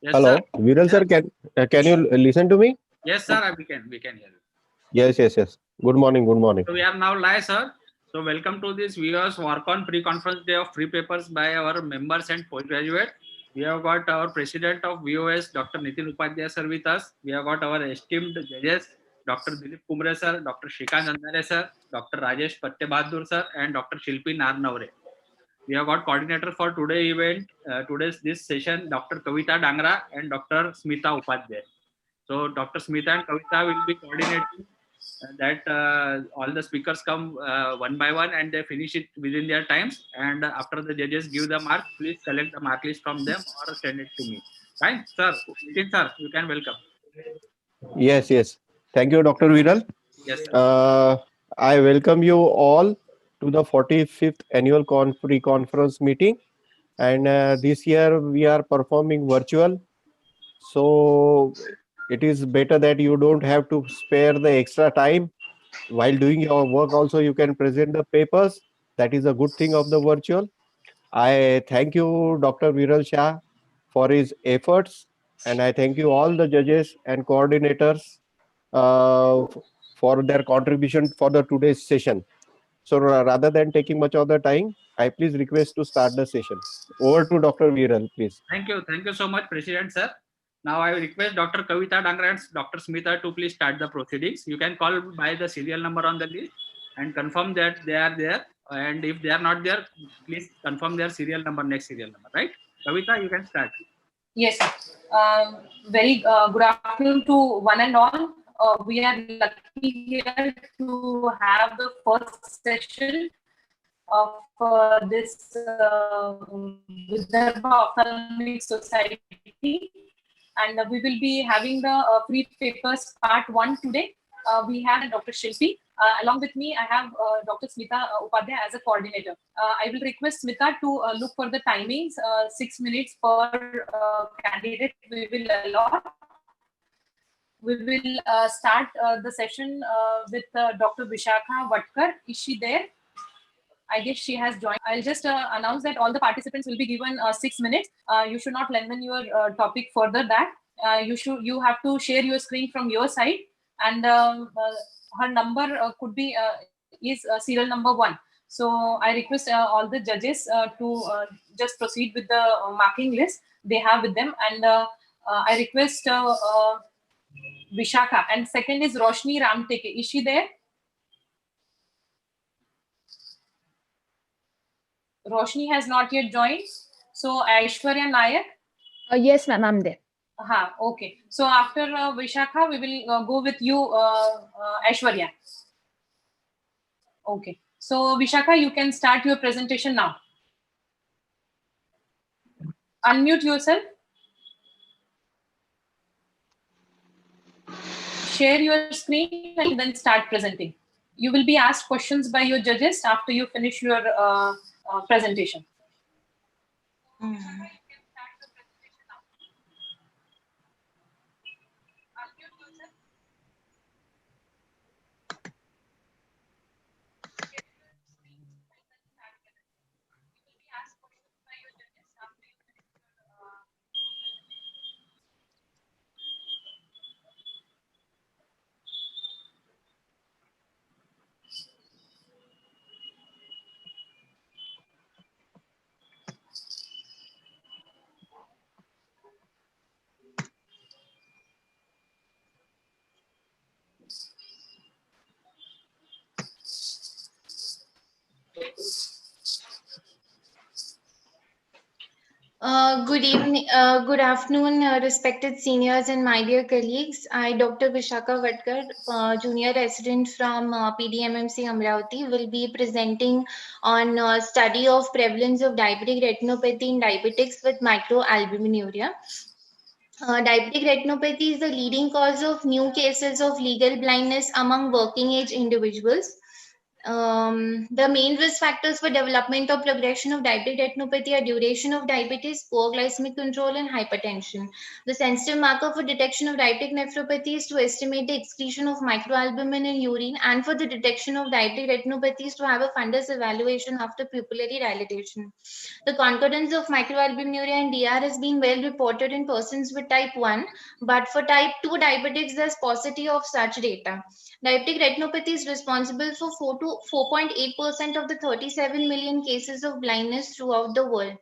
Yes, sir. Hello, Viral sir, can you listen to me? Yes, sir. We can hear you. Yes, yes, yes. Good morning, good morning. So we are now live, sir. So welcome to this Vos-Vrcon pre-conference day of free papers by our members and postgraduate. We have got our president of VOS, Dr. Nitin Upadhyay sir with us. We have got our esteemed judges, Dr. Dilip Kumre sir, Dr. Shrikant Andare sir, Dr. Rajesh Patte Bahadur sir, and Dr. Shilpi Narnavre. We have got coordinator for today event, today's this session, Dr. Kavita Dangra and Dr. Smita Upadhyay. So Dr. Smita and Kavita will be coordinating that all the speakers come one by one and they finish it within their times. And after the judges give the mark, please collect the mark list from them or send it to me. Fine, sir. Nitin sir, you can welcome. Yes, yes. Thank you, Dr. Viral. Yes, sir. Uh, I welcome you all to the 45th annual pre-conference meeting. And this year we are performing virtual. So it is better that you don't have to spare the extra time. While doing your work also, you can present the papers. That is a good thing of the virtual. I thank you, Dr. Viral Shah, for his efforts, and I thank you all the judges and coordinators uh, for their contribution for the today's session. So rather than taking much of the time, I please request to start the session. Over to Dr. Viral, please. Thank you. Thank you so much, President sir. Now I request Dr. Kavita Dangra and Dr. Smita to please start the proceedings. You can call by the serial number on the list and confirm that they are there. And if they are not there, please confirm their serial number, next serial number, right? Kavita, you can start. Yes, sir. Very good afternoon to one and all. We are lucky here to have the first session of this Vidarbha Ophthalmic Society, and we will be having the free papers part 1 today. We have Dr. Shilpi. Along with me, I have Dr. Smita Upadhyay as a coordinator. I will request Smita to look for the timings, 6 minutes per candidate we will allot. We will start the session with Dr. Vishakha Vatkar. Is she there? I guess she has joined. I'll just announce that all the participants will be given 6 minutes. You should not lengthen your topic further that. You have to share your screen from your side, and her number could be is serial number 1. So I request all the judges to just proceed with the marking list they have with them, and I request Vishakha, and second is Roshni Ramteke. Is she there? Roshni has not yet joined. So Aishwarya Nayak. Yes, ma'am, I'm there. Okay. So after Vishakha, we will go with you, Aishwarya. Okay. So Vishakha, you can start your presentation now. Unmute yourself. Share your screen and then start presenting. You will be asked questions by your judges after you finish your presentation. Good evening, good afternoon, respected seniors and my dear colleagues. I, Dr. Vishakha Vatkar, junior resident from PDMMC Amravati, will be presenting on study of prevalence of diabetic retinopathy in diabetics with microalbuminuria. Diabetic retinopathy is the leading cause of new cases of legal blindness among working age individuals. The main risk factors for development or progression of diabetic retinopathy are duration of diabetes, poor glycemic control, and hypertension. The sensitive marker for detection of diabetic nephropathy is to estimate the excretion of microalbumin in urine, and for the detection of diabetic retinopathy is to have a fundus evaluation after pupillary dilatation. The concordance of microalbuminuria and DR has been well reported in persons with type 1, but for type 2 diabetics, there's paucity of such data. Diabetic retinopathy is responsible for 4 to 4.8% of the 37 million cases of blindness throughout the world.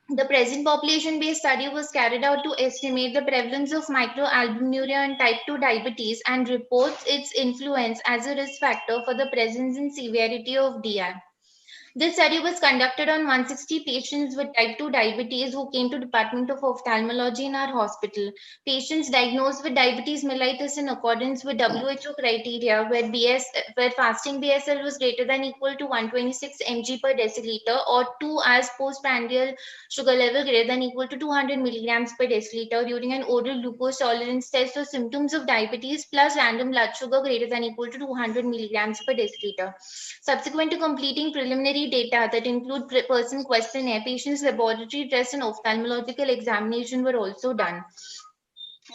The present population-based study was carried out to estimate the prevalence of microalbuminuria in type 2 diabetes and reports its influence as a risk factor for the presence and severity of DR. This study was conducted on 160 patients with type 2 diabetes who came to Department of Ophthalmology in our hospital. Patients diagnosed with diabetes mellitus in accordance with WHO criteria where fasting BSL was greater than equal to 126 mg per deciliter or 2 as postprandial sugar level greater than equal to 200 milligrams per deciliter during an oral glucose tolerance test or symptoms of diabetes plus random blood sugar greater than equal to 200 milligrams per deciliter. Subsequent to completing preliminary data that include person questionnaire, patient's laboratory tests and ophthalmological examination were also done.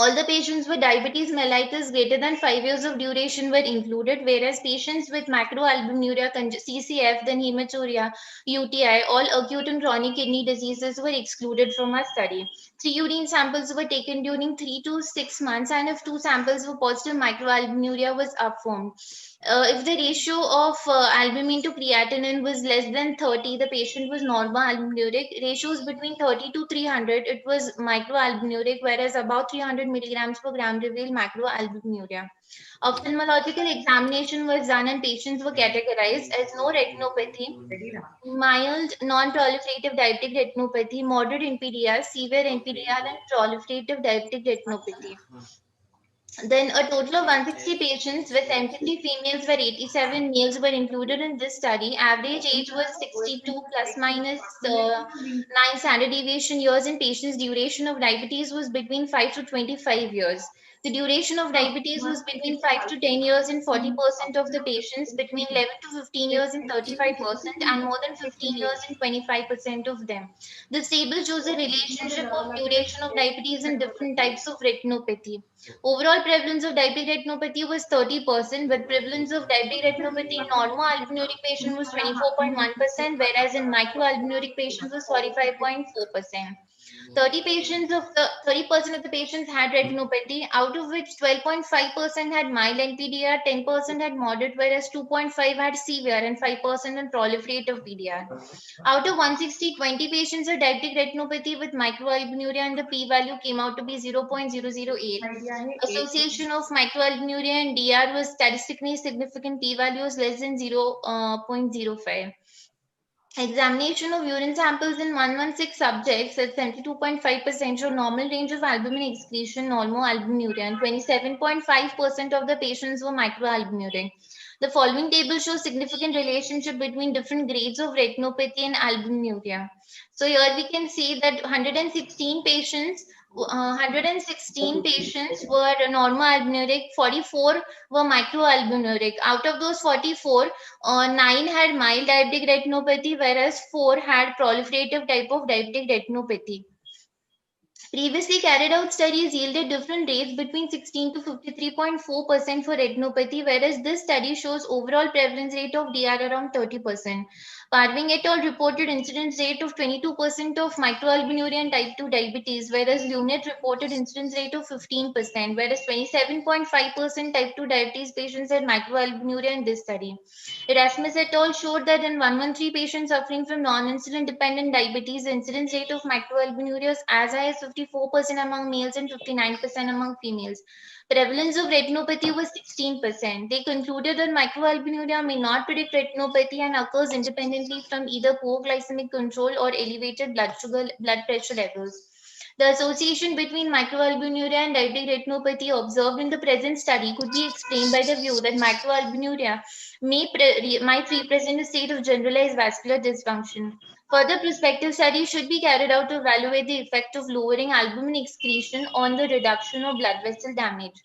All the patients with diabetes mellitus greater than 5 years of duration were included, whereas patients with macroalbuminuria, CCF, then hematuria, UTI, all acute and chronic kidney diseases were excluded from our study. 3 urine samples were taken during 3 to 6 months, and if 2 samples were positive, microalbuminuria was upformed. If the ratio of albumin to creatinine was less than 30, the patient was normal albumuric. Ratios between 30 to 300, it was microalbuminuric, whereas about 300 milligrams per gram revealed macroalbuminuria. Ophthalmological examination was done and patients were categorized as no retinopathy, mild non-proliferative diabetic retinopathy, moderate NPDR, severe NPDR, and proliferative diabetic retinopathy. Then a total of 160 patients with empty females where 87 males were included in this study. Average age was 62 plus minus 9 standard deviation years, and patients' duration of diabetes was between 5 to 25 years. The duration of diabetes was between 5 to 10 years in 40% of the patients, between 11 to 15 years in 35%, and more than 15 years in 25% of them. This table shows a relationship of duration of diabetes and different types of retinopathy. Overall prevalence of diabetic retinopathy was 30%, but prevalence of diabetic retinopathy in normoalbuminuric patient was 24.1%, whereas in microalbuminuric patients was 45.4%. 30% of the patients had retinopathy, out of which 12.5% had mild NPDR, 10% had moderate, whereas 2.5% had severe, and 5% had proliferative PDR. Out of 160, 20 patients had diabetic retinopathy with microalbuminuria, and the p-value came out to be 0.008. Association of microalbuminuria and DR was statistically significant. P-value was less than 0.05. Examination of urine samples in 116 subjects at 72.5% showed normal range of albumin excretion, normoalbuminuria, and 27.5% of the patients were microalbuminuric. The following table shows significant relationship between different grades of retinopathy and albuminuria. So here we can see that 116 patients were normoalbuminuric, 44 were microalbuminuric. Out of those 44, 9 had mild diabetic retinopathy, whereas 4 had proliferative type of diabetic retinopathy. Previously carried out studies yielded different rates between 16 to 53.4% for retinopathy, whereas this study shows overall prevalence rate of DR around 30%. Parving et al. Reported incidence rate of 22% of microalbuminuria and type 2 diabetes, whereas Lunet reported incidence rate of 15%, whereas 27.5% type 2 diabetes patients had microalbuminuria in this study. Erasmus et al. Showed that in 113 patients suffering from non-insulin dependent diabetes, the incidence rate of microalbuminuria is as high as 54% among males and 59% among females. Prevalence of retinopathy was 16%. They concluded that microalbuminuria may not predict retinopathy and occurs independently from either poor glycemic control or elevated blood pressure levels. The association between microalbuminuria and diabetic retinopathy observed in the present study could be explained by the view that microalbuminuria might represent a state of generalized vascular dysfunction. Further prospective studies should be carried out to evaluate the effect of lowering albumin excretion on the reduction of blood vessel damage.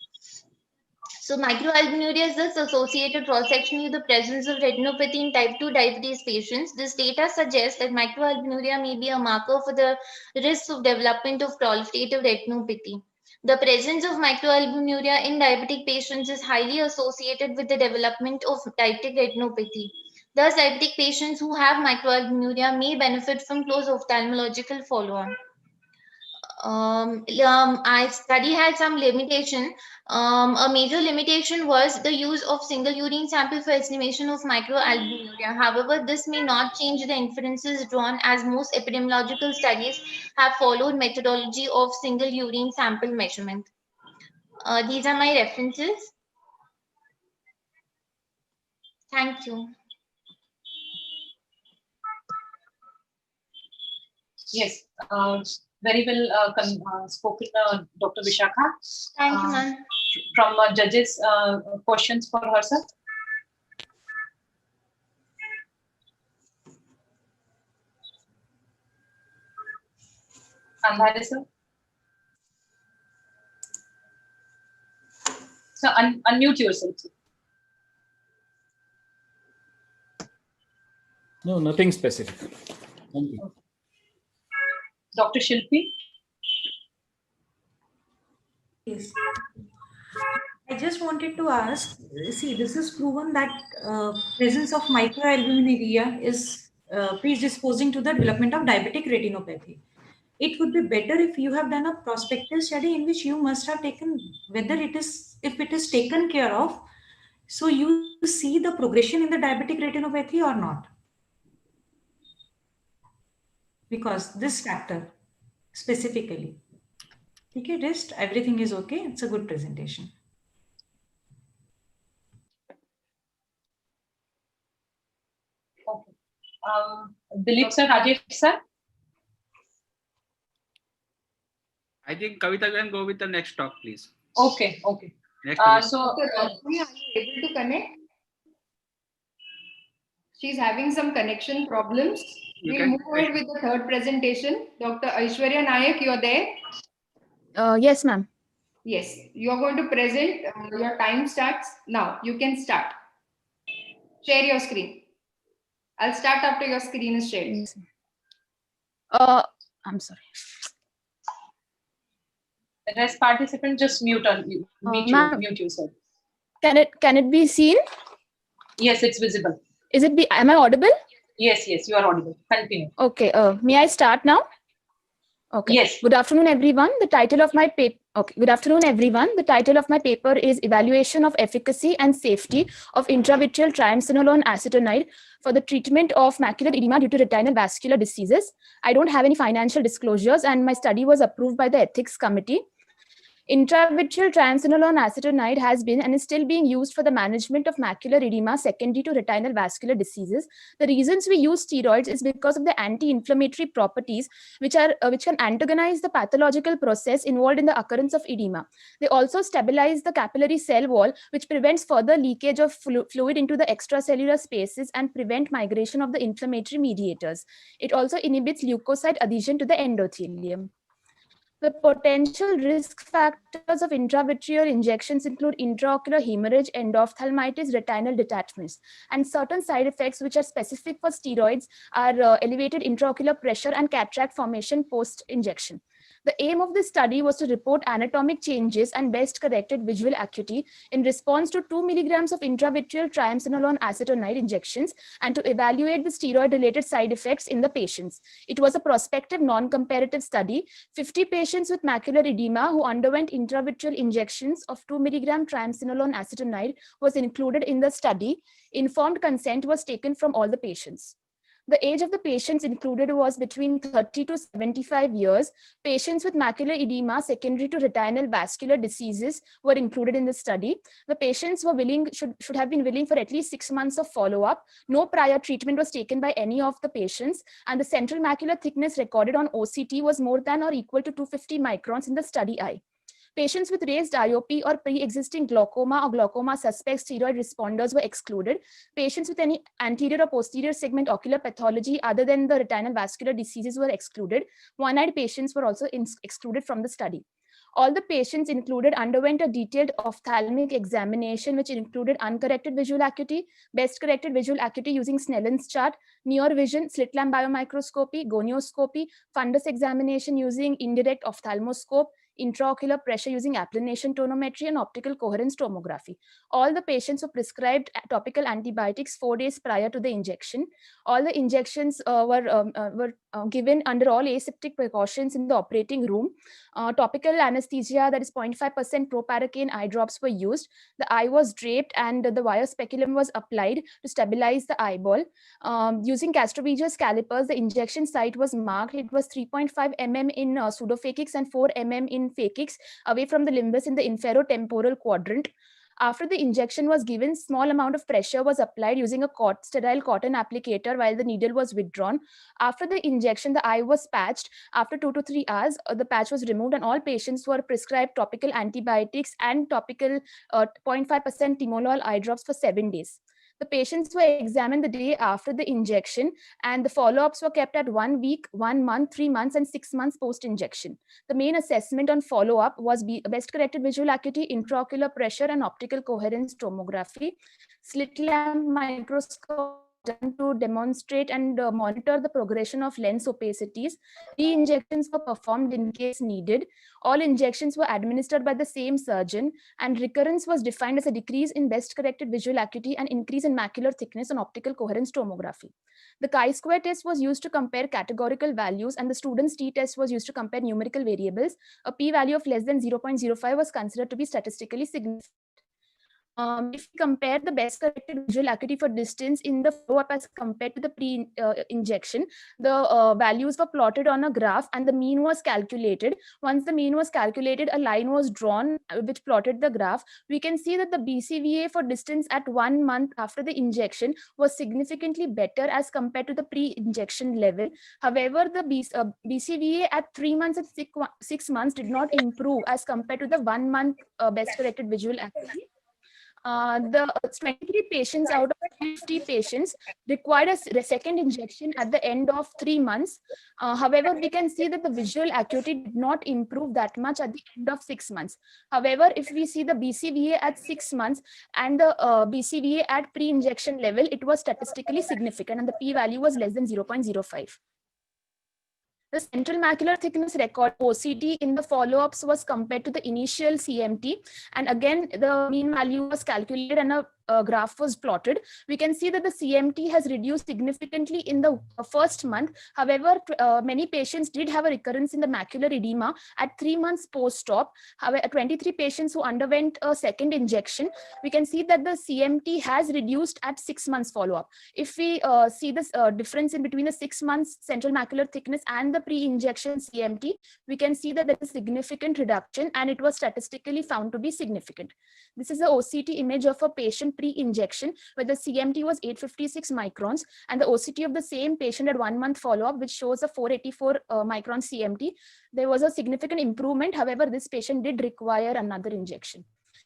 So microalbuminuria is this associated cross-section with the presence of retinopathy in type 2 diabetes patients. This data suggests that microalbuminuria may be a marker for the risk of development of proliferative retinopathy. The presence of microalbuminuria in diabetic patients is highly associated with the development of diabetic retinopathy. Thus, diabetic patients who have microalbuminuria may benefit from close ophthalmological follow-on. I study had some limitation. A major limitation was the use of single urine sample for estimation of microalbuminuria. However, this may not change the inferences drawn, as most epidemiological studies have followed methodology of single urine sample measurement. These are my references. Thank you. Yes, very well spoken, Dr. Vishakha. Thank you, ma'am. From judges, questions for her, sir. Andhare, sir. So unmute yourself. Sir. No, nothing specific. Thank you. Dr. Shilpi. Yes. I just wanted to ask, see, this is proven that presence of microalbuminuria is predisposing to the development of diabetic retinopathy. It would be better if you have done a prospective study in which you must have taken whether it is, if it is taken care of, so you see the progression in the diabetic retinopathy or not. Because this factor specifically. Okay, rest, everything is okay. It's a good presentation. Okay. Dilip sir, Rajesh sir. I think Kavita can go with the next talk, please. Okay, okay. Next So, Dr. Rashmi, are you able to connect? She's having some connection problems. We'll move ahead with the third presentation. Dr. Aishwarya Nayak, you're there? Yes, ma'am. Yes, you're going to present. Your time starts now. You can start. Share your screen. I'll start after your screen is shared. Yes. I'm sorry. The rest participant just mute mute yourself. Can it be seen? Yes, it's visible. Am I audible? Yes, yes, you are audible. Continue. Okay. May I start now? Okay. Yes. Good afternoon, everyone. The title of my paper. Okay. Good afternoon, everyone. The title of my paper is Evaluation of Efficacy and Safety of Intravitreal Triamcinolone Acetonide for the Treatment of Macular Edema due to Retinal Vascular Diseases. I don't have any financial disclosures, and my study was approved by the Ethics Committee. Intravitreal triamcinolone acetonide has been and is still being used for the management of macular edema secondary to retinal vascular diseases. The reasons we use steroids is because of the anti-inflammatory properties which can antagonize the pathological process involved in the occurrence of edema. They also stabilize the capillary cell wall, which prevents further leakage of fluid into the extracellular spaces and prevent migration of the inflammatory mediators. It also inhibits leukocyte adhesion to the endothelium. The potential risk factors of intravitreal injections include intraocular hemorrhage, endophthalmitis, retinal detachments, and certain side effects which are specific for steroids are elevated intraocular pressure and cataract formation post-injection. The aim of this study was to report anatomic changes and best corrected visual acuity in response to 2 milligrams of intravitreal triamcinolone acetonide injections and to evaluate the steroid-related side effects in the patients. It was a prospective non-comparative study. 50 patients with macular edema who underwent intravitreal injections of 2 milligram triamcinolone acetonide was included in the study. Informed consent was taken from all the patients. The age of the patients included was between 30 to 75 years. Patients with macular edema secondary to retinal vascular diseases were included in the study. The patients were should have been willing for at least 6 months of follow-up. No prior treatment was taken by any of the patients, and the central macular thickness recorded on OCT was more than or equal to 250 microns in the study eye. Patients with raised IOP or pre-existing glaucoma or glaucoma suspect steroid responders were excluded. Patients with any anterior or posterior segment ocular pathology other than the retinal vascular diseases were excluded. One-eyed patients were also excluded from the study. All the patients included underwent a detailed ophthalmic examination, which included uncorrected visual acuity, best corrected visual acuity using Snellen's chart, near vision, slit lamp biomicroscopy, gonioscopy, fundus examination using indirect ophthalmoscope, intraocular pressure using applanation tonometry, and optical coherence tomography. All the patients were prescribed topical antibiotics 4 days prior to the injection. All the injections were given under all aseptic precautions in the operating room. Topical anesthesia, that is 0.5% proparacaine eye drops, were used. The eye was draped and the wire speculum was applied to stabilize the eyeball. Using Castroveger's calipers, the injection site was marked. It was 3.5 mm in pseudophakics and 4 mm in phakics, away from the limbus in the inferotemporal quadrant. After the injection was given, small amount of pressure was applied using a sterile cotton applicator while the needle was withdrawn. After the injection, the eye was patched. After 2 to 3 hours, the patch was removed and all patients were prescribed topical antibiotics and topical 0.5% timolol eye drops for 7 days. The patients were examined the day after the injection, and the follow-ups were kept at 1 week, 1 month, 3 months, and 6 months post-injection. The main assessment on follow-up was best corrected visual acuity, intraocular pressure, and optical coherence tomography. Slit lamp microscope done to demonstrate and monitor the progression of lens opacities. Re-injections were performed in case needed. All injections were administered by the same surgeon, and recurrence was defined as a decrease in best corrected visual acuity and increase in macular thickness on optical coherence tomography. The chi-square test was used to compare categorical values, and the student's t-test was used to compare numerical variables. A p-value of less than 0.05 was considered to be statistically significant. If we compare the best corrected visual acuity for distance in the follow-up as compared to the pre-injection, the values were plotted on a graph and the mean was calculated. Once the mean was calculated, a line was drawn which plotted the graph. We can see that the BCVA for distance at 1 month after the injection was significantly better as compared to the pre-injection level. However, the BCVA at 3 months and 6 months did not improve as compared to the 1 month best corrected visual acuity. The 23 patients out of 50 patients required a second injection at the end of 3 months. However, we can see that the visual acuity did not improve that much at the end of 6 months. However, if we see the BCVA at 6 months and the BCVA at pre-injection level, it was statistically significant and the p-value was less than 0.05. The central macular thickness record OCT in the follow-ups was compared to the initial CMT, and again the mean value was calculated and a graph was plotted. We can see that the CMT has reduced significantly in the first month. However, many patients did have a recurrence in the macular edema at 3 months post-op. However, 23 patients who underwent a second injection, we can see that the CMT has reduced at 6 months follow-up. If we see this difference in between the 6 months central macular thickness and the pre-injection CMT, we can see that there is a significant reduction and it was statistically found to be significant. This is the OCT image of a patient pre-injection where the CMT was 856 microns and the OCT of the same patient at 1 month follow-up, which shows a 484 micron CMT. There was a significant improvement. However, this patient did require another injection.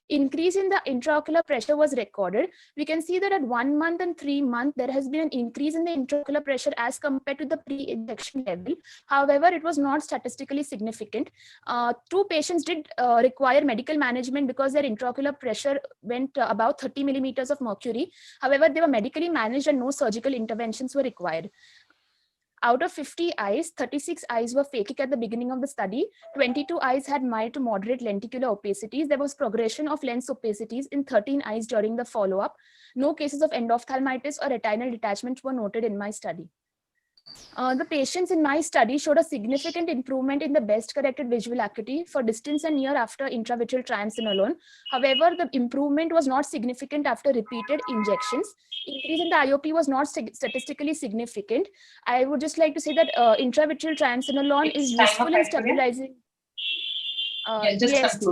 Increase in the intraocular pressure was recorded. We can see that at 1 month and 3 months, there has been an increase in the intraocular pressure as compared to the pre-injection level. However, it was not statistically significant. 2 patients did require medical management because their intraocular pressure went about 30 millimeters of mercury. However, they were medically managed and no surgical interventions were required. Out of 50 eyes, 36 eyes were phakic at the beginning of the study. 22 eyes had mild to moderate lenticular opacities. There was progression of lens opacities in 13 eyes during the follow-up. No cases of endophthalmitis or retinal detachment were noted in my study. The patients in my study showed a significant improvement in the best corrected visual acuity for distance and near after intravitreal triamcinolone. However, the improvement was not significant after repeated injections. Increase in the IOP was not statistically significant. I would just like to say that intravitreal triamcinolone is useful in stabilizing. Yes,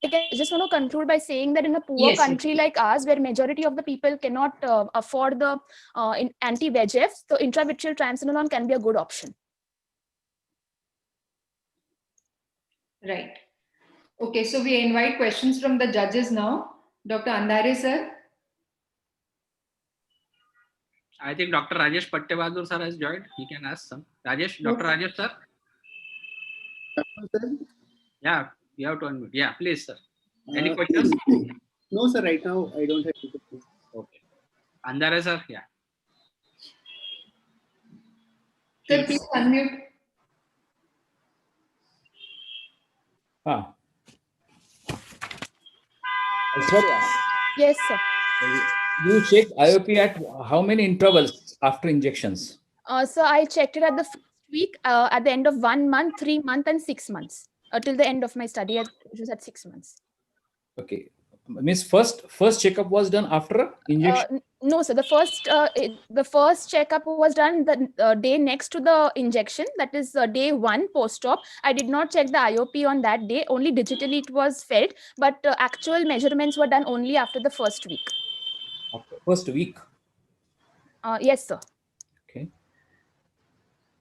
I just want to conclude by saying that in a poor country like ours, where majority of the people cannot afford the anti-VEGF, so intravitreal triamcinolone can be a good option. Right. Okay, so we invite questions from the judges now. Dr. Andare, sir. I think Dr. Rajesh Pattebadur sir has joined. He can ask some. Rajesh, Dr. Rajesh sir. Yeah, you have to unmute. Yeah, please, sir. Any questions? No, sir. Right now, I don't have any questions. Okay. Andare, sir. Yeah. Sir, please unmute. Ah. Aishwarya, Yes, sir. you check IOP at how many intervals after injections? So I checked it at the first week, at the end of 1 month, 3 months, and 6 months, till the end of my study, which was at 6 months. Okay. Means first checkup was done after injection. No, sir. The first checkup was done the day next to the injection. That is day 1 post-op. I did not check the IOP on that day. Only digitally it was felt, but actual measurements were done only after the first week. After first week. Yes, sir. Okay.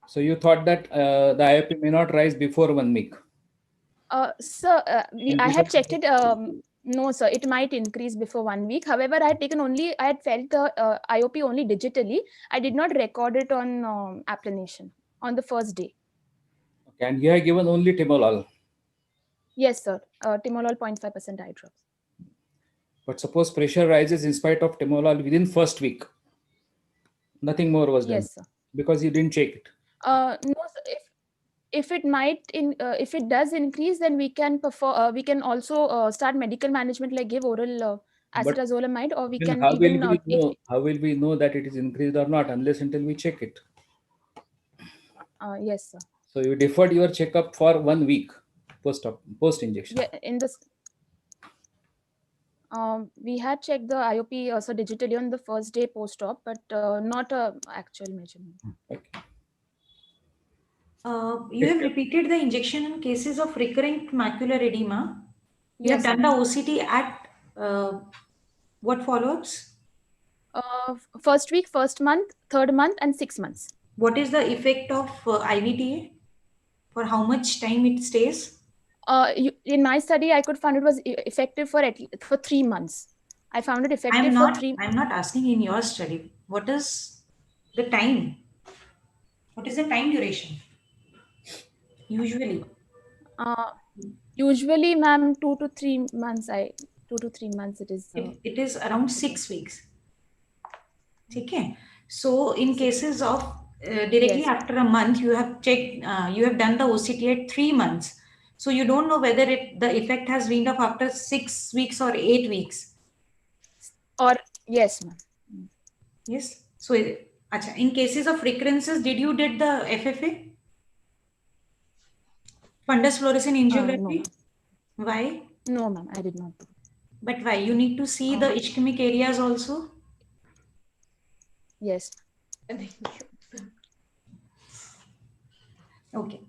So you thought that the IOP may not rise before 1 week. Sir, I had checked it. No, sir, it might increase before 1 week. However, I had felt the IOP only digitally. I did not record it on applanation on the first day. Okay. And you have given only timolol. Yes, sir. Timolol 0.5% eye drops. But suppose pressure rises in spite of timolol within first week. Nothing more was done. Yes, sir. Because you didn't check it. No, sir. If it does increase, then we can perform. We can also start medical management, like give oral acetazolamide, or we Then can how even will we know that it is increased or not unless until we check it? yes, sir. So you deferred your checkup for 1 week post injection. Yeah, in this. We had checked the IOP also digitally on the first day post-op, but not a actual measurement. Okay. You have repeated the injection in cases of recurrent macular edema. You Yes, have done sir. the OCT at what follow-ups? First week, first month, third month, and 6 months. What is the effect of IVTA? For how much time it stays? In my study, I could find it was effective for 3 months. I found it effective for 3. I'm not asking in your study. What is the time? What is the time duration? Usually. Usually, ma'am, 2 to 3 months. 2 to 3 months. It is. It is around 6 weeks. Okay. So in cases of directly after a month, you have checked, you have done the OCT at 3 months. So you don't know whether the effect has weaned off after 6 weeks or 8 weeks. Or yes, ma'am. Yes. So in cases of recurrences, did you did the FFA? Fundus fluorescent angiography? No. Why? No, ma'am, I did not. But why? You need to see the ischemic areas also? Yes. Okay.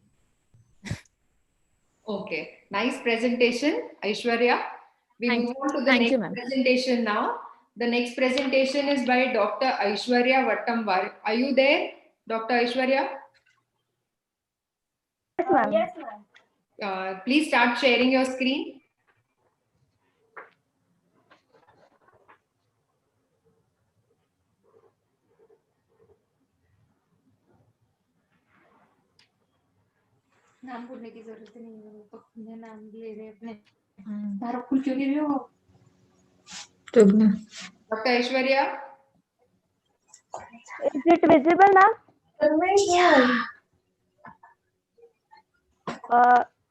Okay. Nice presentation, Aishwarya. We move on to the next presentation now. The next presentation is by Dr. Aishwarya Vattamvar. Are you there, Dr. Aishwarya? Yes, ma'am. Yes, ma'am. Please start sharing your screen. नाम बोलने की जरूरत नहीं है, वो अपने नाम ले रहे अपने तारा खुल क्यों नहीं रहे हो? Dr. Aishwarya? Is it visible, ma'am?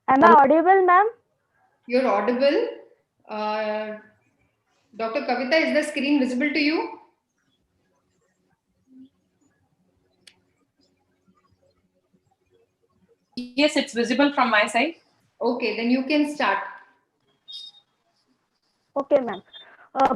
Am I audible, ma'am? You're audible. Dr. Kavita, is the screen visible to you? Yes, it's visible from my side. Okay, then you can start. Okay, ma'am.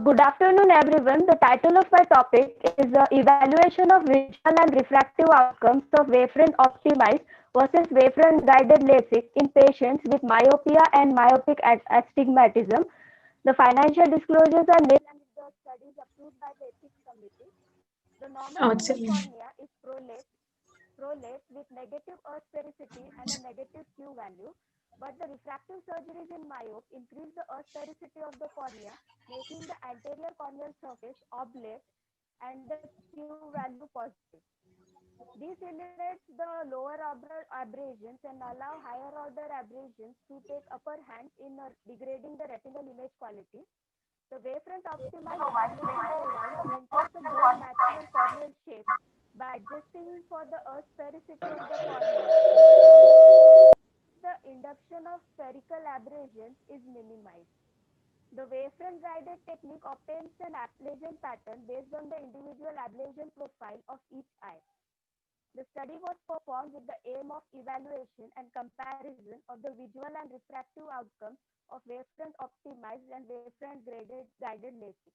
Good afternoon, everyone. The title of my topic is Evaluation of Visual and Refractive Outcomes of Vos-Vrcon Optimized versus Vos-Vrcon Guided LASIK in patients with myopia and myopic astigmatism. The financial disclosures are made and the studies approved by the ethics committee. The normal cornea is prolate with negative sphericity and a negative Q value. But the refractive surgeries in myope increase the sphericity of the cornea, making the anterior corneal surface oblate and the Q value positive. This eliminates the lower order aberrations and allow higher order aberrations to take upper hand in degrading the retinal image quality. The wavefront optimized ablation device maintains the bone natural corneal shape by adjusting for the sphericity of the cornea based on the patient. The induction of spherical aberrations is minimized. The wavefront guided technique obtains an ablation pattern based on the individual ablation profile of each eye. The study was performed with the aim of evaluation and comparison of the visual and refractive outcomes of wavefront optimized and wavefront guided LASIK.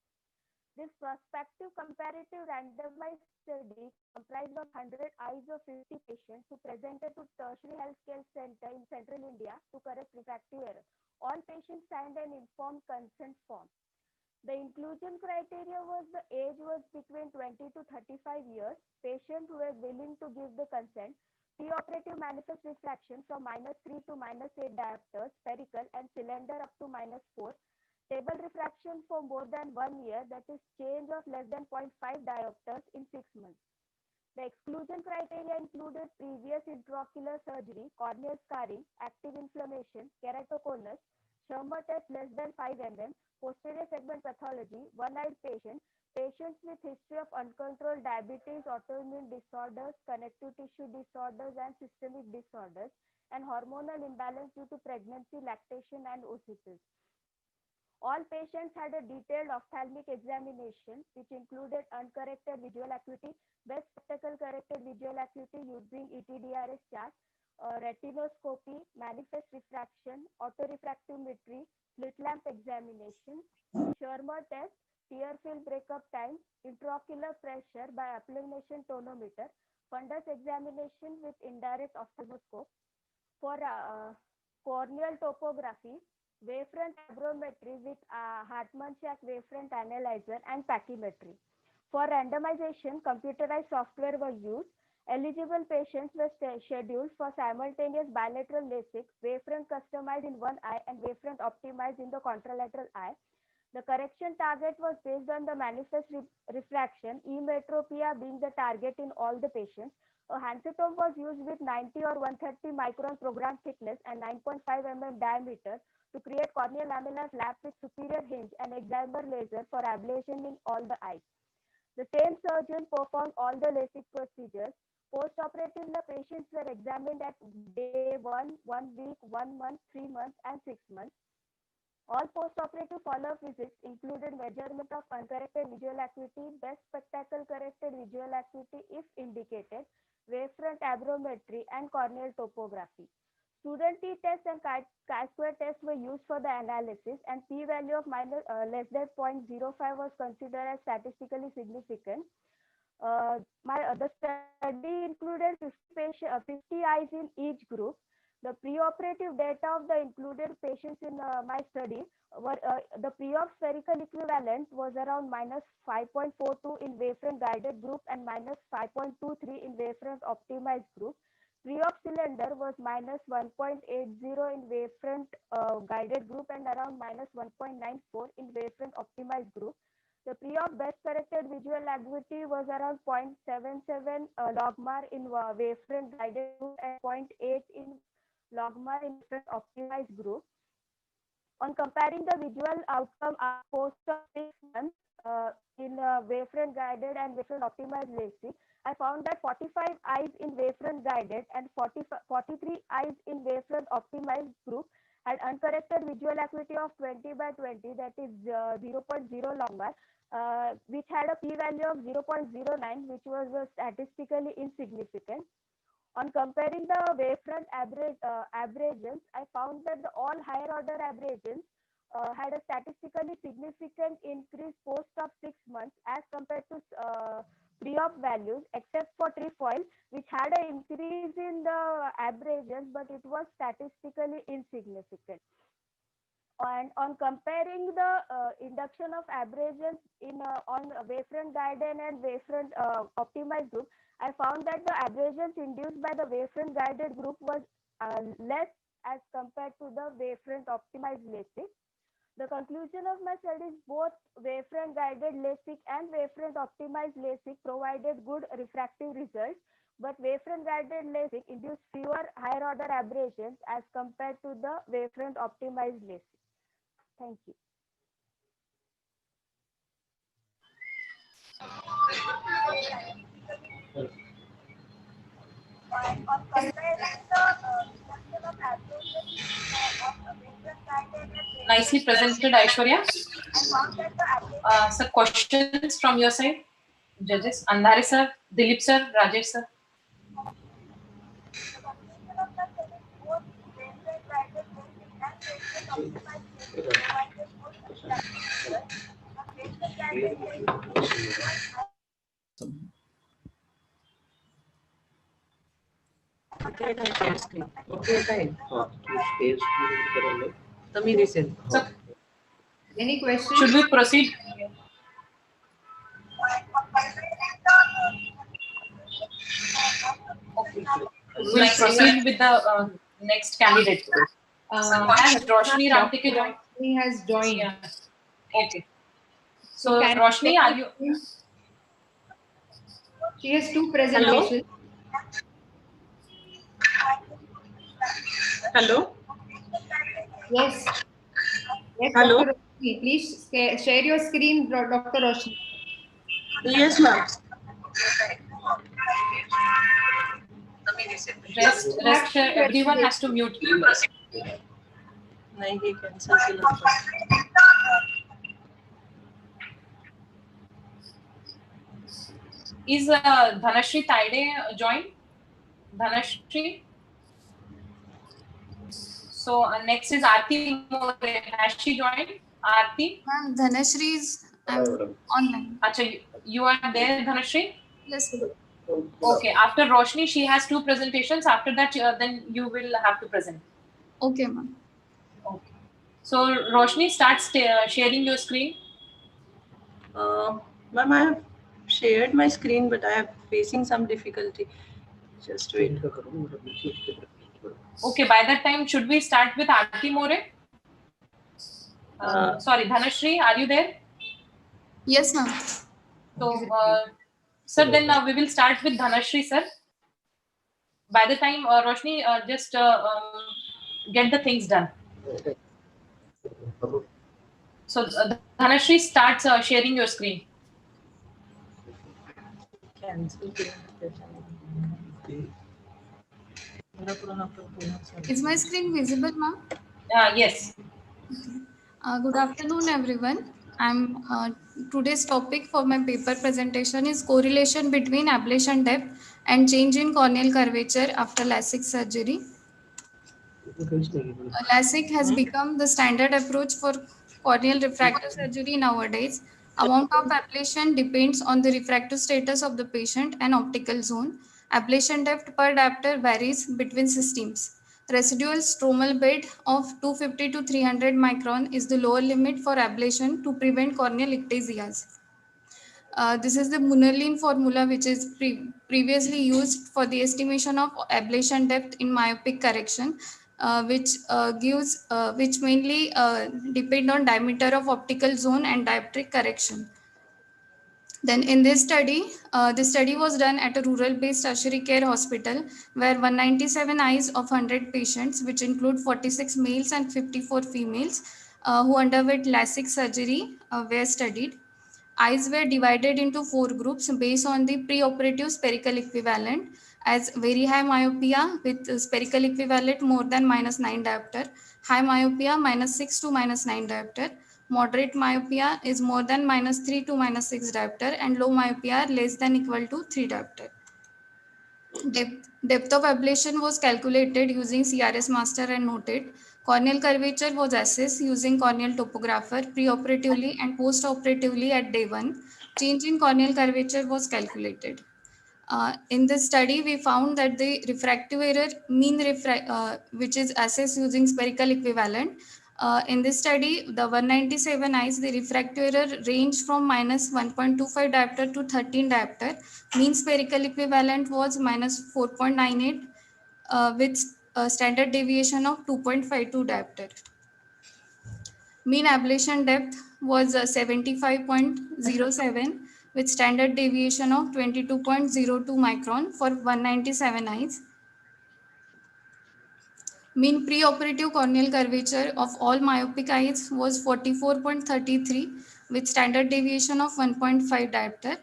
This prospective comparative randomized study comprised of 100 eyes of 50 patients who presented to tertiary healthcare center in central India to correct refractive error. All patients signed an informed consent form. The inclusion criteria was the age was between 20 to 35 years. Patients who were willing to give the consent. Preoperative manifest refraction from -3 to -8 diopters, spherical and cylinder up to -4. Stable refraction for more than 1 year, that is change of less than 0.5 diopters in 6 months. The exclusion criteria included previous intraocular surgery, corneal scarring, active inflammation, keratoconus, Schirmer test less than 5 mm, posterior segment pathology, one-eyed patient, patients with history of uncontrolled diabetes, autoimmune disorders, connective tissue disorders, and systemic disorders, and hormonal imbalance due to pregnancy, lactation, and oocytes. All patients had a detailed ophthalmic examination, which included uncorrected visual acuity, best spectacle corrected visual acuity using ETDRS chart, retinoscopy, manifest refraction, autorefractometry, slit lamp examination, Schirmer test, tear film breakup time, intraocular pressure by application tonometer, fundus examination with indirect ophthalmoscope. For corneal topography, wavefront aberrometry with Hartmann-Shack wavefront analyzer and pachymetry. For randomization, computerized software was used. Eligible patients were scheduled for simultaneous bilateral LASIK, wavefront customized in one eye and wavefront optimized in the contralateral eye. The correction target was based on the manifest refraction, emetropia being the target in all the patients. A handsetome was used with 90 or 130 micron program thickness and 9.5 mm diameter to create corneal lamellar flap with superior hinge and excimer laser for ablation in all the eyes. The same surgeon performed all the LASIK procedures. Post-operative, the patients were examined at day 1 week, 1 month, 3 months, and 6 months. All post-operative follow-up visits included measurement of uncorrected visual acuity, best spectacle corrected visual acuity if indicated, wavefront aberrometry, and corneal topography. Student t-test and chi-square test were used for the analysis, and p-value of less than 0.05 was considered as statistically significant. The study included 50 eyes in each group. The preoperative data of the included patients in my study were the pre-op spherical equivalent was around -5.42 in wavefront guided group and -5.23 in wavefront optimized group. Pre-op cylinder was -1.80 in wavefront guided group and around -1.94 in wavefront optimized group. The pre-op best corrected visual acuity was around 0.77 logmar in wavefront guided group and 0.8 in logmar in wavefront optimized group. On comparing the visual outcome post of 6 months in wavefront guided and wavefront optimized LASIK, I found that 45 eyes in wavefront guided and 43 eyes in wavefront optimized group had uncorrected visual acuity of 20/20, that is 0.0 logmar, which had a p-value of 0.09, which was statistically insignificant. On comparing the wavefront aberrations, I found that all higher order aberrations had a statistically significant increase post of 6 months as compared to pre-op values, except for trefoil, which had an increase in the aberrations, but it was statistically insignificant. And on comparing the induction of aberrations in on wavefront guided and wavefront optimized group, I found that the aberrations induced by the wavefront guided group was less as compared to the wavefront optimized LASIK. The conclusion of my studies, both wavefront guided LASIK and wavefront optimized LASIK provided good refractive results. but wavefront-guided LASIK induced fewer higher-order aberrations as compared to the wavefront-optimized LASIK. Thank you. Nicely presented, Aishwarya. So questions from your side, judges. Andhare sir, Dilip sir, Rajesh sir. So, Any questions? should we proceed? Okay. We'll proceed with the next candidate. Has Roshni Ramtike joined? He has joined. Yeah. Okay. So, can Roshni, are you? She has two presentations. Hello. Yes. Yes, Hello. Dr. Roshni. Please share your screen, Dr. Roshni. Yes, ma'am. Rest everyone has to mute. Is Dhanashri Taide joined? Dhanashri. So next is Aarti More. Has she joined? Aarti? Ma'am, Dhanashri is online. Achha, you are there, Dhanashri? Yes. Okay. After Roshni, she has two presentations. After that, then you will have to present. Okay, ma'am. Okay. So Roshni, start sharing your screen. Ma'am, I have shared my screen, but I am facing some difficulty. Just wait. Okay. By that time, should we start with Aarti More? Sorry, Dhanashri, are you there? Yes, ma'am. So, sir, then we will start with Dhanashri, sir. By the time, Roshni, just get the things done. So, Dhanashri starts sharing your screen. Is my screen visible, ma'am? Yes. Good afternoon, everyone. Today's topic for my paper presentation is correlation between ablation depth and change in corneal curvature after LASIK surgery. LASIK has become the standard approach for corneal refractive surgery nowadays. Amount of ablation depends on the refractive status of the patient and optical zone. Ablation depth per diopter varies between systems. Residual stromal bed of 250 to 300 micron is the lower limit for ablation to prevent corneal ectasias. This is the Munnerlin formula, which is previously used for the estimation of ablation depth in myopic correction, which mainly depend on diameter of optical zone and dioptric correction. Then in this study, the study was done at a rural-based tertiary care hospital where 197 eyes of 100 patients, which include 46 males and 54 females who underwent LASIK surgery, were studied. Eyes were divided into 4 groups based on the preoperative spherical equivalent as very high myopia with spherical equivalent more than -9 diopter, high myopia -6 to -9 diopter, moderate myopia is more than -3 to -6 diopter, and low myopia less than equal to 3 diopter. Depth of ablation was calculated using CRS master and noted. Corneal curvature was assessed using corneal topographer preoperatively and postoperatively at day 1. Change in corneal curvature was calculated. In this study, we found that the refractive error which is assessed using spherical equivalent. In this study, the 197 eyes, the refractive error ranged from -1.25 diopter to 13 diopter. Mean spherical equivalent was -4.98 with a standard deviation of 2.52 diopter. Mean ablation depth was 75.07 with standard deviation of 22.02 micron for 197 eyes. Mean preoperative corneal curvature of all myopic eyes was 44.33 with standard deviation of 1.5 diopter.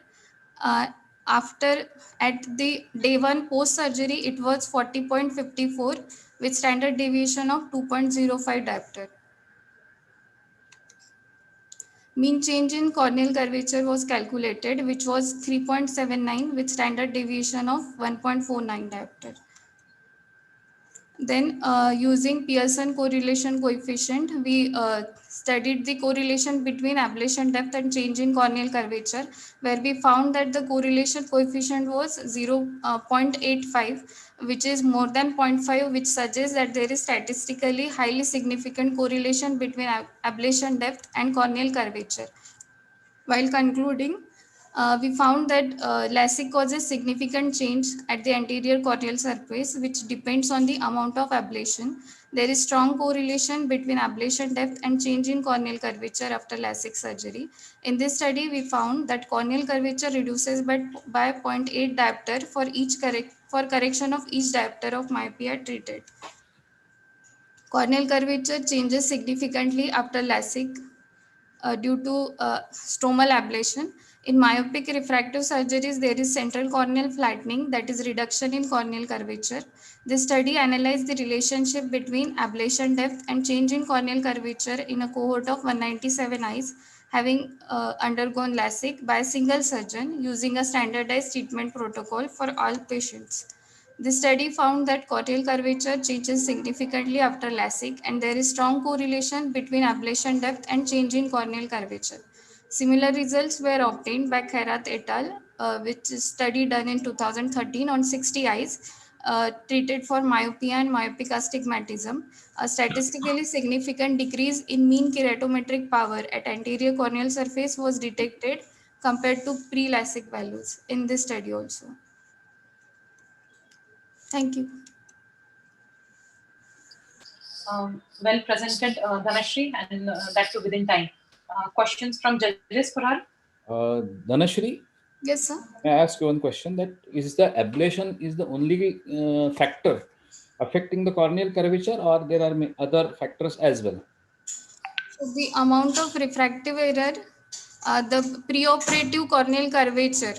After at the day 1 post surgery, it was 40.54 with standard deviation of 2.05 diopter. Mean change in corneal curvature was calculated, which was 3.79 with standard deviation of 1.49 diopter. Then using Pearson correlation coefficient, we studied the correlation between ablation depth and change in corneal curvature, where we found that the correlation coefficient was 0.85, which is more than 0.5, which suggests that there is statistically highly significant correlation between ablation depth and corneal curvature. While concluding, we found that LASIK causes significant change at the anterior corneal surface, which depends on the amount of ablation. There is strong correlation between ablation depth and change in corneal curvature after LASIK surgery. In this study, we found that corneal curvature reduces by 0.8 diopter for correction of each diopter of myopia treated. Corneal curvature changes significantly after LASIK due to stromal ablation. In myopic refractive surgeries, there is central corneal flattening, that is reduction in corneal curvature. This study analyzed the relationship between ablation depth and change in corneal curvature in a cohort of 197 eyes having undergone LASIK by a single surgeon using a standardized treatment protocol for all patients. The study found that corneal curvature changes significantly after LASIK, and there is strong correlation between ablation depth and change in corneal curvature. Similar results were obtained by Khairat et al., which is study done in 2013 on 60 eyes treated for myopia and myopic astigmatism. A statistically significant decrease in mean keratometric power at anterior corneal surface was detected compared to pre-LASIK values in this study also. Thank you. Well presented, Dhanashri, and that too within time. Questions from judges, Kural? Dhanashri? Yes, sir. May I ask you one question? That is the ablation is the only factor affecting the corneal curvature, or there are other factors as well? So the amount of refractive error, the preoperative corneal curvature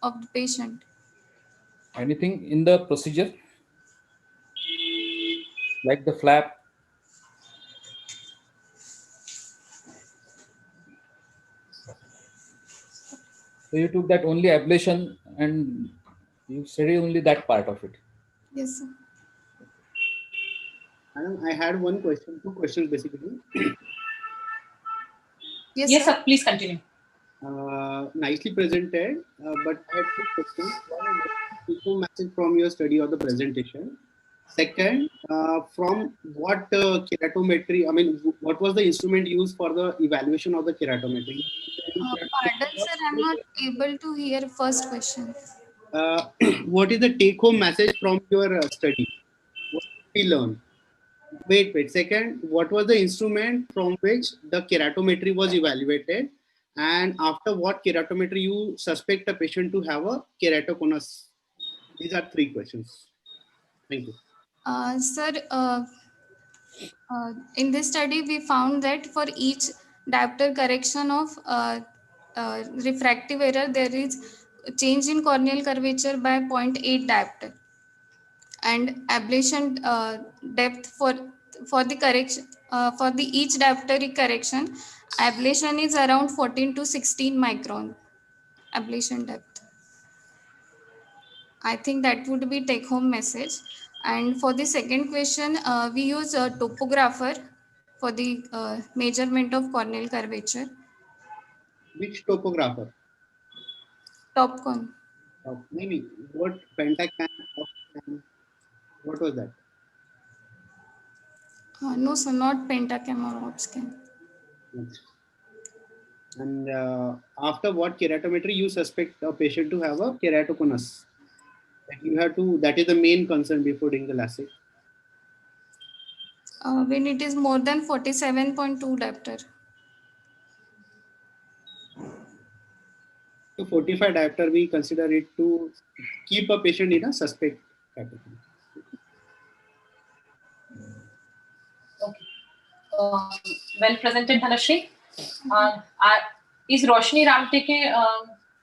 of the patient. Anything in the procedure, like the flap? So you took that only ablation and you study only that part of it. Yes, sir. I had one question, two questions basically. Yes, sir. Please continue. Nicely presented, but I had two questions. One is the message from your study or the presentation. Second, from what keratometry, I mean, what was the instrument used for the evaluation of the keratometry? Pardon, sir, I'm not able to hear first question. What is the take-home message from your study? What did we learn? Wait. Second, what was the instrument from which the keratometry was evaluated? And after what keratometry you suspect a patient to have a keratoconus? These are three questions. Thank you. Sir, in this study, we found that for each diopter correction of refractive error, there is change in corneal curvature by 0.8 diopter. And ablation depth for the correction for the each diopteric correction, ablation is around 14 to 16 micron ablation depth. I think that would be take home message. And for the second question, we use a topographer for the measurement of corneal curvature. Which topographer? Topcon. Maybe what pentacam? What was that? No, sir, not pentacam or opscan. And after what keratometry you suspect a patient to have a keratoconus? That you have to. That is the main concern before doing the LASIK. When it is more than 47.2 diopter. So fortified diopter, we consider it to keep a patient in a suspect category. Okay. Well presented, Dhanashri. Is Roshni Ramteke,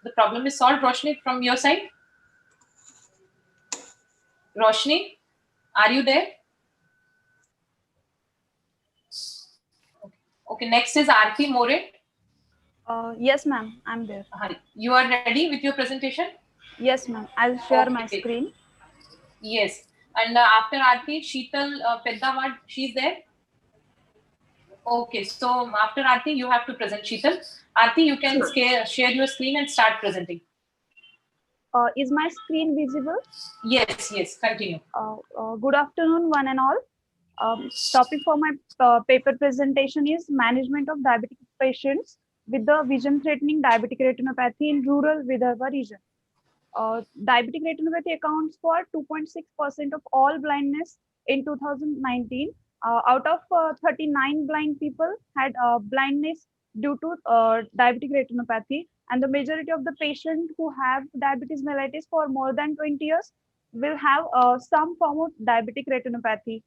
the problem is solved, Roshni, from your side? Roshni, are you there? Okay, next is Aarti More. Yes, ma'am, I'm there. You are ready with your presentation? Yes, ma'am. I'll share my screen. Yes. And after Aarti, Sheetal Peddawad, she's there? Okay, so after Aarti, you have to present Sheetal. Aarti, you can share your screen and start presenting. Is my screen visible? Yes, yes, continue. Good afternoon, one and all. Topic for my paper presentation is management of diabetic patients with the vision-threatening diabetic retinopathy in rural Vidarbha region. Diabetic retinopathy accounts for 2.6% of all blindness in 2019. Out of 39 blind people had blindness due to diabetic retinopathy, and the majority of the patients who have diabetes mellitus for more than 20 years will have some form of diabetic retinopathy.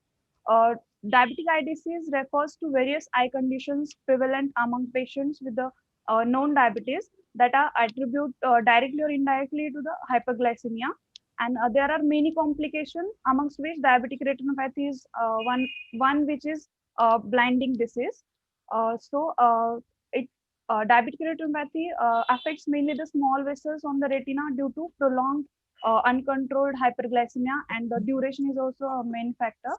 Diabetic eye disease refers to various eye conditions prevalent among patients with the known diabetes that are attributed directly or indirectly to the hyperglycemia. And there are many complications, amongst which diabetic retinopathy is one which is blinding disease. Diabetic retinopathy affects mainly the small vessels on the retina due to prolonged uncontrolled hyperglycemia, and the duration is also a main factor.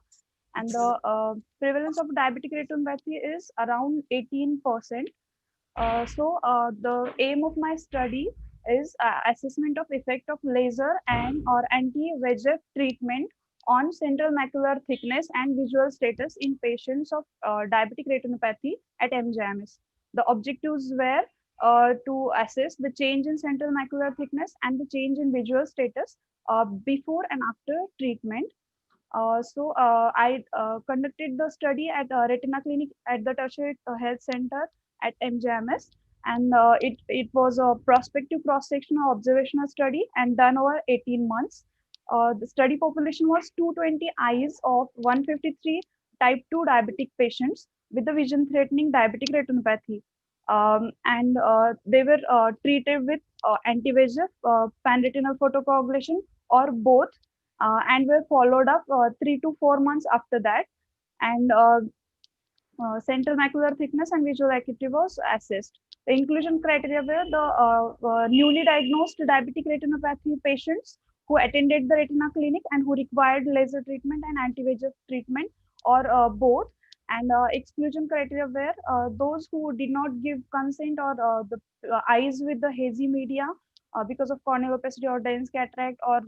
And the prevalence of diabetic retinopathy is around 18%. The aim of my study is assessment of effect of laser and or anti-VEGF treatment on central macular thickness and visual status in patients of diabetic retinopathy at MJMS. The objectives were to assess the change in central macular thickness and the change in visual status before and after treatment. I conducted the study at Retina Clinic at the Tertiary Health Center at MJMS, and it was a prospective cross-sectional observational study and done over 18 months. The study population was 220 eyes of 153 type 2 diabetic patients with the vision-threatening diabetic retinopathy. They were treated with anti-VEGF, pan-retinal photocoagulation, or both, and were followed up 3 to 4 months after that. And central macular thickness and visual acuity was assessed. The inclusion criteria were the newly diagnosed diabetic retinopathy patients who attended the retina clinic and who required laser treatment and anti-VEGF treatment, or both. And exclusion criteria were those who did not give consent, or the eyes with the hazy media because of corneal opacity or dense cataract, or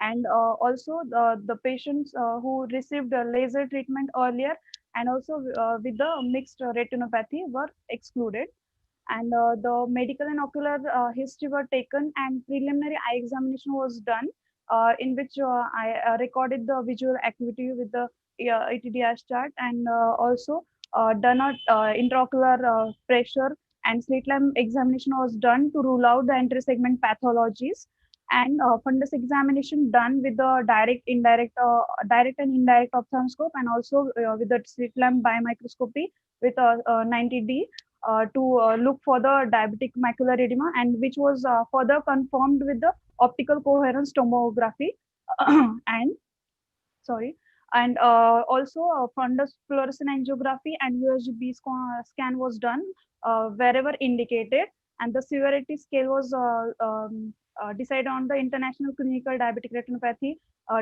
and also the patients who received laser treatment earlier and also with the mixed retinopathy were excluded. And the medical and ocular history were taken, and preliminary eye examination was done, in which I recorded the visual acuity with the ETDRS chart, and also done a intraocular pressure and slit lamp examination was done to rule out the intersegment pathologies, and fundus examination done with the direct and indirect ophthalmoscope, and also with the slit lamp biomicroscopy with 90D to look for the diabetic macular edema, and which was further confirmed with the optical coherence tomography and also fundus fluorescent angiography and USG scan was done wherever indicated, and the severity scale was decided on the International Clinical Diabetic Retinopathy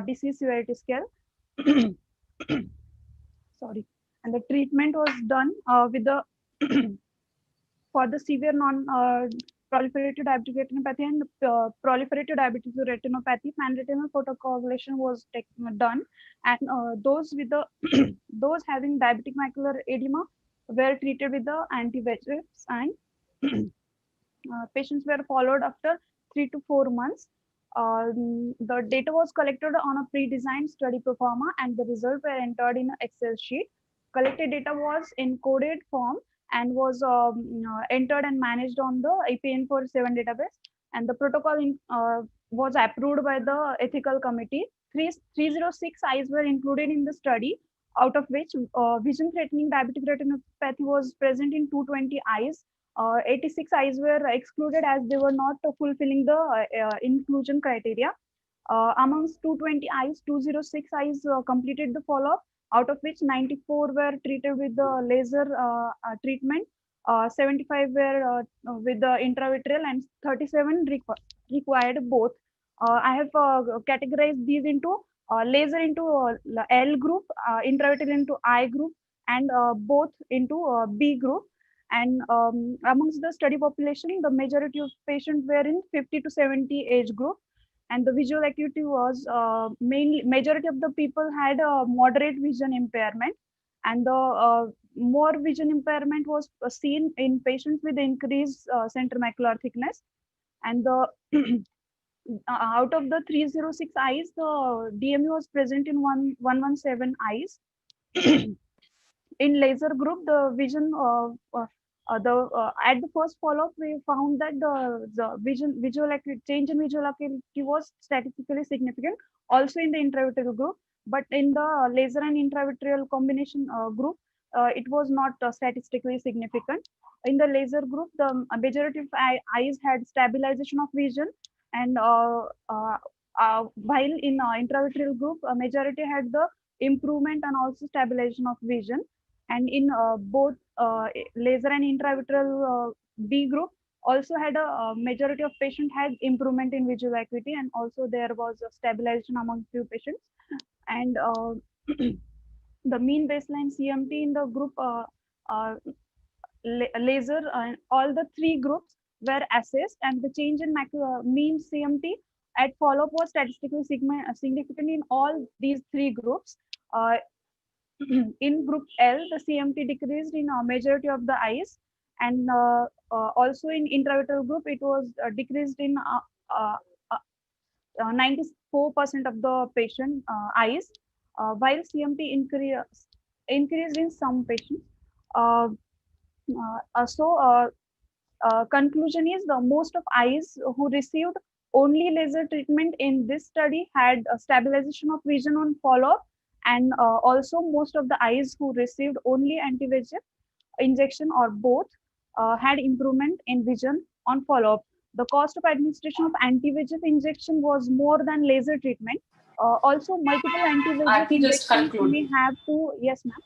Disease Severity Scale. And the treatment was done with the for the severe non-proliferative diabetic retinopathy and proliferative diabetic retinopathy, pan-retinal photocoagulation was done, and those with the those having diabetic macular edema were treated with the anti-VEGFs, and patients were followed after 3 to 4 months. The data was collected on a pre-designed study performer, and the results were entered in an Excel sheet. Collected data was in coded form and was entered and managed on the IPN47 database. And the protocol was approved by the ethical committee. 306 eyes were included in the study, out of which vision threatening diabetic retinopathy was present in 220 eyes. 86 eyes were excluded as they were not fulfilling the inclusion criteria. Amongst 220 eyes, 206 eyes completed the follow-up, out of which 94 were treated with the laser treatment, 75 were with the intravitreal, and 37 required both. I have categorized these into laser into L group, intravitreal into I group, and both into B group. And amongst the study population, the majority of patients were in 50 to 70 age group, and the visual acuity was mainly majority of the people had a moderate vision impairment, and the more vision impairment was seen in patients with increased central macular thickness. And the out of the 306 eyes, the DME was present in 117 eyes. In laser group, the vision at the first follow-up, we found that the visual acuity change in visual acuity was statistically significant, also in the intravitreal group. But in the laser and intravitreal combination group, it was not statistically significant. In the laser group, the majority of eyes had stabilization of vision, and while in intravitreal group, a majority had the improvement and also stabilization of vision. And in both laser and intravitreal B group also had a majority of patients had improvement in visual acuity, and also there was a stabilization among few patients. And the mean baseline CMT in the group laser, all the three groups were assessed, and the change in mean CMT at follow-up was statistically significant in all these three groups. In group L, the CMT decreased in a majority of the eyes, and also in intravitreal group, it was decreased in 94% of the patient eyes, while CMT increased in some patients. Conclusion is the most of eyes who received only laser treatment in this study had a stabilization of vision on follow-up, and also most of the eyes who received only anti-VEGF injection or both had improvement in vision on follow-up. The cost of administration of anti-VEGF injection was more than laser treatment. Also, multiple anti-VEGF injections may have to, yes ma'am,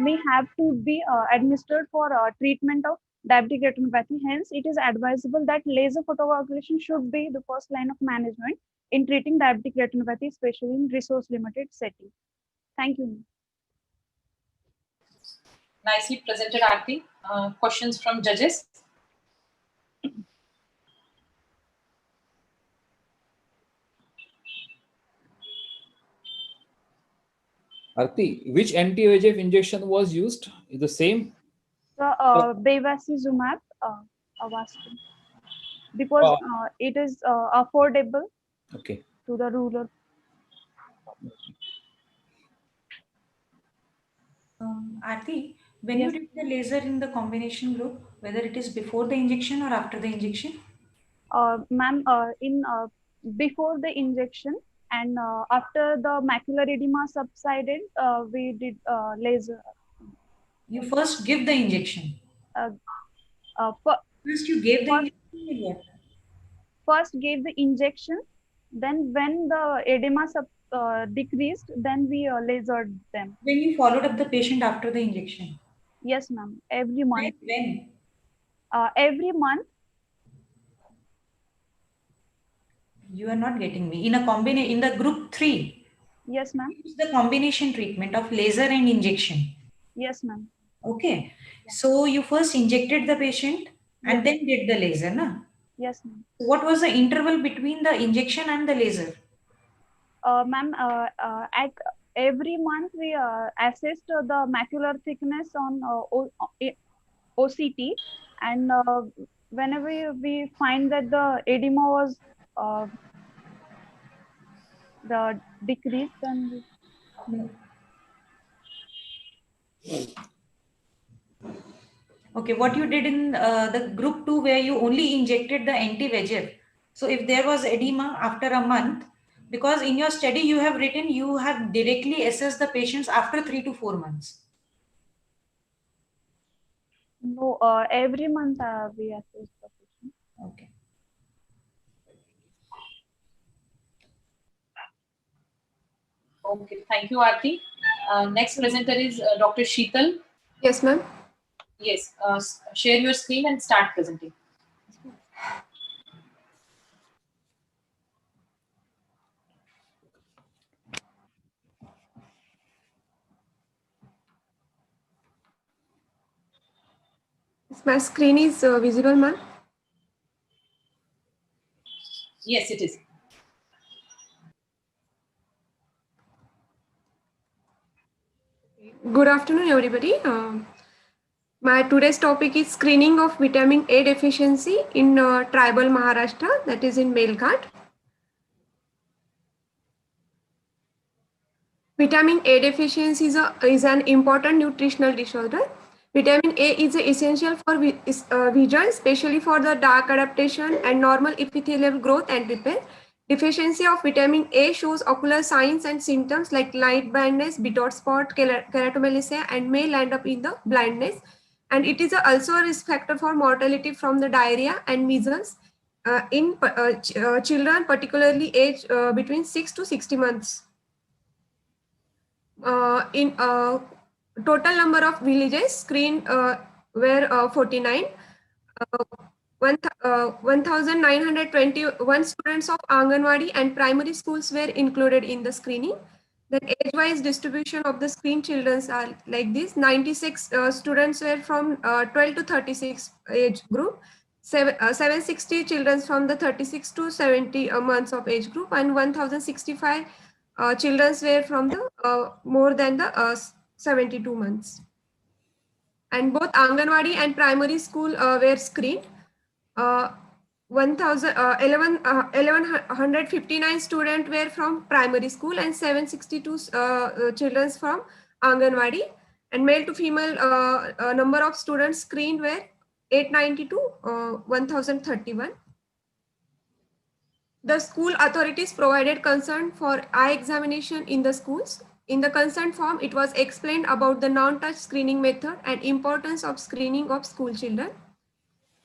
may have to be administered for treatment of diabetic retinopathy. Hence, it is advisable that laser photocoagulation should be the first line of management in treating diabetic retinopathy, especially in resource-limited setting. Thank you. Nicely presented, Aarti. Questions from judges? Aarti, which anti-VEGF injection was used? Is the same? The bevacizumab, Avastin, because it is affordable to the rural. Aarti, when you did the laser in the combination group, whether it is before the injection or after the injection? Ma'am, in before the injection, and after the macular edema subsided, we did laser. You first give the injection. First you gave the injection. First gave the injection, then when the edema decreased, then we lasered them. When you followed up the patient after the injection? Yes, ma'am. Every month. When? Every month. You are not getting me. In a combination, in the group 3. Yes, ma'am. Use the combination treatment of laser and injection. Yes, ma'am. Okay. So you first injected the patient and then did the laser, na? Yes, ma'am. What was the interval between the injection and the laser? Ma'am, at every month we assessed the macular thickness on OCT, and whenever we find that the edema was the decrease, then Okay, what you did in the group 2 where you only injected the anti-VEGF. So if there was edema after a month, because in your study you have written you have directly assessed the patients after 3 to 4 months. No, every month we assess the patient. Okay. Okay, thank you, Aarti. Next presenter is Dr. Sheetal. Yes, ma'am. Yes, share your screen and start presenting. My screen is visible, ma'am. Yes, it is. Good afternoon, everybody. My today's topic is screening of vitamin A deficiency in tribal Maharashtra, that is in Melghat. Vitamin A deficiency is an important nutritional disorder. Vitamin A is essential for vision, especially for the dark adaptation and normal epithelial growth and repair. Deficiency of vitamin A shows ocular signs and symptoms like light blindness, bitter spot, keratomalacia, and may land up in the blindness. And it is also a risk factor for mortality from the diarrhea and measles in children, particularly aged between 6 to 60 months. In total number of villages screened were 49. 1,921 students of Anganwadi and primary schools were included in the screening. The age-wise distribution of the screened children are like this. 96 students were from 12 to 36 age group. 760 children from the 36 to 70 months of age group, and 1,065 children were from the more than the 72 months. And both Anganwadi and primary school were screened. 1,159 students were from primary school and 762 children from Anganwadi. And male to female number of students screened were 890 to 1,031. The school authorities provided consent for eye examination in the schools. In the consent form, it was explained about the non-touch screening method and importance of screening of school children.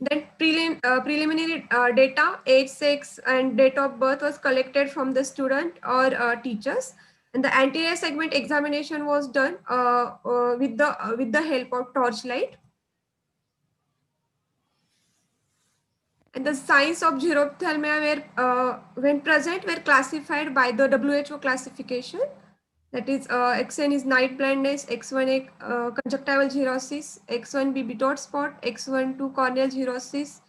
Then preliminary data, age, sex, and date of birth was collected from the student or teachers. And the anterior segment examination was done with the help of torchlight. And the signs of xerophthalmia were, when present, were classified by the WHO classification. That is, X1 is night blindness, X1A conjunctival xerosis, X1B bitter spot, X12 corneal xerosis,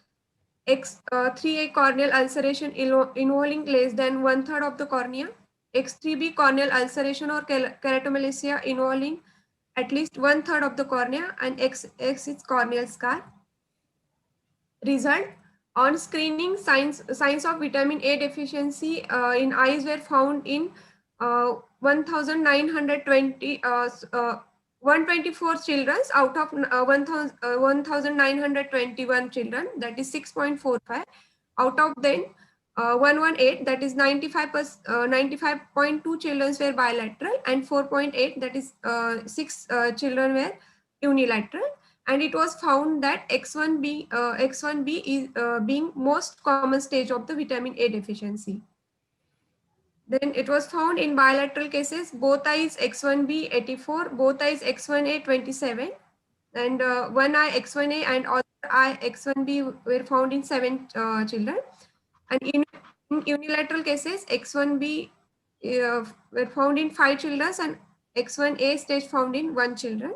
X3A corneal ulceration involving less than 1/3 of the cornea, X3B corneal ulceration or keratomalacia involving at least 1/3 of the cornea, and X is corneal scar. Result: on screening, signs of vitamin A deficiency in eyes were found in 124 children out of 1,921 children, that is 6.45. Out of them, 118, that is 95.2 children were bilateral, and 4.8, that is 6 children were unilateral. And it was found that X1B is being most common stage of the vitamin A deficiency. Then it was found in bilateral cases, both eyes X1B 84, both eyes X1A 27, and one eye X1A and other eye X1B were found in 7 children. And in unilateral cases, X1B were found in 5 children and X1A stage found in 1 children.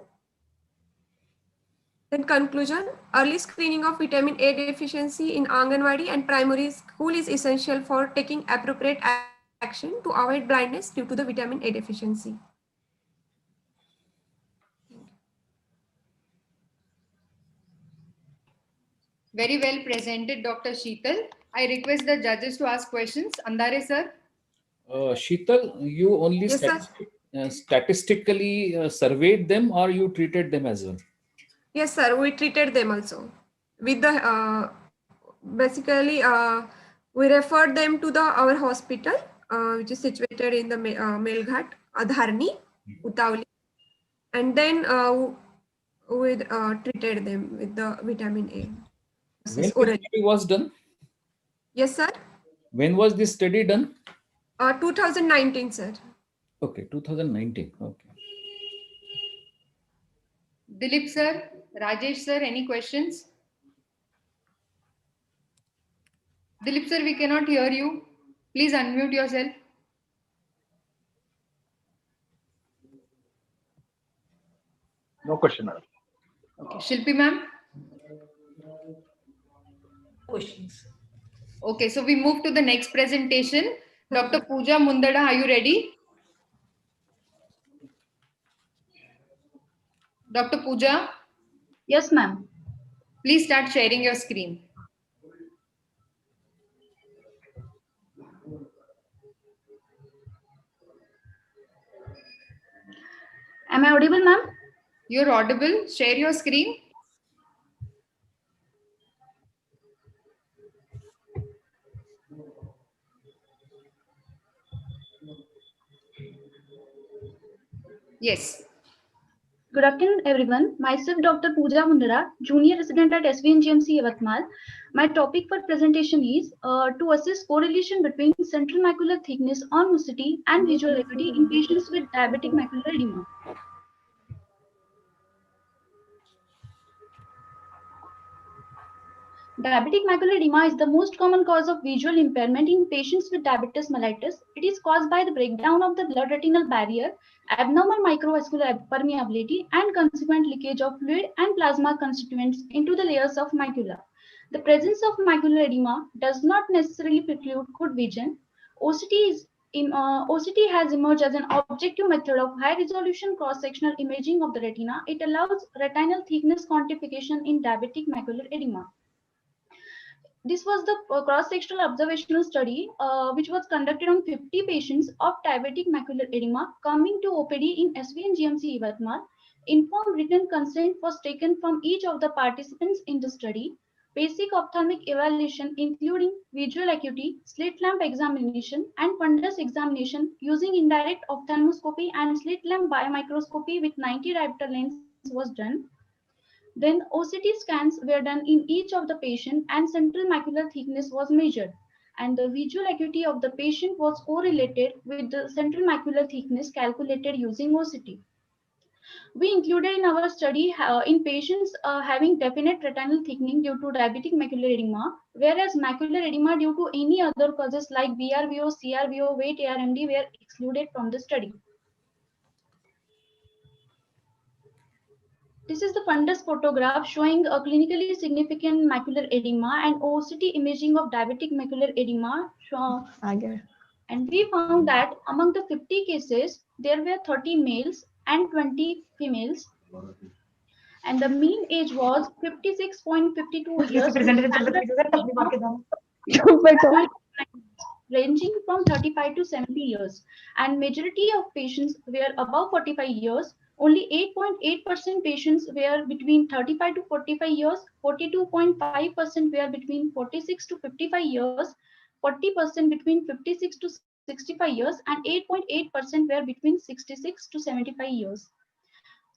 In conclusion, early screening of vitamin A deficiency in Anganwadi and primary school is essential for taking appropriate action to avoid blindness due to the vitamin A deficiency. Very well presented, Dr. Sheetal. I request the judges to ask questions. Andare sir. Sheetal, you only Yes, statistically surveyed them, or you treated them as well? Yes, sir. We treated them also with the basically we referred them to the our hospital which is situated in the Melghat, Adharni, Utawli, and then we treated them with the vitamin A. When this Orally. study was done? Yes, sir. When was this study done? 2019, sir. Okay, 2019. Okay. Dilip sir, Rajesh sir, any questions? Dilip sir, we cannot hear you. Please unmute yourself. No question, madam. Okay, Shilpi ma'am. Questions. Okay, so we move to the next presentation. Dr. Pooja Mundada, are you ready? Dr. Pooja? Yes, ma'am. Please start sharing your screen. Am I audible, ma'am? You're audible. Share your screen. Yes. Good afternoon, everyone. Myself, Dr. Pooja Mundara, Junior Resident at SVNGMC Yavatmal. My topic for presentation is to assess correlation between central macular thickness on OCT and visual acuity in patients with diabetic macular edema. Diabetic macular edema is the most common cause of visual impairment in patients with diabetes mellitus. It is caused by the breakdown of the blood retinal barrier, abnormal microvascular permeability, and consequent leakage of fluid and plasma constituents into the layers of macula. The presence of macular edema does not necessarily preclude good vision. OCT has emerged as an objective method of high-resolution cross-sectional imaging of the retina. It allows retinal thickness quantification in diabetic macular edema. This was the cross-sectional observational study which was conducted on 50 patients of diabetic macular edema coming to OPD in SVNGMC Yavatmal. Informed written consent was taken from each of the participants in the study. Basic ophthalmic evaluation including visual acuity, slit lamp examination, and fundus examination using indirect ophthalmoscopy and slit lamp biomicroscopy with 90 diopter lens was done. Then OCT scans were done in each of the patient and central macular thickness was measured. And the visual acuity of the patient was correlated with the central macular thickness calculated using OCT. We included in our study in patients having definite retinal thickening due to diabetic macular edema, whereas macular edema due to any other causes like BRVO, CRVO, weight ARMD were excluded from the study. This is the fundus photograph showing a clinically significant macular edema and OCT imaging of diabetic macular edema. And we found that among the 50 cases, there were 30 males and 20 females. And the mean age was 56.52 years, ranging from 35 to 70 years. And majority of patients were above 45 years. Only 8.8% patients were between 35 to 45 years, 42.5% were between 46 to 55 years, 40% between 56 to 65 years, and 8.8% were between 66 to 75 years.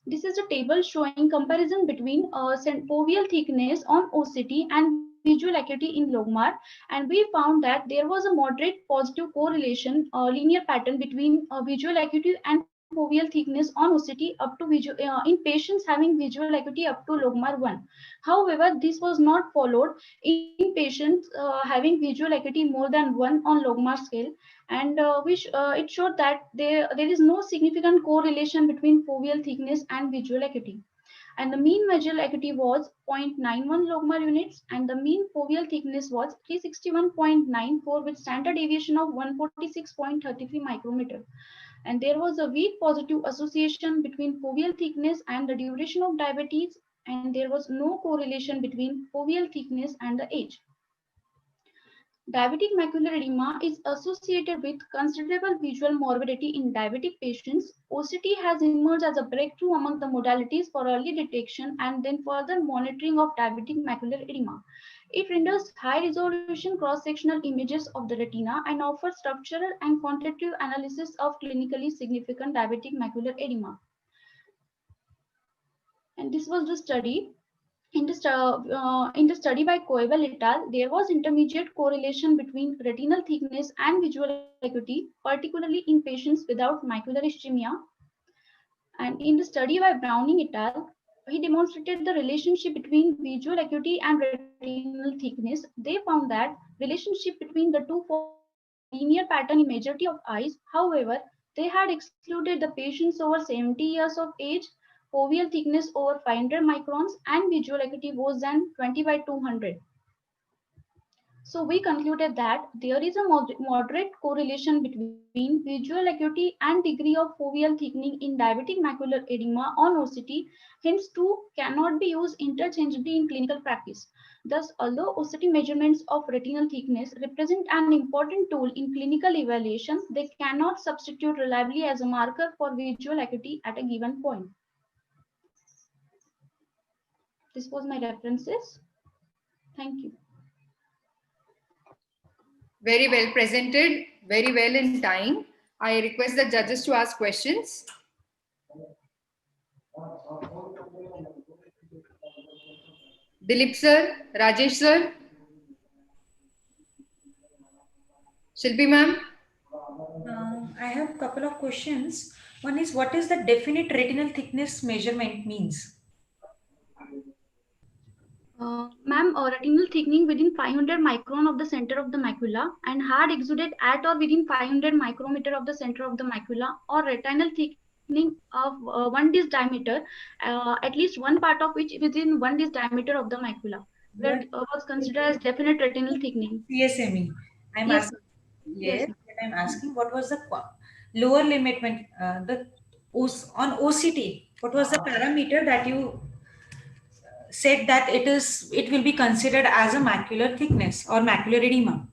This is a table showing comparison between foveal thickness on OCT and visual acuity in Logmar, and we found that there was a moderate positive correlation, linear pattern between visual acuity and foveal thickness on OCT up to in patients having visual acuity up to Logmar 1. However, this was not followed in patients having visual acuity more than 1 on Logmar scale, and it showed that there is no significant correlation between foveal thickness and visual acuity. And the mean visual acuity was 0.91 logmar units, and the mean foveal thickness was 361.94 with standard deviation of 146.33 micrometer. And there was a weak positive association between foveal thickness and the duration of diabetes, and there was no correlation between foveal thickness and the age. Diabetic macular edema is associated with considerable visual morbidity in diabetic patients. OCT has emerged as a breakthrough among the modalities for early detection and then further monitoring of diabetic macular edema. It renders high-resolution cross-sectional images of the retina and offers structural and quantitative analysis of clinically significant diabetic macular edema. And this was the study. In the study by Coeval et al., there was intermediate correlation between retinal thickness and visual acuity, particularly in patients without macular ischemia. And in the study by Browning et al., he demonstrated the relationship between visual acuity and retinal thickness. They found that relationship between the two followed a linear pattern in majority of eyes. However, they had excluded the patients over 70 years of age, foveal thickness over 500 microns, and visual acuity was than 20 by 200. So we concluded that there is a moderate correlation between visual acuity and degree of foveal thickening in diabetic macular edema on OCT. Hence, two cannot be used interchangeably in clinical practice. Thus, although OCT measurements of retinal thickness represent an important tool in clinical evaluation, they cannot substitute reliably as a marker for visual acuity at a given point. This was my references. Thank you. Very well presented, very well in time. I request the judges to ask questions. Dilip sir, Rajesh sir, Shilpi ma'am. I have a couple of questions. One is, what is the definite retinal thickness measurement means? Ma'am, retinal thickening within 500 micron of the center of the macula and hard exudate at or within 500 micrometer of the center of the macula, or retinal thickening of 1 disc diameter, at least one part of which within 1 disc diameter of the macula, where was considered as definite retinal thickening. CSME. I'm Yes. asking. Yes, I'm asking what was the lower limit when on OCT? What was the parameter that you said that it will be considered as a macular thickness or macular edema?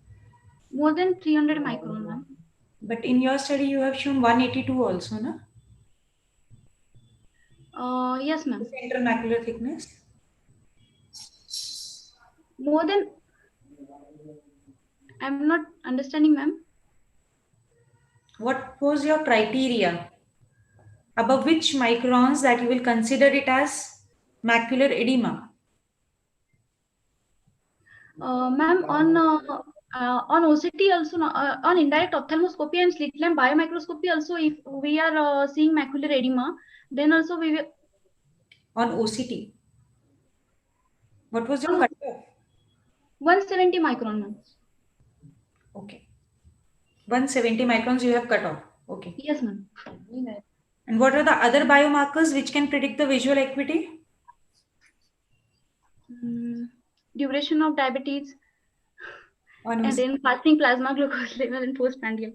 More than 300 micron, ma'am. But in your study, you have shown 182 also, no? Yes, ma'am. Central macular thickness? More than, I'm not understanding, ma'am. What was your criteria? Above which microns that you will consider it as macular edema? Ma'am, on OCT also, on indirect ophthalmoscopy and slit lamp biomicroscopy also, if we are seeing macular edema, then also we will. On OCT, what was your cutoff? 170 micron, ma'am. Okay. 170 microns you have cut off. Okay. Yes, ma'am. And what are the other biomarkers which can predict the visual acuity? Duration of diabetes, On and then fasting plasma glucose level and postprandial.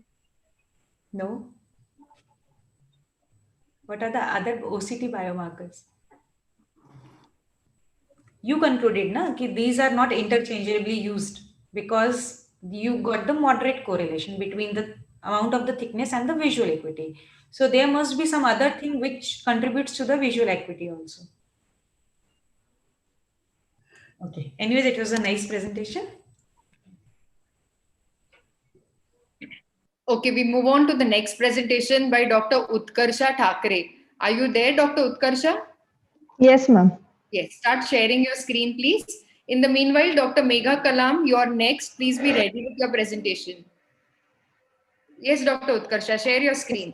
No. What are the other OCT biomarkers? You concluded na, that these are not interchangeably used because you got the moderate correlation between the amount of the thickness and the visual acuity. So there must be some other thing which contributes to the visual acuity also. Okay. Anyways, it was a nice presentation. Okay, we move on to the next presentation by Dr. Utkarsha Thakre. Are you there, Dr. Utkarsha? Yes, ma'am. Yes, start sharing your screen, please. In the meanwhile, Dr. Megha Kalam, you're next. Please be ready with your presentation. Yes, Dr. Utkarsha, share your screen.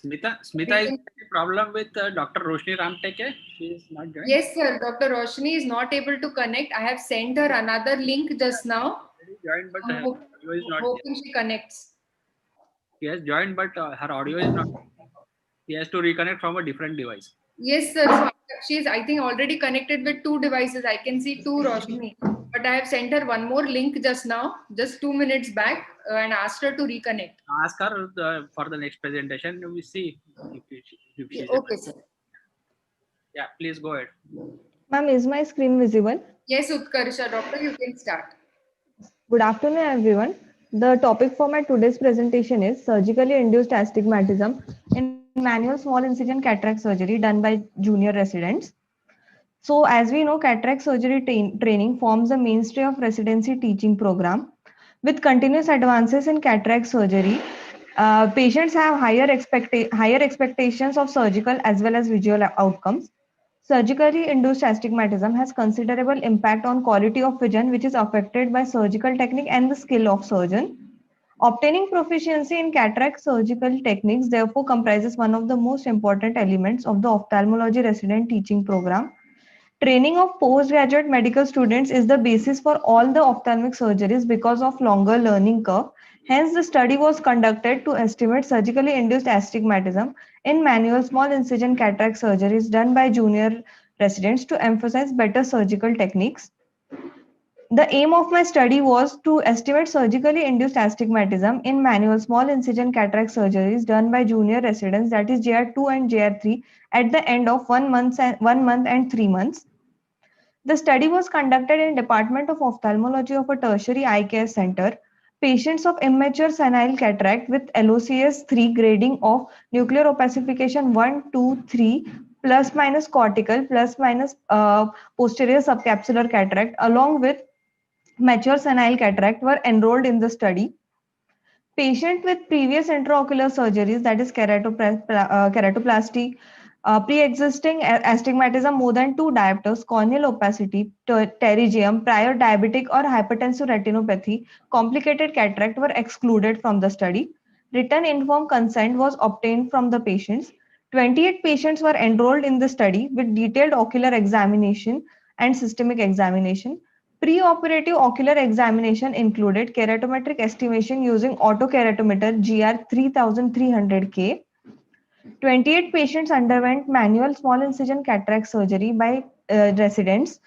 Smita, is there any problem with Dr. Roshni Ramteke? She is not joined. Yes, sir. Dr. Roshni is not able to connect. I have sent her another link just now. Joined, but her audio is not. Hoping she connects. She has joined, but her audio is not. She has to reconnect from a different device. Yes, sir. So she is, I think, already connected with 2 devices. I can see 2 Roshni. But I have sent her one more link just now, just 2 minutes back, and asked her to reconnect. Ask her for the next presentation. We see if she's okay, sir. Yeah, please go ahead. Ma'am, is my screen visible? Yes, Utkarsha, doctor, you can start. Good afternoon, everyone. The topic for my today's presentation is surgically induced astigmatism in manual small incision cataract surgery done by junior residents. So, as we know, cataract surgery training forms the mainstay of residency teaching program. With continuous advances in cataract surgery, patients have higher expectations of surgical as well as visual outcomes. Surgically induced astigmatism has considerable impact on quality of vision, which is affected by surgical technique and the skill of surgeon. Obtaining proficiency in cataract surgical techniques therefore comprises one of the most important elements of the ophthalmology resident teaching program. Training of postgraduate medical students is the basis for all the ophthalmic surgeries because of longer learning curve. Hence, the study was conducted to estimate surgically induced astigmatism in manual small incision cataract surgeries done by junior residents to emphasize better surgical techniques. The aim of my study was to estimate surgically induced astigmatism in manual small incision cataract surgeries done by junior residents, that is JR2 and JR3, at the end of 1 month and 3 months. The study was conducted in Department of Ophthalmology of a tertiary eye care center. Patients of immature senile cataract with LOCS 3 grading of nuclear opacification 1, 2, 3, plus minus cortical, plus minus posterior subcapsular cataract, along with mature senile cataract were enrolled in the study. Patient with previous intraocular surgeries, that is keratoplasty, pre-existing astigmatism more than 2 diopters, corneal opacity, pterygium, prior diabetic or hypertensive retinopathy, complicated cataract were excluded from the study. Written informed consent was obtained from the patients. 28 patients were enrolled in the study with detailed ocular examination and systemic examination. Pre-operative ocular examination included keratometric estimation using autokeratometer GR 3300K. 28 patients underwent manual small incision cataract surgery by residents.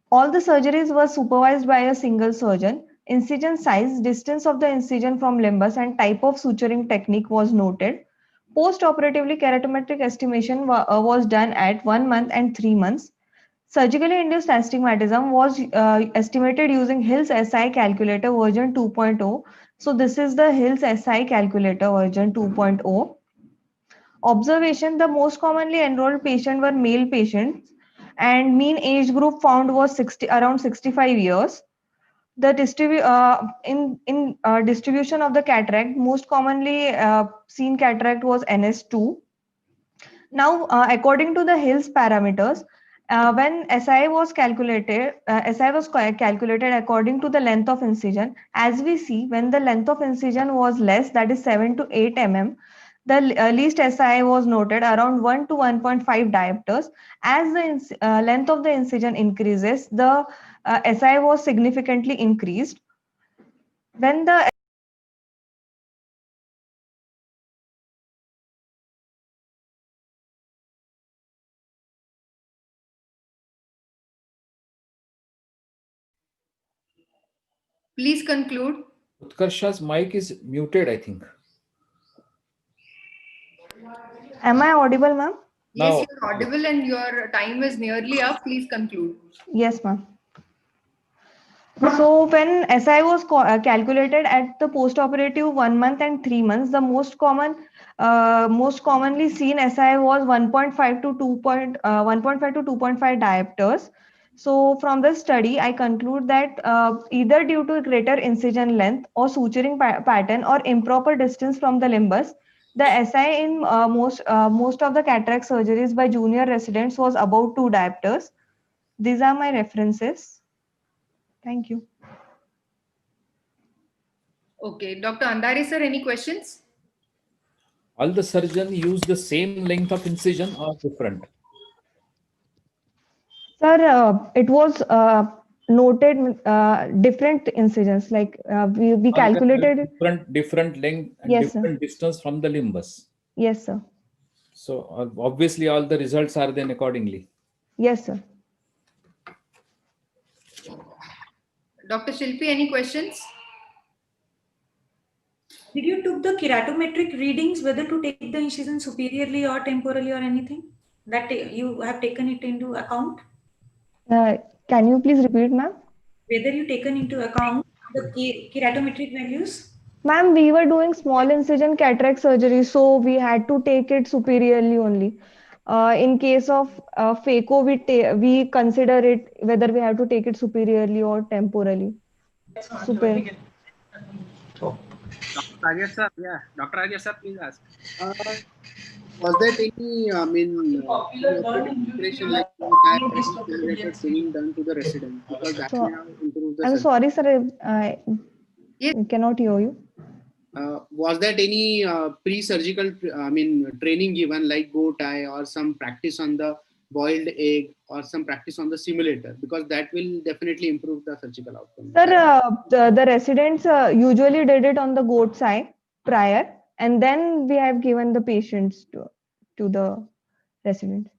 All the surgeries were supervised by a single surgeon. Incision size, distance of the incision from limbus, and type of suturing technique was noted. Post-operatively, keratometric estimation was done at 1 month and 3 months. Surgically induced astigmatism was estimated using Hill's SI calculator version 2.0. So this is the Hill's SI calculator version 2.0. Observation: the most commonly enrolled patient were male patients, and mean age group found was around 65 years. The distribution of the cataract, most commonly seen cataract was NS2. Now, according to the Hill's parameters, when SI was calculated according to the length of incision. As we see, when the length of incision was less, that is 7 to 8 mm, the least SI was noted around 1 to 1.5 diopters. As the length of the incision increases, the SI was significantly increased. When the Please conclude. Utkarsha's mic is muted, I think. Am I audible, ma'am? Yes, you're audible and your time is nearly up. Please conclude. Yes, ma'am. So when SI was calculated at the post-operative 1 month and 3 months, the most commonly seen SI was 1.5 to 2.5 diopters. So from this study, I conclude that either due to greater incision length or suturing pattern or improper distance from the limbus, the SI in most of the cataract surgeries by junior residents was about 2 diopters. These are my references. Thank you. Okay, Dr. Andari sir, any questions? All the surgeons use the same length of incision or different? Sir, it was noted different incisions, like we calculated different length and yes, different sir. distance from the limbus. Yes, sir. So obviously all the results are then accordingly. Yes, sir. Dr. Shilpi, any questions? Did you took the keratometric readings, whether to take the incision superiorly or temporally or anything? That you have taken it into account? Can you please repeat, ma'am? Whether you taken into account the keratometric values? Ma'am, we were doing small incision cataract surgery, so we had to take it superiorly only. In case of phaco, we consider it whether we have to take it superiorly or temporally. Super. Dr. Rajesh sir, yeah, Dr. Rajesh sir, please ask. Was there any, any operation like simulated training done to the resident? Because that may So, have improved the I'm surgery. sorry, sir. I cannot hear you. Was that any pre-surgical, training given like go tie or some practice on the boiled egg or some practice on the simulator? Because that will definitely improve the surgical outcome. Sir, the residents usually did it on the goat's eye prior, and then we have given the patients to the residents.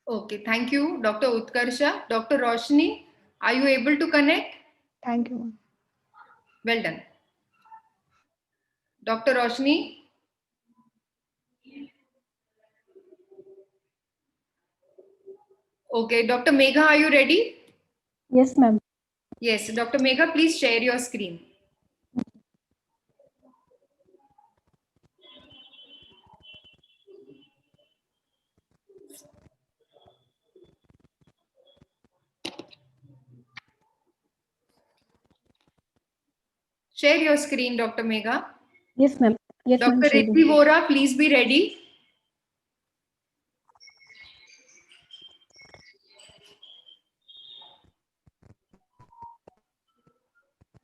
Okay, thank you, Dr. Utkarsha. Dr. Roshni, are you able to connect? Thank you. Well done. Dr. Roshni? Okay, Dr. Megha, are you ready? Yes, ma'am. Yes, Dr. Megha, please share your screen. Share your screen, Dr. Megha. Yes, ma'am. Yes, ma'am. Dr. Riddhi Vora, please be ready.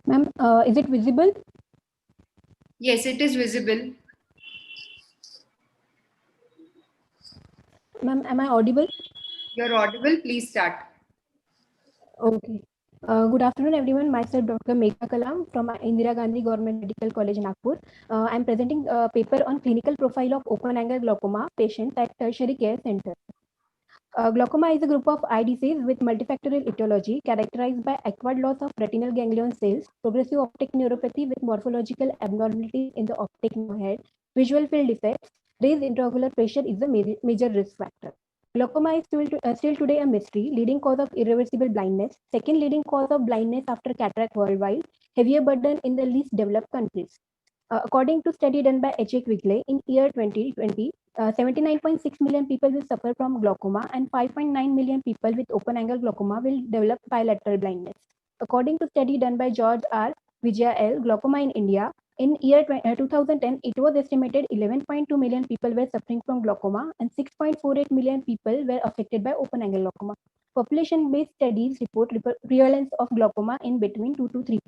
Ma'am, is it visible? Yes, it is visible. Ma'am, am I audible? You're audible. Please start. Okay. Good afternoon, everyone. Myself, Dr. Megha Kalam from Indira Gandhi Government Medical College, Nagpur. I'm presenting a paper on clinical profile of open-angle glaucoma patients at tertiary care center. Glaucoma is a group of eye disease with multifactorial etiology characterized by acquired loss of retinal ganglion cells, progressive optic neuropathy with morphological abnormalities in the optic nerve head, visual field defects. Raised intraocular pressure is a major risk factor. Glaucoma is still today a mystery, leading cause of irreversible blindness, second leading cause of blindness after cataract worldwide, heavier burden in the least developed countries. According to study done by H.A. Quigley in year 2020, 79.6 million people will suffer from glaucoma and 5.9 million people with open-angle glaucoma will develop bilateral blindness. According to study done by George R. Vijaya L. Glaucoma in India, in year 2010, it was estimated 11.2 million people were suffering from glaucoma and 6.48 million people were affected by open-angle glaucoma. Population-based studies report prevalence of glaucoma in between 2 to 3%.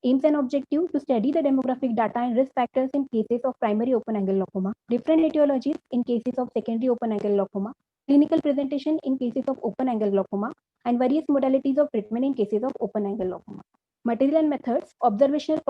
Aims and objective to study the demographic data and risk factors in cases of primary open-angle glaucoma, different etiologies in cases of secondary open-angle glaucoma, clinical presentation in cases of open-angle glaucoma, and various modalities of treatment in cases of open-angle glaucoma. Material and methods: observational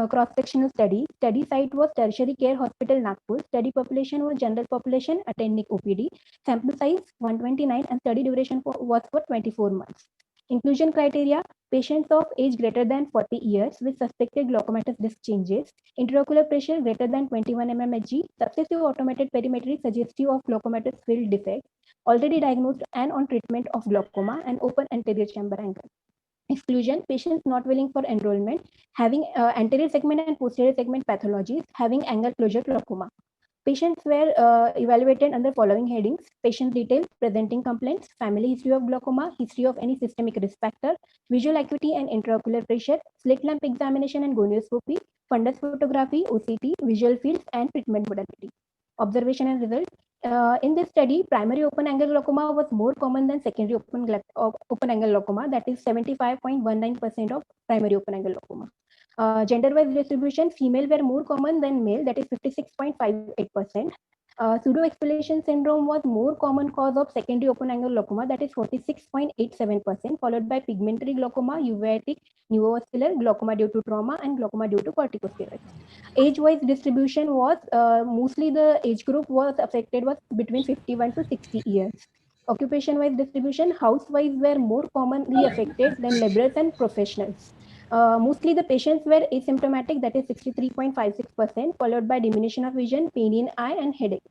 cross-sectional study. Study site was Tertiary Care Hospital, Nagpur. Study population was general population attending OPD. Sample size 129 and study duration was for 24 months. Inclusion criteria: patients of age greater than 40 years with suspected glaucomatous disc changes, intraocular pressure greater than 21 mmHg, successive automated perimetry suggestive of glaucomatous field defect, already diagnosed and on treatment of glaucoma, and open anterior chamber angle. Exclusion: patients not willing for enrollment, having anterior segment and posterior segment pathologies, having angle closure glaucoma. Patients were evaluated under following headings: patient details, presenting complaints, family history of glaucoma, history of any systemic risk factor, visual acuity and intraocular pressure, slit lamp examination and gonioscopy, fundus photography, OCT, visual fields, and treatment modality. Observation and results. In this study, primary open-angle glaucoma was more common than secondary open-angle glaucoma, that is 75.19% of primary open-angle glaucoma. Gender-wise distribution, female were more common than male, that is 56.58%. Pseudo-exfoliation syndrome was more common cause of secondary open-angle glaucoma, that is 46.87%, followed by pigmentary glaucoma, uveitic, neovascular, glaucoma due to trauma, and glaucoma due to corticosteroids. Age-wise distribution was mostly the age group was affected was between 51 to 60 years. Occupation-wise distribution, housewives were more commonly affected than laborers and professionals. Mostly the patients were asymptomatic, that is 63.56%, followed by diminution of vision, pain in eye, and headache.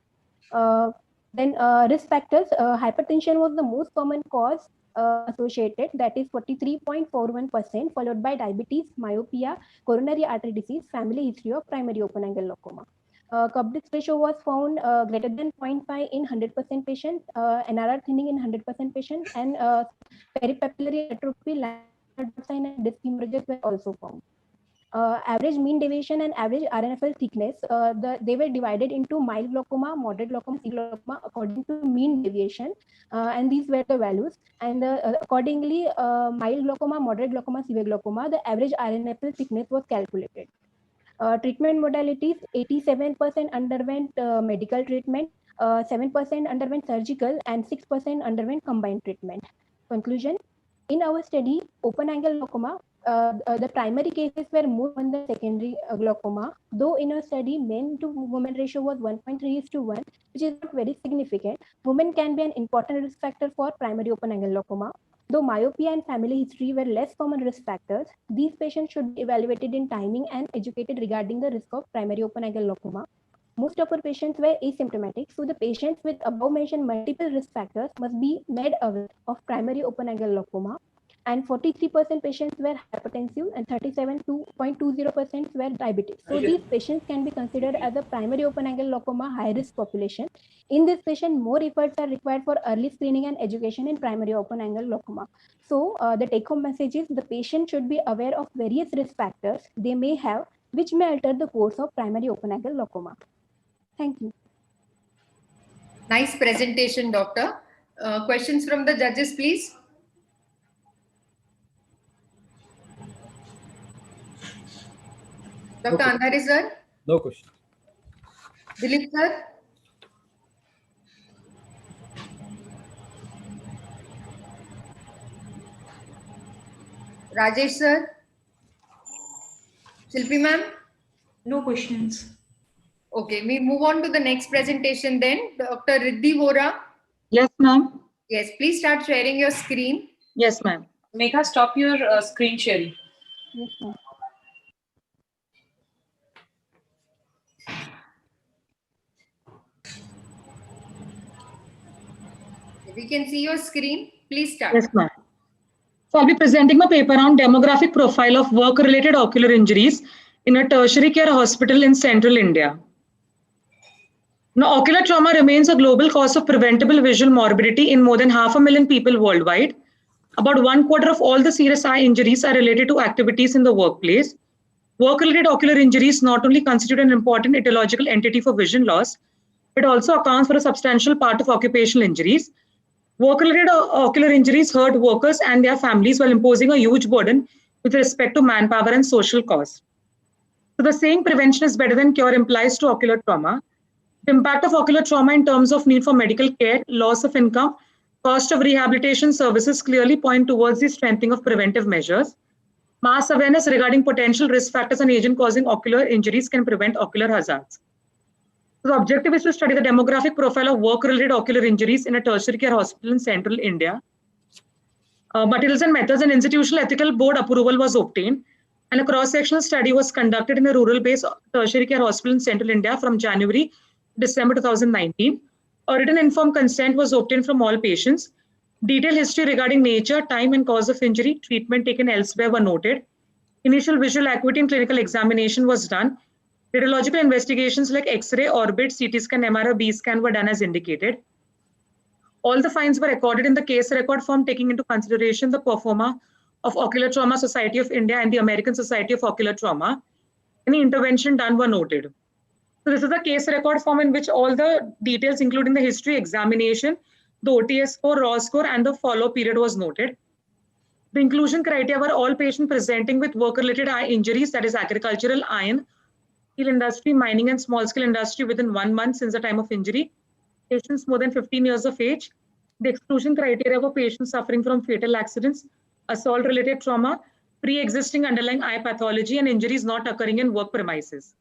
Then risk factors, hypertension was the most common cause associated, that is 43.41%, followed by diabetes, myopia, coronary artery disease, family history of primary open-angle glaucoma. Cup disc ratio was found greater than 0.5 in 100% patients, NRR thinning in 100% patients, and peripapillary atrophy, sign, and disc hemorrhages were also found. Average mean deviation and average RNFL thickness, they were divided into mild glaucoma, moderate glaucoma, severe glaucoma according to mean deviation, and these were the values. And accordingly, mild glaucoma, moderate glaucoma, severe glaucoma, the average RNFL thickness was calculated. Treatment modalities, 87% underwent medical treatment, 7% underwent surgical, and 6% underwent combined treatment. Conclusion, in our study, open angle glaucoma, the primary cases were more than the secondary glaucoma, though in our study, men to women ratio was 1.3:1, which is not very significant. Women can be an important risk factor for primary open angle glaucoma. Though myopia and family history were less common risk factors, these patients should be evaluated in timing and educated regarding the risk of primary open angle glaucoma. Most of our patients were asymptomatic, so the patients with above mentioned multiple risk factors must be made aware of primary open angle glaucoma. And 43% patients were hypertensive and 37.20% were diabetic. So these patients can be considered as a primary open angle glaucoma high risk population. In this patient, more efforts are required for early screening and education in primary open angle glaucoma. So the take home message is the patient should be aware of various risk factors they may have, which may alter the course of primary open angle glaucoma. Thank you. Nice presentation, doctor. Questions from the judges, please. Dr. Andhari sir? No question. Dilip sir? Rajesh sir? Shilpi ma'am? No questions. Okay, we move on to the next presentation then. Dr. Riddhi Vora? Yes, ma'am. Yes, please start sharing your screen. Yes, ma'am. Megha, stop your screen sharing. Yes, ma'am. We can see your screen. Please start. Yes, ma'am. So I'll be presenting my paper on demographic profile of work-related ocular injuries in a tertiary care hospital in central India. Now, ocular trauma remains a global cause of preventable visual morbidity in more than 500,000 people worldwide. About 1/4 of all the serious eye injuries are related to activities in the workplace. Work-related ocular injuries not only constitute an important etiological entity for vision loss, but also accounts for a substantial part of occupational injuries. Work-related ocular injuries hurt workers and their families while imposing a huge burden with respect to manpower and social cost. So the saying prevention is better than cure implies to ocular trauma. The impact of ocular trauma in terms of need for medical care, loss of income, cost of rehabilitation services clearly point towards the strengthening of preventive measures. Mass awareness regarding potential risk factors and agent causing ocular injuries can prevent ocular hazards. The objective is to study the demographic profile of work-related ocular injuries in a tertiary care hospital in central India. Materials and methods and institutional ethical board approval was obtained, and a cross-sectional study was conducted in a rural-based tertiary care hospital in central India from January to December 2019. A written informed consent was obtained from all patients. Detailed history regarding nature, time, and cause of injury, treatment taken elsewhere were noted. Initial visual acuity and clinical examination was done. Radiological investigations like X-ray, orbit, CT scan, MRI, B scan were done as indicated. All the finds were recorded in the case record form, taking into consideration the performa of Ocular Trauma Society of India and the American Society of Ocular Trauma. Any intervention done were noted. So this is the case record form in which all the details, including the history, examination, the OTS score, raw score, and the follow period was noted. The inclusion criteria were all patients presenting with work-related eye injuries, that is agricultural, iron, steel industry, mining, and small-scale industry within 1 month since the time of injury. Patients more than 15 years of age. The exclusion criteria were patients suffering from fatal accidents, assault-related trauma, pre-existing underlying eye pathology, and injuries not occurring in work premises.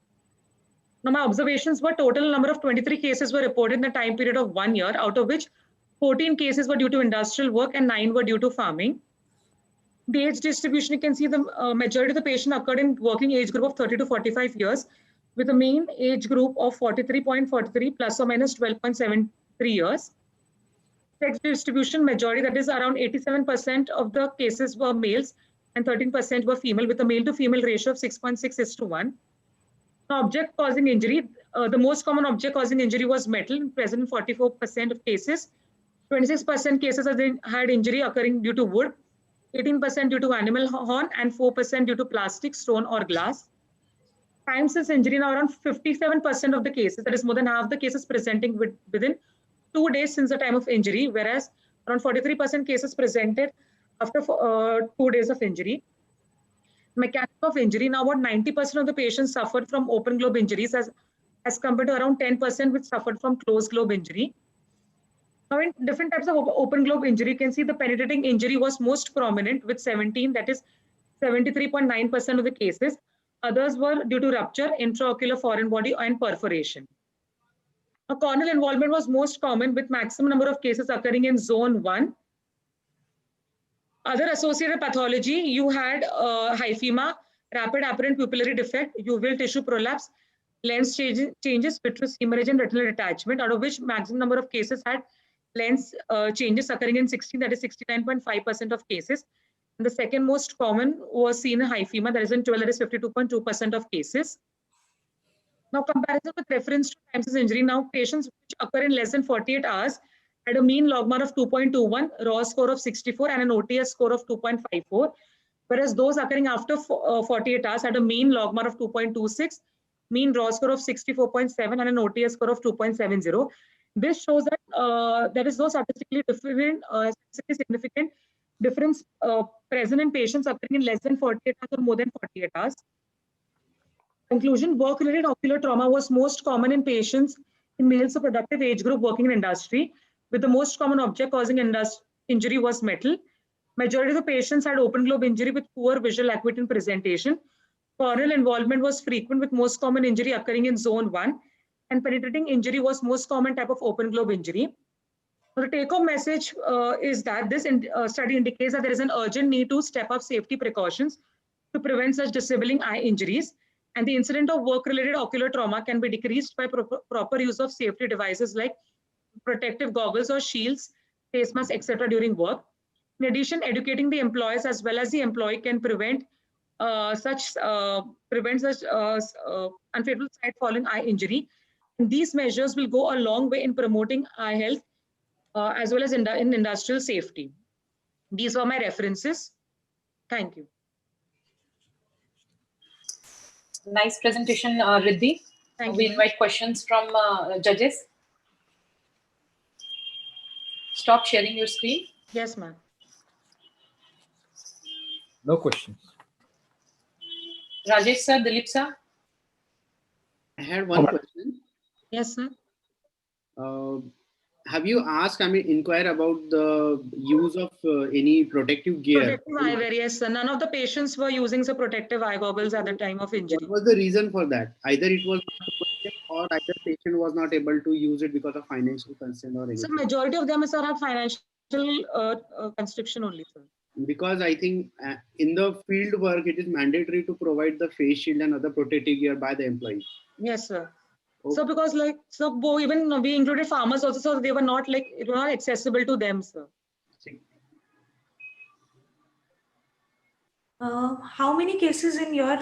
Now, my observations were total number of 23 cases were reported in the time period of 1 year, out of which 14 cases were due to industrial work and 9 were due to farming. The age distribution, you can see the majority of the patient occurred in working age group of 30 to 45 years, with a mean age group of 43.43 plus or minus 12.73 years. Sex distribution majority, that is around 87% of the cases were males and 13% were female, with a male to female ratio of 6.6:1. Now, object causing injury, the most common object causing injury was metal, present in 44% of cases. 26% cases had injury occurring due to wood, 18% due to animal horn, and 4% due to plastic, stone, or glass. Time since injury, now around 57% of the cases, that is more than half the cases presenting within 2 days since the time of injury, whereas around 43% cases presented after 2 days of injury. Mechanism of injury, now about 90% of the patients suffered from open globe injuries as compared to around 10% which suffered from closed globe injury. Now, in different types of open globe injury, you can see the penetrating injury was most prominent with 17, that is 73.9% of the cases. Others were due to rupture, intraocular foreign body, and perforation. Now, corneal involvement was most common with maximum number of cases occurring in zone 1. Other associated pathology, you had hyphema, rapid apparent pupillary defect, uveal tissue prolapse, lens changes, vitreous hemorrhage, and retinal detachment, out of which maximum number of cases had lens changes occurring in 16, that is 69.5% of cases. And the second most common was seen in hyphema, that is in 12, that is 52.2% of cases. Now, comparison with reference to time since injury, now patients which occur in less than 48 hours had a mean logMAR of 2.21, raw score of 64, and an OTS score of 2.54, whereas those occurring after 48 hours had a mean logMAR of 2.26, mean raw score of 64.7, and an OTS score of 2.70. This shows that there is no statistically significant difference present in patients occurring in less than 48 hours or more than 48 hours. Conclusion, work-related ocular trauma was most common in patients in males of productive age group working in industry, with the most common object causing injury was metal. Majority of the patients had open globe injury with poor visual acuity and presentation. Corneal involvement was frequent, with most common injury occurring in zone 1, and penetrating injury was most common type of open globe injury. The take-home message is that this study indicates that there is an urgent need to step up safety precautions to prevent such disabling eye injuries, and the incident of work-related ocular trauma can be decreased by proper use of safety devices like protective goggles or shields, face masks, etc. during work. In addition, educating the employers as well as the employee can prevent such unfavorable side following eye injury. And these measures will go a long way in promoting eye health as well as in industrial safety. These are my references. Thank you. Nice presentation, Riddhi. We invite questions from judges. Stop sharing your screen. Yes, ma'am. No questions. Rajesh sir, Dilip sir. I had one question. Yes, sir. Have you asked, inquire about the use of any protective gear? Protective eyewear, yes, sir. None of the patients were using the protective eye goggles at the time of injury. What was the reason for that? Either it was not appropriate or either patient was not able to use it because of financial concern or anything. So majority of them, sir, have financial constriction only, sir. Because I think in the field work, it is mandatory to provide the face shield and other protective gear by the employees. Yes, sir. Okay. So because even we included farmers also, so they were not it was not accessible to them, sir. How many cases in your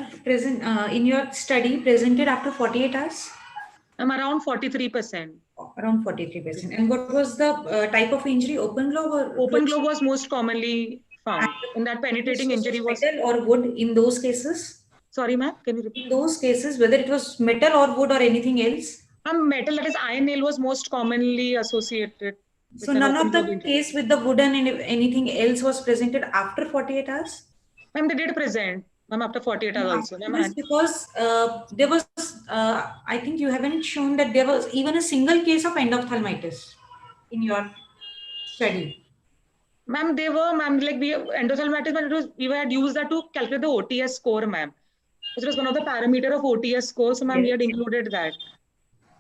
study presented after 48 hours? Around 43%. Around 43%. And what was the type of injury? Open globe or open globe was most commonly found. And that penetrating injury was metal or wood in those cases. Sorry, ma'am. Can you repeat? In those cases, whether it was metal or wood or anything else. Metal, that is iron nail, was most commonly associated. So none of the case with the wood and anything else was presented after 48 hours. Ma'am, they did present. Ma'am, after 48 hours also. Because there was, I think you haven't shown that there was even a single case of endophthalmitis in your study. Ma'am, they were, ma'am, endophthalmitis, but we had used that to calculate the OTS score, ma'am. Which was one of the parameter of OTS score. So, ma'am, we had included that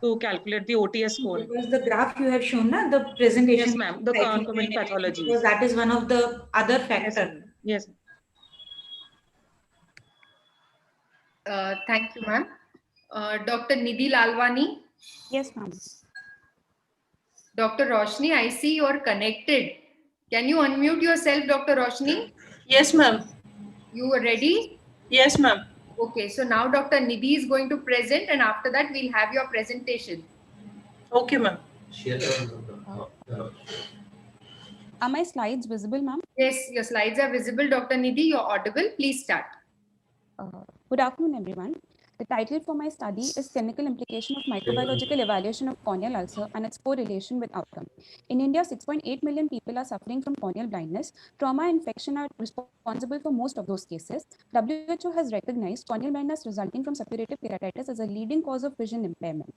to calculate the OTS score. Because the graph you have shown, the presentation. Yes, ma'am, the concomitant pathology. Because that is one of the other factors. Yes. Thank you, ma'am. Dr. Nidhi Lalwani. Yes, ma'am. Dr. Roshni, I see you are connected. Can you unmute yourself, Dr. Roshni? Yes, ma'am. You are ready? Yes, ma'am. Okay, so now Dr. Nidhi is going to present, and after that we'll have your presentation. Okay, ma'am. Are my slides visible, ma'am? Yes, your slides are visible, Dr. Nidhi. You're audible. Please start. Good afternoon, everyone. The title for my study is Clinical Implication of Microbiological Evaluation of Corneal Ulcer and its Correlation with Outcome. In India, 6.8 million people are suffering from corneal blindness. Trauma and infection are responsible for most of those cases. WHO has recognized corneal blindness resulting from suppurative keratitis as a leading cause of vision impairment.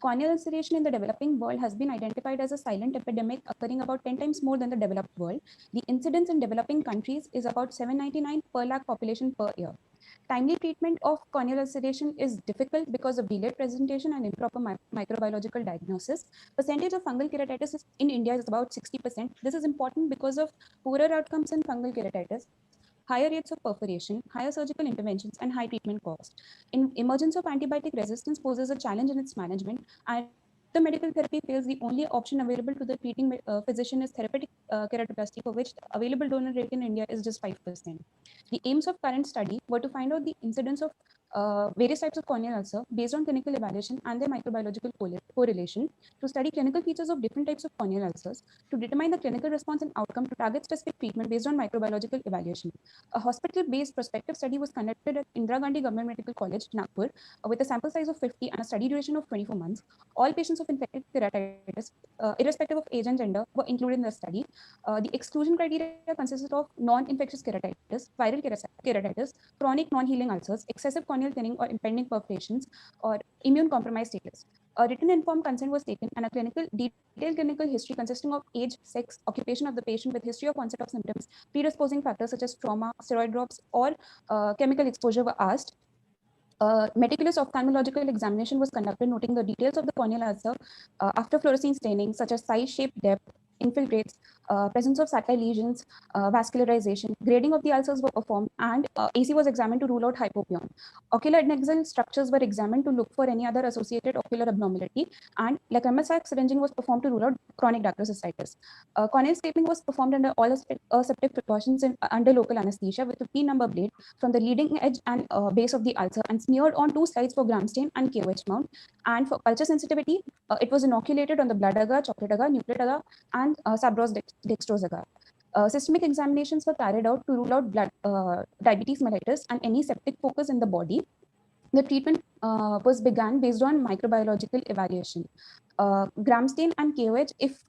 Corneal ulceration in the developing world has been identified as a silent epidemic occurring about 10 times more than the developed world. The incidence in developing countries is about 799 per lakh population per year. Timely treatment of corneal ulceration is difficult because of delayed presentation and improper microbiological diagnosis. Percentage of fungal keratitis in India is about 60%. This is important because of poorer outcomes in fungal keratitis, higher rates of perforation, higher surgical interventions, and high treatment cost. In emergence of antibiotic resistance poses a challenge in its management, and the medical therapy fails, the only option available to the treating physician is therapeutic keratoplasty, for which the available donor rate in India is just 5%. The aims of current study were to find out the incidence of various types of corneal ulcer based on clinical evaluation and their microbiological correlation, to study clinical features of different types of corneal ulcers, to determine the clinical response and outcome, to target specific treatment based on microbiological evaluation. A hospital-based prospective study was conducted at Indira Gandhi Government Medical College, Nagpur, with a sample size of 50 and a study duration of 24 months. All patients of infected keratitis, irrespective of age and gender, were included in the study. The exclusion criteria consisted of non-infectious keratitis, viral keratitis, chronic non-healing ulcers, excessive corneal thinning or impending perforations, or immune compromised status. A written informed consent was taken, and a detailed clinical history consisting of age, sex, occupation of the patient with history of onset of symptoms, predisposing factors such as trauma, steroid drops, or chemical exposure were asked. Meticulous ophthalmological examination was conducted, noting the details of the corneal ulcer after fluorescein staining, such as size, shape, depth, infiltrates, presence of satellite lesions, vascularization. Grading of the ulcers were performed, and AC was examined to rule out hypopyon. Ocular adnexal structures were examined to look for any other associated ocular abnormality, and lacrimal syringing was performed to rule out chronic darker cystitis. Corneal stapling was performed under all aseptic precautions under local anesthesia with a P-number blade from the leading edge and base of the ulcer, and smeared on 2 slides for gram stain and KOH mount. And for culture sensitivity, it was inoculated on the blood agar, chocolate agar, nucleate agar, and subrose dextrose agar. Systemic examinations were carried out to rule out diabetes mellitus and any septic focus in the body. The treatment was began based on microbiological evaluation. Gram stain and KOH, if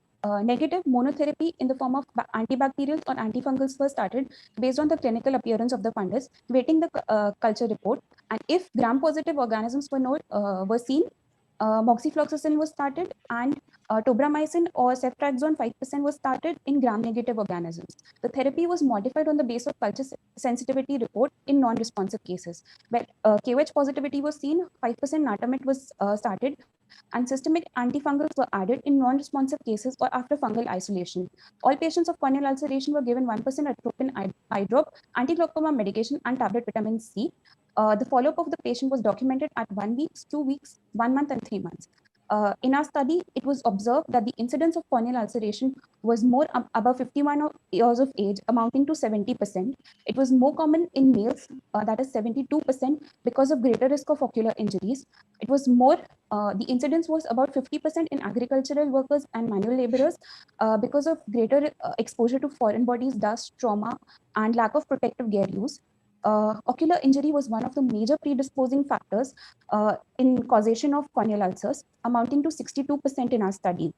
negative, monotherapy in the form of antibacterials or antifungals were started based on the clinical appearance of the fundus, waiting the culture report. And if gram-positive organisms were seen, moxifloxacin was started, and tobramycin or ceftriaxone 5% was started in gram-negative organisms. The therapy was modified on the basis of culture sensitivity report in non-responsive cases. Where KOH positivity was seen, 5% natamate was started, and systemic antifungals were added in non-responsive cases or after fungal isolation. All patients of corneal ulceration were given 1% atropine eye drop, anti-glaucoma medication, and tablet vitamin C. The follow-up of the patient was documented at 1 week, 2 weeks, 1 month, and 3 months. In our study, it was observed that the incidence of corneal ulceration was more above 51 years of age, amounting to 70%. It was more common in males, that is 72%, because of greater risk of ocular injuries. It was more, the incidence was about 50% in agricultural workers and manual laborers because of greater exposure to foreign bodies, dust, trauma, and lack of protective gear use. Ocular injury was one of the major predisposing factors in causation of corneal ulcers, amounting to 62% in our study.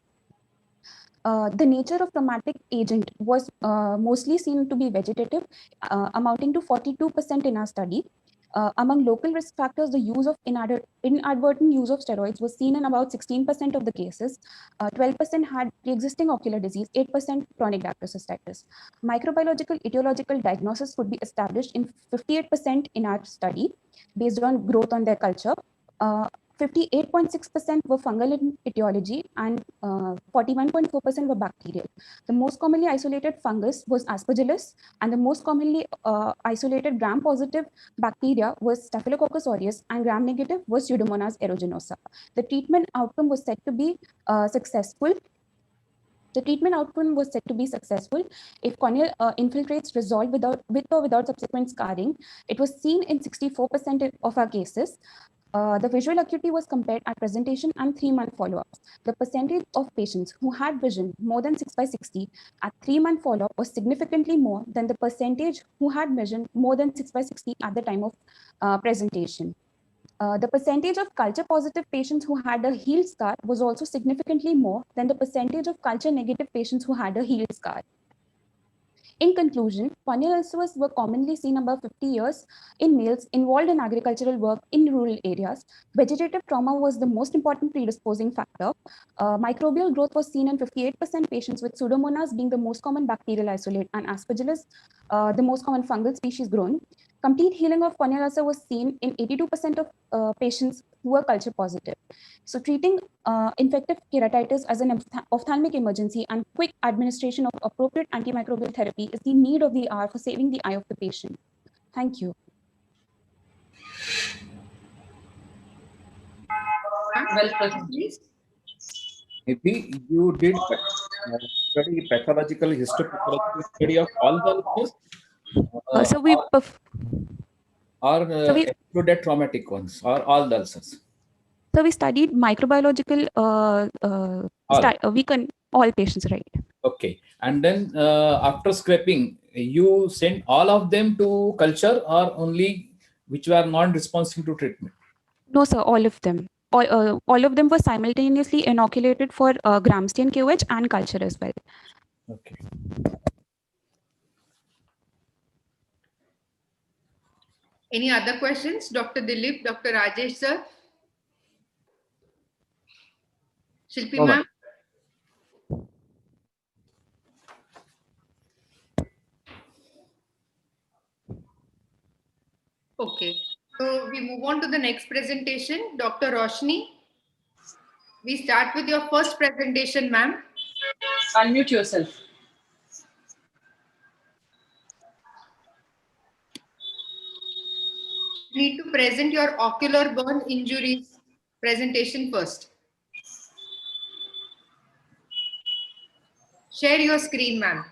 The nature of traumatic agent was mostly seen to be vegetative, amounting to 42% in our study. Among local risk factors, the use of inadvertent use of steroids was seen in about 16% of the cases. 12% had pre-existing ocular disease, 8% chronic darker cystitis. Microbiological etiological diagnosis could be established in 58% in our study based on growth on their culture. 58.6% were fungal in etiology and 41.4% were bacterial. The most commonly isolated fungus was Aspergillus, and the most commonly isolated gram-positive bacteria was Staphylococcus aureus, and gram-negative was Pseudomonas aeruginosa. The treatment outcome was said to be successful. The treatment outcome was said to be successful if corneal infiltrates resolved with or without subsequent scarring. It was seen in 64% of our cases. The visual acuity was compared at presentation and 3-month follow-ups. The percentage of patients who had vision more than 6/60 at 3-month follow-up was significantly more than the percentage who had vision more than 6/60 at the time of presentation. The percentage of culture-positive patients who had a healed scar was also significantly more than the percentage of culture-negative patients who had a healed scar. In conclusion, corneal ulcers were commonly seen above 50 years in males involved in agricultural work in rural areas. Vegetative trauma was the most important predisposing factor. Microbial growth was seen in 58% patients, with Pseudomonas being the most common bacterial isolate and Aspergillus the most common fungal species grown. Complete healing of corneal ulcer was seen in 82% of patients who were culture positive. So treating infective keratitis as an ophthalmic emergency and quick administration of appropriate antimicrobial therapy is the need of the hour for saving the eye of the patient. Thank you. Well, please. Maybe you did study pathological, histopathological study of all the ulcers, or excluded traumatic ones, or all the ulcers? So we studied microbiological, we can all patients, right? Okay. And then after scraping, you send all of them to culture, or only which were non-responsive to treatment? No, sir, all of them. All of them were simultaneously inoculated for Gram-stain KOH and culture as well. Okay. Any other questions? Dr. Dilip, Dr. Rajesh, sir? Shilpi ma'am? Okay. So we move on to the next presentation. Dr. Roshni, we start with your first presentation, ma'am. Unmute yourself. You need to present your ocular burn injuries presentation first. Share your screen, ma'am.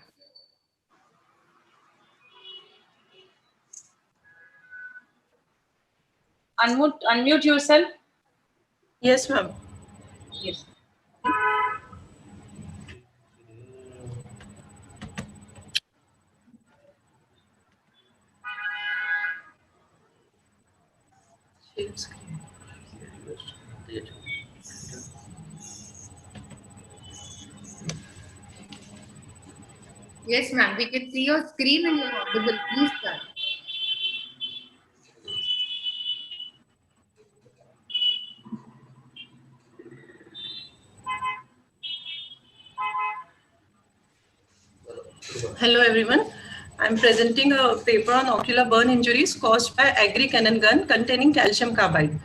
Unmute yourself. Yes, ma'am. Yes. Yes, ma'am. We can see your screen and you're audible. Please start. Hello, everyone. I'm presenting a paper on ocular burn injuries caused by agri-cannon gun containing calcium carbide.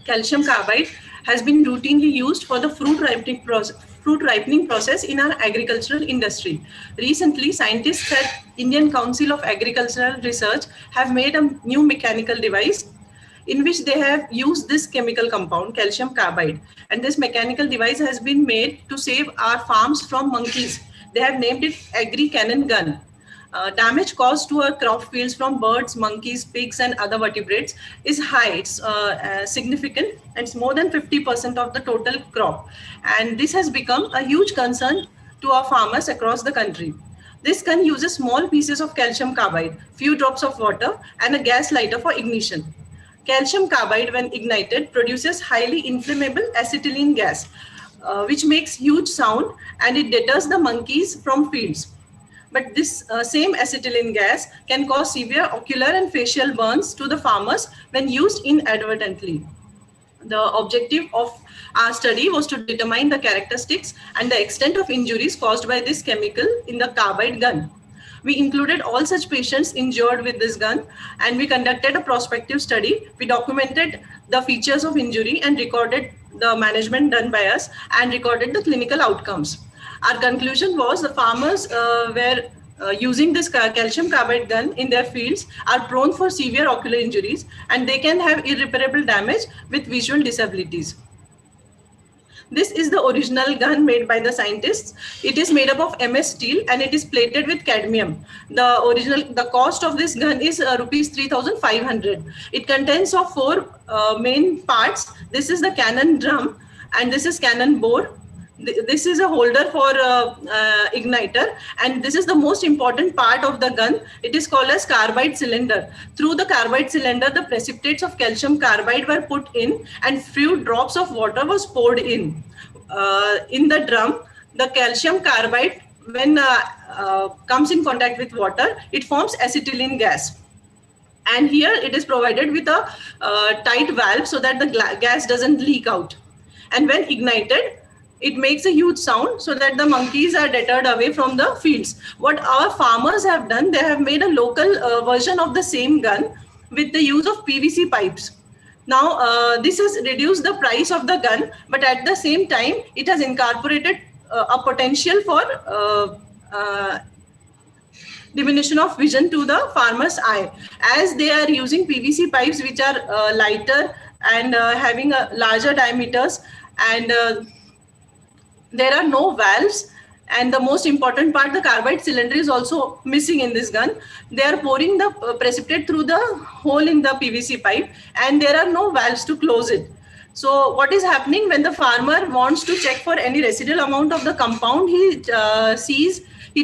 Calcium carbide has been routinely used for the fruit ripening process in our agricultural industry. Recently, scientists at Indian Council of Agricultural Research have made a new mechanical device in which they have used this chemical compound, calcium carbide. And this mechanical device has been made to save our farms from monkeys. They have named it agri-cannon gun. Damage caused to our crop fields from birds, monkeys, pigs, and other vertebrates is high. It's significant, and it's more than 50% of the total crop. And this has become a huge concern to our farmers across the country. This gun uses small pieces of calcium carbide, few drops of water, and a gas lighter for ignition. Calcium carbide, when ignited, produces highly inflammable acetylene gas, which makes huge sound, and it deters the monkeys from fields. But this same acetylene gas can cause severe ocular and facial burns to the farmers when used inadvertently. The objective of our study was to determine the characteristics and the extent of injuries caused by this chemical in the carbide gun. We included all such patients injured with this gun, and we conducted a prospective study. We documented the features of injury and recorded the management done by us and recorded the clinical outcomes. Our conclusion was the farmers were using this calcium carbide gun in their fields are prone for severe ocular injuries, and they can have irreparable damage with visual disabilities. This is the original gun made by the scientists. It is made up of MS steel and it is plated with cadmium. The cost of this gun is rupees 3,500. It contains of 4 main parts. This is the cannon drum, and this is cannon bore. This is a holder for igniter, and this is the most important part of the gun. It is called as carbide cylinder. Through the carbide cylinder, the precipitates of calcium carbide were put in, and few drops of water was poured in. In the drum, the calcium carbide, when comes in contact with water, it forms acetylene gas. And here it is provided with a tight valve so that the gas doesn't leak out. And when ignited, it makes a huge sound so that the monkeys are deterred away from the fields. What our farmers have done, they have made a local version of the same gun with the use of PVC pipes. Now, this has reduced the price of the gun, but at the same time, it has incorporated a potential for diminution of vision to the farmer's eye, as they are using PVC pipes which are lighter and having a larger diameters, and there are no valves, and the most important part, the carbide cylinder is also missing in this gun. They are pouring the precipitate through the hole in the PVC pipe, and there are no valves to close it. So what is happening when the farmer wants to check for any residual amount of the compound, he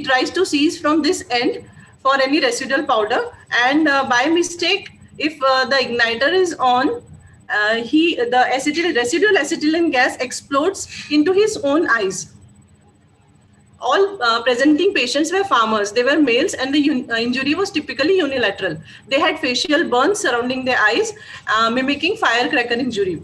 tries to seize from this end for any residual powder, and by mistake, if the igniter is on, the residual acetylene gas explodes into his own eyes. All presenting patients were farmers. They were males, and the injury was typically unilateral. They had facial burns surrounding their eyes, mimicking firecracker injury.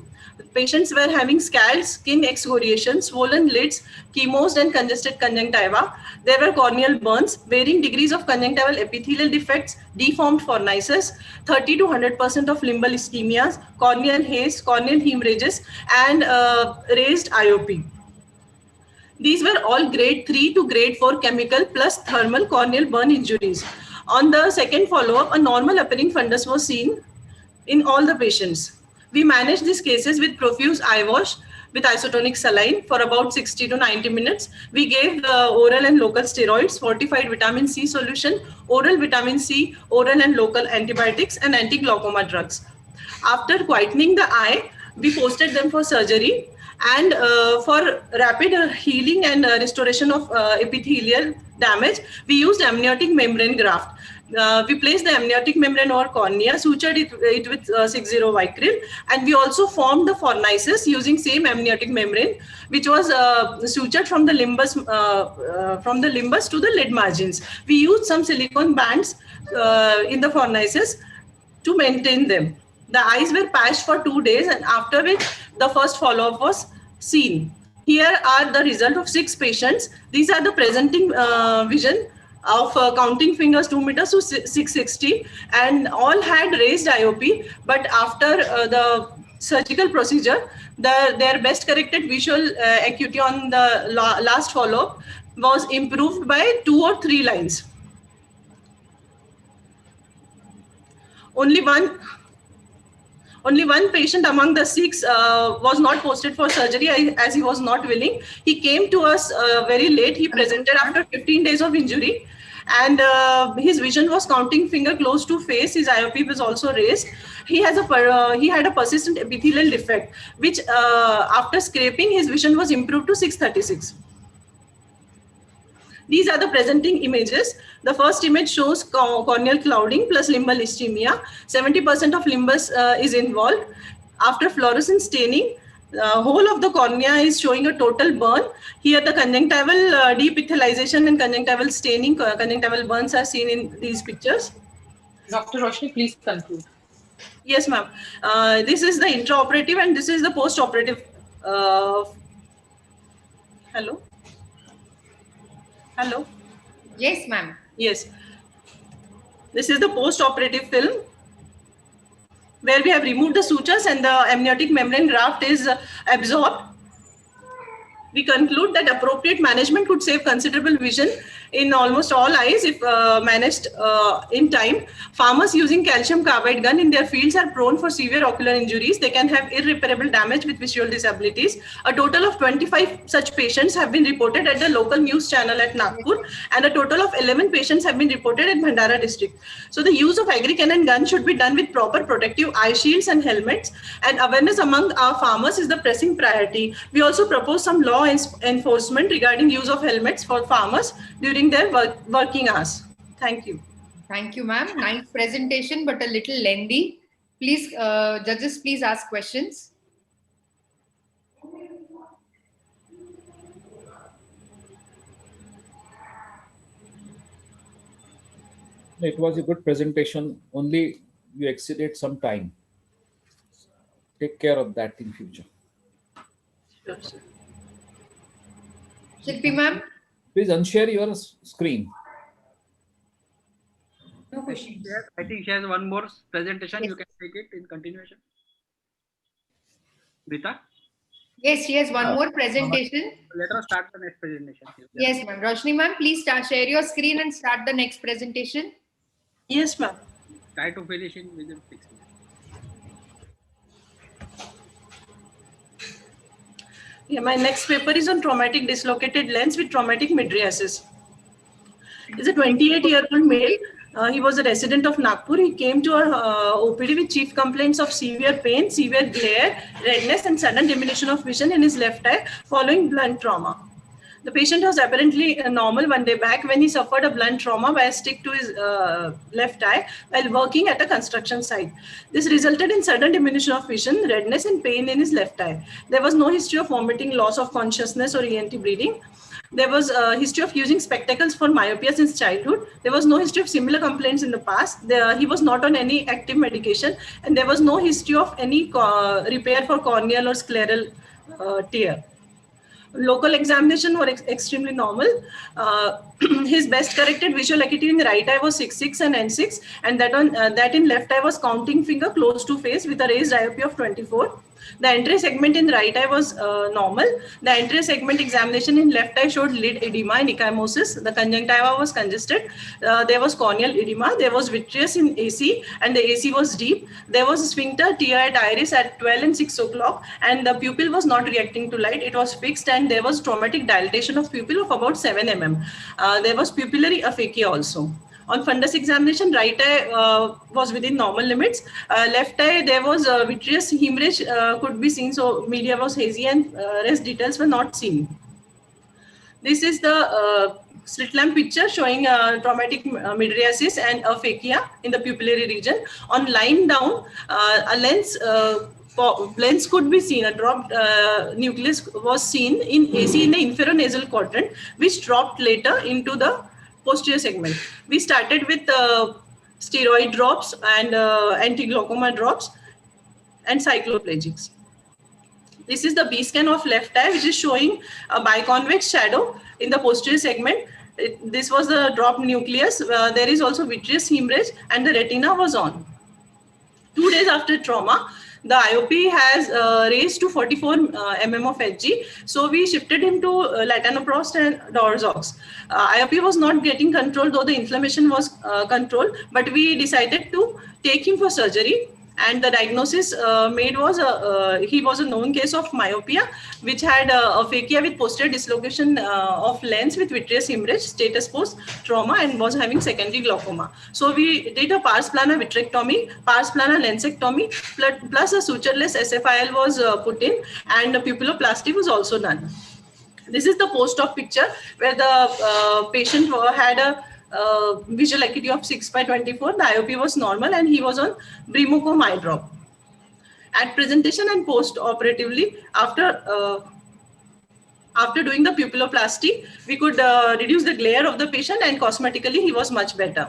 Patients were having scald, skin excoriation, swollen lids, chemosed and congested conjunctiva. There were corneal burns, varying degrees of conjunctival epithelial defects, deformed fornices, 30 to 100% of limbal ischemias, corneal haze, corneal hemorrhages, and raised IOP. These were all grade 3 to grade 4 chemical plus thermal corneal burn injuries. On the second follow-up, a normal appearing fundus was seen in all the patients. We managed these cases with profuse eye wash with isotonic saline for about 60 to 90 minutes. We gave oral and local steroids, fortified vitamin C solution, oral vitamin C, oral and local antibiotics, and anti-glaucoma drugs. After quietening the eye, we posted them for surgery, and for rapid healing and restoration of epithelial damage, we used amniotic membrane graft. We placed the amniotic membrane over cornea, sutured it with 6-0 Vicryl, and we also formed the fornices using same amniotic membrane, which was sutured from the limbus to the lid margins. We used some silicone bands in the fornices to maintain them. The eyes were patched for 2 days, and after which the first follow-up was seen. Here are the result of 6 patients. These are the presenting vision of counting fingers 2 meters to 660, and all had raised IOP, but after the surgical procedure, their best corrected visual acuity on the last follow-up was improved by 2 or 3 lines. Only one patient among the 6 was not posted for surgery as he was not willing. He came to us very late. He presented after 15 days of injury, and his vision was counting finger close to face. His IOP was also raised. He had a persistent epithelial defect, which after scraping, his vision was improved to 636. These are the presenting images. The first image shows corneal clouding plus limbal ischemia. 70% of limbus is involved. After fluorescent staining, whole of the cornea is showing a total burn. Here the conjunctival deepithelization and conjunctival staining, conjunctival burns are seen in these pictures. Dr. Roshni, please conclude. Yes, ma'am. This is the intraoperative and this is the post-operative. Hello? Hello? Yes, ma'am. Yes. This is the post-operative film where we have removed the sutures and the amniotic membrane graft is absorbed. We conclude that appropriate management could save considerable vision in almost all eyes if managed in time. Farmers using calcium carbide gun in their fields are prone for severe ocular injuries. They can have irreparable damage with visual disabilities. A total of 25 such patients have been reported at the local news channel at Nagpur, and a total of 11 patients have been reported in Bhandara district. So the use of agri-cannon gun should be done with proper protective eye shields and helmets, and awareness among our farmers is the pressing priority. We also propose some law enforcement regarding use of helmets for farmers during their working hours. Thank you. Thank you, ma'am. Nice presentation, but a little lengthy. Please, judges, please ask questions. It was a good presentation, only you exceeded some time. Take care of that in future. Sure, sir. Shilpi ma'am. Please unshare your screen. No questions. I think she has one more presentation. Yes. You can take it in continuation. Rita? Yes, she has one more presentation. Let us start the next presentation. Yes, ma'am. Roshni ma'am, please share your screen and start the next presentation. Yes, ma'am. Try to finish in within 6 minutes. Yeah, my next paper is on traumatic dislocated lens with traumatic mydriasis. He's a 28-year-old male. He was a resident of Nagpur. He came to our OPD with chief complaints of severe pain, severe glare, redness, and sudden diminution of vision in his left eye following blunt trauma. The patient was apparently normal one day back when he suffered a blunt trauma by a stick to his left eye while working at a construction site. This resulted in sudden diminution of vision, redness, and pain in his left eye. There was no history of vomiting, loss of consciousness, or ENT bleeding. There was a history of using spectacles for myopia since childhood. There was no history of similar complaints in the past. He was not on any active medication, and there was no history of any repair for corneal or scleral tear. Local examination were extremely normal. His best corrected visual acuity in the right eye was 6.6 and N6, and that in left eye was counting finger close to face with a raised IOP of 24. The anterior segment in the right eye was normal. The anterior segment examination in left eye showed lid edema and ecchymosis. The conjunctiva was congested. There was corneal edema. There was vitreous in AC, and the AC was deep. There was a sphincter tear at iris at 12 and 6 o'clock, and the pupil was not reacting to light. It was fixed, and there was traumatic dilatation of pupil of about 7 mm. There was pupillary aphakia also. On fundus examination, right eye was within normal limits. Left eye, there was vitreous hemorrhage could be seen, so media was hazy, and rest details were not seen. This is the slit lamp picture showing traumatic mydriasis and aphakia in the pupillary region. On lying down, a lens could be seen. A dropped nucleus was seen in AC in the inferonasal quadrant, which dropped later into the posterior segment. We started with steroid drops and anti-glaucoma drops and cycloplegics. This is the B scan of left eye, which is showing a biconvex shadow in the posterior segment. This was the dropped nucleus. There is also vitreous hemorrhage, and the retina was on. 2 days after trauma, the IOP has raised to 44 mm of Hg. So we shifted him to latanoprost and Dorzox. IOP was not getting controlled, though the inflammation was controlled, but we decided to take him for surgery. And the diagnosis made was he was a known case of myopia, which had aphakia with posterior dislocation of lens with vitreous hemorrhage, status post trauma, and was having secondary glaucoma. So we did a pars plana vitrectomy, pars plana lensectomy, plus a sutureless SFIL was put in, and a pupilloplasty was also done. This is the post-op picture where the patient had a visual acuity of 6/24. The IOP was normal, and he was on Brimocom eye drop. At presentation and post-operatively, after doing the pupilloplasty, we could reduce the glare of the patient, and cosmetically he was much better.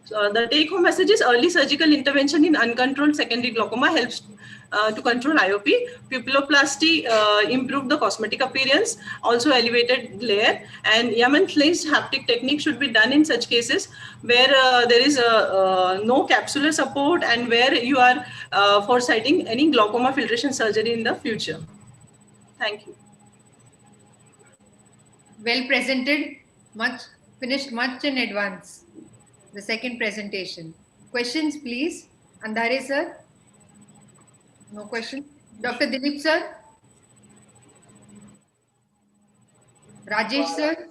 So the take-home message is early surgical intervention in uncontrolled secondary glaucoma helps to control IOP. Pupilloplasty improved the cosmetic appearance, also elevated glare, and Yemen laced haptic technique should be done in such cases where there is no capsular support and where you are foresighting any glaucoma filtration surgery in the future. Thank you. Well presented, finished much in advance. The second presentation. Questions, please. Andhare sir. No question. Dr. Dilip sir. Rajesh sir.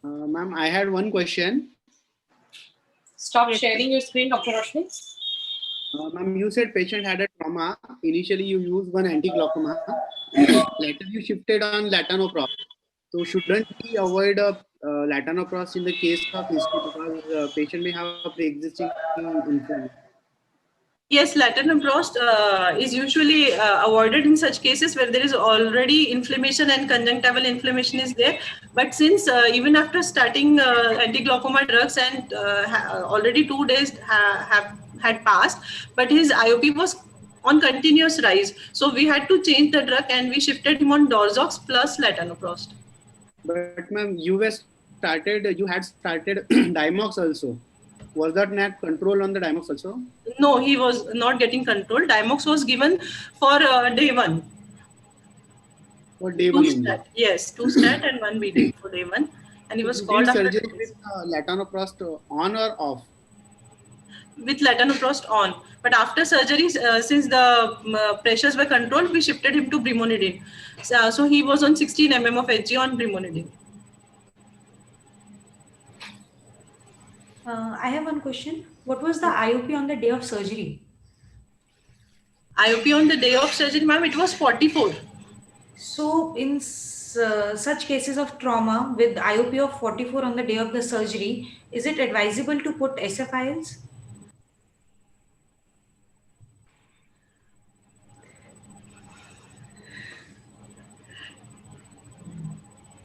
Ma'am, I had one question. Stop sharing your screen, Dr. Roshni. Ma'am, you said patient had a trauma. Initially, you used one anti-glaucoma. Later, you shifted on latanoprost. So, shouldn't we avoid latanoprost in the case of history because patient may have a pre-existing inflammation? Yes, latanoprost is usually avoided in such cases where there is already inflammation and conjunctival inflammation is there. But since even after starting anti-glaucoma drugs and already 2 days had passed, but his IOP was on continuous rise. So we had to change the drug and we shifted him on Dorzox plus latanoprost. But ma'am, you had started Dimox also. Was that not control on the Dimox also? No, he was not getting control. Dimox was given for day 1. For day 1 only? Yes, 2 stat and 1 BD for day 1. And he was called after surgery with latanoprost on or off? With latanoprost on. But after surgery, since the pressures were controlled, we shifted him to brimonidine. So he was on 16 mm of Hg on brimonidine. I have one question. What was the IOP on the day of surgery? IOP on the day of surgery, ma'am, it was 44. So in such cases of trauma with IOP of 44 on the day of the surgery, is it advisable to put SFILs?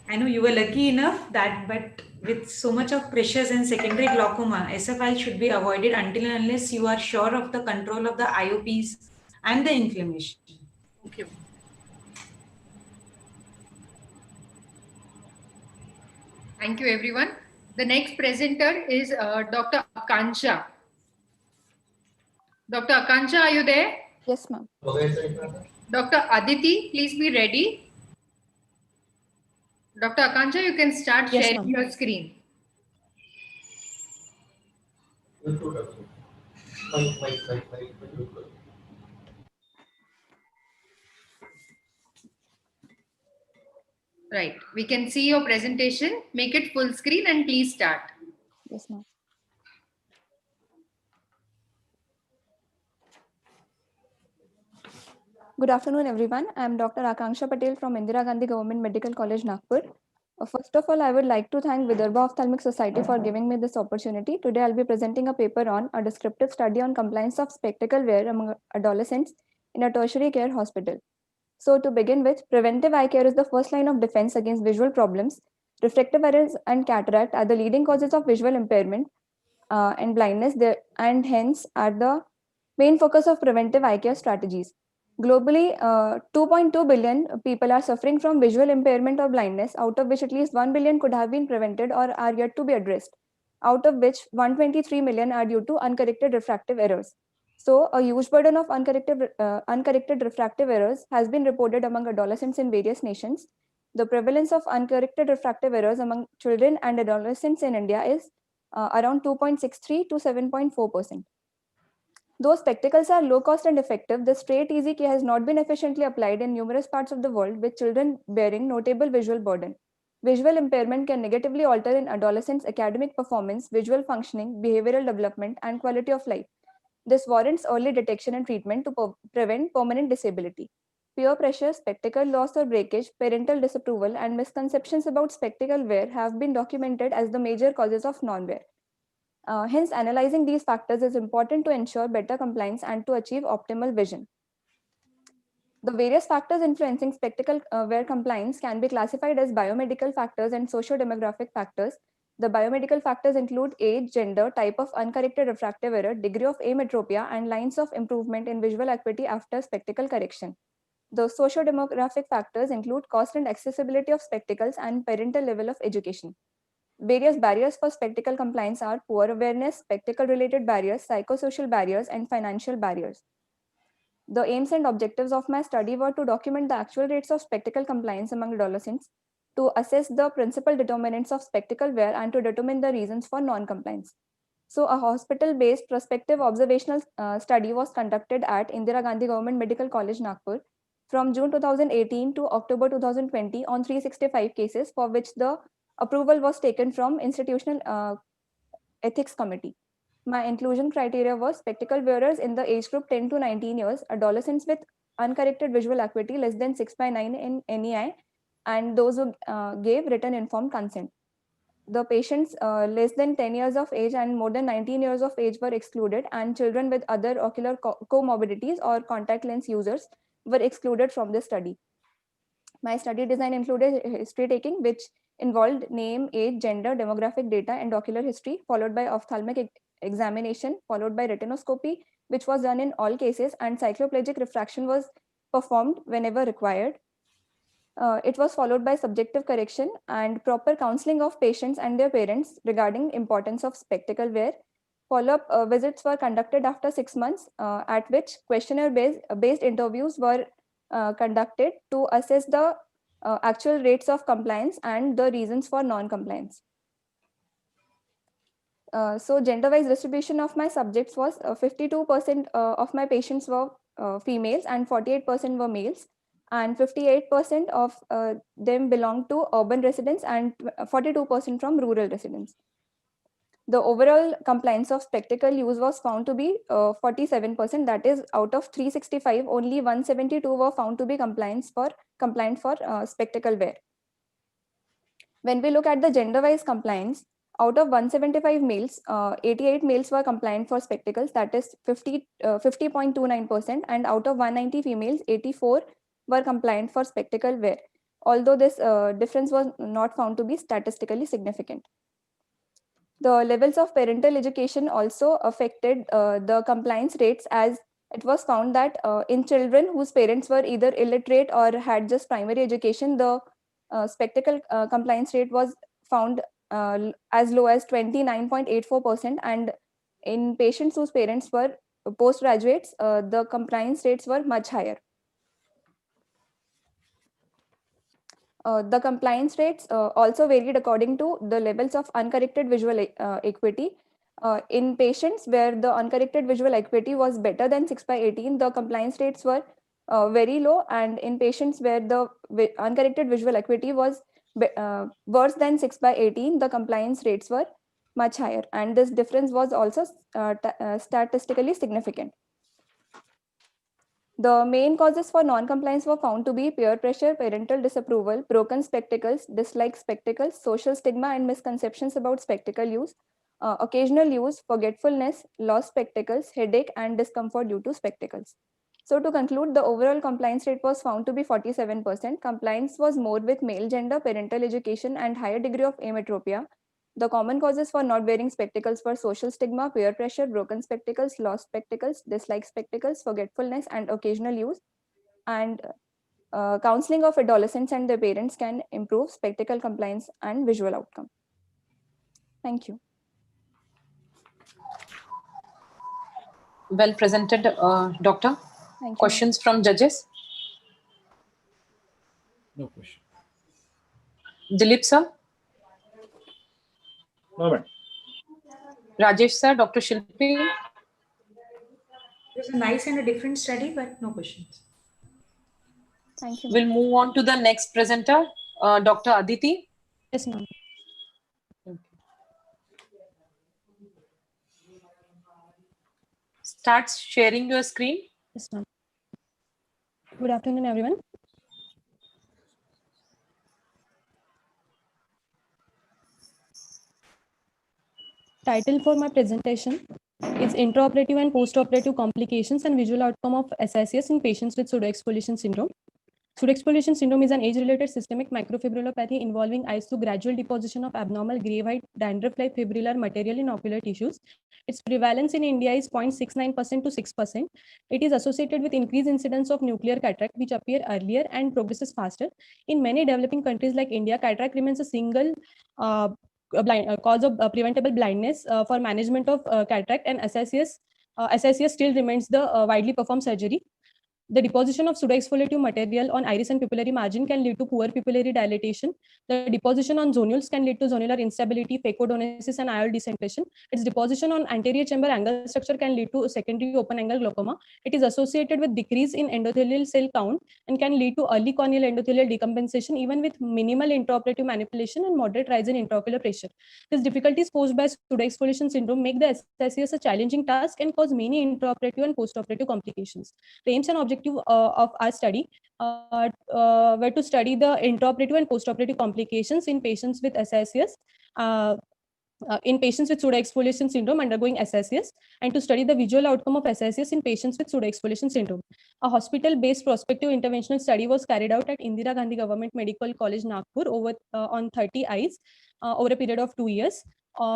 I know you were lucky enough that, but with so much of pressures and secondary glaucoma, SFI should be avoided until and unless you are sure of the control of the IOPs and the inflammation. Okay. Thank you, everyone. The next presenter is Dr. Akansha. Dr. Akansha, are you there? Yes, ma'am. Dr. Aditi, please be ready. Dr. Akansha, you can start sharing your screen. Right. We can see your presentation. Make it full screen and please start. Yes, ma'am. Good afternoon, everyone. I am Dr. Akanksha Patel from Indira Gandhi Government Medical College, Nagpur. First of all, I would like to thank Vidarbha Ophthalmic Society for giving me this opportunity. Today, I'll be presenting a paper on a descriptive study on compliance of spectacle wear among adolescents in a tertiary care hospital. So to begin with, preventive eye care is the first line of defense against visual problems. Refractive errors and cataract are the leading causes of visual impairment and blindness, and hence are the main focus of preventive eye care strategies. Globally, 2.2 billion people are suffering from visual impairment or blindness, out of which at least 1 billion could have been prevented or are yet to be addressed, out of which 123 million are due to uncorrected refractive errors. So, a huge burden of uncorrected refractive errors has been reported among adolescents in various nations. The prevalence of uncorrected refractive errors among children and adolescents in India is around 2.63 to 7.4%. Though spectacles are low cost and effective, the straight easy key has not been efficiently applied in numerous parts of the world, with children bearing notable visual burden. Visual impairment can negatively alter in adolescents' academic performance, visual functioning, behavioral development, and quality of life. This warrants early detection and treatment to prevent permanent disability. Peer pressure, spectacle loss or breakage, parental disapproval, and misconceptions about spectacle wear have been documented as the major causes of non-wear. Hence, analyzing these factors is important to ensure better compliance and to achieve optimal vision. The various factors influencing spectacle wear compliance can be classified as biomedical factors and socio-demographic factors. The biomedical factors include age, gender, type of uncorrected refractive error, degree of ametropia, and lines of improvement in visual acuity after spectacle correction. The socio-demographic factors include cost and accessibility of spectacles and parental level of education. Various barriers for spectacle compliance are poor awareness, spectacle-related barriers, psychosocial barriers, and financial barriers. The aims and objectives of my study were to document the actual rates of spectacle compliance among adolescents, to assess the principal determinants of spectacle wear, and to determine the reasons for non-compliance. So a hospital-based prospective observational study was conducted at Indira Gandhi Government Medical College, Nagpur, from June 2018 to October 2020 on 365 cases for which the approval was taken from Institutional Ethics Committee. My inclusion criteria was spectacle wearers in the age group 10 to 19 years, adolescents with uncorrected visual acuity less than 6/9 in NEI, and those who gave written informed consent. The patients less than 10 years of age and more than 19 years of age were excluded, and children with other ocular comorbidities or contact lens users were excluded from this study. My study design included history taking, which involved name, age, gender, demographic data, and ocular history, followed by ophthalmic examination, followed by retinoscopy, which was done in all cases, and cycloplegic refraction was performed whenever required. It was followed by subjective correction and proper counseling of patients and their parents regarding importance of spectacle wear. Follow-up visits were conducted after 6 months, at which questionnaire-based interviews were conducted to assess the actual rates of compliance and the reasons for non-compliance. So gender-wise distribution of my subjects was 52% of my patients were females and 48% were males, and 58% of them belonged to urban residents and 42% from rural residents. The overall compliance of spectacle use was found to be 47%. That is, out of 365, only 172 were found to be compliant for spectacle wear. When we look at the gender-wise compliance, out of 175 males, 88 males were compliant for spectacles, that is 50.29%, and out of 190 females, 84 were compliant for spectacle wear, although this difference was not found to be statistically significant. The levels of parental education also affected the compliance rates, as it was found that in children whose parents were either illiterate or had just primary education, the spectacle compliance rate was found as low as 29.84%, and in patients whose parents were postgraduates, the compliance rates were much higher. The compliance rates also varied according to the levels of uncorrected visual acuity. In patients where the uncorrected visual acuity was better than 6/18, the compliance rates were very low, and in patients where the uncorrected visual acuity was worse than 6/18, the compliance rates were much higher, and this difference was also statistically significant. The main causes for non-compliance were found to be peer pressure, parental disapproval, broken spectacles, disliked spectacles, social stigma and misconceptions about spectacle use, occasional use, forgetfulness, lost spectacles, headache, and discomfort due to spectacles. So to conclude, the overall compliance rate was found to be 47%. Compliance was more with male gender, parental education, and higher degree of ametropia. The common causes for not wearing spectacles were social stigma, peer pressure, broken spectacles, lost spectacles, disliked spectacles, forgetfulness, and occasional use. And counseling of adolescents and their parents can improve spectacle compliance and visual outcome. Thank you. Well presented, Doctor. Thank you. Questions from judges? No question. Dilip sir? No, madam. Rajesh sir, Dr. Shilpi? It was a nice and a different study, but no questions. Thank you. We'll move on to the next presenter, Dr. Aditi. Yes, ma'am. Start sharing your screen. Yes, ma'am. Good afternoon, everyone. Title for my presentation is Intraoperative and Postoperative Complications and Visual Outcome of SICS in Patients with Pseudoexfoliation Syndrome. Pseudoexfoliation syndrome is an age-related systemic microfibrillopathy involving eyes through gradual deposition of abnormal gray-white dandruff-like fibrillar material in ocular tissues. Its prevalence in India is 0.69% to 6%. It is associated with increased incidence of nuclear cataract, which appear earlier and progresses faster. In many developing countries like India, cataract remains a single cause of preventable blindness. For management of cataract and SICS still remains the widely performed surgery. The deposition of pseudoexfoliative material on iris and pupillary margin can lead to poor pupillary dilatation. The deposition on zonules can lead to zonular instability, phacodonesis, and IOL decentration. Its deposition on anterior chamber angle structure can lead to secondary open angle glaucoma. It is associated with decrease in endothelial cell count and can lead to early corneal endothelial decompensation even with minimal intraoperative manipulation and moderate rise in intraocular pressure. These difficulties posed by pseudoexfoliation syndrome make the SICS a challenging task and cause many intraoperative and postoperative complications. The aims and objectives of our study were to study the intraoperative and postoperative complications in patients with SICS. In patients with pseudoexfoliation syndrome undergoing SICS, and to study the visual outcome of SICS in patients with pseudoexfoliation syndrome. A hospital-based prospective interventional study was carried out at Indira Gandhi Government Medical College, Nagpur, on 30 eyes over a period of 2 years.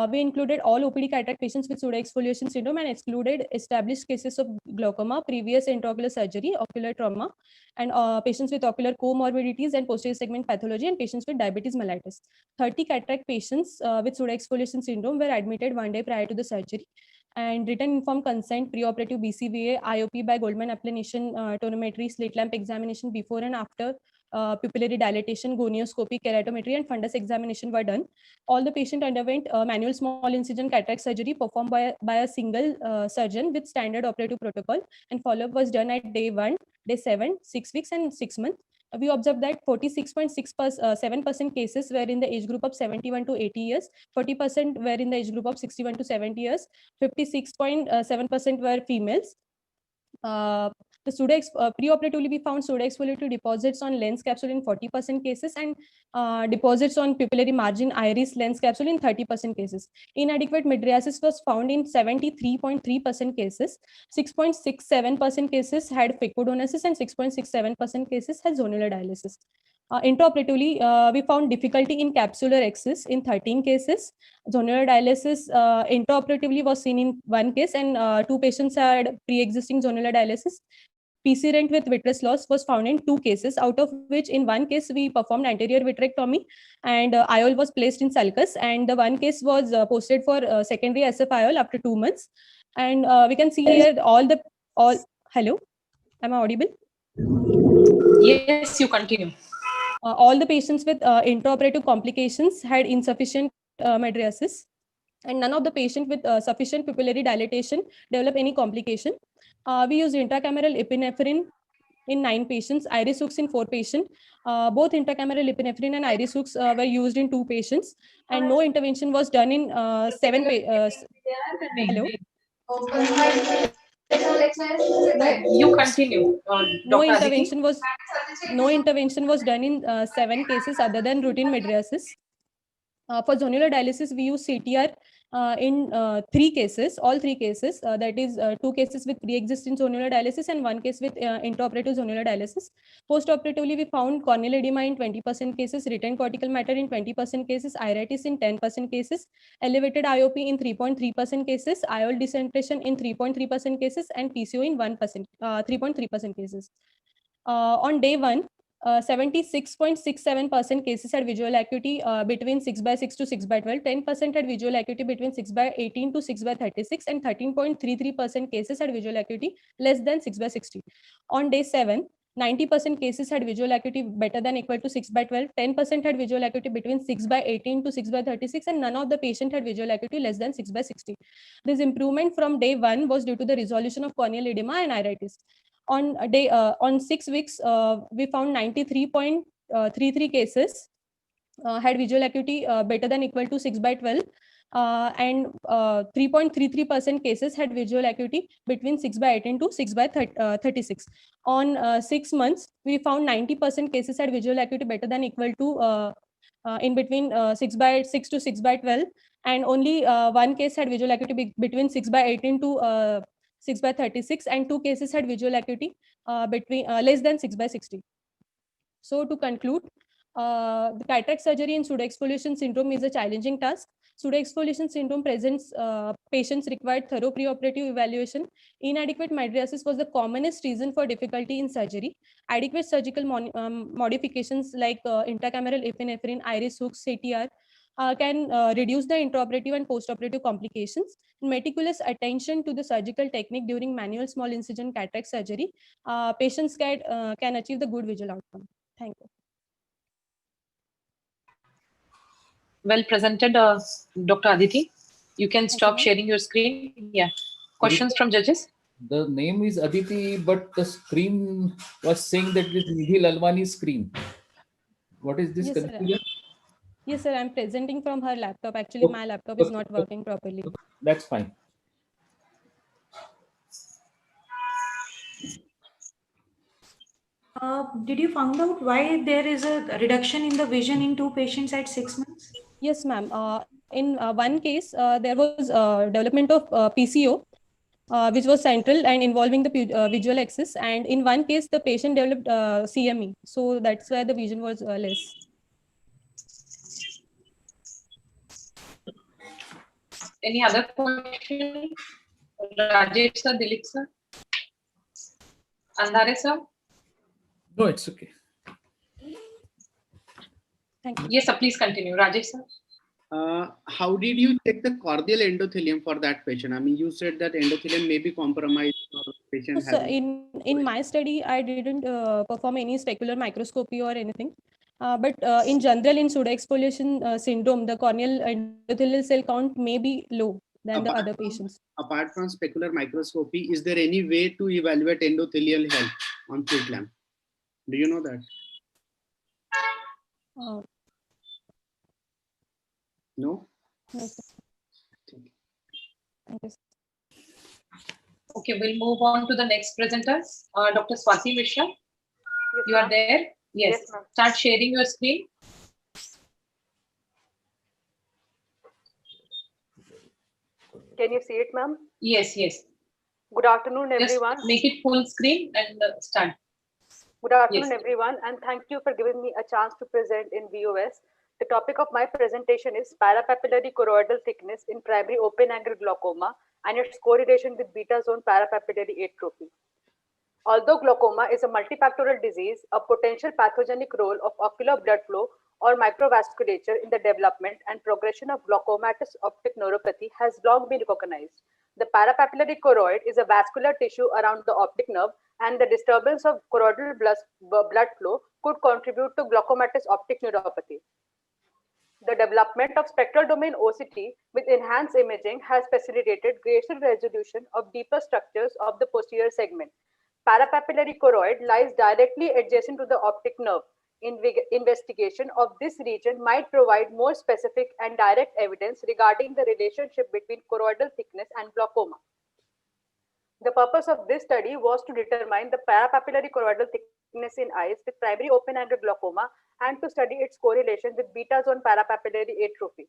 We included all OPD cataract patients with pseudoexfoliation syndrome and excluded established cases of glaucoma, previous intraocular surgery, ocular trauma, and patients with ocular comorbidities and posterior segment pathology, and patients with diabetes mellitus. 30 cataract patients with pseudoexfoliation syndrome were admitted 1 day prior to the surgery, and written informed consent, preoperative BCVA, IOP by Goldman applanation, tonometry, slit lamp examination before and after pupillary dilatation, gonioscopy, keratometry, and fundus examination were done. All the patient underwent manual small incision cataract surgery performed by a single surgeon with standard operative protocol, and follow-up was done at day 1, day 7, 6 weeks, and 6 months. We observed that 46.7% cases were in the age group of 71 to 80 years, 40% were in the age group of 61 to 70 years, 56.7% were females. Preoperatively, we found pseudoexfoliative deposits on lens capsule in 40% cases and deposits on pupillary margin iris lens capsule in 30% cases. Inadequate mydriasis was found in 73.3% cases. 6.67% cases had phacodonesis and 6.67% cases had zonular dialysis. Intraoperatively, we found difficulty in capsular access in 13 cases. Zonular dialysis intraoperatively was seen in 1 case, and 2 patients had pre-existing zonular dialysis. PC rent with vitreous loss was found in 2 cases, out of which in 1 case we performed anterior vitrectomy and IOL was placed in sulcus, and the 1 case was posted for secondary SF IOL after 2 months. And we can see here hello, am I audible? Yes, you continue. All the patients with intraoperative complications had insufficient mydriasis, and none of the patients with sufficient pupillary dilatation developed any complication. We used intracameral epinephrine in 9 patients, iris hooks in 4 patients. Both intracameral epinephrine and iris hooks were used in 2 patients, and no intervention was done in 7 patients. Hello? You continue. No intervention was done in 7 cases other than routine mydriasis. For zonular dialysis, we use CTR in 3 cases, all 3 cases, that is 2 cases with pre-existing zonular dialysis and 1 case with intraoperative zonular dialysis. Post-operatively, we found corneal edema in 20% cases, retained cortical matter in 20% cases, iritis in 10% cases, elevated IOP in 3.3% cases, IOL decentration in 3.3% cases, and PCO in 3.3% cases. On day 1, 76.67% cases had visual acuity between 6/6 to 6/12, 10% had visual acuity between 6/18 to 6/36, and 13.33% cases had visual acuity less than 6/60. On day 7, 90% cases had visual acuity better than equal to 6/12, 10% had visual acuity between 6/18 to 6/36, and none of the patient had visual acuity less than 6/60. This improvement from day 1 was due to the resolution of corneal edema and iritis. On 6 weeks, we found 93.33 cases had visual acuity better than equal to 6/12, and 3.33% cases had visual acuity between 6/18 to 6/36. On 6 months, we found 90% cases had visual acuity better than equal to in between 6/6 to 6/12, and only 1 case had visual acuity between 6/18 to 6/36, and 2 cases had visual acuity between less than 6/60. So to conclude, the cataract surgery in pseudoexfoliation syndrome is a challenging task. Pseudoexfoliation syndrome presents patients required thorough preoperative evaluation. Inadequate mydriasis was the commonest reason for difficulty in surgery. Adequate surgical modifications like intracameral epinephrine, iris hooks, CTR can reduce the intraoperative and postoperative complications. Meticulous attention to the surgical technique during manual small incision cataract surgery, patients can achieve the good visual outcome. Thank you. Well presented, Dr. Aditi. You can stop sharing your screen. Yeah. Questions from judges? The name is Aditi, but the screen was saying that it is Nidhi Lalwani's screen. What is this Yes, sir. confusion? Yes, sir. I'm presenting from her laptop. Actually, my laptop is not working properly. That's fine. Did you find out why there is a reduction in the vision in 2 patients at 6 months? Yes, ma'am. In one case, there was development of PCO, which was central and involving the visual axis. And in one case, the patient developed CME. So that's why the vision was less. Any other question? Rajesh sir, Dilip sir? Andhare sir? No, it's okay. Thank you. Yes, sir. Please continue. Rajesh sir? How did you check the corneal endothelium for that patient? I mean, you said that endothelium may be compromised or patient So has. in my study, I didn't perform any specular microscopy or anything. But in general, in pseudoexfoliation syndrome, the corneal endothelial cell count may be low than the other patients. Apart from specular microscopy, is there any way to evaluate endothelial health on slit lamp? Do you know that? No? Yes, sir. Thank you. Okay, we'll move on to the next presenter, Dr. Swati Mishra. Yes, you are there? Yes. Yes, ma'am. Start sharing your screen. Can you see it, ma'am? Yes, yes. Good afternoon, Just everyone. make it full screen and start. Good afternoon, Yes. everyone, and thank you for giving me a chance to present in VOS. The topic of my presentation is parapapillary choroidal thickness in primary open-angle glaucoma and its correlation with beta zone parapapillary atrophy. Although glaucoma is a multifactorial disease, a potential pathogenic role of ocular blood flow or microvasculature in the development and progression of glaucomatous optic neuropathy has long been recognized. The parapapillary choroid is a vascular tissue around the optic nerve, and the disturbance of choroidal blood flow could contribute to glaucomatous optic neuropathy. The development of spectral domain OCT with enhanced imaging has facilitated greater resolution of deeper structures of the posterior segment. Parapapillary choroid lies directly adjacent to the optic nerve. Investigation of this region might provide more specific and direct evidence regarding the relationship between choroidal thickness and glaucoma. The purpose of this study was to determine the parapapillary choroidal thickness in eyes with primary open-angle glaucoma and to study its correlation with beta zone parapapillary atrophy.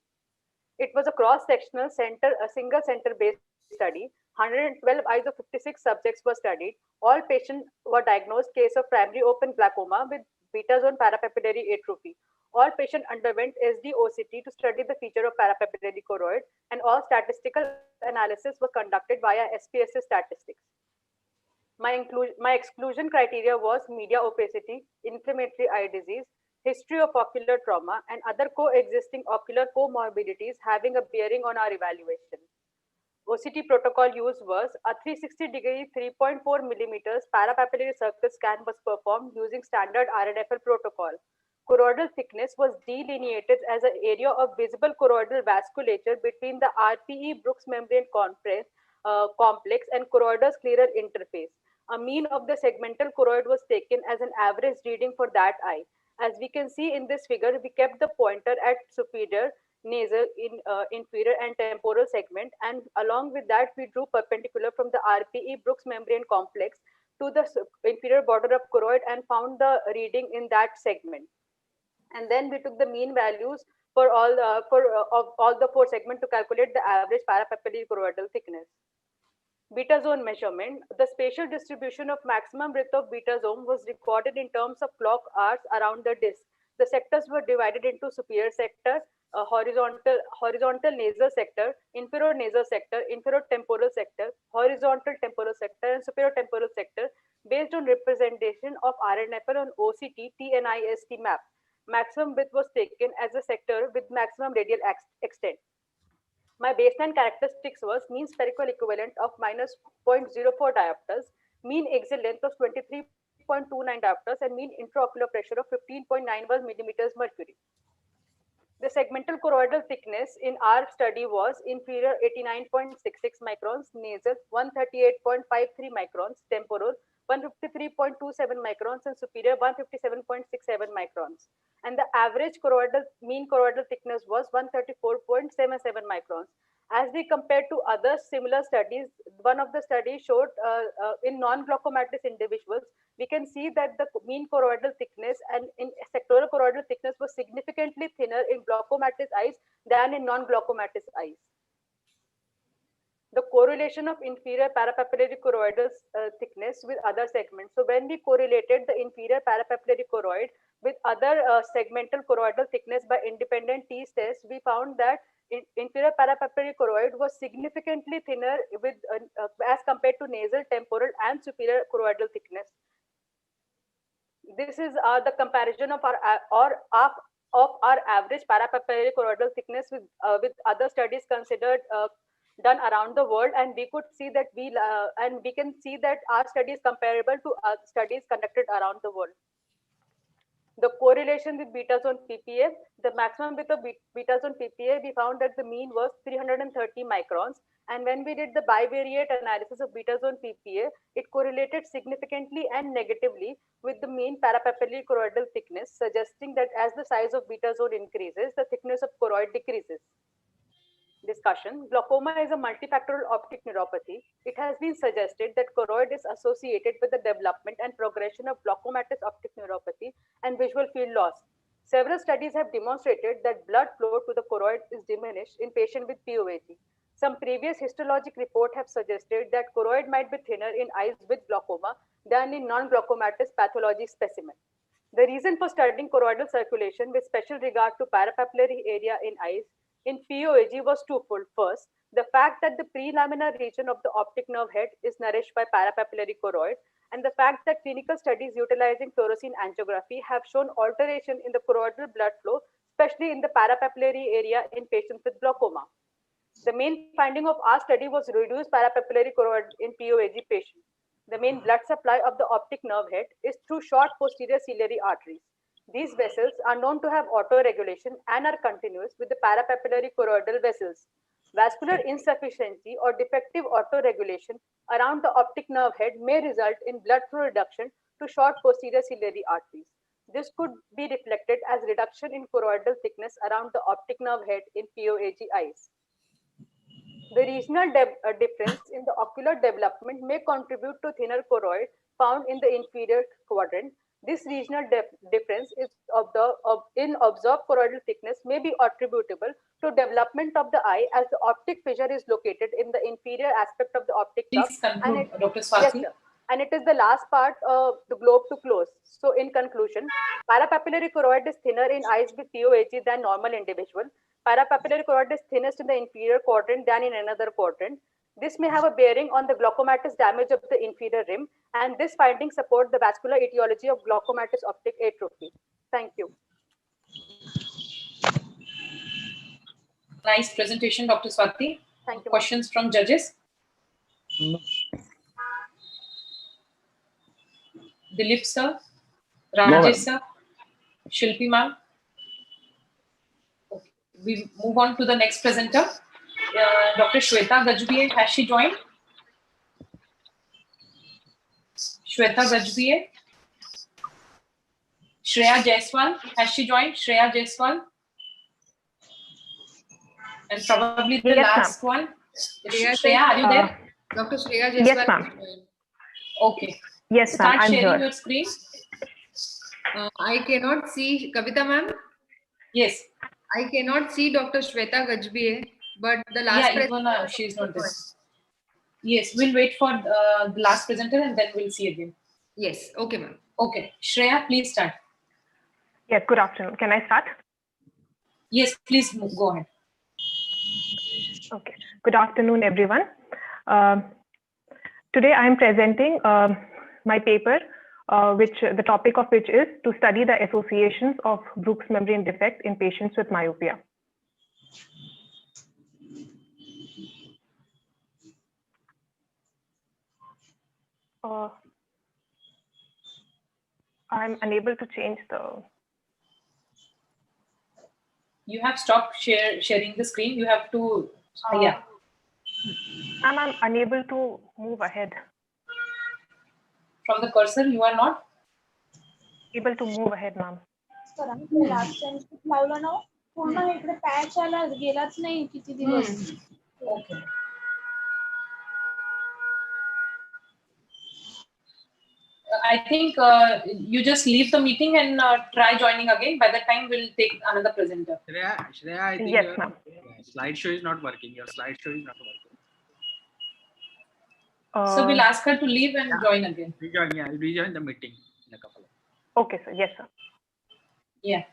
It was a cross-sectional single center-based study. 112 eyes of 56 subjects were studied. All patients were diagnosed case of primary open glaucoma with beta zone parapapillary atrophy. All patients underwent SD-OCT to study the feature of parapapillary choroid, and all statistical analysis was conducted via SPSS statistics. My exclusion criteria was media opacity, inflammatory eye disease, history of ocular trauma, and other coexisting ocular comorbidities having a bearing on our evaluation. OCT protocol used was a 360-degree 3.4 millimeters parapapillary circle scan was performed using standard RNFL protocol. Choroidal thickness was delineated as an area of visible choroidal vasculature between the RPE Brooks membrane complex and choroidal scleral interface. A mean of the segmental choroid was taken as an average reading for that eye. As we can see in this figure, we kept the pointer at superior, nasal, inferior and temporal segment, and along with that we drew perpendicular from the RPE Brooks membrane complex to the inferior border of choroid and found the reading in that segment. And then we took the mean values for all the 4 segments to calculate the average parapapillary choroidal thickness. Beta zone measurement. The spatial distribution of maximum width of beta zone was recorded in terms of clock hours around the disk. The sectors were divided into superior sector, horizontal nasal sector, inferior nasal sector, inferior temporal sector, horizontal temporal sector, and superior temporal sector based on representation of RNFL on OCT TNIST map. Maximum width was taken as a sector with maximum radial extent. My baseline characteristics was mean spherical equivalent of minus 0.04 diopters, mean axial length of 23.29 diopters, and mean intraocular pressure of 15.91 millimeters mercury. The segmental choroidal thickness in our study was inferior 89.66 microns, nasal 138.53 microns, temporal 153.27 microns, and superior 157.67 microns. And the average mean choroidal thickness was 134.77 microns. As we compared to other similar studies, one of the studies showed in non-glaucomatous individuals, we can see that the mean choroidal thickness and in sectoral choroidal thickness was significantly thinner in glaucomatous eyes than in non-glaucomatous eyes. The correlation of inferior parapapillary choroidal thickness with other segments. So when we correlated the inferior parapapillary choroid with other segmental choroidal thickness by independent Tease test, we found that inferior parapapillary choroid was significantly thinner with as compared to nasal, temporal, and superior choroidal thickness. This is the comparison of our average parapapillary choroidal thickness with other studies considered done around the world, and we could see that we can see that our study is comparable to studies conducted around the world. The correlation with beta zone PPA, the maximum width of beta zone PPA, we found that the mean was 330 microns. And when we did the bivariate analysis of beta zone PPA, it correlated significantly and negatively with the mean parapapillary choroidal thickness, suggesting that as the size of beta zone increases, the thickness of choroid decreases. Discussion. Glaucoma is a multifactorial optic neuropathy. It has been suggested that choroid is associated with the development and progression of glaucomatous optic neuropathy and visual field loss. Several studies have demonstrated that blood flow to the choroid is diminished in patients with POAG. Some previous histologic reports have suggested that choroid might be thinner in eyes with glaucoma than in non-glaucomatous pathology specimen. The reason for studying choroidal circulation with special regard to parapapillary area in eyes in POAG was twofold. First, the fact that the prelaminar region of the optic nerve head is nourished by parapapillary choroid, and the fact that clinical studies utilizing fluorescein angiography have shown alteration in the choroidal blood flow, especially in the parapapillary area in patients with glaucoma. The main finding of our study was reduced parapapillary choroid in POAG patients. The main blood supply of the optic nerve head is through short posterior ciliary arteries. These vessels are known to have autoregulation and are continuous with the parapapillary choroidal vessels. Vascular insufficiency or defective autoregulation around the optic nerve head may result in blood flow reduction to short posterior ciliary arteries. This could be reflected as reduction in choroidal thickness around the optic nerve head in POAG eyes. The regional difference in the ocular development may contribute to thinner choroid found in the inferior quadrant. This regional difference in observed choroidal thickness may be attributable to development of the eye as the optic fissure is located in the inferior aspect of the optic duct. Please conclude, Dr. Swati. Yes, and it is the last part of the globe to close. So in conclusion, parapapillary choroid is thinner in eyes with POAG than normal individual. Parapapillary choroid is thinnest in the inferior quadrant than in another quadrant. This may have a bearing on the glaucomatous damage of the inferior rim, and this finding support the vascular etiology of glaucomatous optic atrophy. Thank you. Nice presentation, Dr. Swati. Thank you. Questions from judges? No. Dilip sir, Rajesh sir, Shilpi ma'am. Okay. We move on to the next presenter. Dr. Shweta Gajbhie, has she joined? Shweta Gajbhie. Shreya Jaiswal, has she joined? Shreya Jaiswal. And probably the last one. Shreya, are you there? Dr. Shreya Jaiswal. Yes, ma'am. Okay. Yes, ma'am. Start I'm sharing here. your screen. I cannot see Kavita ma'am. Yes. I cannot see Dr. Shweta Gajbhie, but the last Yeah, even she is not there. Yes, we'll wait for the last presenter and then we'll see again. Yes, okay, ma'am. Okay, Shreya, please start. Yes, good afternoon. Can I start? Yes, please go ahead. Okay, good afternoon, everyone. Today I am presenting my paper, which the topic of which is to study the associations of Brooks membrane defect in patients with myopia. I'm unable to change the. You have stopped sharing the screen. You have to, yeah. And I'm unable to move ahead. From the cursor, you are not able to move ahead, ma'am. Okay. I think you just leave the meeting and try joining again. By that time, we'll take another presenter. Shreya, I think yes, your slideshow is not working. Your slideshow is not working. So we'll ask her to leave and join again. Rejoin, yeah, I'll rejoin the meeting in a couple of. Okay, sir. Yes, sir. Yeah.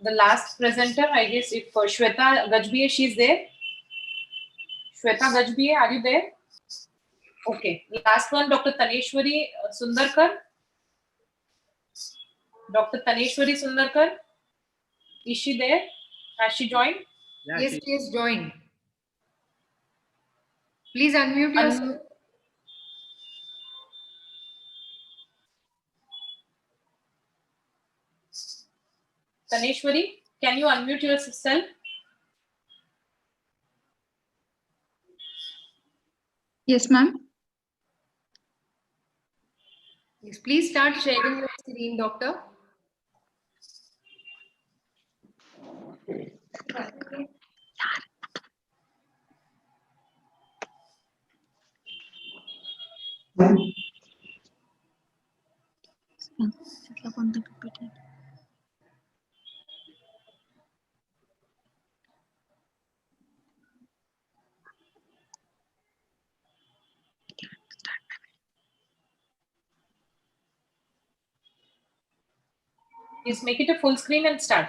The last presenter, I guess, if Shweta Gajbie, she's there. Shweta Gajbie, are you there? Okay. Last one, Dr. Taneshwari Sundarkar. Dr. Taneshwari Sundarkar. Is she there? Has she joined? Yeah, yes, she has joined. Please unmute yourself. Taneshwari, can you unmute yourself? Yes, ma'am. Yes, please start sharing your screen, doctor. Yes, make it a full screen and start.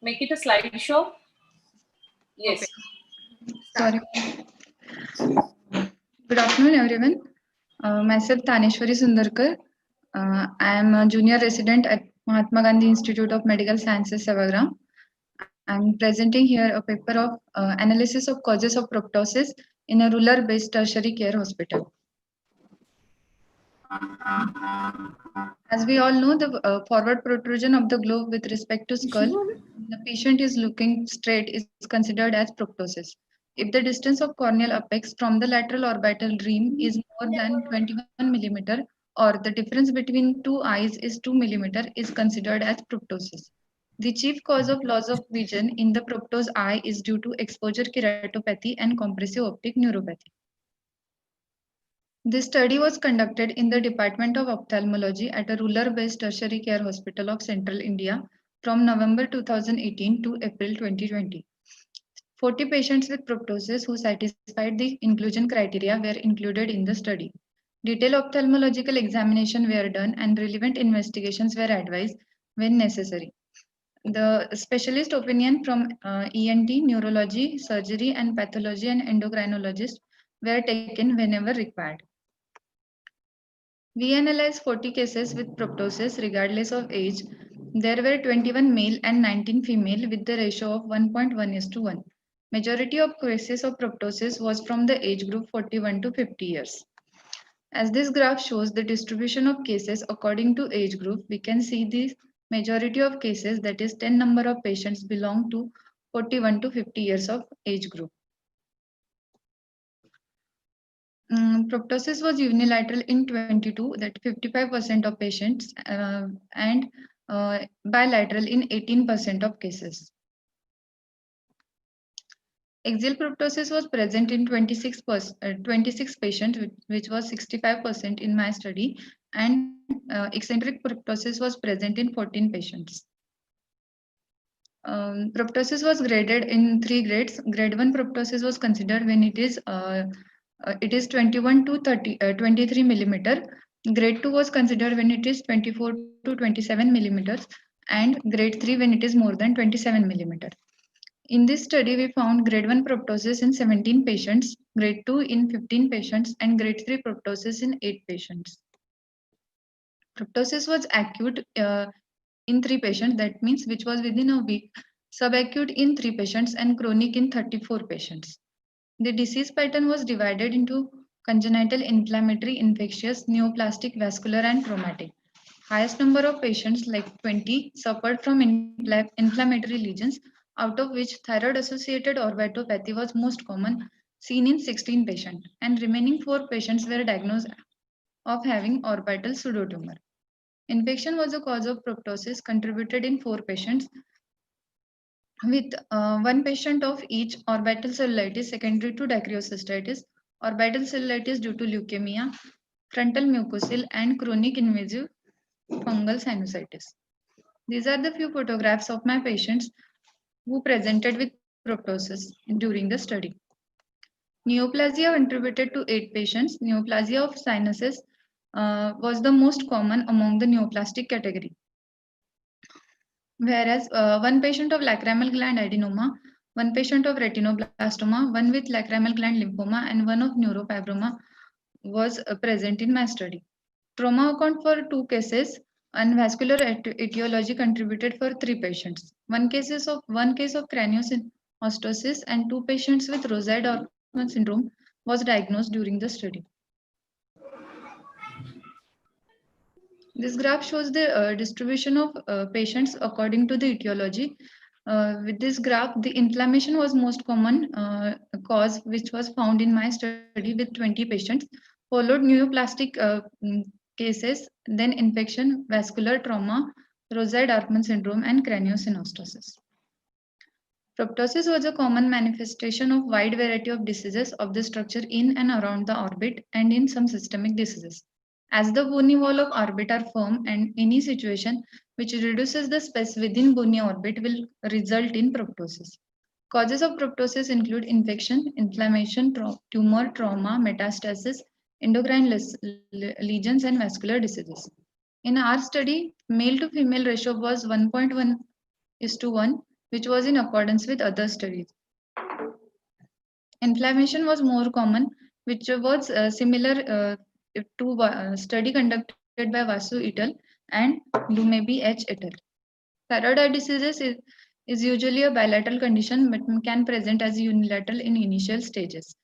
Make it a slideshow. Yes. Okay. Sorry. Good afternoon, everyone. Myself, Taneshwari Sundarkar. I am a junior resident at Mahatma Gandhi Institute of Medical Sciences, Sevagram. I am presenting here a paper of analysis of causes of proptosis in a rural-based tertiary care hospital. As we all know, the forward protrusion of the globe with respect to skull, the patient is looking straight, is considered as proptosis. If the distance of corneal apex from the lateral orbital rim is more than 21 millimeter, or the difference between two eyes is 2 millimeter, is considered as proptosis. The chief cause of loss of vision in the proptosed eye is due to exposure keratopathy and compressive optic neuropathy. This study was conducted in the Department of Ophthalmology at a rural-based tertiary care hospital of Central India from November 2018 to April 2020. 40 patients with proptosis who satisfied the inclusion criteria were included in the study. Detailed ophthalmological examination were done and relevant investigations were advised when necessary. The specialist opinion from ENT, neurology, surgery, and pathology and endocrinologist were taken whenever required. We analyzed 40 cases with proptosis regardless of age. There were 21 male and 19 female with the ratio of 1.1:1. Majority of cases of proptosis was from the age group 41 to 50 years. As this graph shows the distribution of cases according to age group, we can see the majority of cases, that is 10 number of patients, belong to 41 to 50 years of age group. Proptosis was unilateral in 22, that 55% of patients, and bilateral in 18% of cases. Axial proptosis was present in 26 patients, which was 65% in my study, and eccentric proptosis was present in 14 patients. Proptosis was graded in 3 grades. Grade 1 proptosis was considered when it is 21 to 23 millimeter. Grade 2 was considered when it is 24 to 27 millimeters, and grade 3 when it is more than 27 millimeter. In this study, we found grade 1 proptosis in 17 patients, grade 2 in 15 patients, and grade 3 proptosis in 8 patients. Proptosis was acute in 3 patients, that means which was within a week, subacute in 3 patients, and chronic in 34 patients. The disease pattern was divided into congenital, inflammatory, infectious, neoplastic, vascular, and traumatic. Highest number of patients, like 20, suffered from inflammatory lesions, out of which thyroid-associated orbitopathy was most common, seen in 16 patients, and remaining 4 patients were diagnosed of having orbital pseudotumor. Infection was a cause of proptosis, contributed in 4 patients, with 1 patient of each orbital cellulitis secondary to dacryocystitis, orbital cellulitis due to leukemia, frontal mucosal, and chronic invasive fungal sinusitis. These are the few photographs of my patients who presented with proptosis during the study. Neoplasia contributed to 8 patients. Neoplasia of sinuses was the most common among the neoplastic category. Whereas 1 patient of lacrimal gland adenoma, 1 patient of retinoblastoma, 1 with lacrimal gland lymphoma, and 1 of neurofibroma was present in my study. Trauma account for 2 cases, and vascular etiology contributed for 3 patients. 1 case of craniosynostosis and 2 patients with Rosette-Orphan syndrome was diagnosed during the study. This graph shows the distribution of patients according to the etiology. With this graph, the inflammation was most common cause, which was found in my study with 20 patients, followed neoplastic cases, then infection, vascular trauma, Rosette-Orphan syndrome, and craniosynostosis. Proptosis was a common manifestation of wide variety of diseases of the structure in and around the orbit and in some systemic diseases. As the bony wall of orbit are firm, and any situation which reduces the space within bony orbit will result in proptosis. Causes of proptosis include infection, inflammation, tumor, trauma, metastasis, endocrine lesions, and vascular diseases. In our study, male to female ratio was 1.1:1, which was in accordance with other studies. Inflammation was more common, which was similar to study conducted by Vasu et al. And Dumebi H et al. Thyroid eye diseases is usually a bilateral condition, but can present as unilateral in initial stages.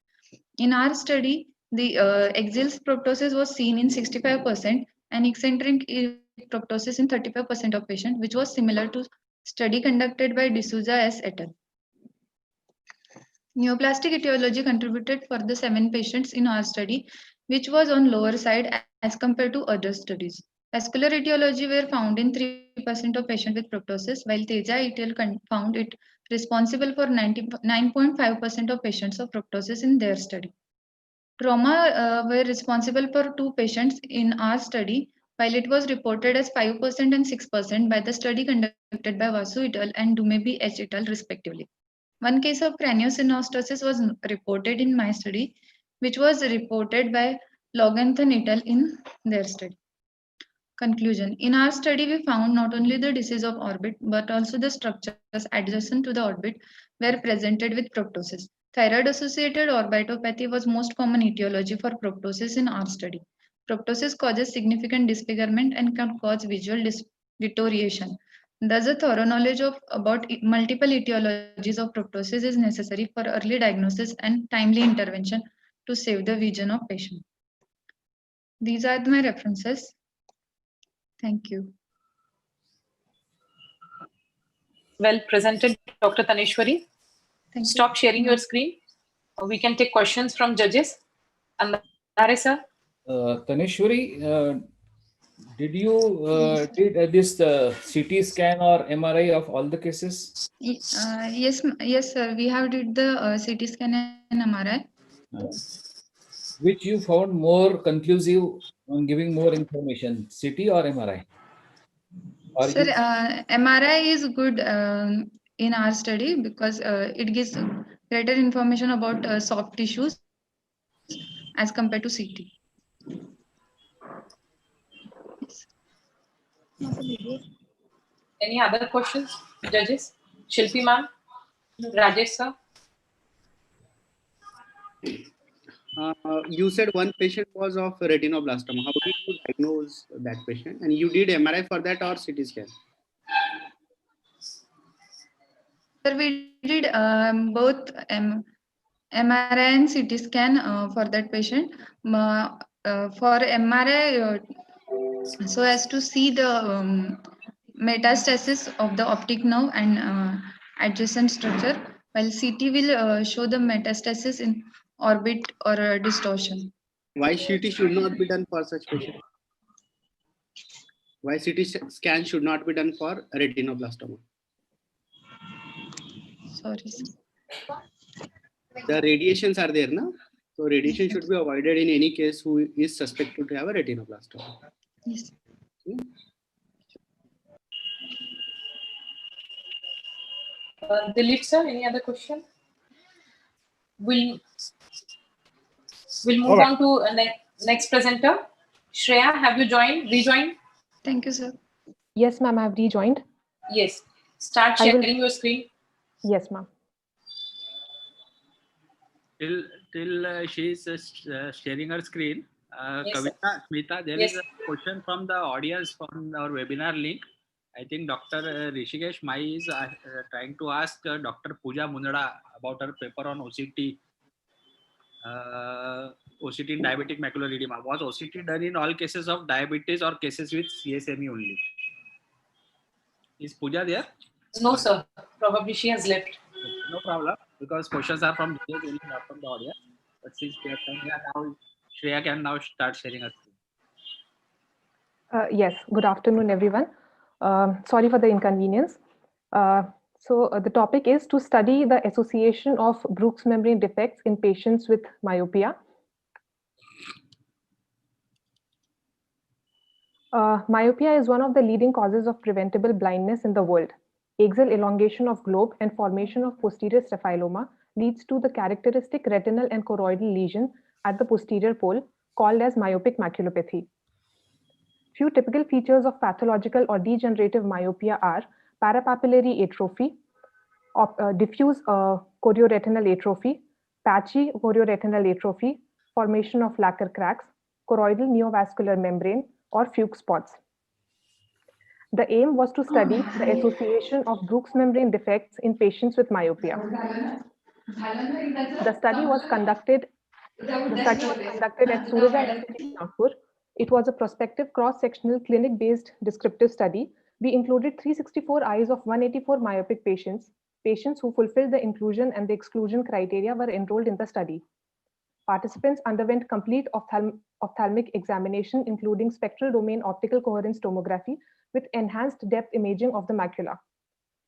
In our study, the axial proptosis was seen in 65% and eccentric proptosis in 35% of patients, which was similar to study conducted by D'Souza S. et al. Neoplastic etiology contributed for the 7 patients in our study, which was on lower side as compared to other studies. Vascular etiology were found in 3% of patients with proptosis, while Teja et al. Found it responsible for 9.5% of patients of proptosis in their study. Trauma were responsible for 2 patients in our study, while it was reported as 5% and 6% by the study conducted by Vasu et al. And Dumebi H et al. Respectively. 1 case of craniosynostosis was reported in my study, which was reported by Loganathan et al. In their study. Conclusion. In our study, we found not only the disease of orbit, but also the structures adjacent to the orbit were presented with proptosis. Thyroid-associated orbitopathy was most common etiology for proptosis in our study. Proptosis causes significant disfigurement and can cause visual deterioration. Thus, a thorough knowledge about multiple etiologies of proptosis is necessary for early diagnosis and timely intervention to save the vision of patient. These are my references. Thank you. Well presented, Dr. Taneshwari. Stop sharing your screen. We can take questions from judges. And Sir. Taneshwari, Did you did this CT scan or MRI of all the cases? Yes, sir. We have did the CT scan and MRI. Which you found more conclusive on giving more information, CT or MRI? Or Sir, you MRI is good in our study because it gives greater information about soft tissues as compared to CT. Any other questions, judges? Shilpi ma'am, Rajesh sir. You said one patient was of retinoblastoma. How did you diagnose that patient? And you did MRI for that or CT scan? Sir, we did both MRI and CT scan for that patient. For MRI, so as to see the metastasis of the optic nerve and adjacent structure, while CT will show the metastasis in orbit or distortion. Why CT should not be done for such patients? Why CT scan should not be done for retinoblastoma? Sorry, sir. The radiations are there now. So radiation should be avoided in any case who is suspected to have a retinoblastoma. Yes. Dilip sir, any other question? We'll move Alright. on to next presenter. Shreya, have you rejoined? Thank you, sir. Yes, ma'am, I've rejoined. Yes. Start I will- sharing your screen. Yes, ma'am. Till she's sharing her screen. Yes, Kavita, Smita, there Yes. is a question from the audience from our webinar link. I think Dr. Rishikesh Mai is trying to ask Dr. Pooja Munada about her paper on OCT. OCT in diabetic macular edema. Was OCT done in all cases of diabetes or cases with CSME only? Is Pooja there? No, sir. Probably she has left. No problem, because questions are from judges only, not from the audience. But since we have time here now, Shreya can now start sharing her screen. Yes, good afternoon, everyone. Sorry for the inconvenience. The topic is to study the association of Brooks membrane defects in patients with myopia. Myopia is one of the leading causes of preventable blindness in the world. Axial elongation of globe and formation of posterior staphyloma leads to the characteristic retinal and choroidal lesion at the posterior pole called as myopic maculopathy. Few typical features of pathological or degenerative myopia are parapapillary atrophy, diffuse chorioretinal atrophy, patchy chorioretinal atrophy, formation of lacquer cracks, choroidal neovascular membrane, or Fuchs spots. The aim was to study the association of Brooks membrane defects in patients with myopia. The study was conducted at Surova Institute, Nagpur. It was a prospective cross-sectional clinic-based descriptive study. We included 364 eyes of 184 myopic patients. Patients who fulfilled the inclusion and the exclusion criteria were enrolled in the study. Participants underwent complete ophthalmic examination, including spectral domain optical coherence tomography with enhanced depth imaging of the macula.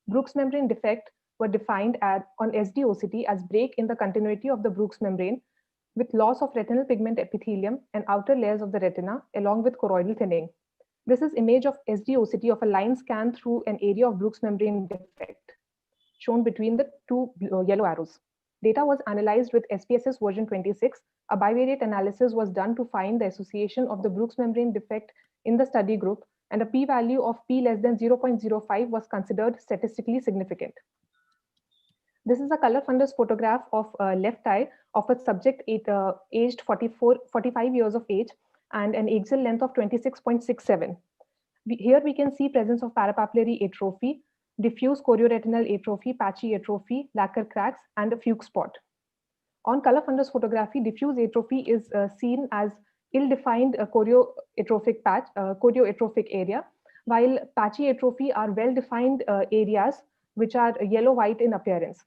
Brooks membrane defect were defined on SD-OCT as break in the continuity of the Brooks membrane with loss of retinal pigment epithelium and outer layers of the retina, along with choroidal thinning. This is image of SD-OCT of a line scan through an area of Brooks membrane defect, shown between the two yellow arrows. Data was analyzed with SPSS version 26. A bivariate analysis was done to find the association of the Brooks membrane defect in the study group, and a p-value of p less than 0.05 was considered statistically significant. This is a color fundus photograph of left eye of a subject aged 45 years of age and an axial length of 26.67. Here we can see presence of parapapillary atrophy, diffuse chorioretinal atrophy, patchy atrophy, lacquer cracks, and a Fuchs spot. On color fundus photography, diffuse atrophy is seen as ill-defined chorioatrophic area, while patchy atrophy are well-defined areas which are yellow-white in appearance.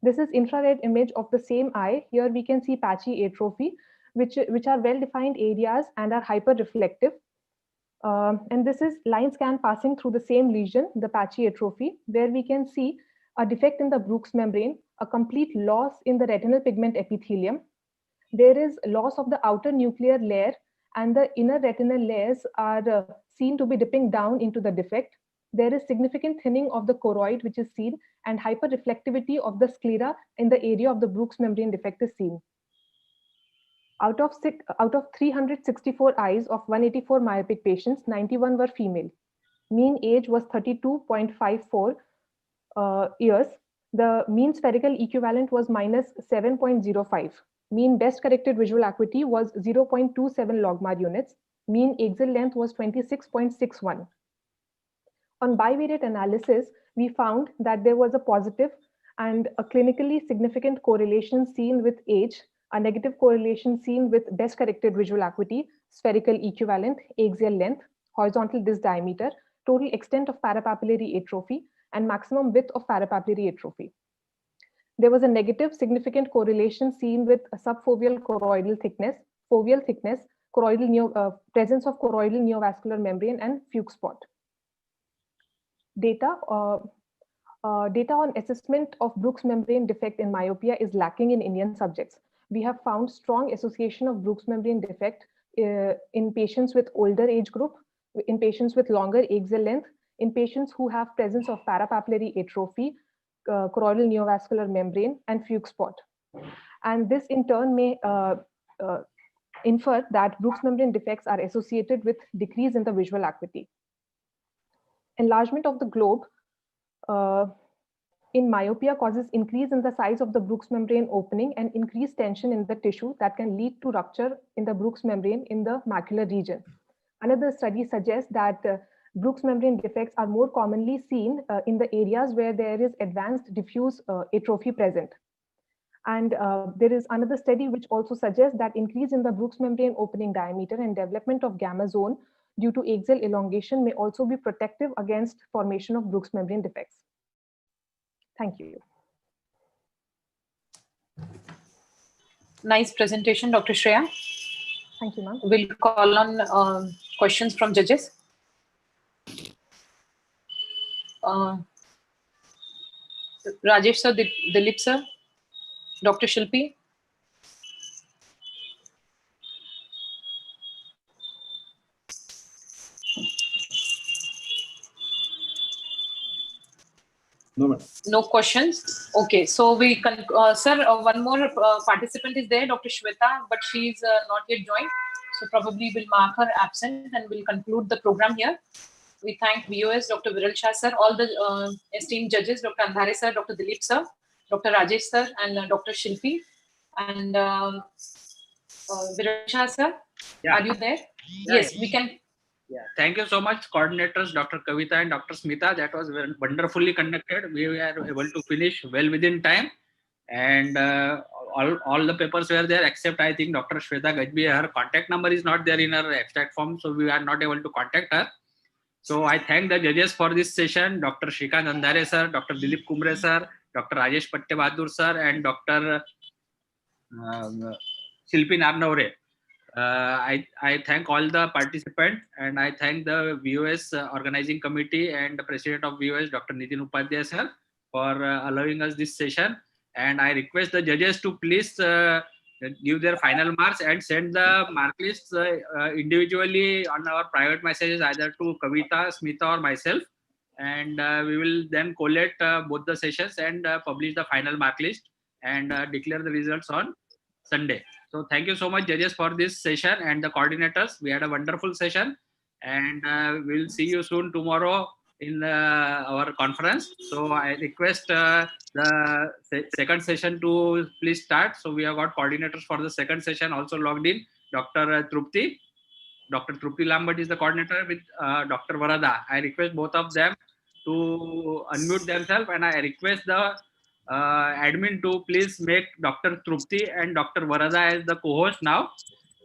This is infrared image of the same eye. Here we can see patchy atrophy, which are well-defined areas and are hyper-reflective. And this is line scan passing through the same lesion, the patchy atrophy, where we can see a defect in the Brooks membrane, a complete loss in the retinal pigment epithelium. There is loss of the outer nuclear layer, and the inner retinal layers are seen to be dipping down into the defect. There is significant thinning of the choroid, which is seen, and hyperreflectivity of the sclera in the area of the Brooks membrane defect is seen. Out of 364 eyes of 184 myopic patients, 91 were female. Mean age was 32.54 years. The mean spherical equivalent was minus 7.05. Mean best corrected visual acuity was 0.27 logmar units. Mean axial length was 26.61. On bivariate analysis, we found that there was a positive and a clinically significant correlation seen with age, a negative correlation seen with best corrected visual acuity, spherical equivalent, axial length, horizontal disc diameter, total extent of parapapillary atrophy, and maximum width of parapapillary atrophy. There was a negative significant correlation seen with a subfoveal choroidal thickness, foveal thickness, presence of choroidal neovascular membrane, and Fuchs spot. Data on assessment of Brooks membrane defect in myopia is lacking in Indian subjects. We have found strong association of Brooks membrane defect in patients with older age group, in patients with longer axial length, in patients who have presence of parapapillary atrophy, choroidal neovascular membrane, and Fuchs spot. And this in turn may infer that Brooks membrane defects are associated with decrease in the visual acuity. Enlargement of the globe in myopia causes increase in the size of the Brooks membrane opening and increased tension in the tissue that can lead to rupture in the Brooks membrane in the macular region. Another study suggests that Brooks membrane defects are more commonly seen in the areas where there is advanced diffuse atrophy present. And there is another study which also suggests that increase in the Brooks membrane opening diameter and development of gamma zone due to axial elongation may also be protective against formation of Brooks membrane defects. Thank you. Nice presentation, Dr. Shreya. Thank you, ma'am. We'll call on questions from judges. Rajesh sir, Dilip sir, Dr. Shilpi. No, no questions. Okay, so we can, sir, one more participant is there, Dr. Shweta, but she's not yet joined. So probably we'll mark her absent and we'll conclude the program here. We thank VOS, Dr. Viral Shah sir, all the esteemed judges, Dr. Andhare sir, Dr. Dilip sir, Dr. Rajesh sir, and Dr. Shilpi. And Viral Shah sir, Yeah. are you there? Yeah, Yes, yeah. we can. Yeah, thank you so much, coordinators, Dr. Kavita and Dr. Smita. That was wonderfully conducted. We were able to finish well within time. And all the papers were there, except I think Dr. Shweta Gajbee, her contact number is not there in her abstract form, so we are not able to contact her. So I thank the judges for this session, Dr. Shrikant Andhare sir, Dr. Dilip Kumre sir, Dr. Rajesh Patte Bahadur sir, and Dr. Shilpi Narnavre. I thank all the participants, and I thank the VOS organizing committee and the president of VOS, Dr. Nitin Upadhyay sir, for allowing us this session. And I request the judges to please give their final marks and send the mark lists individually on our private messages, either to Kavita, Smita, or myself. And we will then collate both the sessions and publish the final mark list and declare the results on Sunday. So thank you so much, judges, for this session, and the coordinators. We had a wonderful session, and we'll see you soon tomorrow in our conference. So I request the second session to please start. So we have got coordinators for the second session also logged in. Dr. Trupti. Dr. Trupti Lambert is the coordinator with Dr. Varada. I request both of them to unmute themselves, and I request the admin to please make Dr. Trupti and Dr. Varada as the co-host now.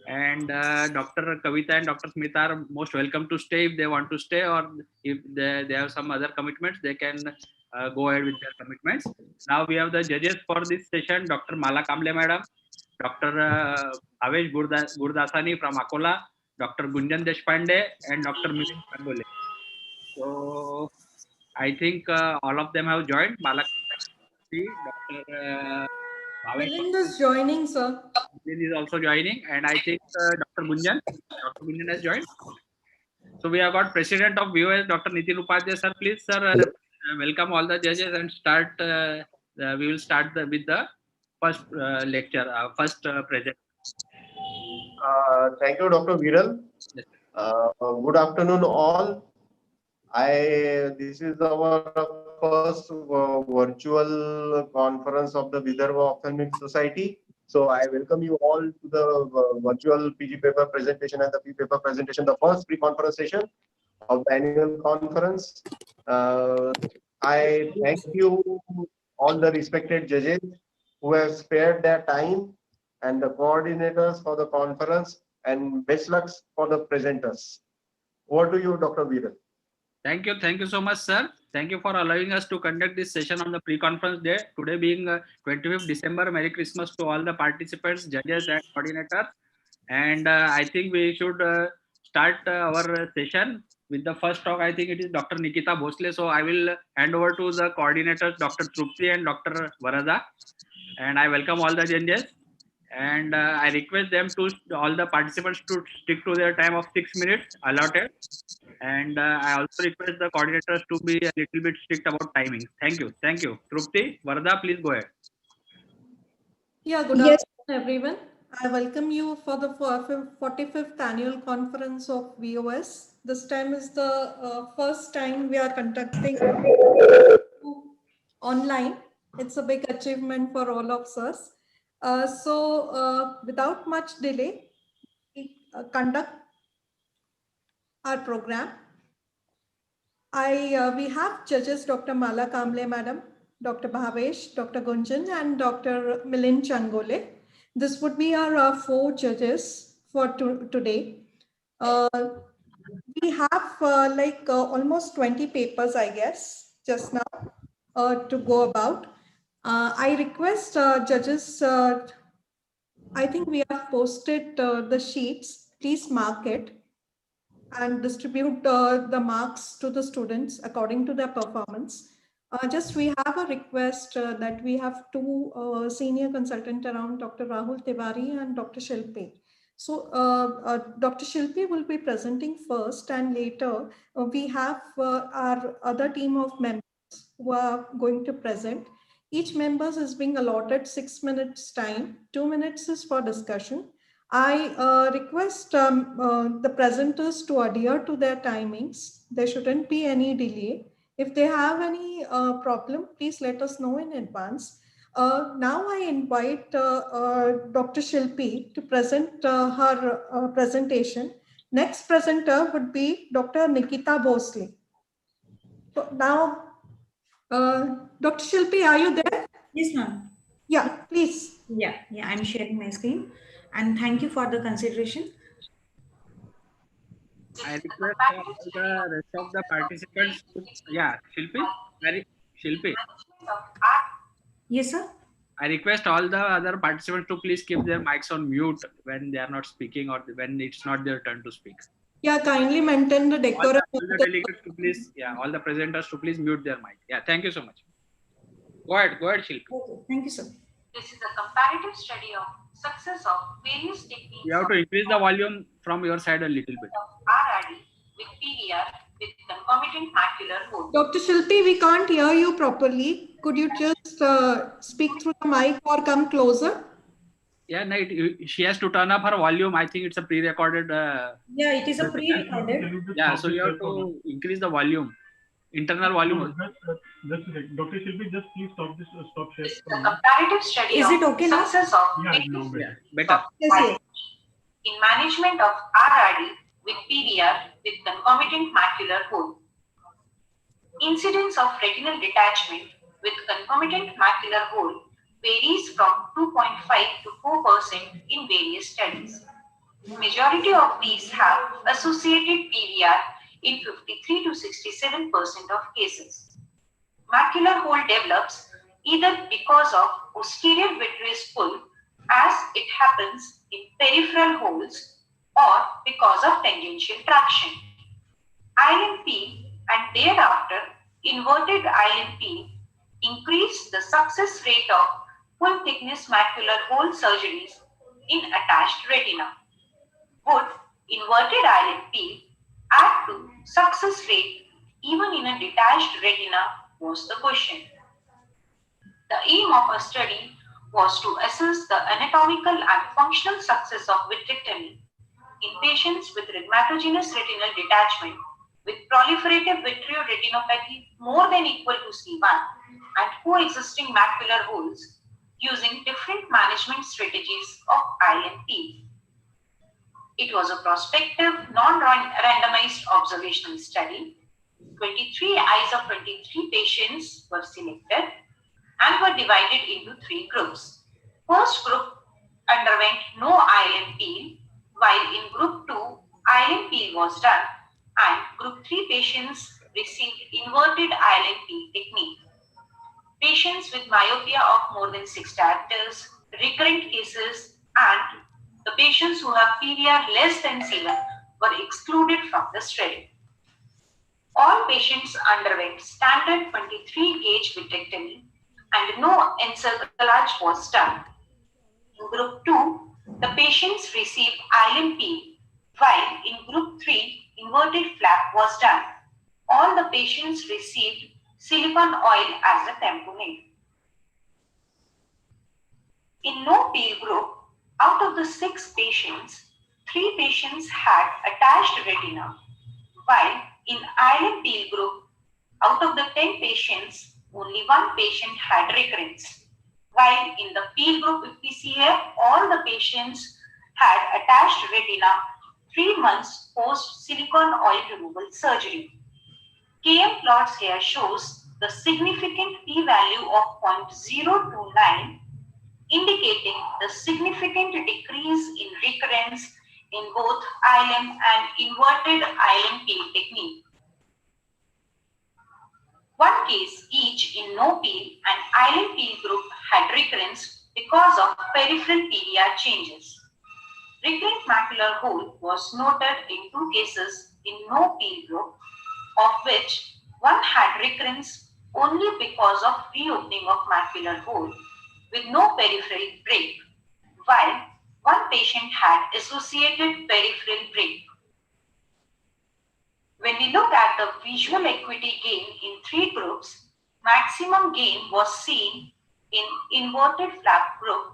And Dr. Kavita and Dr. Smita are most welcome to stay if they want to stay, or if they have some other commitments, they can go ahead with their commitments. Now we have the judges for this session, Dr. Mala Kamble Madam, Dr. Bhavesh Gurdasani from Akola, Dr. Gunjan Deshpande, and Dr. Milind Pangole. So I think all of them have joined. Dr. Milind is joining, sir. Milind is also joining, and I think Dr. Gunjan has joined. So we have got President of VOS, Dr. Nitin Upadhyay, sir. Please, sir, welcome all the judges and start. We will start with the first lecture, first present. Thank you, Dr. Viral. Good afternoon, all. This is our first virtual conference of the Vidarbha Ophthalmic Society. So I welcome you all to the virtual PG paper presentation and the P paper presentation, the first pre-conference session of the annual conference. I thank you all the respected judges who have spared their time and the coordinators for the conference, and best luck for the presenters. Over to you, Dr. Viral. Thank you so much, sir. Thank you for allowing us to conduct this session on the pre-conference day. Today being 25th December, Merry Christmas to all the participants, judges and coordinators. And I think we should start our session with the first talk. I think it is Dr. Nikita Bhosle. So I will hand over to the coordinators, Dr. Trupti and Dr. Varada. And I welcome all the judges. And I request them to, all the participants, to stick to their time of 6 minutes allotted. And I also request the coordinators to be a little bit strict about timing. Thank you. Thank you. Trupti, Varada, please go ahead. Yeah, good afternoon, everyone. I welcome you for the 45th annual conference of VOS. This time is the first time we are conducting online. It's a big achievement for all of us. Without much delay, we conduct our program. We have judges Dr. Mala Kamble Madam, Dr. Bhavesh, Dr. Gunjan, and Dr. Milind Changole. This would be our 4 judges for today. We have almost 20 papers, I guess, just now to go about. I request judges, I think we have posted the sheets. Please mark it and distribute the marks to the students according to their performance. Just we have a request that we have 2 senior consultants around, Dr. Rahul Tiwari and Dr. Shilpi. So Dr. Shilpi will be presenting first, and later we have our other team of members who are going to present. Each member is being allotted 6 minutes time. 2 minutes is for discussion. I request the presenters to adhere to their timings. There shouldn't be any delay. If they have any problem, please let us know in advance. Now I invite Dr. Shilpi to present her presentation. Next presenter would be Dr. Nikita Bhosle. So now, Dr. Shilpi, are you there? Yes, ma'am. Yeah, please. Yeah, I'm sharing my screen. And thank you for the consideration. I request all the rest of the participants to, Shilpi. Yes, sir. I request all the other participants to please keep their mics on mute when they are not speaking or when it's not their turn to speak. Yeah, kindly maintain the decorum. All the delegates to please, all the presenters to please mute their mic. Yeah, thank you so much. Go ahead, Shilpi. Okay, thank you, sir. This is a comparative study of success of various techniques. You have to increase the volume from your side a little bit. RRD with PVR with concomitant macular hole. Dr. Shilpi, we can't hear you properly. Could you just speak through the mic or come closer? Yeah, no, she has to turn up her volume. I think it's a pre-recorded. Yeah, it is a pre-recorded. Yeah, so you have to increase the volume. Internal volume. Dr. Shilpi, just please stop this. Stop share. The comparative study is it okay now? Success of better. Yes. In management of RRD with PVR with concomitant macular hole. Incidence of retinal detachment with concomitant macular hole varies from 2.5 to 4% in various studies. Majority of these have associated PVR in 53 to 67% of cases. Macular hole develops either because of posterior vitreous pull, as it happens in peripheral holes, or because of tangential traction. ILP and thereafter inverted ILP increase the success rate of full thickness macular hole surgeries in attached retina. Would inverted ILP add to success rate even in a detached retina was the question. The aim of a study was to assess the anatomical and functional success of vitrectomy in patients with rheumatogenious retinal detachment with proliferative vitreoretinopathy more than equal to C1 and coexisting macular holes using different management strategies of ILP. It was a prospective, non-randomized observational study. 23 eyes of 23 patients were selected and were divided into 3 groups. First group underwent no ILP, while in group 2, ILP was done and group 3 patients received inverted ILP technique. Patients with myopia of more than 6 diopters, recurrent cases, and the patients who have PVR less than 7 were excluded from the study. All patients underwent standard 23-gauge vitrectomy and no encirclage was done. In group 2, the patients received ILP, while in group 3, inverted flap was done. All the patients received silicone oil as a tamponade. In no peel group, out of the 6 patients, 3 patients had attached retina, while in ILP group, out of the 10 patients, only 1 patient had recurrence. While in the peel group, if we see here, all the patients had attached retina 3 months post silicone oil removal surgery. KM plots here shows the significant p-value of 0.029, indicating the significant decrease in recurrence in both ILM and inverted ILM peel technique. 1 case each in no peel and ILM peel group had recurrence because of peripheral PVR changes. Recurrent macular hole was noted in 2 cases in no peel group, of which 1 had recurrence only because of reopening of macular hole with no peripheral break, while 1 patient had associated peripheral break. When we look at the visual acuity gain in 3 groups, maximum gain was seen in inverted flap group,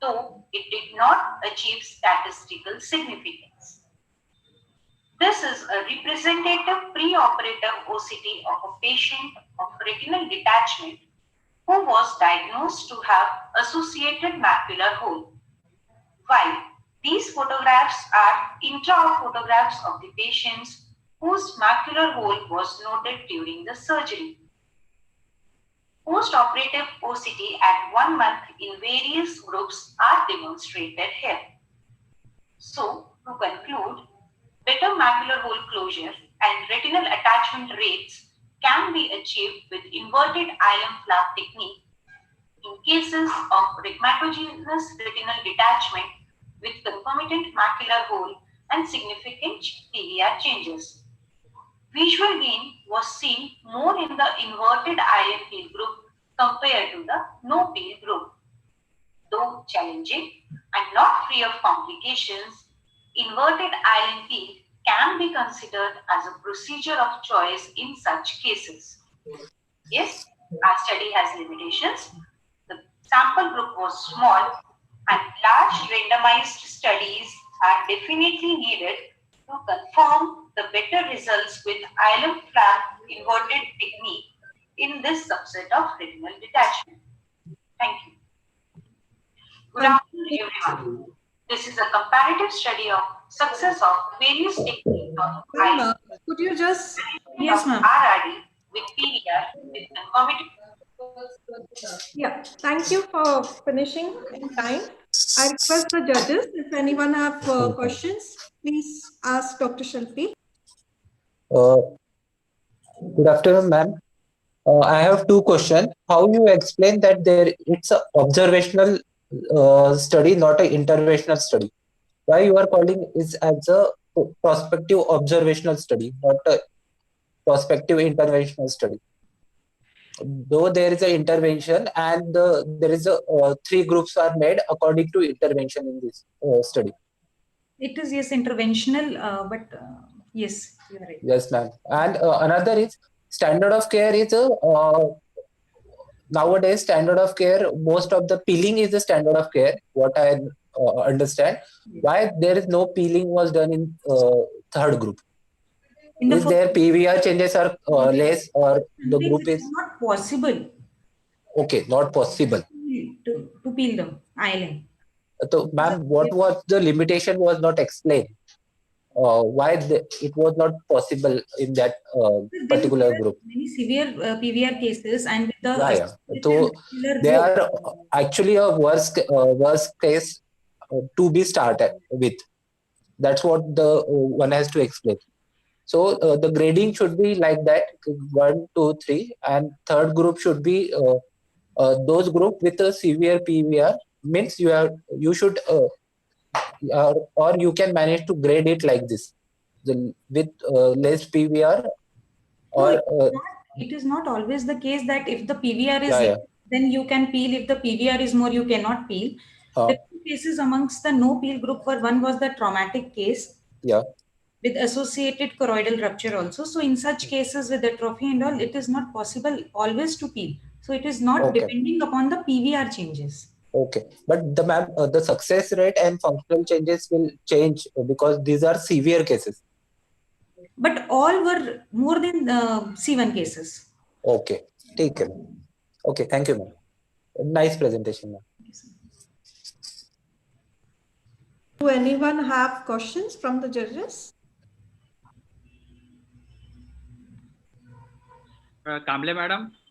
though it did not achieve statistical significance. This is a representative preoperative OCT of a patient of retinal detachment who was diagnosed to have associated macular hole. While these photographs are intra-photographs of the patients whose macular hole was noted during the surgery. Post-operative OCT at 1 month in various groups are demonstrated here. So, to conclude, better macular hole closure and retinal attachment rates can be achieved with inverted ILM flap technique in cases of rheumatogenious retinal detachment with concomitant macular hole and significant PVR changes. Visual gain was seen more in the inverted ILM peel group compared to the no peel group. Though challenging and not free of complications, inverted ILM peel can be considered as a procedure of choice in such cases. Yes, our study has limitations. The sample group was small and large randomized studies are definitely needed to confirm the better results with ILM flap inverted technique in this subset of retinal detachment. Thank you. Good afternoon, everyone. This is a comparative study of success of various techniques of ILM. Could you just... Yes, ma'am. RRD with PVR with concomitant. Yeah, thank you for finishing in time. I request the judges, if anyone have questions, please ask Dr. Shilpi. Good afternoon, ma'am. I have 2 questions. How you explain that it's an observational study, not an interventional study? Why you are calling is as a prospective observational study, not a prospective interventional study. Though there is an intervention and there is a three groups are made according to intervention in this study. It is, yes, interventional, but yes, you are right. Yes, ma'am. And another is standard of care is nowadays standard of care. Most of the peeling is the standard of care. What I understand. Why there is no peeling was done in third group? Is there PVR changes are less or the group is not possible okay? Not possible. to peel them island. So, ma'am, what was the limitation was not explained. Why it was not possible in that particular group? Many severe PVR cases and with the So they are actually a worst case to be started with. That's what the one has to explain. So the grading should be like that: 1, 2, 3, and third group should be those group with a severe PVR. Means you should or you can manage to grade it like this, with less PVR or. It is not always the case that if the PVR is less, then you can peel. If the PVR is more, you cannot peel. The two cases amongst the no peel group were, one was the traumatic case. Yeah. With associated choroidal rupture also. So in such cases with atrophy and all, it is not possible always to peel. So it is not depending upon the PVR changes. Okay, but the success rate and functional changes will change because these are severe cases. But all were more than C1 cases. Okay, take care. Okay, thank you, ma'am. Nice presentation, ma'am. Do anyone have questions from the judges? Kamble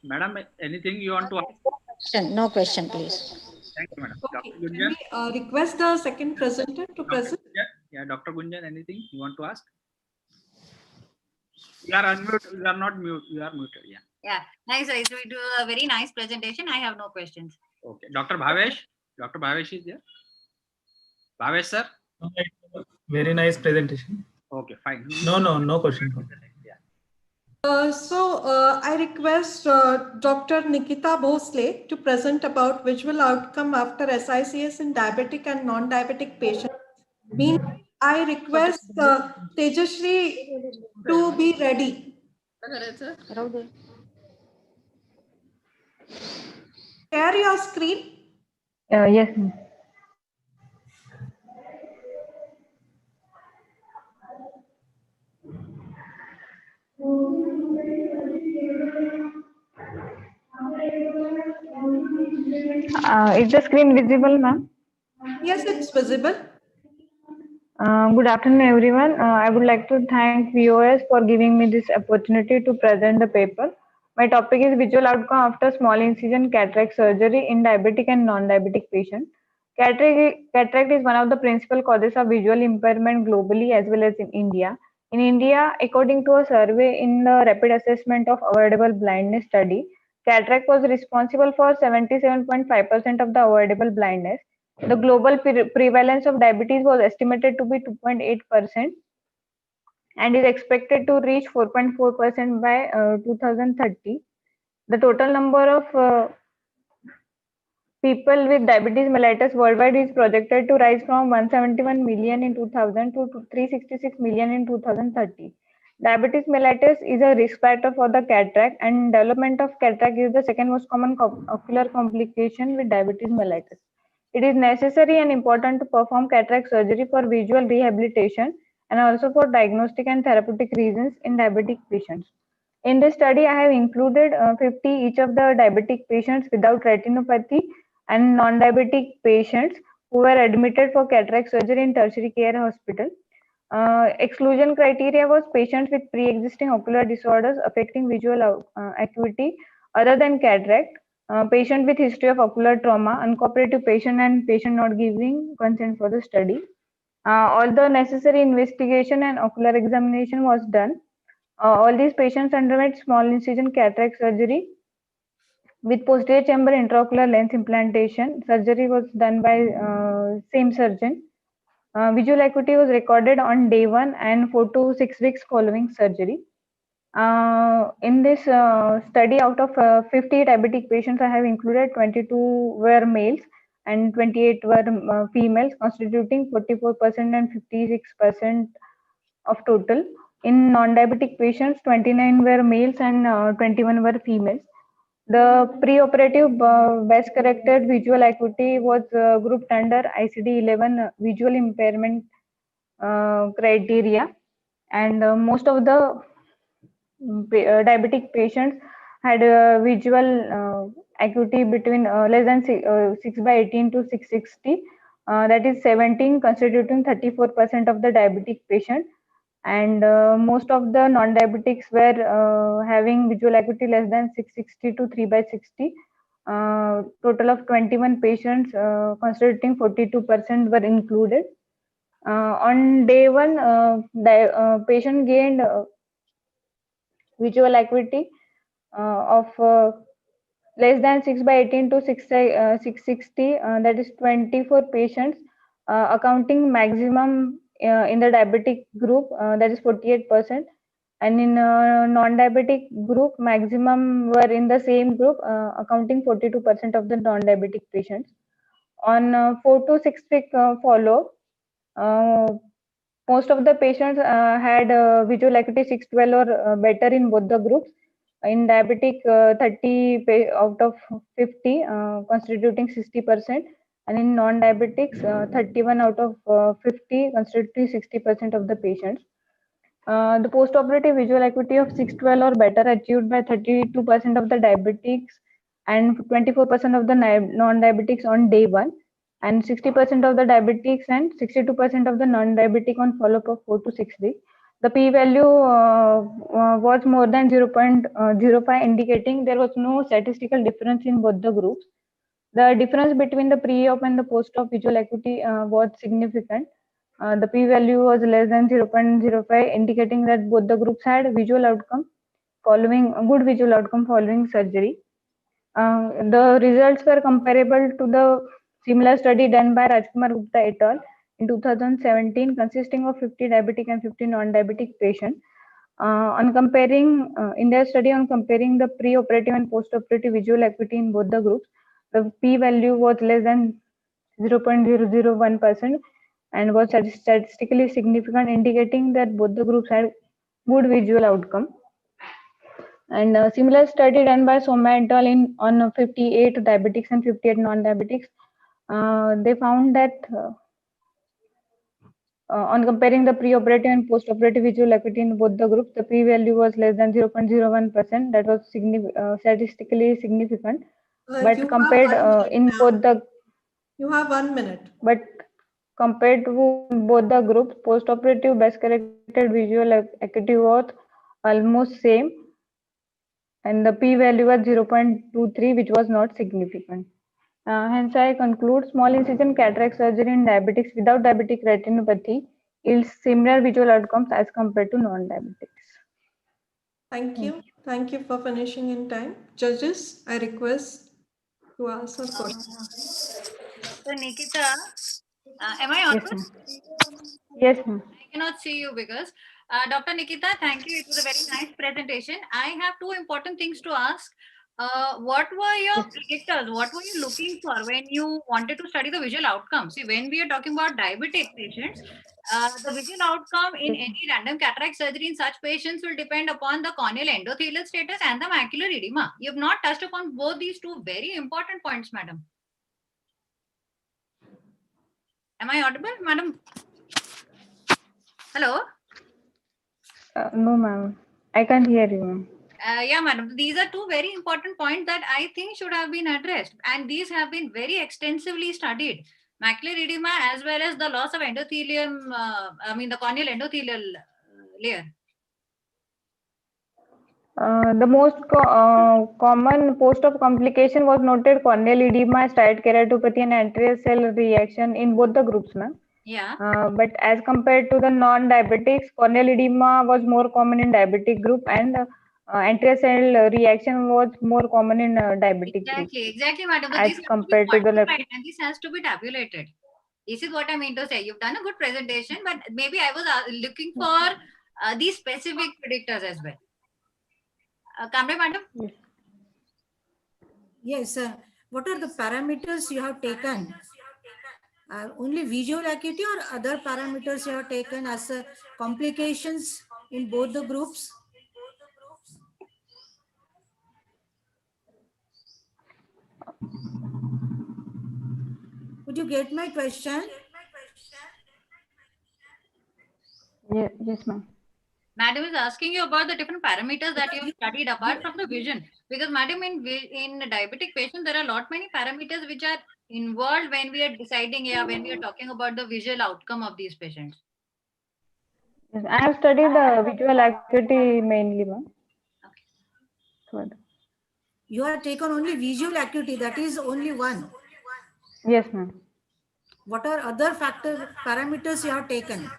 madam, anything you want to ask? No question, please. Thank you, madam. Okay. Dr. Can Gunjan? we request the second presenter to present? Yeah, Dr. Gunjan, anything you want to ask? You are unmute. You are not mute. You are muted. Yeah. Yeah, nice. So we do a very nice presentation. I have no questions. Okay. Dr. Bhavesh? Dr. Bhavesh is there? Bhavesh, sir? Very nice presentation. Okay, fine. No question. I request Dr. Nikita Bhosle to present about visual outcome after SICS in diabetic and non-diabetic patients. Meanwhile, I request Tejashri to be ready. Share your screen. Yes. Is the screen visible, ma'am? Yes, it's visible. Good afternoon, everyone. I would like to thank VOS for giving me this opportunity to present the paper. My topic is visual outcome after small incision cataract surgery in diabetic and non-diabetic patients. Cataract is one of the principal causes of visual impairment globally as well as in India. In India, according to a survey in the Rapid Assessment of Avoidable Blindness study, cataract was responsible for 77.5% of the avoidable blindness. The global prevalence of diabetes was estimated to be 2.8% and is expected to reach 4.4% by 2030. The total number of people with diabetes mellitus worldwide is projected to rise from 171 million in 2000 to 366 million in 2030. Diabetes mellitus is a risk factor for the cataract, and development of cataract is the second most common ocular complication with diabetes mellitus. It is necessary and important to perform cataract surgery for visual rehabilitation and also for diagnostic and therapeutic reasons in diabetic patients. In this study, I have included 50 each of the diabetic patients without retinopathy and non-diabetic patients who were admitted for cataract surgery in tertiary care hospital. Exclusion criteria was patients with pre-existing ocular disorders affecting visual acuity other than cataract, patient with history of ocular trauma, uncooperative patient, and patient not giving consent for the study. All the necessary investigation and ocular examination was done. All these patients underwent small incision cataract surgery with posterior chamber intraocular lens implantation. Surgery was done by same surgeon. Visual acuity was recorded on day 1 and 4 to 6 weeks following surgery. In this study, out of 50 diabetic patients, I have included 22 were males and 28 were females, constituting 44% and 56% of total. In non-diabetic patients, 29 were males and 21 were females. The preoperative best-corrected visual acuity was grouped under ICD-11 visual impairment criteria, and most of the diabetic patients had a visual acuity between less than 6/18 to 660, that is 17, constituting 34% of the diabetic patient, and most of the non-diabetics were having visual acuity less than 660 to 3/60. Total of 21 patients constituting 42% were included. On day 1, patient gained visual acuity of less than 6/18 to 660, that is 24 patients, accounting maximum in the diabetic group, that is 48%, and in non-diabetic group, maximum were in the same group, accounting 42% of the non-diabetic patients. On 4 to 6 week follow, most of the patients had visual acuity 612 or better in both the groups. In diabetic, 30 out of 50, constituting 60%, and in non-diabetics, 31 out of 50, constituting 60% of the patients. The post-operative visual acuity of 612 or better achieved by 32% of the diabetics and 24% of the non-diabetics on day 1, and 60% of the diabetics and 62% of the non-diabetic on follow-up of 4 to 6 weeks. The p-value was more than 0.05, indicating there was no statistical difference in both the groups. The difference between the pre-op and the post-op visual acuity was significant. The p-value was less than 0.05, indicating that both the groups had visual outcome following good visual outcome following surgery. The results were comparable to the similar study done by Rajkumar Gupta et al. In 2017, consisting of 50 diabetic and 50 non-diabetic patients. On comparing in their study on comparing the pre-operative and post-operative visual acuity in both the groups, the p-value was less than 0.001% and was statistically significant, indicating that both the groups had good visual outcome. And a similar study done by Soma et al. On 58 diabetics and 58 non-diabetics, they found that on comparing the pre-operative and post-operative visual acuity in both the groups, the p-value was less than 0.01%. That was statistically significant. But compared in both the... You have 1 minute. But compared to both the groups, post-operative best-corrected visual acuity was almost same, and the p-value was 0.23, which was not significant. Hence, I conclude small incision cataract surgery in diabetics without diabetic retinopathy yields similar visual outcomes as compared to non-diabetics. Thank you. Thank you for finishing in time. Judges, I request to ask a question. So Nikita, am I audible? Yes, ma'am. I cannot see you because Dr. Nikita, thank you. It was a very nice presentation. I have two important things to ask. What were your predictors? What were you looking for when you wanted to study the visual outcomes? See, when we are talking about diabetic patients, the visual outcome in any random cataract surgery in such patients will depend upon the corneal endothelial status and the macular edema. You have not touched upon both these two very important points, madam. Am I audible, madam? Hello? No, ma'am. I can't hear you, ma'am. Yeah, madam. These are two very important points that I think should have been addressed, and these have been very extensively studied. Macular edema as well as the loss of endothelium, the corneal endothelial layer. The most common post-op complication was noted corneal edema, striate keratopathy, and anterior cell reaction in both the groups, ma'am. Yeah. But as compared to the non-diabetics, corneal edema was more common in diabetic group, and anterior cell reaction was more common in diabetic group. Exactly, madam. But As this has compared to to be the quantified and this has to be tabulated. This is what I mean to say. You've done a good presentation, but maybe I was looking for these specific predictors as well. Kamre madam? Yes, what are the parameters you have taken? Only visual acuity or other parameters you have taken as complications in both the groups? Would you get my question? Yes, ma'am. Madam is asking you about the different parameters that you have studied apart from the vision. Because madam, in diabetic patients, there are lot many parameters which are involved when we are deciding, when we are talking about the visual outcome of these patients. Yes, I have studied the visual acuity mainly, ma'am. Okay. You have taken only visual acuity, that is only one. Yes, ma'am. What are other parameters you have taken?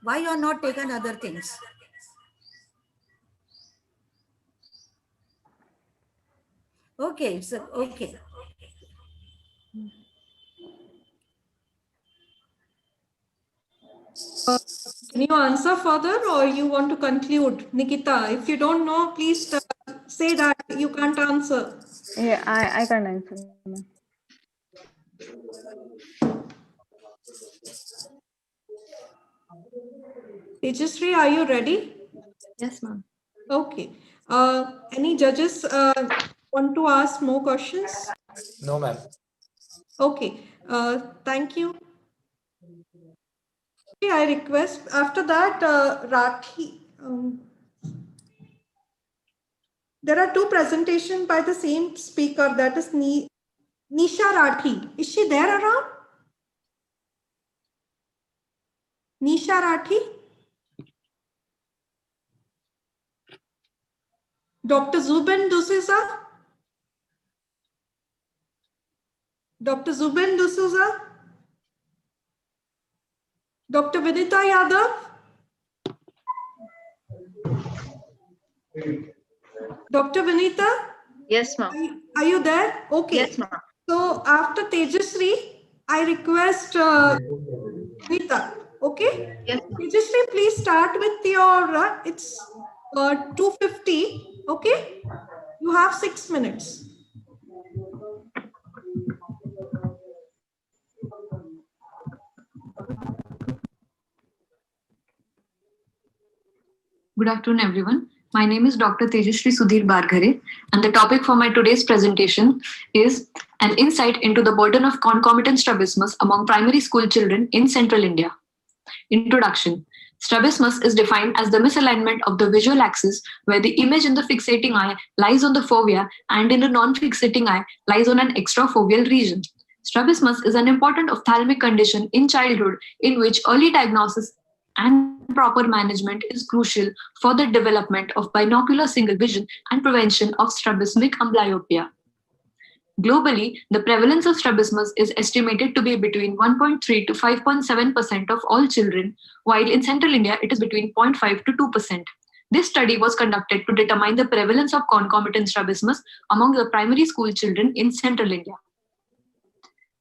Why you are not taken other things? Okay, so okay. Can you answer further or you want to conclude? Nikita, if you don't know, please say that you can't answer. Yeah, I can answer, ma'am. Tejasri, are you ready? Yes, ma'am. Okay. Any judges want to ask more questions? No, ma'am. Okay. Thank you. Okay, I request after that, Rathi. There are two presentations by the same speaker, that is Nisha Rathi. Is she there around? Nisha Rathi? Dr. Zubin D'Souza? Dr. Zubin D'Souza? Dr. Vinita Yadav? Dr. Vinita? Yes, ma'am. Are you there? Okay. Yes, ma'am. So after Tejasri, I request Vinita. Okay? Yes. Tejasri, please start with your, it's 2:50. Okay? You have 6 minutes. Good afternoon, everyone. My name is Dr. Tejasri Sudhir Barghare, and the topic for my today's presentation is an insight into the burden of concomitant strabismus among primary school children in central India. Introduction. Strabismus is defined as the misalignment of the visual axis where the image in the fixating eye lies on the fovea and in the non-fixating eye lies on an extrafoveal region. Strabismus is an important ophthalmic condition in childhood in which early diagnosis and proper management is crucial for the development of binocular single vision and prevention of strabismic amblyopia. Globally, the prevalence of strabismus is estimated to be between 1.3 to 5.7% of all children, while in central India it is between 0.5 to 2%. This study was conducted to determine the prevalence of concomitant strabismus among the primary school children in central India.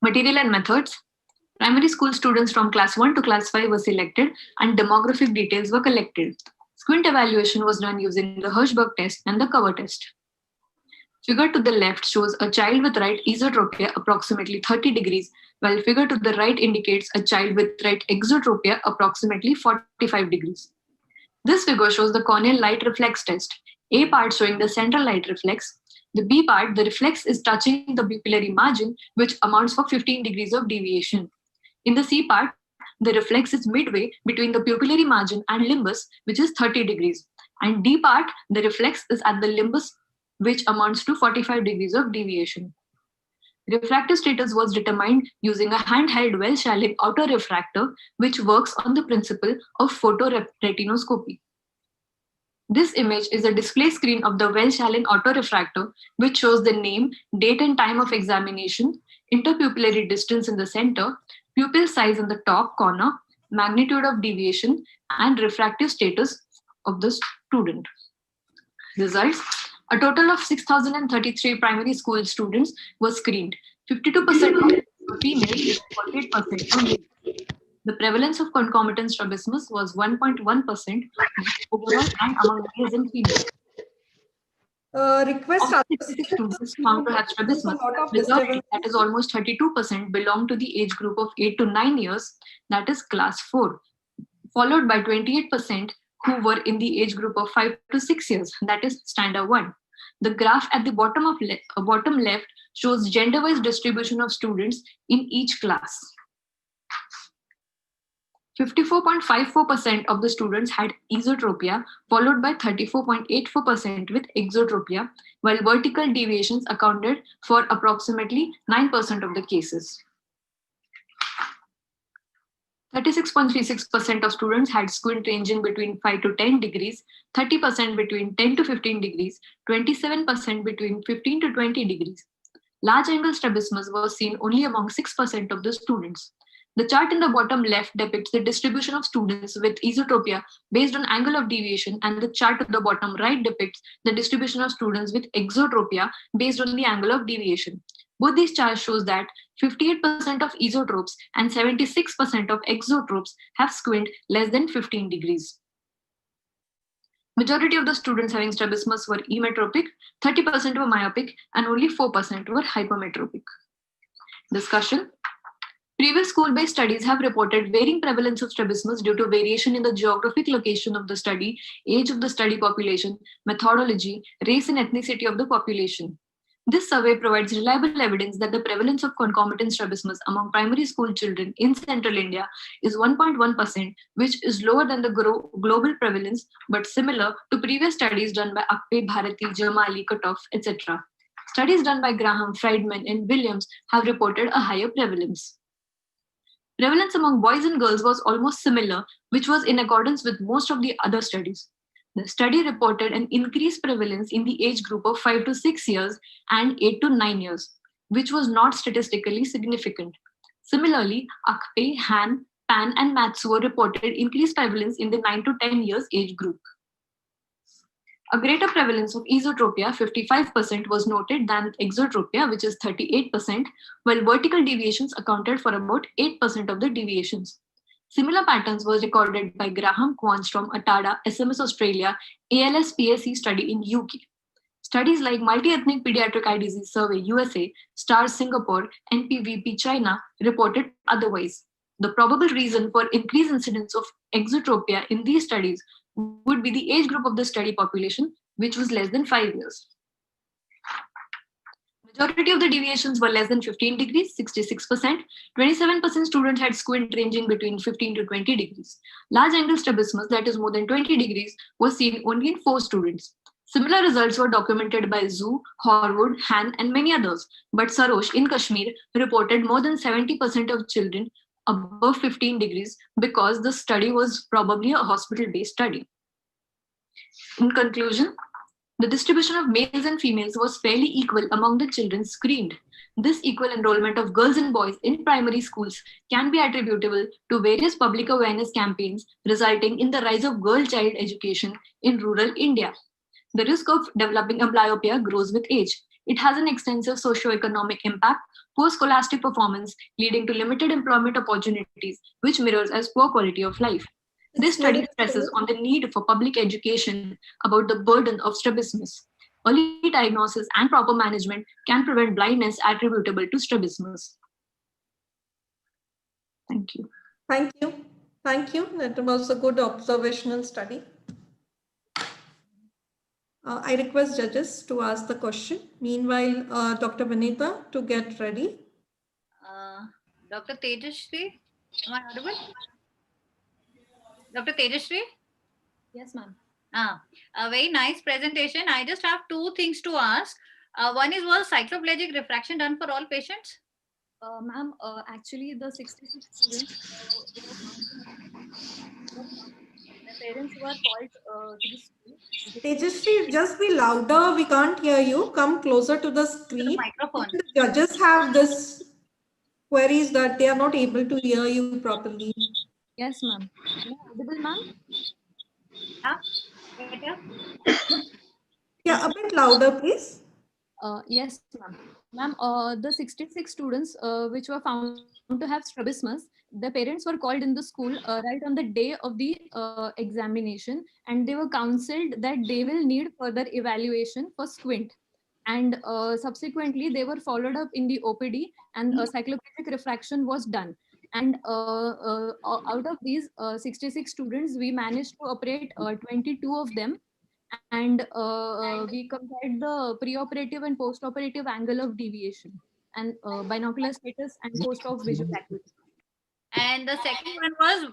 Material and methods. Primary school students from class 1 to class 5 were selected and demographic details were collected. Squint evaluation was done using the Hirschberg test and the cover test. Figure to the left shows a child with right esotropia approximately 30 degrees, while figure to the right indicates a child with right exotropia approximately 45 degrees. This figure shows the corneal light reflex test. A part showing the central light reflex. The B part, the reflex is touching the pupillary margin, which amounts for 15 degrees of deviation. In the C part, the reflex is midway between the pupillary margin and limbus, which is 30 degrees. And D part, the reflex is at the limbus, which amounts to 45 degrees of deviation. Refractive status was determined using a handheld Welsh-Allyn autorefractor, which works on the principle of photoretinoscopy. This image is a display screen of the Welsh-Allyn autorefractor, which shows the name, date and time of examination, interpupillary distance in the center, pupil size in the top corner, magnitude of deviation, and refractive status of the student. Results. A total of 6,033 primary school students were screened. 52% females is 48% for males. The prevalence of concomitant strabismus was 1.1% overall and among males and females. Request Of the 66 students found to have strabismus, a lot of majority, disturbance. that is almost 32%, belong to the age group of 8 to 9 years, that is class 4, followed by 28% who were in the age group of 5 to 6 years, that is standard 1. The graph at the bottom left shows gender-wise distribution of students in each class. 54.54% of the students had esotropia, followed by 34.84% with exotropia, while vertical deviations accounted for approximately 9% of the cases. 36.36% of students had squint ranging between 5 to 10 degrees, 30% between 10 to 15 degrees, 27% between 15 to 20 degrees. Large angle strabismus was seen only among 6% of the students. The chart in the bottom left depicts the distribution of students with esotropia based on angle of deviation, and the chart at the bottom right depicts the distribution of students with exotropia based on the angle of deviation. Both these charts shows that 58% of esotropes and 76% of exotropes have squint less than 15 degrees. Majority of the students having strabismus were emetropic, 30% were myopic, and only 4% were hypermetropic. Discussion. Previous school-based studies have reported varying prevalence of strabismus due to variation in the geographic location of the study, age of the study population, methodology, race and ethnicity of the population. This survey provides reliable evidence that the prevalence of concomitant strabismus among primary school children in central India is 1.1%, which is lower than the global prevalence, but similar to previous studies done by Akpe, Bharati, Jamali, Cutoff, etc. Studies done by Graham, Friedman, and Williams have reported a higher prevalence. Prevalence among boys and girls was almost similar, which was in accordance with most of the other studies. The study reported an increased prevalence in the age group of 5 to 6 years and 8 to 9 years, which was not statistically significant. Similarly, Akpe, Han, Pan, and Matsuo reported increased prevalence in the 9 to 10 years age group. A greater prevalence of esotropia, 55%, was noted than exotropia, which is 38%, while vertical deviations accounted for about 8% of the deviations. Similar patterns were recorded by Graham, Quanstrom, Atada, SMS Australia, ALS-PSC study in UK. Studies like Multi-Ethnic Pediatric Eye Disease Survey USA, STARS Singapore, and PVP China reported otherwise. The probable reason for increased incidence of exotropia in these studies would be the age group of the study population, which was less than 5 years. Majority of the deviations were less than 15 degrees, 66%. 27% students had squint ranging between 15 to 20 degrees. Large angle strabismus, that is more than 20 degrees, was seen only in 4 students. Similar results were documented by Zhu, Horwood, Han, and many others. But Sarosh in Kashmir reported more than 70% of children above 15 degrees because the study was probably a hospital-based study. In conclusion, the distribution of males and females was fairly equal among the children screened. This equal enrollment of girls and boys in primary schools can be attributable to various public awareness campaigns resulting in the rise of girl-child education in rural India. The risk of developing amblyopia grows with age. It has an extensive socio-economic impact, poor scholastic performance, leading to limited employment opportunities, which mirrors as poor quality of life. This study stresses on the need for public education about the burden of strabismus. Early diagnosis and proper management can prevent blindness attributable to strabismus. Thank you. Thank you. Thank you. That was a good observational study. I request judges to ask the question. Meanwhile, Dr. Vinita to get ready. Dr. Tejashree, am I audible? Dr. Tejashree? Yes, ma'am. A very nice presentation. I just have 2 things to ask. One is, was cycloplegic refraction done for all patients? Ma'am, actually the 66 students, the parents were called to the school. Tejashree, just be louder. We can't hear you. Come closer to the screen. Microphone. The judges have this queries that they are not able to hear you properly. Yes, ma'am. Am I audible, ma'am? Yeah, a bit louder, please. Yes, ma'am. Ma'am, the 66 students which were found to have strabismus, the parents were called in the school right on the day of the examination, and they were counseled that they will need further evaluation for squint. And subsequently, they were followed up in the OPD, and cycloplegic refraction was done. And out of these 66 students, we managed to operate 22 of them, and we compared the preoperative and postoperative angle of deviation, and binocular status and post-op visual acuity. And the second one was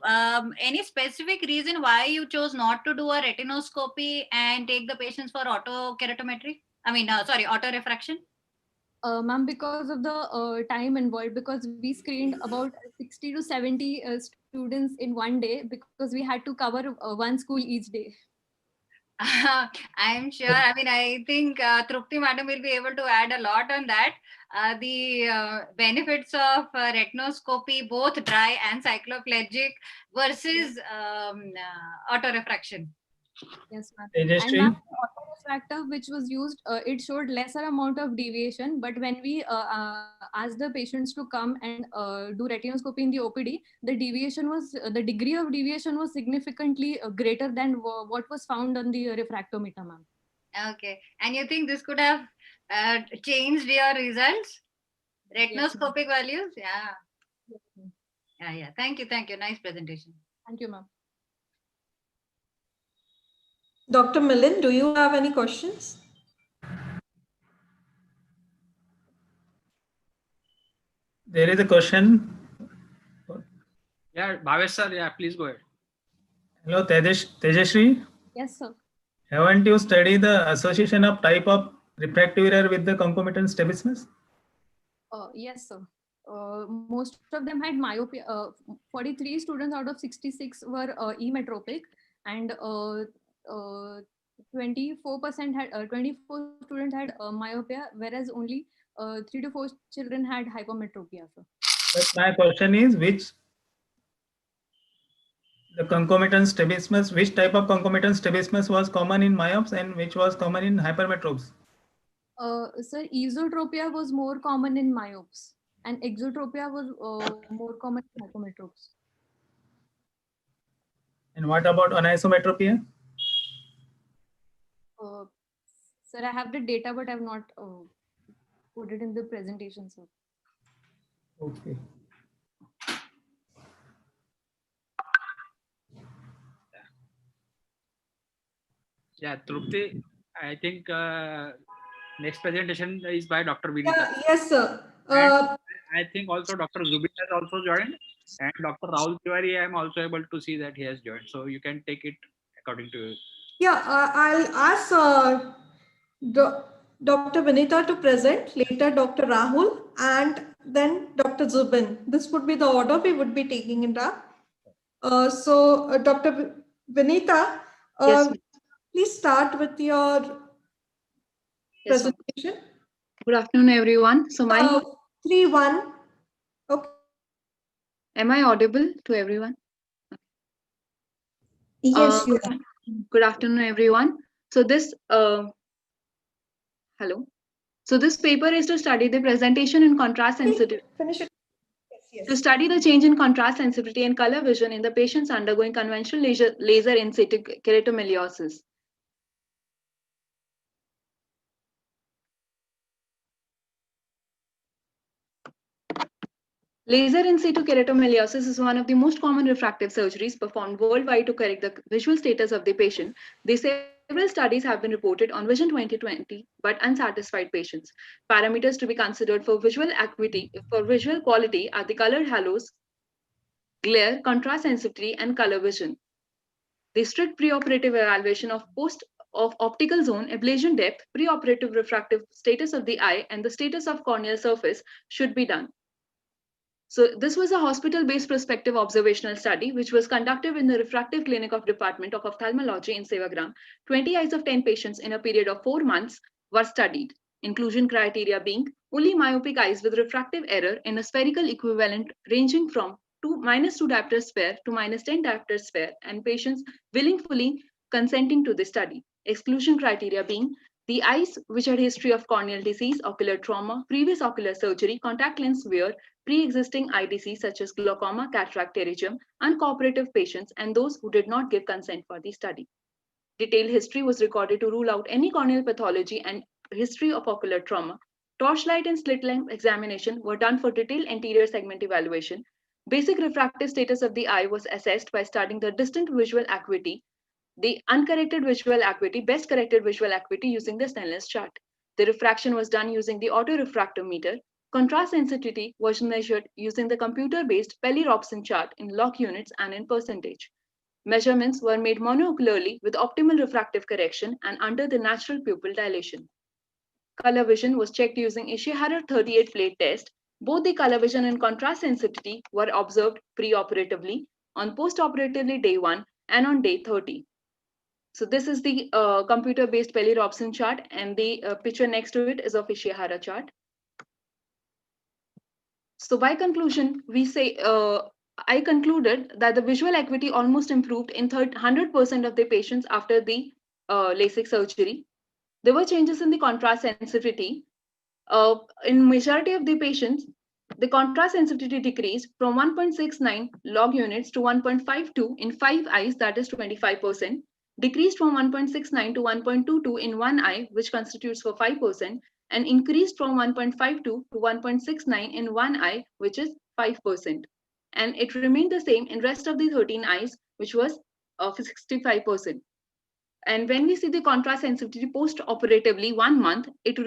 any specific reason why you chose not to do a retinoscopy and take the patients for autokeratometry? I mean, sorry, auto-refraction? Ma'am, because of the time involved, because we screened about 60 to 70 students in one day, because we had to cover one school each day. I'm sure. I mean, I think Trupti madam will be able to add a lot on that. The benefits of retinoscopy, both dry and cycloplegic versus autorefraction. Yes, ma'am. Tejasri? And ma'am, the autorefractive which was used, it showed lesser amount of deviation. But when we asked the patients to come and do retinoscopy in the OPD, the deviation was the degree of deviation was significantly greater than what was found on the refractometer, ma'am. Okay. And you think this could have changed your results? Retinoscopic values? Yeah. Yeah. Thank you. Nice presentation. Thank you, ma'am. Dr. Milind, do you have any questions? There is a question. Yeah, Bhavesh sir, yeah, please go ahead. Hello, Tejasri. Yes, sir. Haven't you studied the association of type of refractive error with the concomitant strabismus? Yes, sir. Most of them had myopia. 43 students out of 66 were emetropic, and 24% had 24 students had myopia, whereas only 3 to 4 children had hypermetropia, sir. But my question is, which type of concomitant strabismus was common in myopes and which was common in hypermetropes? Sir, esotropia was more common in myopes, and exotropia was more common in hypermetropes. And what about anisometropia? Sir, I have the data, but I have not put it in the presentation, sir. Okay. Yeah, Trupti, I think next presentation is by Dr. Vinita. Yeah, yes, sir. I think also Dr. Zubin has also joined, and Dr. Rahul Tiwari, I am also able to see that he has joined. So you can take it according to you. Yeah, I'll ask Dr. Vinita to present, later Dr. Rahul, and then Dr. Zubin. This would be the order we would be taking it up. Dr. Vinita, Yes, please start with your yes, ma'am. presentation. Good afternoon, everyone. So my 3-1. Okay. Am I audible to everyone? Yes, you are. Good afternoon, everyone. So this hello. So this paper is to study the presentation in contrast sensitivity. Finish it. Yes. To study the change in contrast sensitivity and color vision in the patients undergoing conventional laser in situ keratomyeliosis. Laser in situ keratomyeliosis is one of the most common refractive surgeries performed worldwide to correct the visual status of the patient. Several studies have been reported on Vision 2020, but unsatisfied patients. Parameters to be considered for visual acuity, for visual quality are the colored halos, glare, contrast sensitivity, and color vision. The strict preoperative evaluation of optical zone, ablation depth, preoperative refractive status of the eye, and the status of corneal surface should be done. So this was a hospital-based prospective observational study, which was conducted in the refractive clinic of Department of Ophthalmology in Sevagram. 20 eyes of 10 patients in a period of 4 months were studied. Inclusion criteria being only myopic eyes with refractive error in a spherical equivalent ranging from -2 diopter sphere to -10 diopter sphere, and patients willingly consenting to the study. Exclusion criteria being The eyes which had history of corneal disease, ocular trauma, previous ocular surgery, contact lens wear, pre-existing eye disease such as glaucoma, cataract, pterygium, uncooperative patients, and those who did not give consent for the study. Detailed history was recorded to rule out any corneal pathology and history of ocular trauma. Torchlight and slit lamp examination were done for detailed anterior segment evaluation. Basic refractive status of the eye was assessed by studying the distant visual acuity, the uncorrected visual acuity, best corrected visual acuity using the Snellen's chart. The refraction was done using the autorefractometer. Contrast sensitivity was measured using the computer-based Pelly-Robson chart in log units and in percentage. Measurements were made monocularly with optimal refractive correction and under the natural pupil dilation. Color vision was checked using Ishihara 38 plate test. Both the color vision and contrast sensitivity were observed pre-operatively, on post-operatively day 1 and on day 30. So this is the computer-based Pelly-Robson chart, and the picture next to it is of Ishihara chart. So by conclusion, we say, I concluded that the visual acuity almost improved in 100% of the patients after the LASIK surgery. There were changes in the contrast sensitivity. In majority of the patients, the contrast sensitivity decreased from 1.69 log units to 1.52 in 5 eyes, that is 25%, decreased from 1.69 to 1.22 in 1 eye, which constitutes for 5%, and increased from 1.52 to 1.69 in 1 eye, which is 5%. And it remained the same in rest of the 13 eyes, which was of 65%. And when we see the contrast sensitivity post-operatively 1 month, it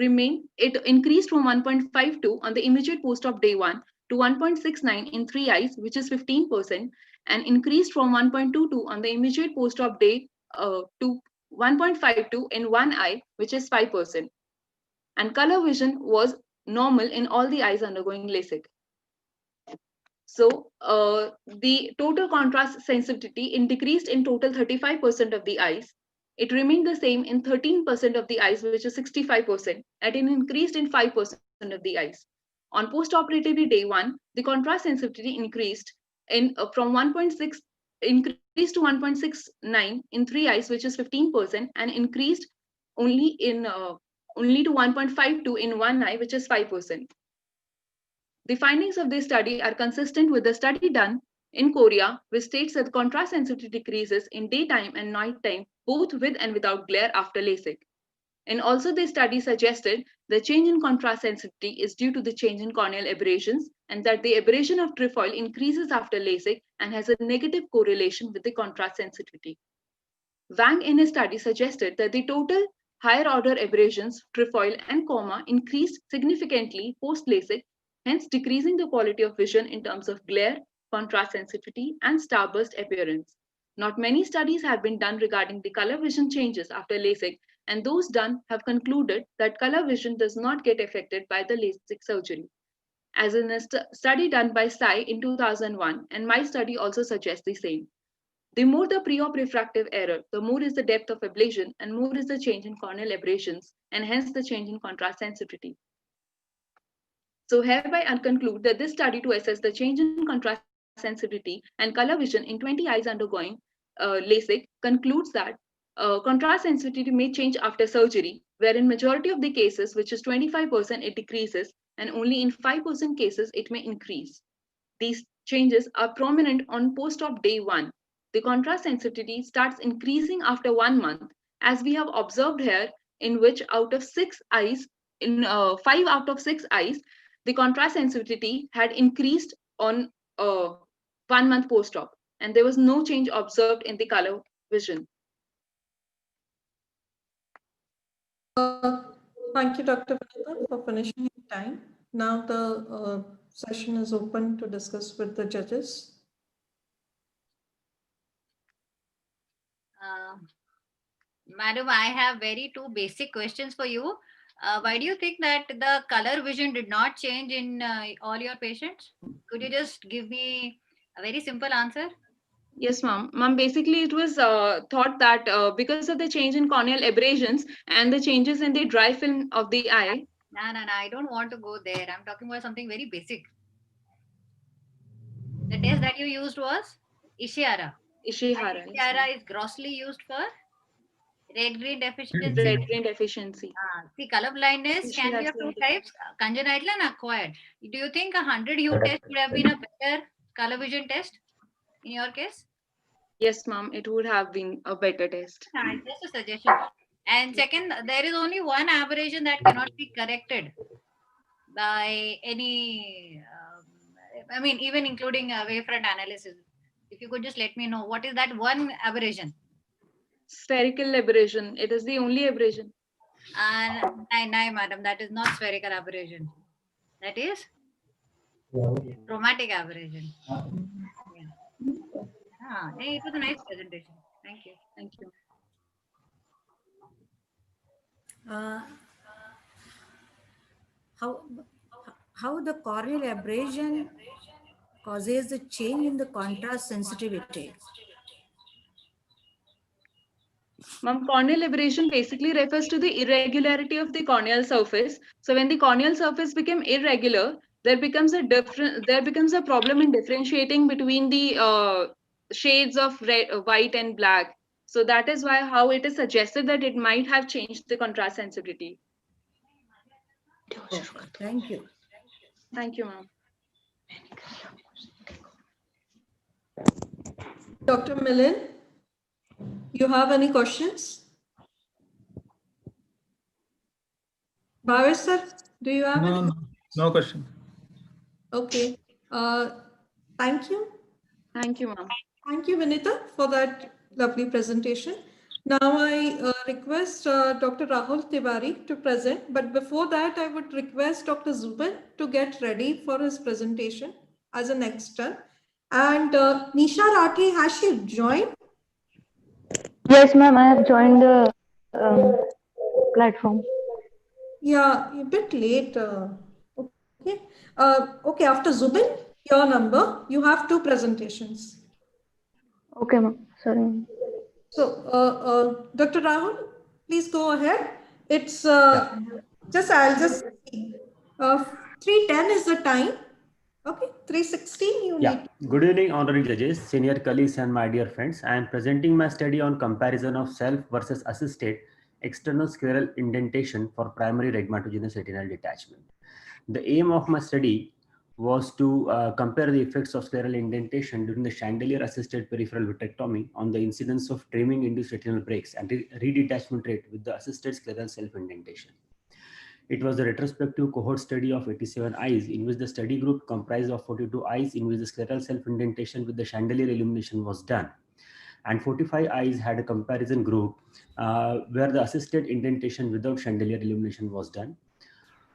increased from 1.52 on the immediate post-op day 1 to 1.69 in 3 eyes, which is 15%, and increased from 1.22 on the immediate post-op day to 1.52 in 1 eye, which is 5%. And color vision was normal in all the eyes undergoing LASIK. So the total contrast sensitivity decreased in total 35% of the eyes. It remained the same in 13% of the eyes, which is 65%, and it increased in 5% of the eyes. On post-operatively day 1, the contrast sensitivity increased from 1.6 increased to 1.69 in 3 eyes, which is 15%, and increased only to 1.52 in 1 eye, which is 5%. The findings of this study are consistent with the study done in Korea, which states that contrast sensitivity decreases in daytime and nighttime, both with and without glare after LASIK. And also the study suggested the change in contrast sensitivity is due to the change in corneal aberrations, and that the aberration of trefoil increases after LASIK and has a negative correlation with the contrast sensitivity. Wang in his study suggested that the total higher order aberrations, trefoil and coma increased significantly post-LASIK, hence decreasing the quality of vision in terms of glare, contrast sensitivity, and starburst appearance. Not many studies have been done regarding the color vision changes after LASIK, and those done have concluded that color vision does not get affected by the LASIK surgery. As in a study done by Sai in 2001, and my study also suggests the same. The more the pre-op refractive error, the more is the depth of ablation, and more is the change in corneal aberrations, and hence the change in contrast sensitivity. So hereby I conclude that this study to assess the change in contrast sensitivity and color vision in 20 eyes undergoing LASIK concludes that contrast sensitivity may change after surgery, where in majority of the cases, which is 25%, it decreases, and only in 5% cases it may increase. These changes are prominent on post-op day 1. The contrast sensitivity starts increasing after 1 month, as we have observed here, in which out of 6 eyes, in 5 out of 6 eyes, the contrast sensitivity had increased on 1 month post-op, and there was no change observed in the color vision. Thank you, Dr. Vanitha, for finishing in time. Now the session is open to discuss with the judges. Madam, I have very 2 basic questions for you. Why do you think that the color vision did not change in all your patients? Could you just give me a very simple answer? Yes, ma'am. Ma'am, basically it was thought that because of the change in corneal aberrations and the changes in the dry film of the eye. No, I don't want to go there. I'm talking about something very basic. The test that you used was Ishihara. Ishihara. Ishihara is grossly used for? Red-green deficiency. Red-green deficiency. See, color blindness She can be has of two seen types, congenital and acquired. Do you think a 100 hue test would have been a better color vision test in your case? Yes, ma'am, it would have been a better test. Just a suggestion. And second, there is only one aberration that cannot be corrected by any, I mean, even including wavefront analysis. If you could just let me know, what is that one aberration? Spherical aberration. It is the only aberration. And no, madam, that is not spherical aberration. That is chromatic aberration. It was a nice presentation. Thank you. Thank you. How the corneal abrasion causes a change in the contrast sensitivity? Ma'am, corneal aberration basically refers to the irregularity of the corneal surface. So when the corneal surface became irregular, there becomes a problem in differentiating between the shades of red, white and black. So that is why how it is suggested that it might have changed the contrast sensitivity. Okay, thank you. Thank you, ma'am. Dr. Millen, you have any questions? Bhavesh sir, do you have any? No question. Okay. Thank you. Thank you, ma'am. Thank you, Vinita, for that lovely presentation. Now I request Dr. Rahul Tiwari to present, but before that I would request Dr. Zubin to get ready for his presentation as a next turn. And Nisha Rathi, has she joined? Yes, ma'am, I have joined the platform. Yeah, a bit late. Okay. Okay, after Zubin, your number, you have 2 presentations. Okay, ma'am. Sorry. So, Dr. Rahul, please go ahead. It's I'll just see. 3:10 is the time. Okay, 3:16 you need. Good evening, honorary judges, senior colleagues, and my dear friends. I am presenting my study on comparison of self versus assisted external scleral indentation for primary rhegmatogenous retinal detachment. The aim of my study was to compare the effects of scleral indentation during the chandelier-assisted peripheral vitrectomy on the incidence of trimming-induced retinal breaks and redetachment rate with the assisted scleral self-indentation. It was a retrospective cohort study of 87 eyes in which the study group comprised of 42 eyes in which the scleral self-indentation with the chandelier illumination was done. And 45 eyes had a comparison group where the assisted indentation without chandelier illumination was done.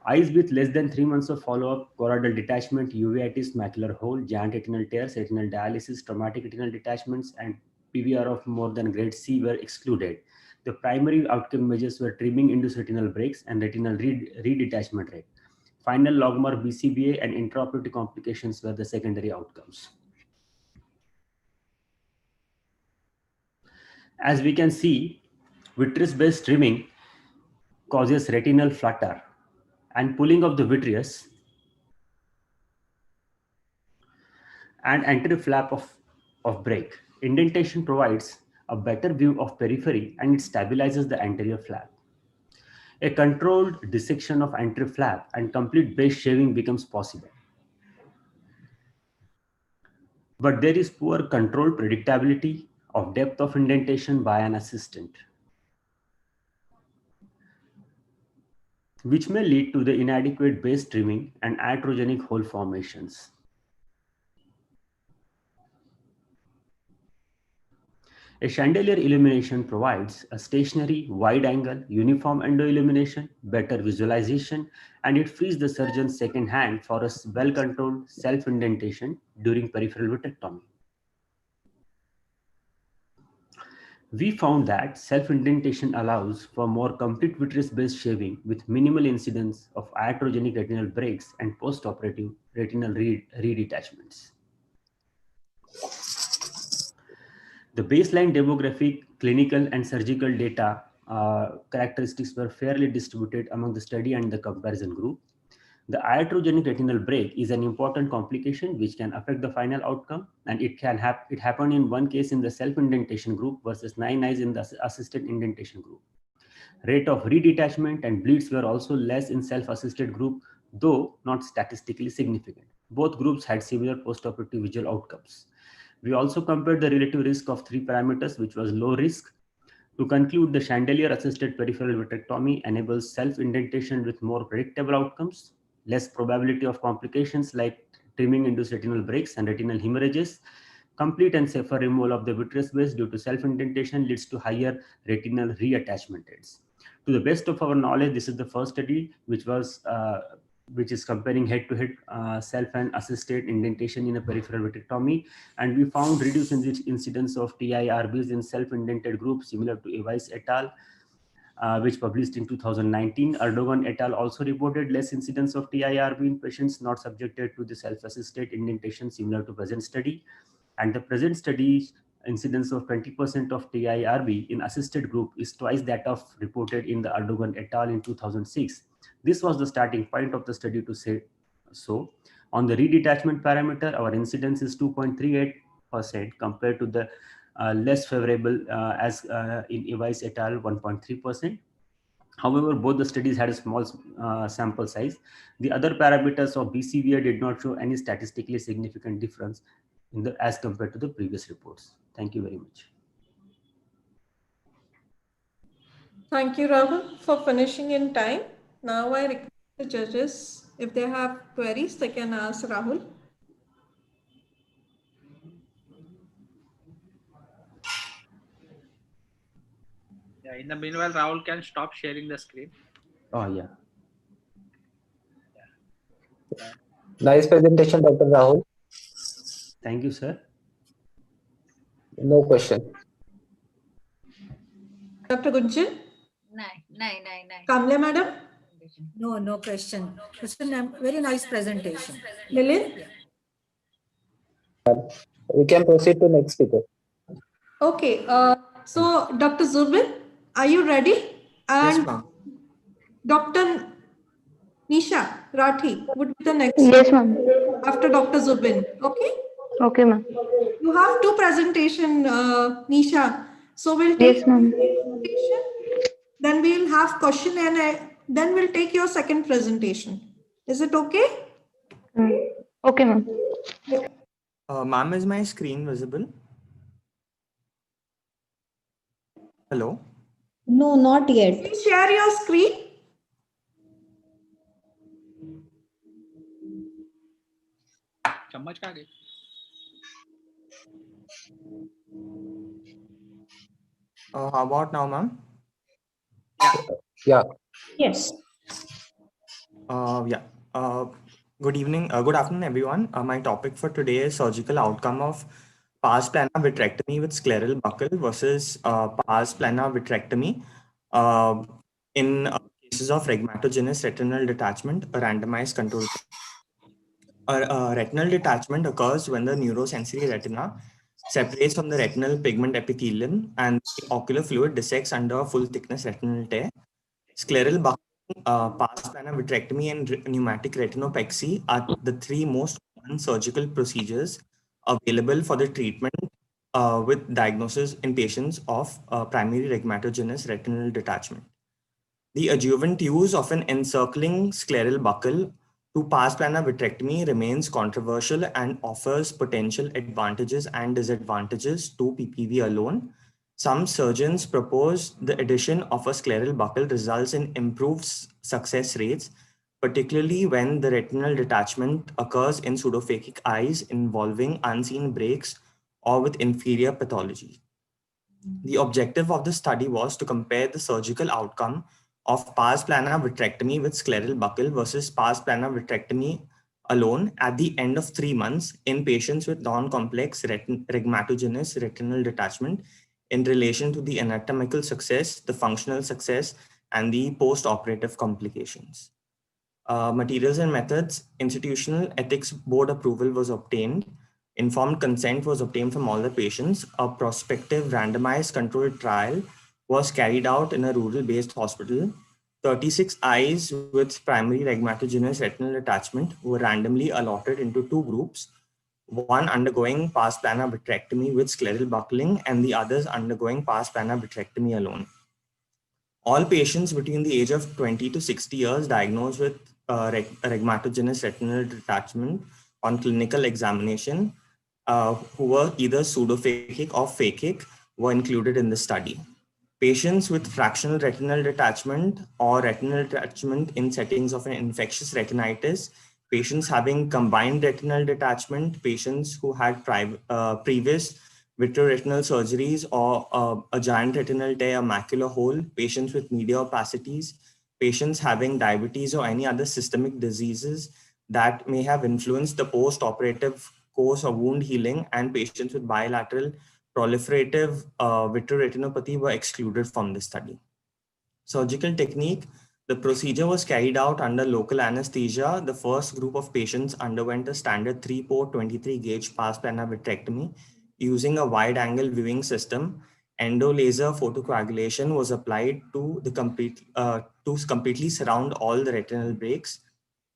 Eyes with less than 3 months of follow-up, choroidal detachment, uveitis, macular hole, giant retinal tears, retinal dialysis, traumatic retinal detachments, and PVR of more than grade C were excluded. The primary outcome measures were trimming-induced retinal breaks and retinal redetachment rate. Final logMAR BCVA and intraoperative complications were the secondary outcomes. As we can see, vitreous-based trimming causes retinal flutter and pulling of the vitreous and anterior flap of break. Indentation provides a better view of periphery and it stabilizes the anterior flap. A controlled dissection of anterior flap and complete base shaving becomes possible. But there is poor controlled predictability of depth of indentation by an assistant, which may lead to the inadequate base trimming and iatrogenic hole formations. A chandelier illumination provides a stationary, wide-angle, uniform endo-illumination, better visualization, and it frees the surgeon's second hand for a well-controlled self-indentation during peripheral vitrectomy. We found that self-indentation allows for more complete vitreous-based shaving with minimal incidence of iatrogenic retinal breaks and post-operative retinal redetachments. The baseline demographic, clinical, and surgical data characteristics were fairly distributed among the study and the comparison group. The iatrogenic retinal break is an important complication which can affect the final outcome, and it happened in one case in the self-indentation group versus 9 eyes in the assisted indentation group. Rate of redetachment and bleeds were also less in self-assisted group, though not statistically significant. Both groups had similar postoperative visual outcomes. We also compared the relative risk of 3 parameters, which was low risk. To conclude, the chandelier-assisted peripheral vitrectomy enables self-indentation with more predictable outcomes, less probability of complications like trimming-induced retinal breaks and retinal hemorrhages. Complete and safer removal of the vitreous base due to self-indentation leads to higher retinal reattachment rates. To the best of our knowledge, this is the first study which is comparing head-to-head self and assisted indentation in a peripheral vitrectomy, and we found reduced incidence of TIRBs in self-indented groups similar to Evais et al., which published in 2019. Erdogan et al. Also reported less incidence of TIRB in patients not subjected to the self-assisted indentation similar to present study. And the present study's incidence of 20% of TIRB in assisted group is twice that of reported in the Erdogan et al. In 2006. This was the starting point of the study to say so. On the redetachment parameter, our incidence is 2.38% compared to the less favorable as in Evais et al. 1.3%. However, both the studies had a small sample size. The other parameters of BCVA did not show any statistically significant difference as compared to the previous reports. Thank you very much. Thank you, Rahul, for finishing in time. Now I request the judges, if they have queries, they can ask Rahul. Yeah, in the meanwhile, Rahul can stop sharing the screen. Oh, yeah. Nice presentation, Dr. Rahul. Thank you, sir. No question. Dr. Gunjan? No. Kamla, madam? No question. It's a very nice presentation. Lilith? We can proceed to next speaker. Okay, so Dr. Zubin, are you ready? And Yes, ma'am. Dr. Nisha Rathi would be the next. Yes, ma'am. After Dr. Zubin, okay? Okay, ma'am. You have two presentation, Nisha. So we'll take Yes, ma'am. presentation, then we'll have question and then we'll take your second presentation. Is it okay? Okay, ma'am. Ma'am, is my screen visible? Hello? No, not yet. Please share your screen. चम्मच कहाँ गई? How about now, ma'am? Yeah. Yes. Yeah. Good evening. Good afternoon, everyone. My topic for today is surgical outcome of pars plana vitrectomy with scleral buckle versus pars plana vitrectomy in cases of regmatogenous retinal detachment, a randomized control. Retinal detachment occurs when the neurosensory retina separates from the retinal pigment epithelium and the ocular fluid dissects under a full thickness retinal tear. Scleral buckling, pars plana vitrectomy, and pneumatic retinopexy are the three most common surgical procedures available for the treatment with diagnosis in patients of primary regmatogenous retinal detachment. The adjuvant use of an encircling scleral buckle to pars plana vitrectomy remains controversial and offers potential advantages and disadvantages to PPV alone. Some surgeons propose the addition of a scleral buckle results in improved success rates, particularly when the retinal detachment occurs in pseudophakic eyes involving unseen breaks or with inferior pathology. The objective of the study was to compare the surgical outcome of pars plana vitrectomy with scleral buckle versus pars plana vitrectomy alone at the end of 3 months in patients with non-complex regmatogenous retinal detachment in relation to the anatomical success, the functional success, and the post-operative complications. Materials and methods, institutional ethics board approval was obtained. Informed consent was obtained from all the patients. A prospective randomized controlled trial was carried out in a rural-based hospital. 36 eyes with primary rhegmatogenous retinal detachment were randomly allotted into two groups, one undergoing pars plana vitrectomy with scleral buckling and the others undergoing pars plana vitrectomy alone. All patients between the age of 20 to 60 years diagnosed with rhegmatogenous retinal detachment on clinical examination who were either pseudophakic or phakic were included in the study. Patients with fractional retinal detachment or retinal detachment in settings of an infectious retinitis, patients having combined retinal detachment, patients who had previous vitreoretinal surgeries or a giant retinal tear, a macular hole, patients with media opacities, patients having diabetes or any other systemic diseases that may have influenced the post-operative course of wound healing, and patients with bilateral proliferative vitreoretinopathy were excluded from the study. Surgical technique. The procedure was carried out under local anesthesia. The first group of patients underwent a standard 3-port 23-gauge pars plana vitrectomy using a wide-angle viewing system. Endolaser photocoagulation was applied to completely surround all the retinal breaks.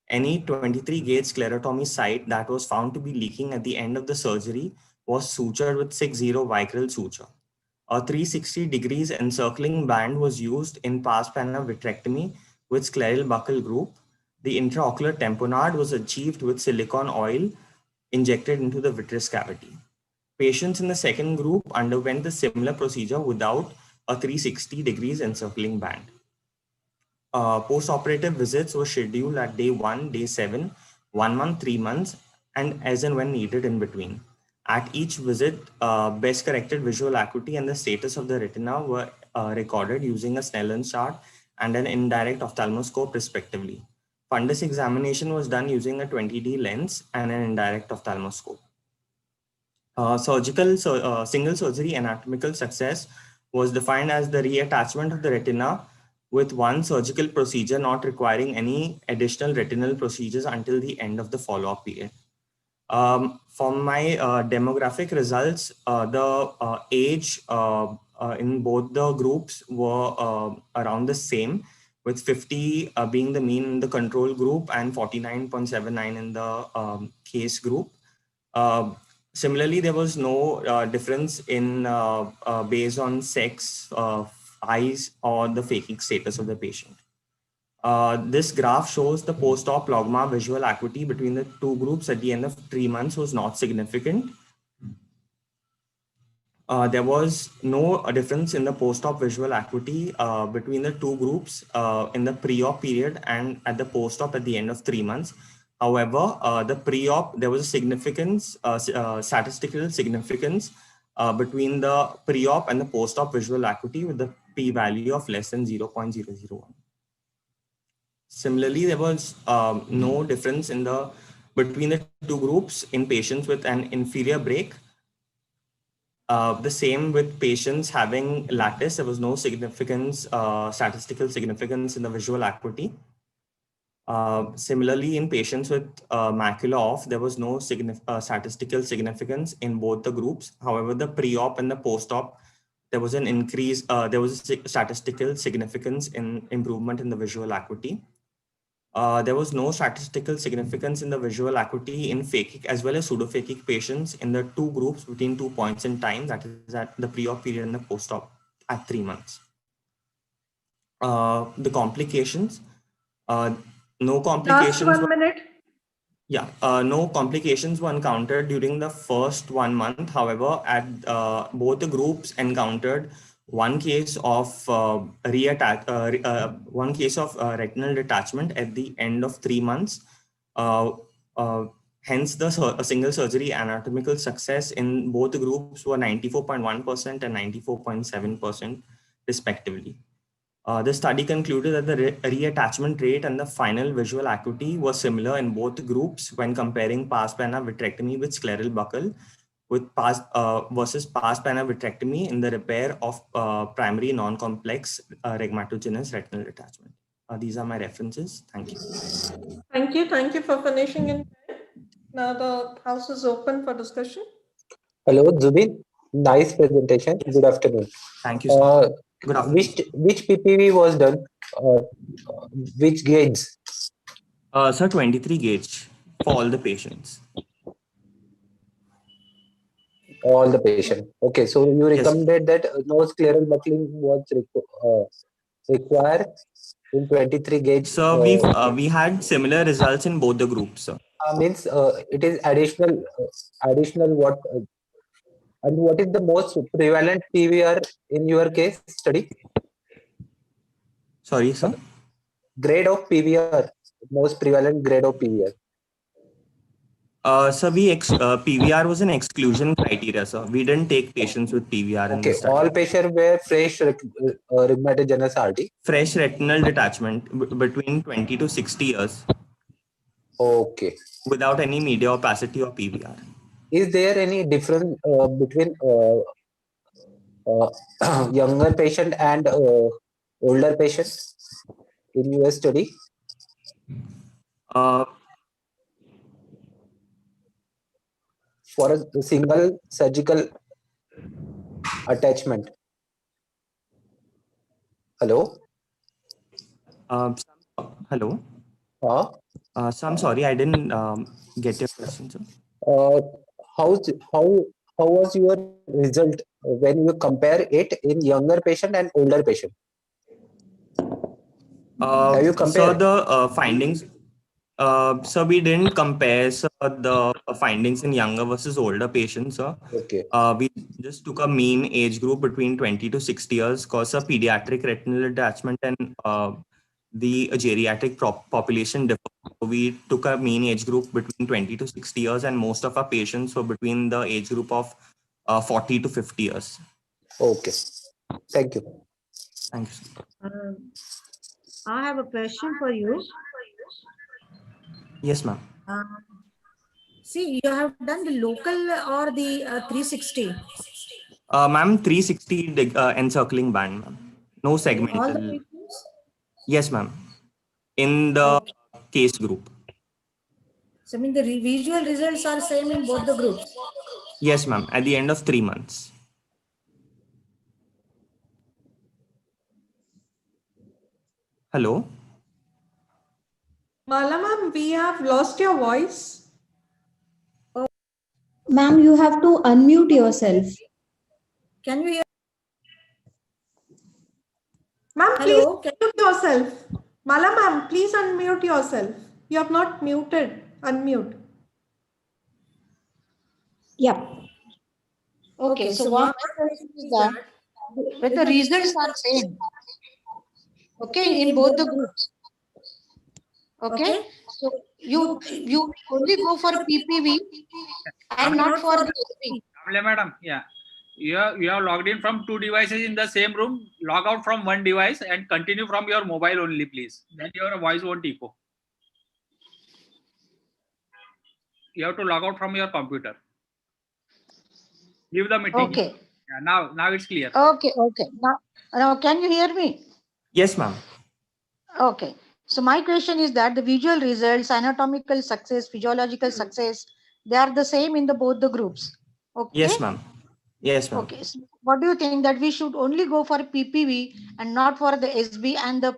Any 23-gauge sclerotomy site that was found to be leaking at the end of the surgery was sutured with 6-0 vicryl suture. A 360 degrees encircling band was used in pars plana vitrectomy with scleral buccal group. The intraocular tamponade was achieved with silicone oil injected into the vitreous cavity. Patients in the second group underwent the similar procedure without a 360 degrees encircling band. Post-operative visits were scheduled at day 1, day 7, 1 month, 3 months, and as and when needed in between. At each visit, best corrected visual acuity and the status of the retina were recorded using a Snellen's chart and an indirect ophthalmoscope respectively. Fundus examination was done using a 20D lens and an indirect ophthalmoscope. Single surgery anatomical success was defined as the reattachment of the retina with one surgical procedure not requiring any additional retinal procedures until the end of the follow-up period. From my demographic results, the age in both the groups were around the same, with 50 being the mean in the control group and 49.79 in the case group. Similarly, there was no difference in based on sex, eyes, or the phakic status of the patient. This graph shows the post-op logMAR visual acuity between the two groups at the end of 3 months was not significant. There was no difference in the post-op visual acuity between the two groups in the pre-op period and at the post-op at the end of 3 months. However, the pre-op, there was a significance, statistical significance between the pre-op and the post-op visual acuity with the p-value of less than 0.001. Similarly, there was no difference in between the two groups in patients with an inferior break. The same with patients having lattice, there was no significance, statistical significance in the visual acuity. Similarly, in patients with macula off, there was no statistical significance in both the groups. However, the pre-op and the post-op, there was an increase, there was a statistical significance in improvement in the visual acuity. There was no statistical significance in the visual acuity in phakic as well as pseudophakic patients in the two groups between 2 points in time, that is at the pre-op period and the post-op at 3 months. The complications, no complications. Last 1 minute. Yeah, no complications were encountered during the first 1 month. However, at both the groups encountered one case of retinal detachment at the end of 3 months. Hence, the single surgery anatomical success in both the groups were 94.1% and 94.7% respectively. The study concluded that the reattachment rate and the final visual acuity were similar in both groups when comparing pars plana vitrectomy with scleral buccal versus pars plana vitrectomy in the repair of primary non-complex rhegmatogenous retinal detachment. These are my references. Thank you. Thank you. Thank you for finishing in time. Now the house is open for discussion. Hello, Zubin. Nice presentation. Good afternoon. Thank you, sir. Good afternoon. Which PPV was done? which gauge? Sir, 23 gauge for all the patients. All the patient. Okay, so you recommended that no scleral buckling was required in 23 gauge. So we had similar results in both the groups, sir. Means it is additional what and what is the most prevalent PVR in your case study? Sorry, sir. Grade of PVR, most prevalent grade of PVR. So PVR was an exclusion criteria, sir. We didn't take patients with PVR in the study. All patients were fresh rheumatogenic RT. Fresh retinal detachment between 20 to 60 years. Okay. Without any media opacity or PVR. Is there any difference between younger patient and older patient in your study? For a single surgical attachment. Hello? Hello? So I'm sorry, I didn't get your question, sir. How was your result when you compare it in younger patient and older patient? Have you compared? So the findings, so we didn't compare the findings in younger versus older patients, sir. Okay. We just took a mean age group between 20 to 60 years because of pediatric retinal detachment and the geriatric population differ. We took a mean age group between 20 to 60 years and most of our patients were between the age group of 40 to 50 years. Okay. Thank you. Thank you. I have a question for you. Yes, ma'am. See, you have done the local or the 360? Ma'am, 360 encircling band, ma'am. No segmental. All the patients? Yes, ma'am. In the case group. So, I mean, the visual results are same in both the groups? Yes, ma'am. At the end of 3 months. Hello? Mala ma'am, we have lost your voice. Ma'am, you have to unmute yourself. Can you hear? Ma'am, please unmute yourself. Mala ma'am, please unmute yourself. You have not muted. Unmute. Yeah. Okay, so what is that when the results are same, okay, in both the groups, okay, so you only go for PPV and not for the SP. Madam, yeah, you have logged in from 2 devices in the same room. Log out from 1 device and continue from your mobile only, please. Then your voice won't echo. You have to log out from your computer. Leave the meeting. Okay. Yeah, now it's clear. Okay. Now can you hear me? Yes, ma'am. Okay. So my question is that the visual results, anatomical success, physiological success, they are the same in both the groups. Okay. Yes, ma'am. Yes, ma'am. Okay. So what do you think that we should only go for PPV and not for the SB and the?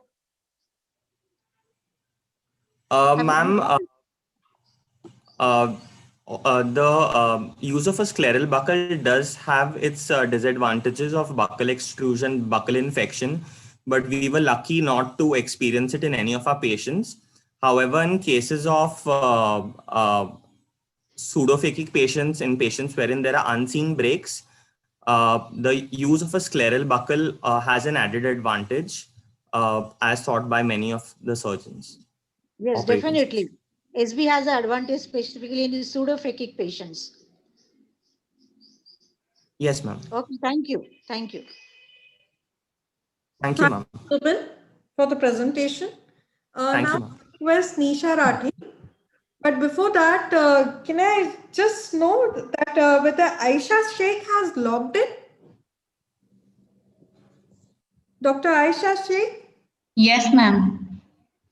Ma'am, the use of a scleral buckle does have its disadvantages of buccal extrusion, buccal infection, but we were lucky not to experience it in any of our patients. However, in cases of pseudophakic patients, in patients wherein there are unseen breaks, the use of a scleral buckle has an added advantage, as thought by many of the surgeons. Yes, definitely. SB has an advantage specifically in the pseudophakic patients. Yes, ma'am. Okay, thank you. Thank you. Thank you, ma'am. For the presentation. Thank now, you, ma'am. request Nisha Rathi. But before that, can I just know that whether Aisha Sheikh has logged in? Dr. Aisha Sheikh? Yes, ma'am.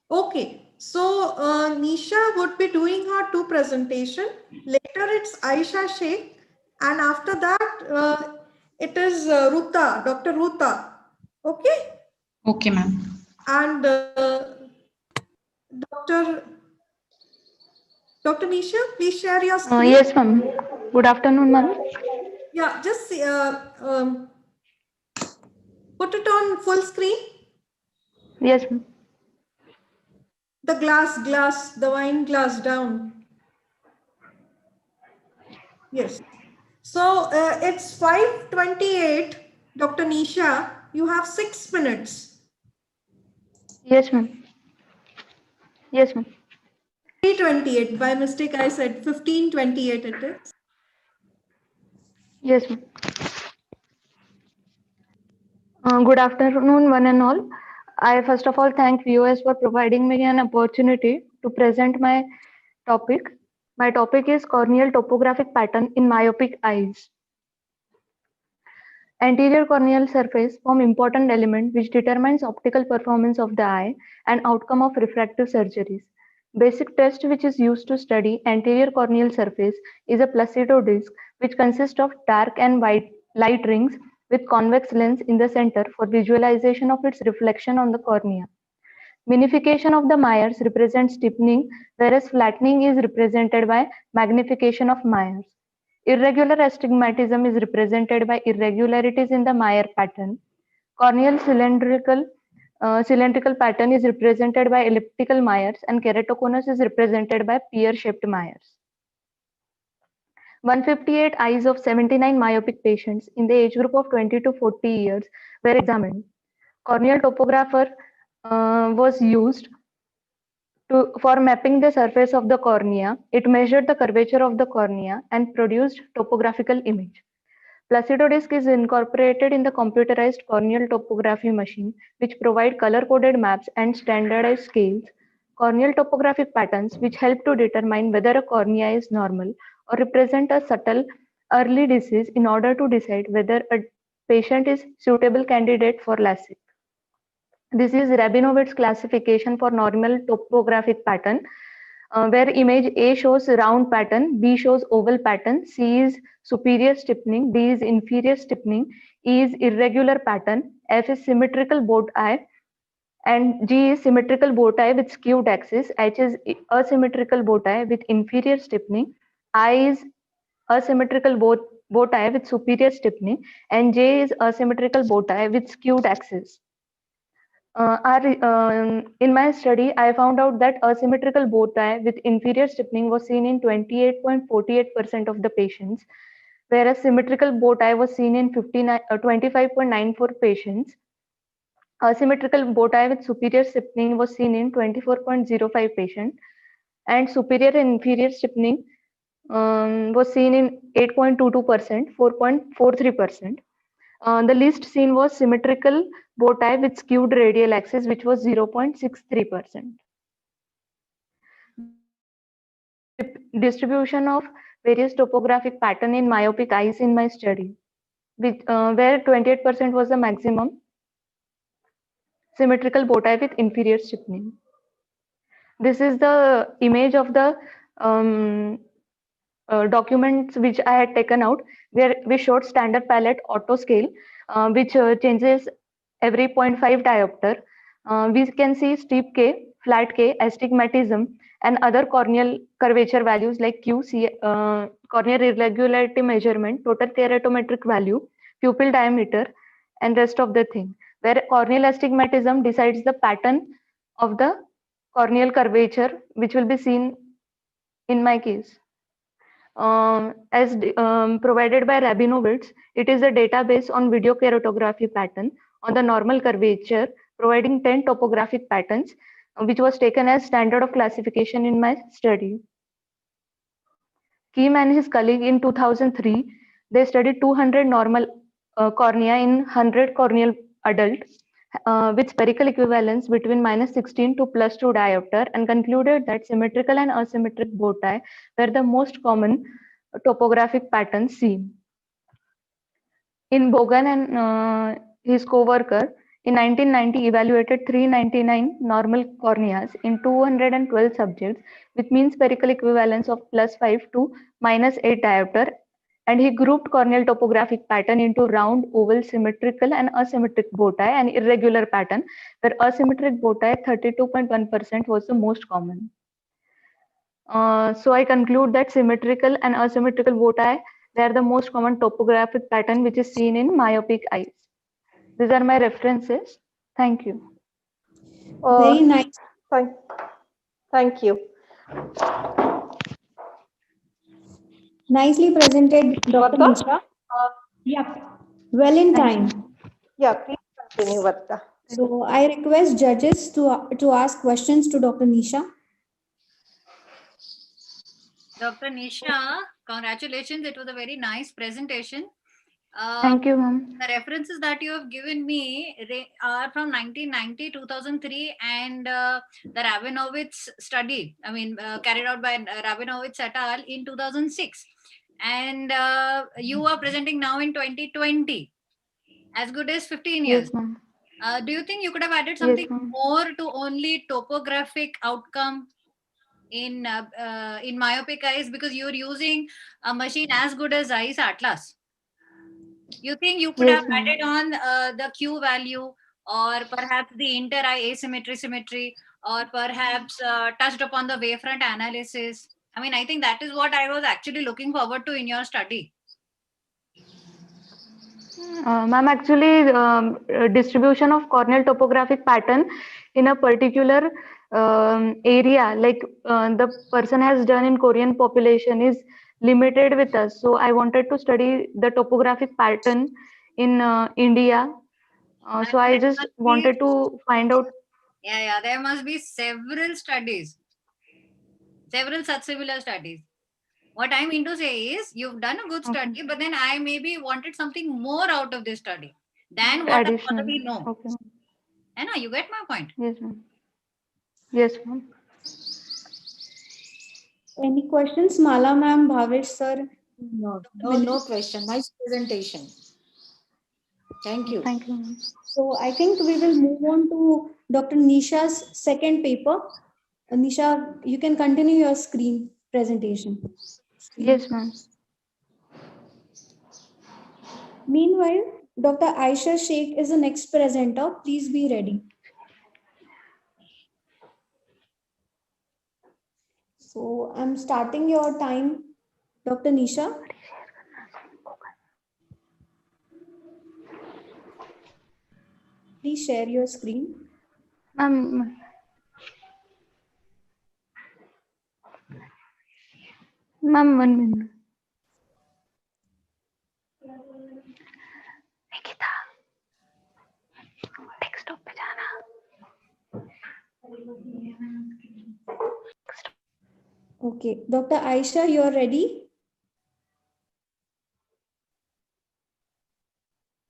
Okay. So Nisha would be doing her 2 presentation. Later it's Aisha Sheikh. And after that, it is Ruta, Dr. Ruta. Okay? Okay, ma'am. And Dr. Nisha, please share your screen. Yes, ma'am. Good afternoon, ma'am. Yeah, just put it on full screen. Yes, ma'am. The the wine glass down. Yes. So it's 5:28. Dr. Nisha, you have 6 minutes. Yes, ma'am. Yes, ma'am. 3:28. By mistake, I said 15:28 it is. Yes, ma'am. Good afternoon, one and all. I first of all thank viewers for providing me an opportunity to present my topic. My topic is corneal topographic pattern in myopic eyes. Anterior corneal surface form important element which determines optical performance of the eye and outcome of refractive surgeries. Basic test which is used to study anterior corneal surface is a Placido disc which consists of dark and white light rings with convex lens in the center for visualization of its reflection on the cornea. Minification of the Myers represents stiffening, whereas flattening is represented by magnification of Myers. Irregular astigmatism is represented by irregularities in the Meyer pattern. Corneal cylindrical pattern is represented by elliptical Myers, and keratoconus is represented by pear-shaped Myers. 158 eyes of 79 myopic patients in the age group of 20 to 40 years were examined. Corneal topographer was used for mapping the surface of the cornea. It measured the curvature of the cornea and produced topographical image. Placido disc is incorporated in the computerized corneal topography machine, which provide color-coded maps and standardized scales. Corneal topographic patterns, which help to determine whether a cornea is normal or represent a subtle early disease in order to decide whether a patient is suitable candidate for LASIK. This is Rabinovitz classification for normal topographic pattern, where image A shows round pattern, B shows oval pattern, C is superior stiffening, D is inferior stiffening, E is irregular pattern, F is symmetrical boat eye, and G is symmetrical boat eye with skewed axis, H is asymmetrical boat eye with inferior stiffening, I is asymmetrical boat eye with superior stiffening, and J is asymmetrical boat eye with skewed axis. In my study, I found out that asymmetrical bow tie with inferior stiffening was seen in 28.48% of the patients, whereas symmetrical bow tie was seen in 25.94 patients. Asymmetrical bow tie with superior stiffening was seen in 24.05 patients, and superior and inferior stiffening was seen in 8.22%, 4.43%. The least seen was symmetrical bow tie with skewed radial axis, which was 0.63%. Distribution of various topographic pattern in myopic eyes in my study, where 28% was the maximum symmetrical bow tie with inferior stiffening. This is the image of the documents which I had taken out, where we showed standard palette auto scale, which changes every 0.5 diopter. We can see steep K, flat K, astigmatism, and other corneal curvature values like Q, C, corneal irregularity measurement, total keratometric value, pupil diameter, and rest of the thing. Where corneal astigmatism decides the pattern of the corneal curvature, which will be seen in my case. As provided by Rabinovitz, it is a database on video keratography pattern on the normal curvature, providing 10 topographic patterns, which was taken as standard of classification in my study. Kim and his colleague in 2003, they studied 200 normal cornea in 100 corneal adult with spherical equivalence between -16 to +2 diopter, and concluded that symmetrical and asymmetric bow tie were the most common topographic patterns seen. In Bogan and his co-worker, in 1990 evaluated 399 normal corneas in 212 subjects with mean spherical equivalence of +5 to -8 diopter and he grouped corneal topographic pattern into round, oval, symmetrical, and asymmetric bow tie and irregular pattern, where asymmetric bow tie 32.1% was the most common. So I conclude that symmetrical and asymmetrical bow tie, they are the most common topographic pattern which is seen in myopic eyes. These are my references. Thank you. Very nice. Thank you. Nicely presented, Dr. Varda? Nisha. Yeah, well in time. Yeah, please continue, Varda. So I request judges to ask questions to Dr. Nisha. Dr. Nisha, congratulations. It was a very nice presentation. Thank you, ma'am. The references that you have given me are from 1990, 2003, and the Rabinowitz study, carried out by Rabinowitz et al. In 2006. And you are presenting now in 2020, as good as 15 years. Yes, ma'am. Do you think you could have added Yes, something ma'am. more to only topographic outcome in myopic eyes, because you're using a machine as good as Zeiss Atlas? You think you could Yes, have ma'am. added on the Q value, or perhaps the inter-eye asymmetry symmetry, or perhaps touched upon the wavefront analysis? I think that is what I was actually looking forward to in your study. Ma'am, actually, distribution of corneal topographic pattern in a particular area, like the person has done in Korean population, is limited with us. So I wanted to study the topographic pattern in India. So I just wanted to find out. Yeah, there must be several studies, several such similar studies. What I mean to say is, you've done a good study, but then I maybe wanted something more out of this study than what I Additional. already know. Okay. And you get my point. Yes, ma'am. Yes, ma'am. Any questions, Mala ma'am, Bhavesh sir? No question. Nice presentation. Thank you. Thank you, ma'am. So I think we will move on to Dr. Nisha's second paper. Nisha, you can continue your screen presentation. Yes, ma'am. Meanwhile, Dr. Aisha Sheikh is the next presenter. Please be ready. So I'm starting your time, Dr. Nisha. Please share your screen. Ma'am, ma'am, 1 minute. Nikita, desktop पे जाना. Okay, Dr. Aisha, you're ready?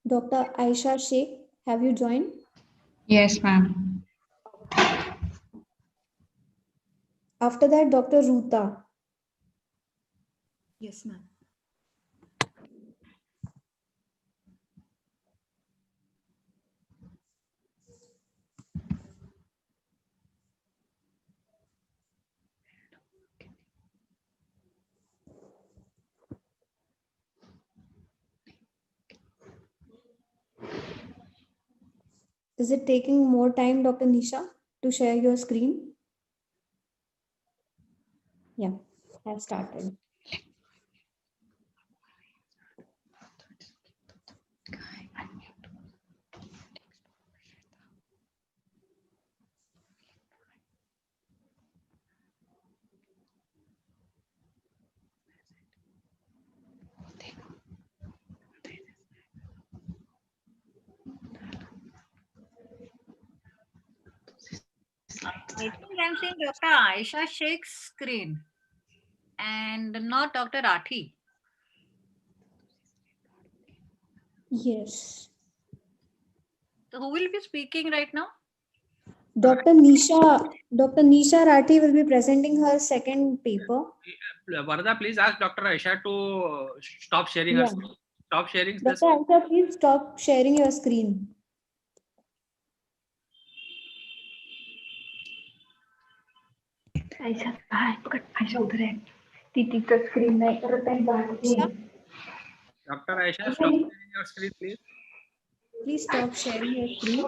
Dr. Aisha Sheikh, have you joined? Yes, ma'am. After that, Dr. Ruta. Yes, ma'am. Is it taking more time, Dr. Nisha, to share your screen? Yeah, I've started. I think I'm seeing Dr. Aisha Sheikh's screen and not Dr. Rathi. Yes. So who will be speaking right now? Dr. Nisha Rathi will be presenting her second paper. Varda, please ask Dr. Aisha to stop sharing her screen. Stop sharing the Dr. Aisha, please stop sharing your screen. Ayesha, हाय पकड. आयशा उधर आहे. ती तिचं screen नाही करत आहे. Dr. Aisha, stop sharing your screen, please. Please stop sharing your screen.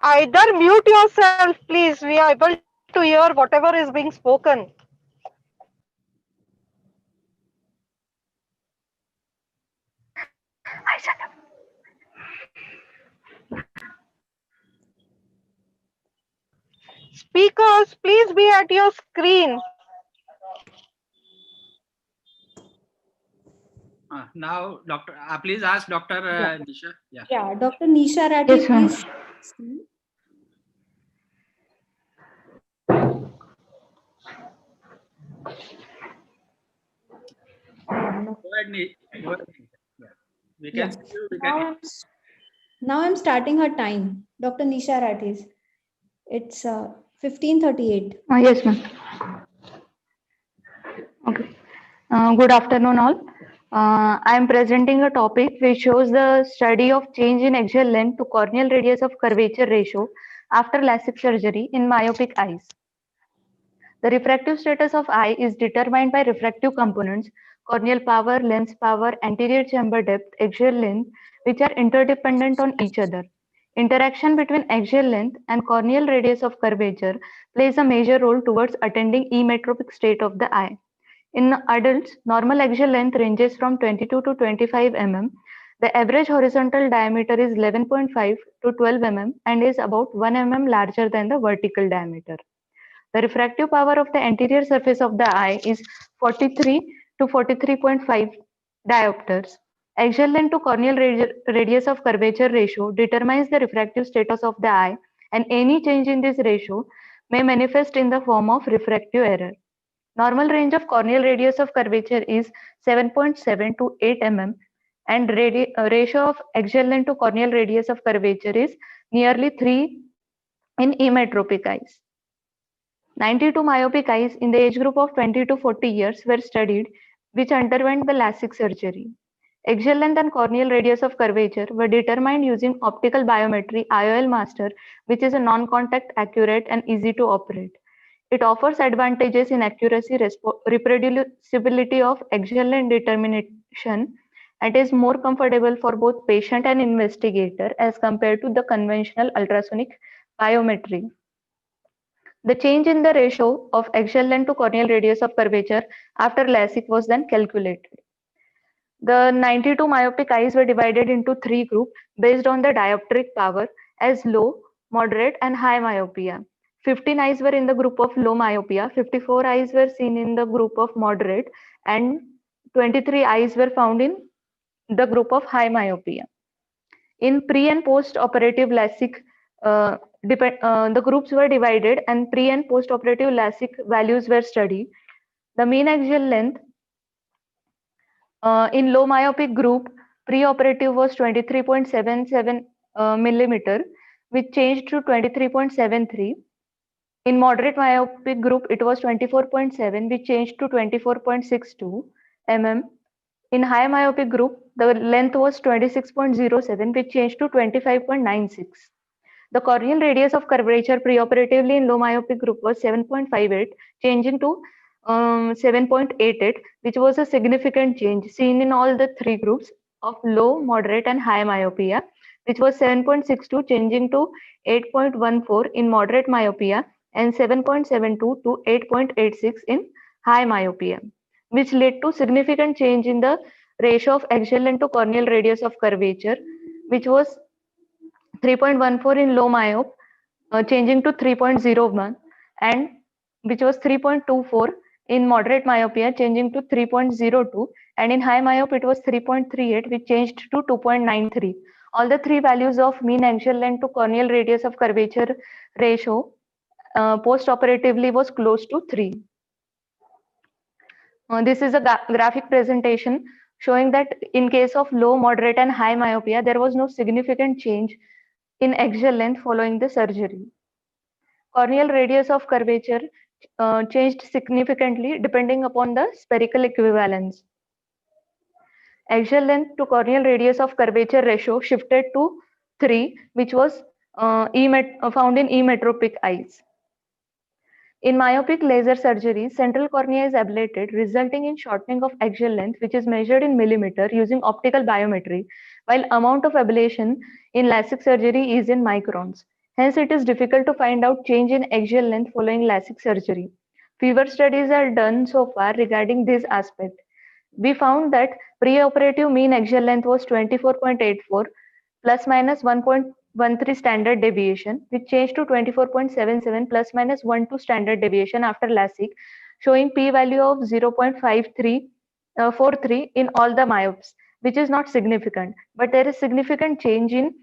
Either mute yourself, please. We are able to hear whatever is being spoken. Speakers, please be at your screen. Now, Doctor, please ask Dr. Nisha. Yeah. Yeah, Dr. Nisha Rathi, Yes, ma'am. please. Screen. Go ahead, Go ahead. Yeah. We can Yeah. see you. We can. Now I'm starting her time. Dr. Nisha Rathi's. It's 15:38. Yes, ma'am. Okay. Good afternoon, all. I am presenting a topic which shows the study of change in axial length to corneal radius of curvature ratio after LASIK surgery in myopic eyes. The refractive status of eye is determined by refractive components, corneal power, lens power, anterior chamber depth, axial length, which are interdependent on each other. Interaction between axial length and corneal radius of curvature plays a major role towards attaining emmetropic state of the eye. In adults, normal axial length ranges from 22 to 25 mm. The average horizontal diameter is 11.5 to 12 mm and is about 1 mm larger than the vertical diameter. The refractive power of the anterior surface of the eye is 43 to 43.5 diopters. Axial length to corneal radius of curvature ratio determines the refractive status of the eye, and any change in this ratio may manifest in the form of refractive error. Normal range of corneal radius of curvature is 7.7 to 8 mm, and ratio of axial length to corneal radius of curvature is nearly 3 in emmetropic eyes. 92 myopic eyes in the age group of 20 to 40 years were studied, which underwent the LASIK surgery. Axial length and corneal radius of curvature were determined using optical biometry IOL master, which is a non-contact, accurate, and easy to operate. It offers advantages in accuracy, reproducibility of axial length determination, and is more comfortable for both patient and investigator as compared to the conventional ultrasonic biometry. The change in the ratio of axial length to corneal radius of curvature after LASIK was then calculated. The 92 myopic eyes were divided into 3 groups based on the dioptric power as low, moderate, and high myopia. 15 eyes were in the group of low myopia, 54 eyes were seen in the group of moderate, and 23 eyes were found in the group of high myopia. In pre and post operative LASIK, the groups were divided and pre and post operative LASIK values were studied. The mean axial length in low myopic group pre-operative was 23.77 millimeter, which changed to 23.73. In moderate myopic group, it was 24.7, which changed to 24.62 mm. In high myopic group, the length was 26.07, which changed to 25.96. The corneal radius of curvature preoperatively in low myopic group was 7.58, changing to 7.88, which was a significant change seen in all the 3 groups of low, moderate, and high myopia, which was 7.62, changing to 8.14 in moderate myopia and 7.72 to 8.86 in high myopia, which led to significant change in the ratio of axial length to corneal radius of curvature, which was 3.14 in low myope, changing to 3.01, and which was 3.24 in moderate myopia, changing to 3.02, and in high myope it was 3.38, which changed to 2.93. All the 3 values of mean axial length to corneal radius of curvature ratio post-operatively was close to 3. This is a graphic presentation showing that in case of low, moderate, and high myopia, there was no significant change in axial length following the surgery. Corneal radius of curvature changed significantly depending upon the spherical equivalence. Axial length to corneal radius of curvature ratio shifted to 3, which was found in emmetropic eyes. In myopic laser surgery, central cornea is ablated, resulting in shortening of axial length, which is measured in millimeter using optical biometry, while amount of ablation in LASIK surgery is in microns. Hence, it is difficult to find out change in axial length following LASIK surgery. Fewer studies are done so far regarding this aspect. We found that preoperative mean axial length was 24.84 plus minus 1.13 standard deviation, which changed to 24.77 plus minus 1.2 standard deviation after LASIK, showing p-value of 0.43 in all the myopes, which is not significant. But there is significant change in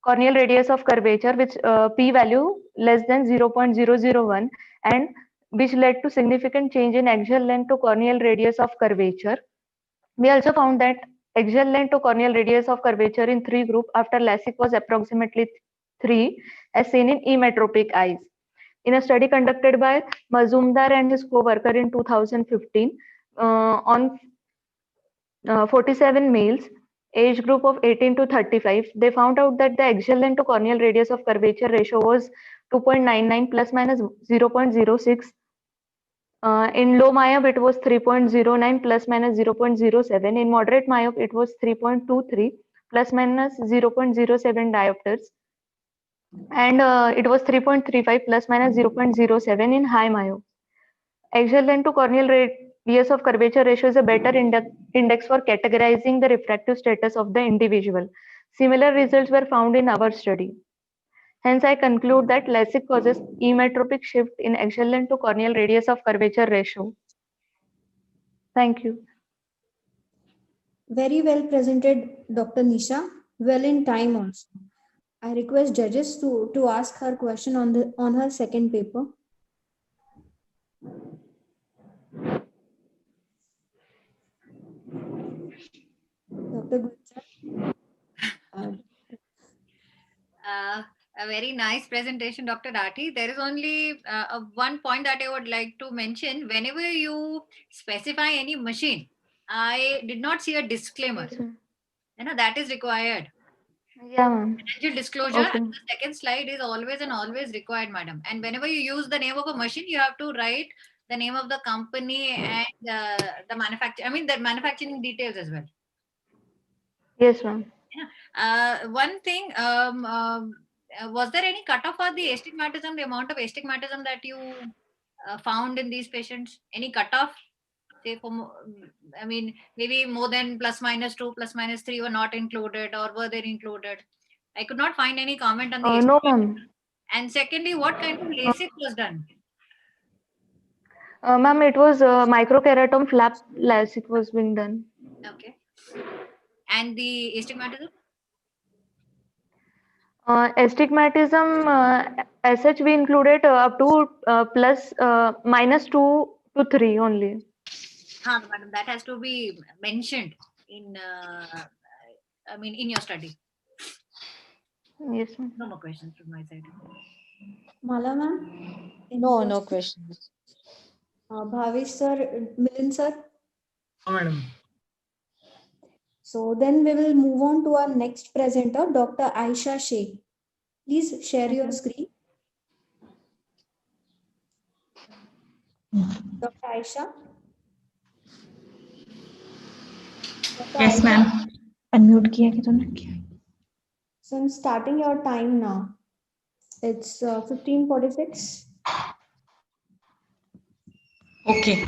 corneal radius of curvature, which p-value less than 0.001, and which led to significant change in axial length to corneal radius of curvature. We also found that axial length to corneal radius of curvature in 3 group after LASIK was approximately 3, as seen in emetropic eyes. In a study conducted by Mazumdar and his co-worker in 2015 on 47 males, age group of 18 to 35, they found out that the axial length to corneal radius of curvature ratio was 2.99 plus minus 0.06. In low myope, it was 3.09 plus minus 0.07. In moderate myope, it was 3.23 plus minus 0.07 diopters. And it was 3.35 plus minus 0.07 in high myope. Axial length to corneal radius of curvature ratio is a better index for categorizing the refractive status of the individual. Similar results were found in our study. Hence, I conclude that LASIK causes emetropic shift in axial length to corneal radius of curvature ratio. Thank you. Very well presented, Dr. Nisha. Well in time also. I request judges to ask her question on her second paper. Dr. Gulzar. A very nice presentation, Dr. Dati. There is only one point that I would like to mention. Whenever you specify any machine, I did not see a disclaimer. That is required. Yeah, ma'am. Financial disclosure Okay. and the second slide is always and always required, madam. And whenever you use the name of a machine, you have to write the name of the company and the manufacturer. I mean, the manufacturing details as well. Yes, ma'am. One thing, was there any cutoff for the astigmatism, the amount of astigmatism that you found in these patients? Any cutoff? Say I mean, maybe more than plus minus 2, plus minus 3 were not included, or were they included? I could not find any comment on the No, ma'am. And secondly, what kind of LASIK was done? Ma'am, it was microkeratom flap LASIK was being done. Okay. And the astigmatism? Astigmatism, as such, we included up to plus minus 2 to 3 only. Madam, that has to be mentioned in, I mean, in your study. Yes, ma'am. No more questions from my side. Mala ma'am? No questions. Bhavesh sir, Milind sir? No, madam. So then we will move on to our next presenter, Dr. Aisha Sheikh. Please share your screen. Dr. Aisha? Yes, ma'am. Unmute किया कि तुमने किया? So I'm starting your time now. It's 15:46. Okay.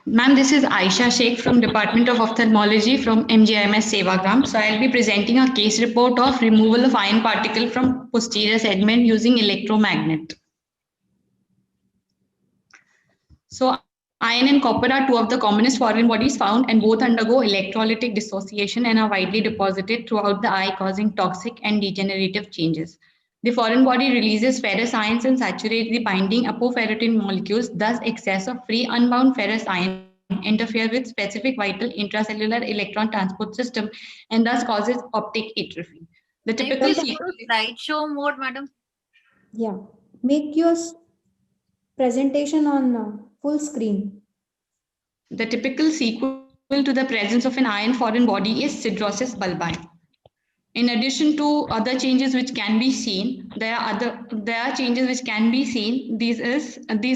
Ma'am, this is Aisha Sheikh from Department of Ophthalmology from MGIMS Sevagram. So I'll be presenting a case report of removal of iron particle from posterior segment using electromagnet. So iron and copper are two of the commonest foreign bodies found, and both undergo electrolytic dissociation and are widely deposited throughout the eye, causing toxic and degenerative changes. The foreign body releases ferrous ions and saturates the binding apoferritin molecules. Thus, excess of free unbound ferrous ion interfere with specific vital intracellular electron transport system and thus causes optic atrophy. The typical slideshow mode, madam. Yeah. Make your presentation on full screen. The typical sequel to the presence of an iron foreign body is sidrosis bulbi. In addition to other changes which can be seen, there are changes which can be seen. These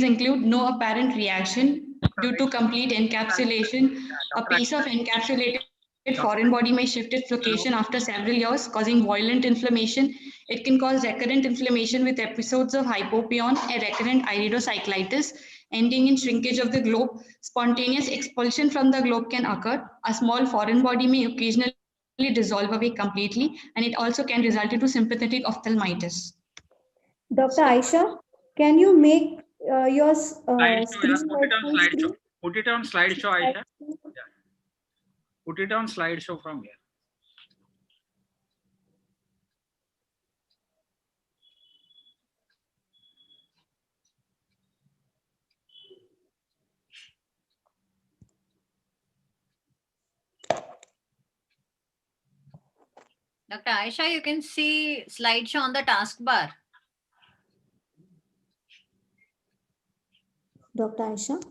include no apparent reaction due to complete encapsulation. A piece of encapsulated foreign body may shift its location after several years, causing violent inflammation. It can cause recurrent inflammation with episodes of hypopion and recurrent iridocyclitis, ending in shrinkage of the globe. Spontaneous expulsion from the globe can occur. A small foreign body may occasionally dissolve away completely, and it also can result into sympathetic ophthalmitis. Dr. Aisha, can you make your Slideshow, screen yeah. Put it on full slideshow. screen? Put it on slideshow, Aisha. Yeah. Put it on slideshow from here. Dr. Aisha, you can see slideshow on the taskbar. Dr. Aisha?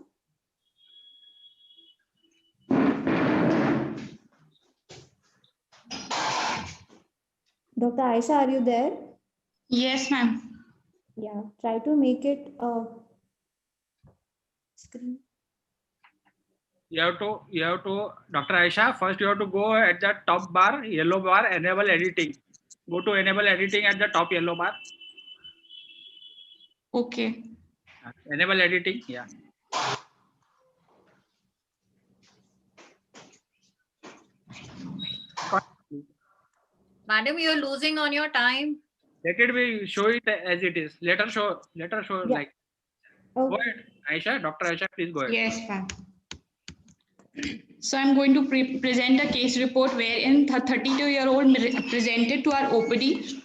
Dr. Aisha, are you there? Yes, ma'am. Yeah, try to make it screen. You have to, Dr. Aisha, first you have to go at the top bar, yellow bar, enable editing. Go to enable editing at the top yellow bar. Okay. Enable editing, yeah. Madam, you're losing on your time. Let it be, show it as it is. Let her show Yeah. like. Okay. Go ahead, Aisha, Dr. Aisha, please go ahead. Yes, ma'am. So I'm going to present a case report wherein a 32-year-old presented to our OPD.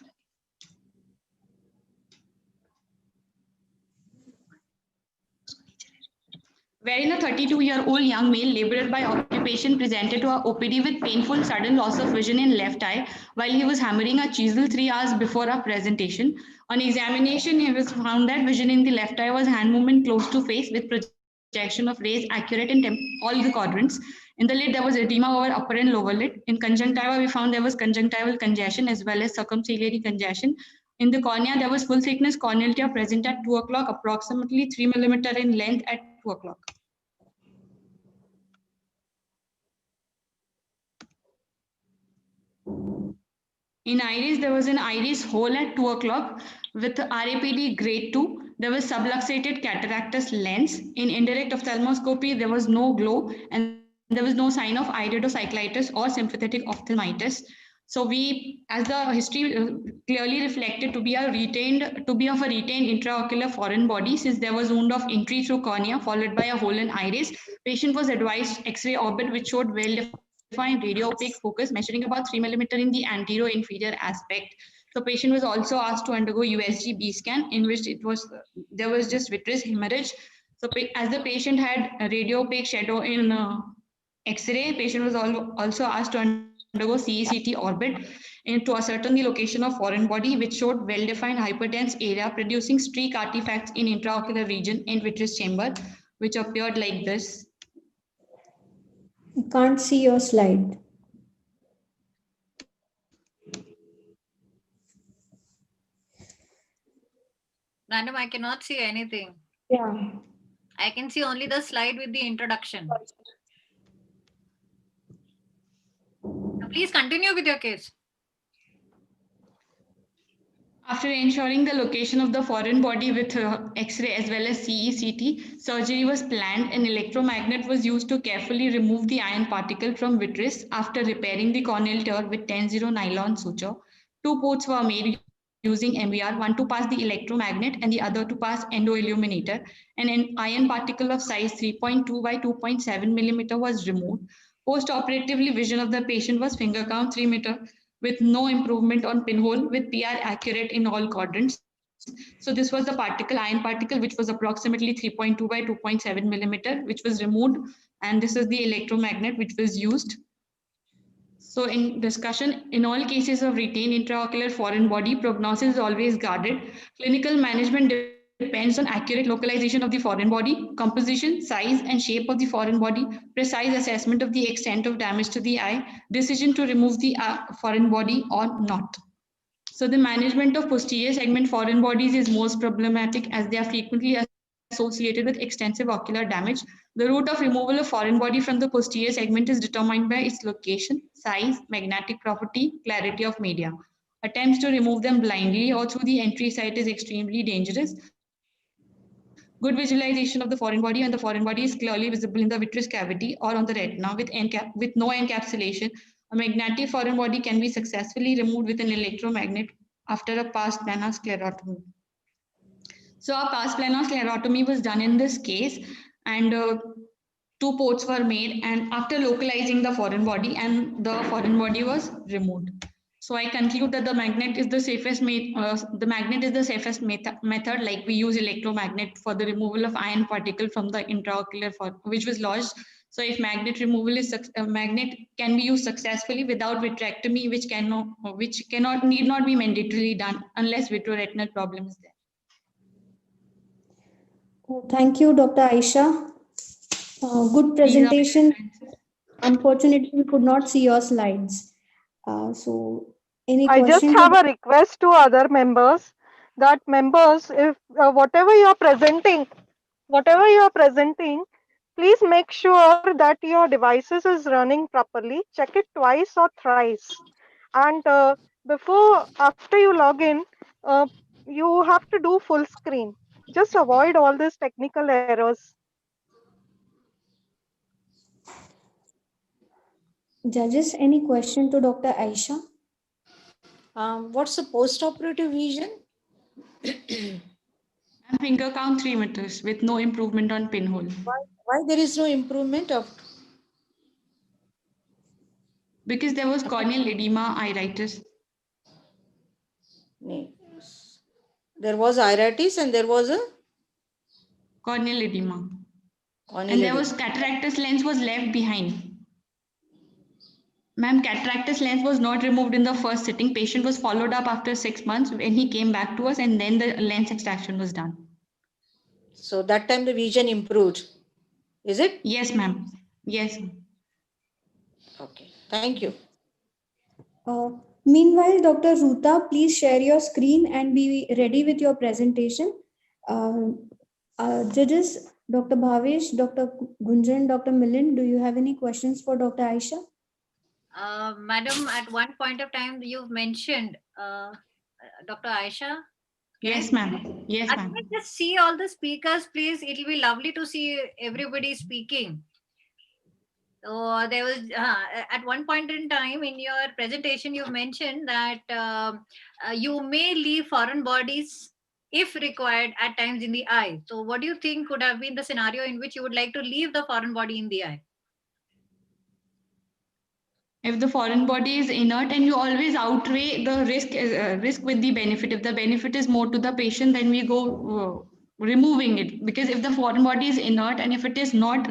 Wherein a 32-year-old young male laborer by occupation presented to our OPD with painful sudden loss of vision in left eye while he was hammering a chisel 3 hours before our presentation. On examination, it was found that vision in the left eye was hand movement close to face with projection of rays accurate in all the quadrants. In the lid, there was edema over upper and lower lid. In conjunctiva, we found there was conjunctival congestion as well as circumciliary congestion. In the cornea, there was full thickness corneal tear present at 2 o'clock, approximately 3 millimeter in length at 2 o'clock. In iris, there was an iris hole at 2 o'clock with RAPD grade 2. There was subluxated cataractus lens. In indirect ophthalmoscopy, there was no glow and there was no sign of iridocyclitis or sympathetic ophthalmitis. So we, as the history clearly reflected, to be of a retained intraocular foreign body, since there was wound of entry through cornea followed by a hole in iris. Patient was advised X-ray orbit, which showed well-defined radio-opaque focus measuring about 3 millimeter in the anterior inferior aspect. So patient was also asked to undergo USG B scan, in which there was just vitreous hemorrhage. So as the patient had a radio-opaque shadow in X-ray, patient was also asked to undergo CECT orbit to ascertain the location of foreign body, which showed well-defined hyperdense area producing streak artifacts in intraocular region in vitreous chamber, which appeared like this. I can't see your slide. Madam, I cannot see anything. Yeah. I can see only the slide with the introduction. Please continue with your case. After ensuring the location of the foreign body with X-ray as well as CECT, surgery was planned. An electromagnet was used to carefully remove the iron particle from vitreous after repairing the corneal tear with 10-0 nylon suture. 2 ports were made using MVR, one to pass the electromagnet and the other to pass endoilluminator. An iron particle of size 3.2 by 2.7 millimeter was removed. Post-operatively, vision of the patient was finger count 3 meter with no improvement on pinhole with PR accurate in all quadrants. So this was the iron particle, which was approximately 3.2 by 2.7 millimeter, which was removed. And this is the electromagnet which was used. So in discussion, in all cases of retained intraocular foreign body, prognosis is always guarded. Clinical management depends on accurate localization of the foreign body, composition, size, and shape of the foreign body, precise assessment of the extent of damage to the eye, decision to remove the foreign body or not. So the management of posterior segment foreign bodies is most problematic as they are frequently associated with extensive ocular damage. The route of removal of foreign body from the posterior segment is determined by its location, size, magnetic property, clarity of media. Attempts to remove them blindly or through the entry site is extremely dangerous. Good visualization of the foreign body, and the foreign body is clearly visible in the vitreous cavity or on the retina with no encapsulation. A magnetic foreign body can be successfully removed with an electromagnet after a pars plana sclerotomy. So a pars plana sclerotomy was done in this case, and 2 ports were made, and after localizing the foreign body, and the foreign body was removed. So I conclude that the magnet is the safest method, like we use electromagnet for the removal of iron particle from the intraocular which was lodged. So if magnet removal is magnet can be used successfully without vitrectomy, which need not be mandatorily done unless vitreoretinal problem is there. Thank you, Dr. Aisha. Good presentation. Unfortunately, we could not see your slides. So, any I just questions? have a request to other members that if whatever you are presenting, please make sure that your devices is running properly. Check it twice or thrice. And after you log in, you have to do full screen. Just avoid all these technical errors. Judges, any question to Dr. Aisha? What's the post-operative vision? And finger count 3 meters with no improvement on pinhole. Why there is no improvement of? Because there was corneal edema, iritis. There was iritis and there was a corneal edema. Corneal and there edema. was cataractus lens was left behind. Ma'am, cataractus lens was not removed in the first sitting. Patient was followed up after 6 months when he came back to us, and then the lens extraction was done. So that time the vision improved. Is it? Yes, ma'am. Yes. Okay. Thank you. Meanwhile, Dr. Ruta, please share your screen and be ready with your presentation. Judges, Dr. Bhavesh, Dr. Gunjan, Dr. Milind, do you have any questions for Dr. Aisha? Madam, at one point of time, you've mentioned Dr. Aisha. Yes, ma'am. Yes, ma'am. Just see all the speakers, please. It'll be lovely to see everybody speaking. So there was at one point in time in your presentation, you mentioned that you may leave foreign bodies if required at times in the eye. So what do you think could have been the scenario in which you would like to leave the foreign body in the eye? If the foreign body is inert, and you always outweigh the risk with the benefit. If the benefit is more to the patient, then we go removing it. Because if the foreign body is inert, and if it is not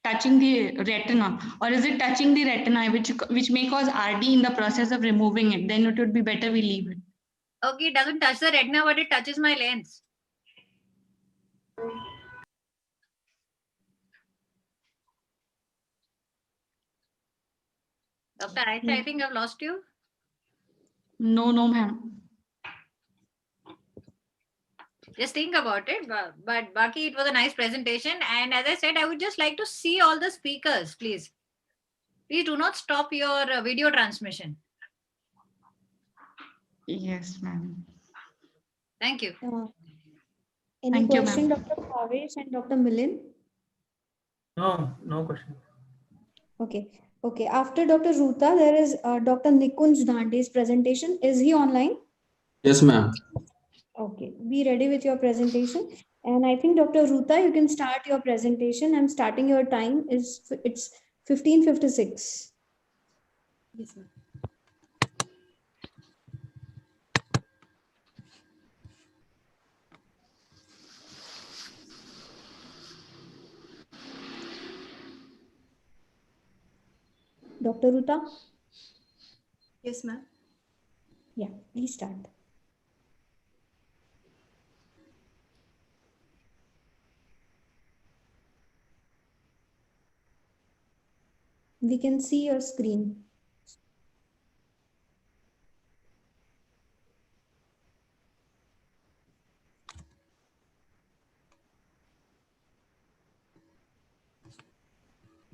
touching the retina, or is it touching the retina, which may cause RD in the process of removing it, then it would be better we leave it. Okay, it doesn't touch the retina, but it touches my lens. Dr. Aisha, I think I've lost you. No, ma'am. Just think about it. But Baki, it was a nice presentation. And as I said, I would just like to see all the speakers, please. Please do not stop your video transmission. Yes, ma'am. Thank you. Any Thank you, question, ma'am. Dr. Bhavesh and Dr. Milind? No question. Okay. Okay. After Dr. Ruta, there is Dr. Nikunj Dande's presentation. Is he online? Yes, ma'am. Okay. Be ready with your presentation. And I think Dr. Ruta, you can start your presentation. I'm starting your time. It's 15:56. Yes, ma'am. Dr. Ruta? Yes, ma'am. Yeah, please start. We can see your screen.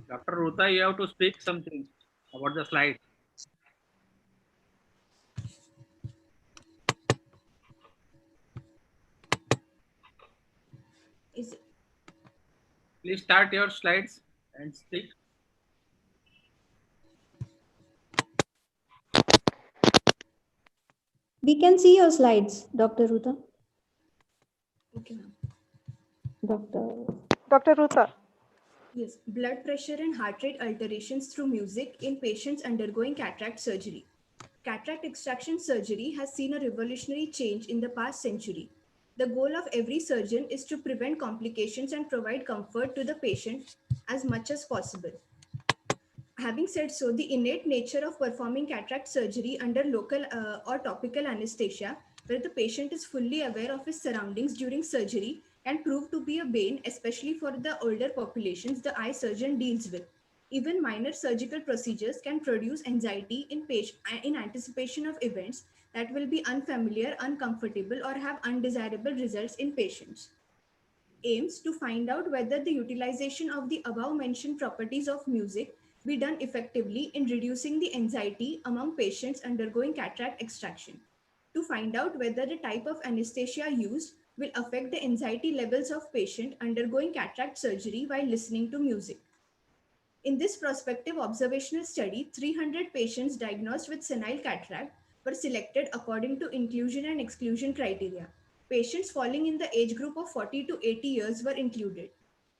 Dr. Ruta, you have to speak something about the slide. Is Please start your slides and speak. We can see your slides, Dr. Ruta. okay, ma'am. Dr. Ruta. Yes, blood pressure and heart rate alterations through music in patients undergoing cataract surgery. Cataract extraction surgery has seen a revolutionary change in the past century. The goal of every surgeon is to prevent complications and provide comfort to the patient as much as possible. Having said so, the innate nature of performing cataract surgery under local or topical anesthesia, where the patient is fully aware of his surroundings during surgery, can prove to be a bane, especially for the older populations the eye surgeon deals with. Even minor surgical procedures can produce anxiety in anticipation of events that will be unfamiliar, uncomfortable, or have undesirable results in patients. Aims to find out whether the utilization of the above mentioned properties of music be done effectively in reducing the anxiety among patients undergoing cataract extraction. To find out whether the type of anesthesia used will affect the anxiety levels of patient undergoing cataract surgery while listening to music. In this prospective observational study, 300 patients diagnosed with senile cataract were selected according to inclusion and exclusion criteria. Patients falling in the age group of 40 to 80 years were included.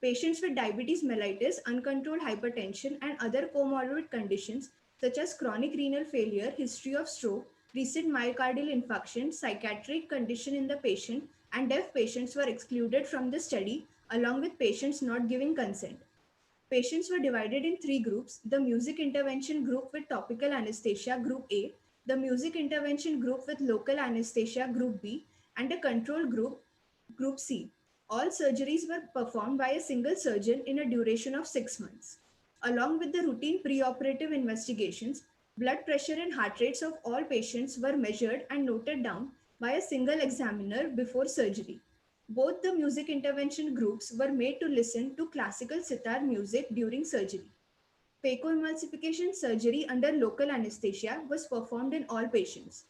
Patients with diabetes mellitus, uncontrolled hypertension, and other comorbid conditions such as chronic renal failure, history of stroke, recent myocardial infarction, psychiatric condition in the patient, and deaf patients were excluded from the study, along with patients not giving consent. Patients were divided in three groups: the music intervention group with topical anesthesia, group A, the music intervention group with local anesthesia, group B, and a control group, group C. All surgeries were performed by a single surgeon in a duration of 6 months. Along with the routine preoperative investigations, blood pressure and heart rates of all patients were measured and noted down by a single examiner before surgery. Both the music intervention groups were made to listen to classical sitar music during surgery. Phacoemulsification surgery under local anesthesia was performed in all patients,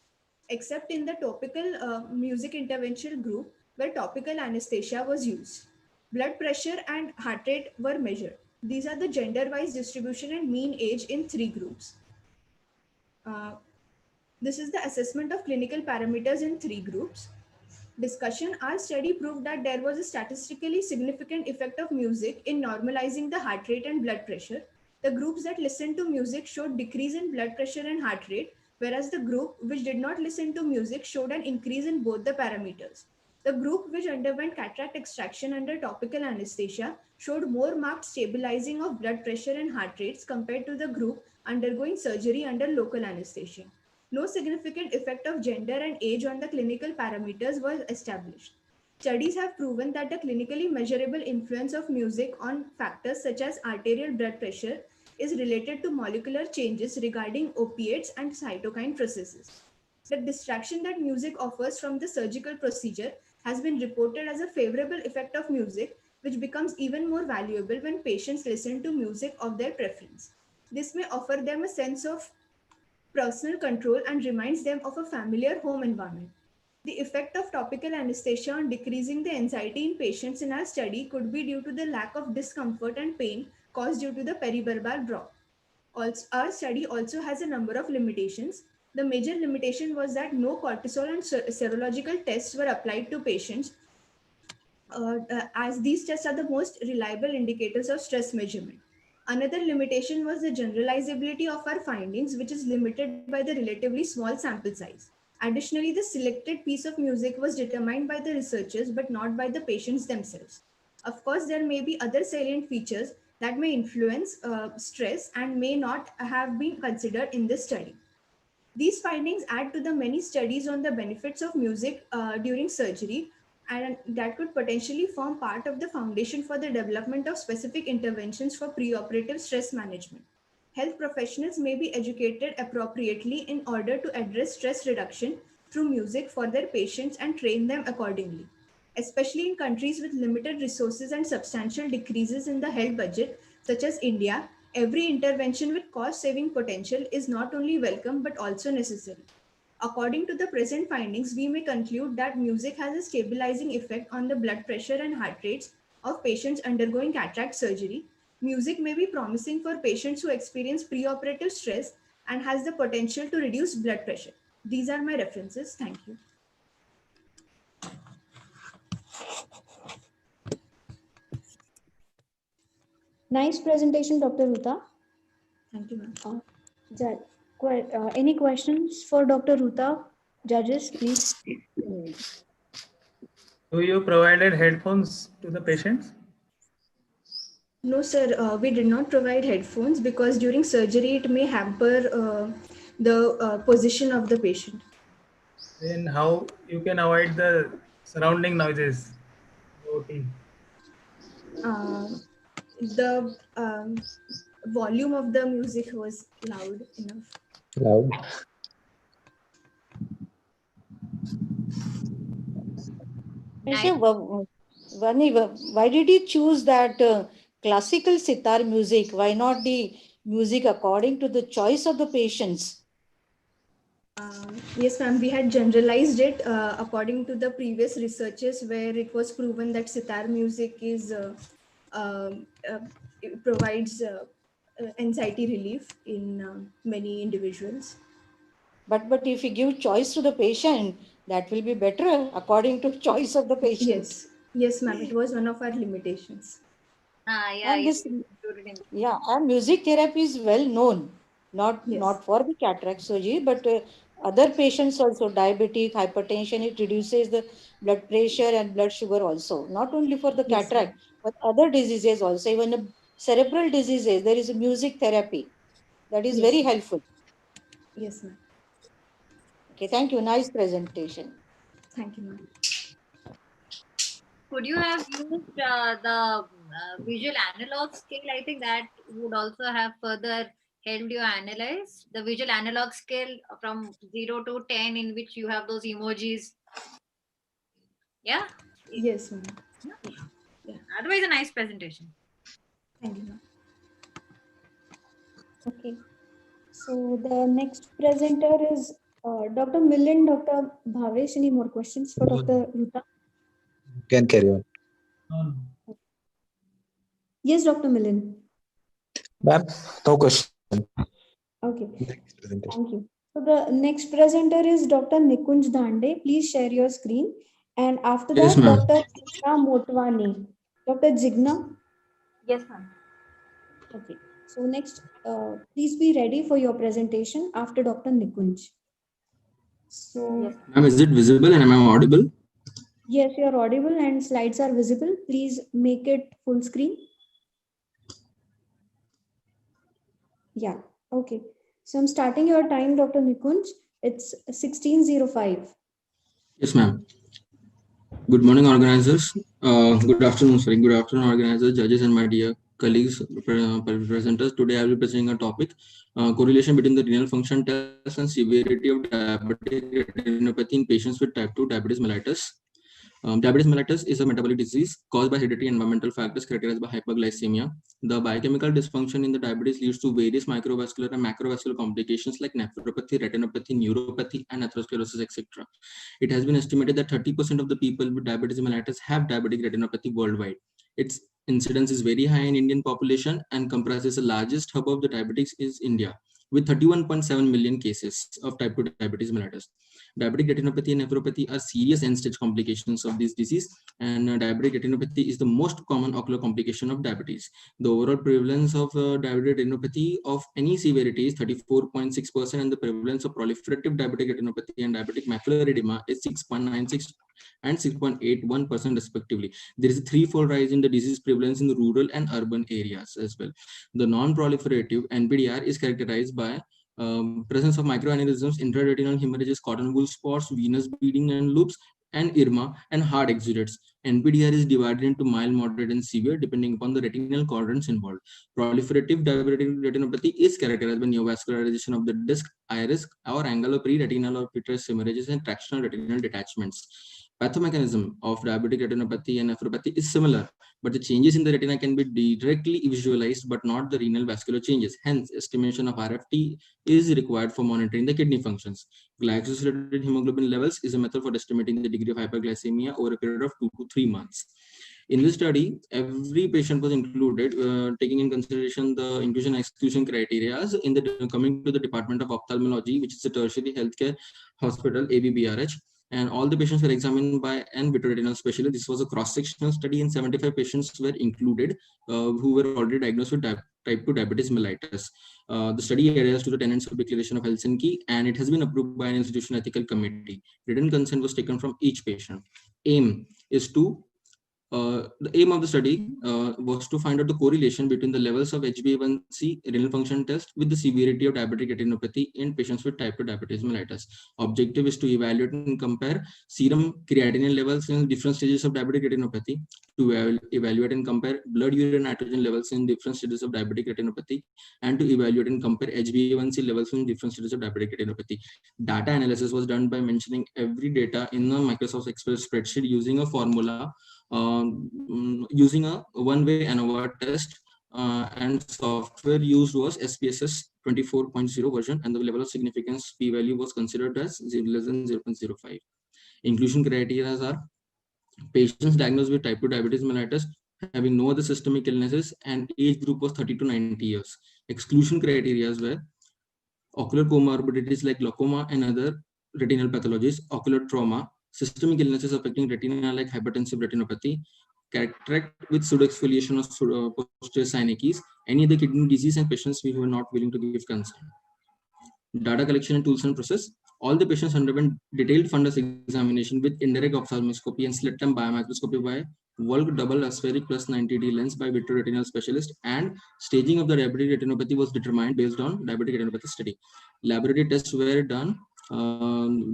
except in the topical music intervention group where topical anesthesia was used. Blood pressure and heart rate were measured. These are the gender-wise distribution and mean age in three groups. This is the assessment of clinical parameters in three groups. Discussion, our study proved that there was a statistically significant effect of music in normalizing the heart rate and blood pressure. The groups that listened to music showed decrease in blood pressure and heart rate, whereas the group which did not listen to music showed an increase in both the parameters. The group which underwent cataract extraction under topical anesthesia showed more marked stabilizing of blood pressure and heart rates compared to the group undergoing surgery under local anesthesia. No significant effect of gender and age on the clinical parameters was established. Studies have proven that the clinically measurable influence of music on factors such as arterial blood pressure is related to molecular changes regarding opiates and cytokine processes. The distraction that music offers from the surgical procedure has been reported as a favorable effect of music, which becomes even more valuable when patients listen to music of their preference. This may offer them a sense of personal control and reminds them of a familiar home environment. The effect of topical anesthesia on decreasing the anxiety in patients in our study could be due to the lack of discomfort and pain caused due to the periverbal drop. Also, our study also has a number of limitations. The major limitation was that no cortisol and serological tests were applied to patients, as these tests are the most reliable indicators of stress measurement. Another limitation was the generalizability of our findings, which is limited by the relatively small sample size. Additionally, the selected piece of music was determined by the researchers but not by the patients themselves. Of course, there may be other salient features that may influence stress and may not have been considered in this study. These findings add to the many studies on the benefits of music during surgery, and that could potentially form part of the foundation for the development of specific interventions for preoperative stress management. Health professionals may be educated appropriately in order to address stress reduction through music for their patients and train them accordingly. Especially in countries with limited resources and substantial decreases in the health budget, such as India, every intervention with cost saving potential is not only welcome but also necessary. According to the present findings, we may conclude that music has a stabilizing effect on the blood pressure and heart rates of patients undergoing cataract surgery. Music may be promising for patients who experience preoperative stress and has the potential to reduce blood pressure. These are my references. Thank you. Nice presentation, Dr. Ruta. Thank you, ma'am. Any questions for Dr. Ruta? Judges, please. Do you provided headphones to the patients? No, sir, we did not provide headphones because during surgery it may hamper the position of the patient. Then how you can avoid the surrounding noises? OT. The volume of the music was loud enough. Loud. Vani, why did you choose that classical sitar music? Why not the music according to the choice of the patients? Yes, ma'am. We had generalized it according to the previous researches where it was proven that sitar music is it provides anxiety relief in many individuals. But if you give choice to the patient, that will be better according to choice of the patient. Yes, ma'am. It was one of our limitations. And this, yeah, and music therapy is well known, not for the cataract surgery, but other patients also, diabetic, hypertension, it reduces the blood pressure and blood sugar also, not only for the Yes, cataract, but other diseases also, even the cerebral diseases, there is a music therapy that is very helpful. Yes, ma'am. Okay, thank you. Nice presentation. Thank you, ma'am. Could you have used the visual analog scale? I think that would also have further helped you analyze the visual analog scale from 0 to 10, in which you have those emojis. Yeah? Yes, ma'am. Yeah. Otherwise, a nice presentation. Thank you, ma'am. Okay. So the next presenter is Dr. Milind, Dr. Bhavesh. Any more questions for Dr. Ruta? Can carry on. Yes, Dr. Milind. Ma'am, no question. Okay. Thank you. So the next presenter is Dr. Nikunj Dhande. Please share your screen. And after Yes, that, ma'am. Dr. Jigna Motwani. Dr. Jigna. Yes, ma'am. Okay. So next, please be ready for your presentation after Dr. Nikunj. So Ma'am, is it visible and am I audible? yes, you are audible and slides are visible. Please make it full screen. Yeah. Okay. So I'm starting your time, Dr. Nikunj. It's 16:05. Yes, ma'am. Good morning, organizers. Good afternoon, organizers, judges, and my dear colleagues, presenters. Today, I will be presenting a topic, correlation between the renal function test and severity of diabetic retinopathy in patients with type 2 diabetes mellitus. Diabetes mellitus is a metabolic disease caused by hereditary environmental factors characterized by hyperglycemia. The biochemical dysfunction in the diabetes leads to various microvascular and macrovascular complications like nephropathy, retinopathy, neuropathy, and atherosclerosis, etc. It has been estimated that 30% of the people with diabetes mellitus have diabetic retinopathy worldwide. Its incidence is very high in Indian population and comprises the largest hub of the diabetics is India, with 31.7 million cases of type 2 diabetes mellitus. Diabetic retinopathy and nephropathy are serious end-stage complications of this disease, and diabetic retinopathy is the most common ocular complication of diabetes. The overall prevalence of diabetic retinopathy of any severity is 34.6%, and the prevalence of proliferative diabetic retinopathy and diabetic macular edema is 6.96 and 6.81% respectively. There is a threefold rise in the disease prevalence in the rural and urban areas as well. The non-proliferative NPDR is characterized by presence of microaneurysms, intraretinal hemorrhages, cotton wool spots, venous bleeding and loops, and IRMA, and hard exudates. NPDR is divided into mild, moderate, and severe depending upon the retinal quadrants involved. Proliferative diabetic retinopathy is characterized by neovascularization of the disc, iris, or angle of pre-retinal or vitreous hemorrhages and tractional retinal detachments. Pathomechanism of diabetic retinopathy and nephropathy is similar, but the changes in the retina can be directly visualized, but not the renal vascular changes. Hence, estimation of RFT is required for monitoring the kidney functions. Glycosylated hemoglobin levels is a method for estimating the degree of hyperglycemia over a period of 2 to 3 months. In this study, every patient was included, taking in consideration the inclusion and exclusion criteria in the coming to the Department of Ophthalmology, which is a tertiary healthcare hospital, ABBRH, and all the patients were examined by an vitreoretinal specialist. This was a cross-sectional study, and 75 patients were included who were already diagnosed with type 2 diabetes mellitus. The study adheres to the tenets of Declaration of Helsinki, and it has been approved by an institutional ethical committee. Written consent was taken from each patient. The aim of the study was to find out the correlation between the levels of HbA1c renal function test with the severity of diabetic retinopathy in patients with type 2 diabetes mellitus. Objective is to evaluate and compare serum creatinine levels in different stages of diabetic retinopathy, to evaluate and compare blood urea nitrogen levels in different stages of diabetic retinopathy, and to evaluate and compare HbA1c levels in different stages of diabetic retinopathy. Data analysis was done by mentioning every data in a Microsoft Excel spreadsheet using a formula, using a one-way ANOVA test, and software used was SPSS 24.0 version, and the level of significance p-value was considered as less than 0.05. Inclusion criteria are patients diagnosed with type 2 diabetes mellitus having no other systemic illnesses, and age group was 30 to 90 years. Exclusion criteria were ocular comorbidities like glaucoma and other retinal pathologies, ocular trauma, systemic illnesses affecting retina like hypertensive retinopathy, cataract with pseudoexfoliation of posterior synechies, any other kidney disease, and patients who were not willing to give consent. Data collection and tools and process. All the patients underwent detailed fundus examination with indirect ophthalmoscopy and slit lamp biomicroscopy by Volk double aspheric plus 90D lens by vitreoretinal specialist, and staging of the diabetic retinopathy was determined based on diabetic retinopathy study. Laboratory tests were done,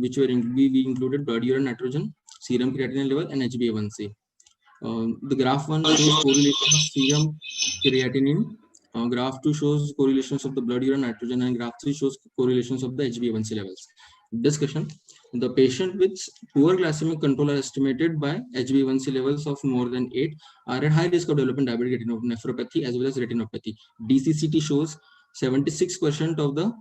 which were we included blood urine nitrogen, serum creatinine level, and HbA1c. The graph 1 shows correlation of serum creatinine. Graph 2 shows correlations of the blood urine nitrogen, and graph 3 shows correlations of the HbA1c levels. Discussion. The patient with poor glycemic control are estimated by HbA1c levels of more than 8 are at high risk of developing diabetic nephropathy as well as retinopathy. DCCT shows 76% of the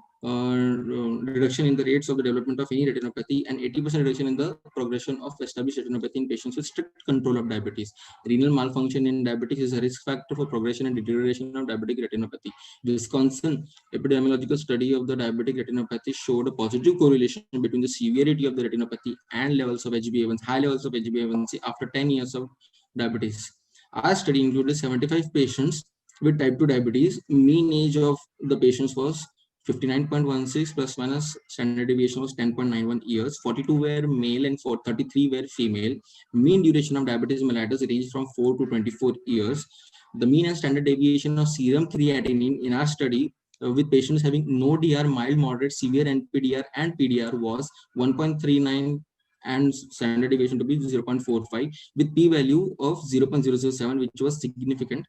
reduction in the rates of the development of any retinopathy, and 80% reduction in the progression of established retinopathy in patients with strict control of diabetes. Renal malfunction in diabetes is a risk factor for progression and deterioration of diabetic retinopathy. Wisconsin epidemiological study of the diabetic retinopathy showed a positive correlation between the severity of the retinopathy and levels of HbA1c, high levels of HbA1c after 10 years of diabetes. Our study included 75 patients with type 2 diabetes. Mean age of the patients was 59.16 plus minus standard deviation was 10.91 years. 42 were male and 33 were female. Mean duration of diabetes mellitus ranged from 4 to 24 years. The mean and standard deviation of serum creatinine in our study with patients having no DR, mild, moderate, severe, NPDR and PDR was 1.39 and standard deviation to be 0.45 with p-value of 0.007, which was significant.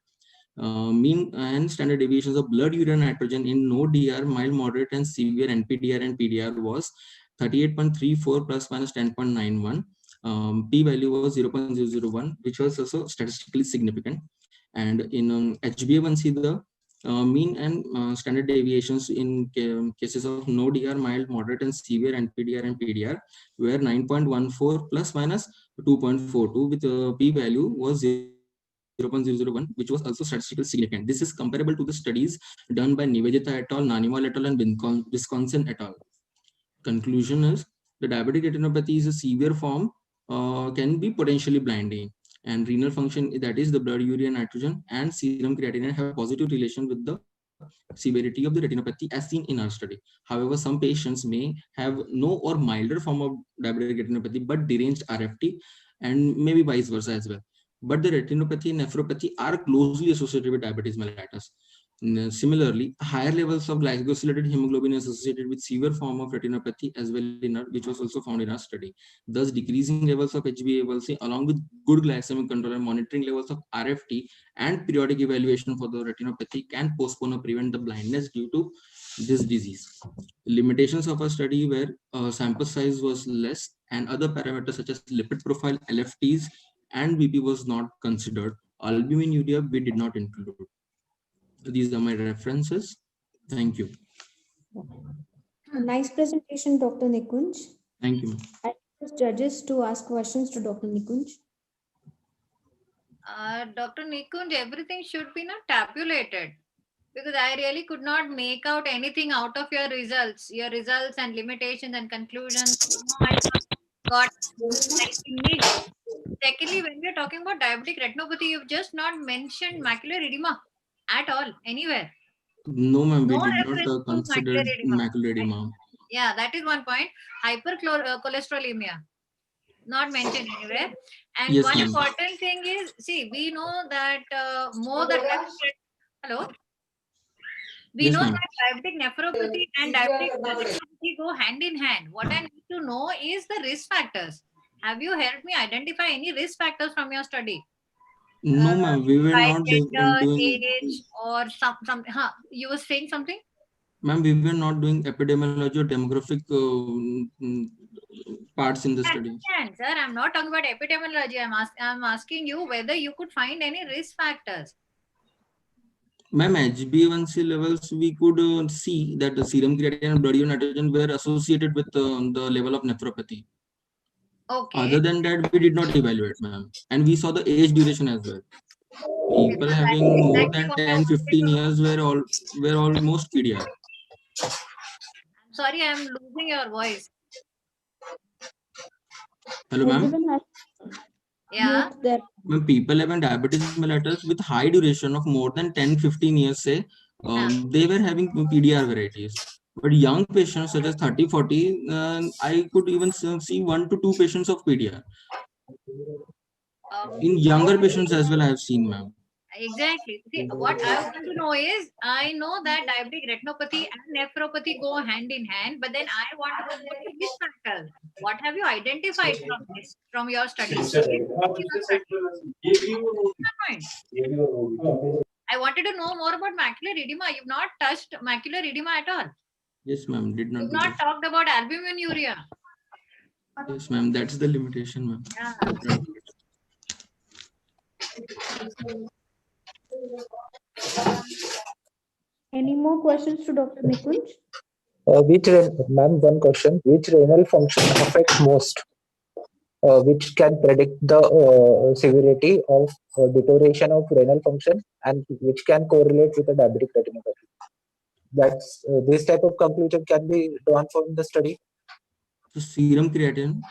Mean and standard deviations of blood urea nitrogen in no DR, mild, moderate, and severe NPDR and PDR was 38.34 plus minus 10.91. P-value was 0.001, which was also statistically significant. And in HbA1c, the mean and standard deviations in cases of no DR, mild, moderate, and severe NPDR and PDR were 9.14 plus minus 2.42 with p-value was 0.001, which was also statistically significant. This is comparable to the studies done by Nivedita et al., Naniwal et al., and Wisconsin et al. Conclusion is the diabetic retinopathy is a severe form, can be potentially blinding, and renal function, that is the blood urea nitrogen and serum creatinine, have a positive relation with the severity of the retinopathy as seen in our study. However, some patients may have no or milder form of diabetic retinopathy but deranged RFT, and maybe vice versa as well. But the retinopathy and nephropathy are closely associated with diabetes mellitus. Similarly, higher levels of glycosylated hemoglobin associated with severe form of retinopathy as well in our, which was also found in our study. Thus, decreasing levels of HbA1c along with good glycemic control and monitoring levels of RFT and periodic evaluation for the retinopathy can postpone or prevent the blindness due to this disease. Limitations of our study were sample size was less and other parameters such as lipid profile, LFTs, and BP was not considered. Albuminuria we did not include. These are my references. Thank you. A nice presentation, Dr. Nikunj. Thank you. I request judges to ask questions to Dr. Nikunj. Dr. Nikunj, everything should be not tabulated, because I really could not make out anything out of your results and limitations and conclusions. I got slightly mixed. Secondly, when we are talking about diabetic retinopathy, you've just not mentioned macular edema at all, anywhere. No, ma'am, we No did reference not to consider macular edema. Yeah, that is one point. Hypercholesterolemia, not mentioned anywhere. And Yes, one ma'am. important thing is, see, we know that more than hello. We Yes, know ma'am. that diabetic nephropathy and diabetic retinopathy go hand in hand. What I need to know is the risk factors. Have you helped me identify any risk factors from your study? No, ma'am, we were By not gender, doing. age, or some. Huh, you were saying something? Ma'am, we were not doing epidemiology or demographic parts in the study. Understand, sir. I'm not talking about epidemiology. I'm asking you whether you could find any risk factors. Ma'am, HbA1c levels, we could see that the serum creatinine and blood urine nitrogen were associated with the level of nephropathy. Okay. Other than that, we did not evaluate, ma'am. And we saw the age duration as well. People having more than 10, 15 years were almost PDR. I'm sorry, I'm losing your voice. Hello, ma'am. Everyone has Yeah. that. When people having diabetes mellitus with high duration of more than 10, 15 years, say, they were having PDR varieties. But young patients such as 30, 40, I could even see 1 to 2 patients of PDR. In younger patients as well, I have seen, ma'am. Exactly. See, what I want to know is, I know that diabetic retinopathy and nephropathy go hand in hand, but then I want to know what the risk factors. What have you identified from this, from your study? I wanted to know more about macular edema. You've not touched macular edema at all. Yes, ma'am. Did not You've do not that. talked about albuminuria. Yes, ma'am. That's the limitation, ma'am. Yeah. Any more questions to Dr. Nikunj? Ma'am, one question. Which renal function affects most? Which can predict the severity of deterioration of renal function and which can correlate with the diabetic retinopathy? That's this type of conclusion can be drawn from the study. So serum creatinine.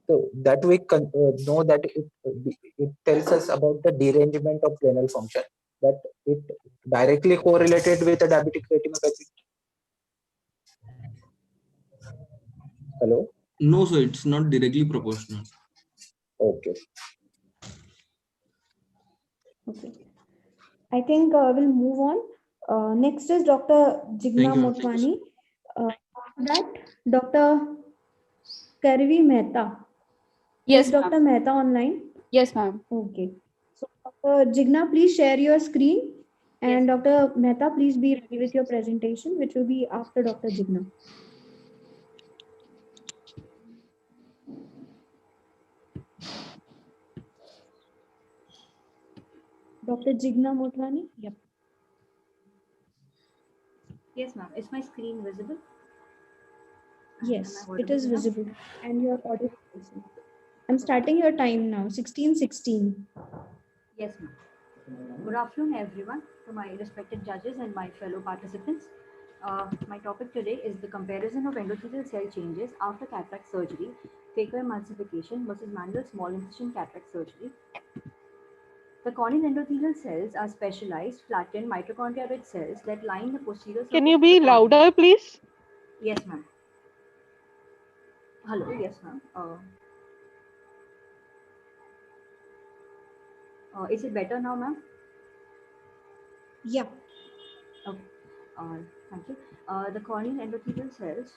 So that we know that it tells us about the derangement of renal function, that it directly correlated with the diabetic retinopathy. Hello? No, so it's not directly proportional. Okay. Okay. I think we'll move on. Next is Dr. Jigna Motwani. After that, Dr. Karvi Mehta. Yes, Is Dr. Mehta online? Yes, ma'am. Okay. So, Dr. Jigna, please share your screen. And Dr. Mehta, please be ready with your presentation, which will be after Dr. Jigna. Dr. Jigna Motwani? Yep. Yes, ma'am. Is my screen visible? Yes, it is visible. And your audio is also. I'm starting your time now, 16:16. Yes, ma'am. Good afternoon, everyone, to my respected judges and my fellow participants. My topic today is the comparison of endothelial cell changes after cataract surgery, phaco emulsification versus manual small incision cataract surgery. The corneal endothelial cells are specialized, flattened mitochondria-rich cells that line the posterior surface. Can you be louder, please? Yes, ma'am. Hello, yes, ma'am. Is it better now, ma'am? Yeah. Okay. Thank you. The corneal endothelial cells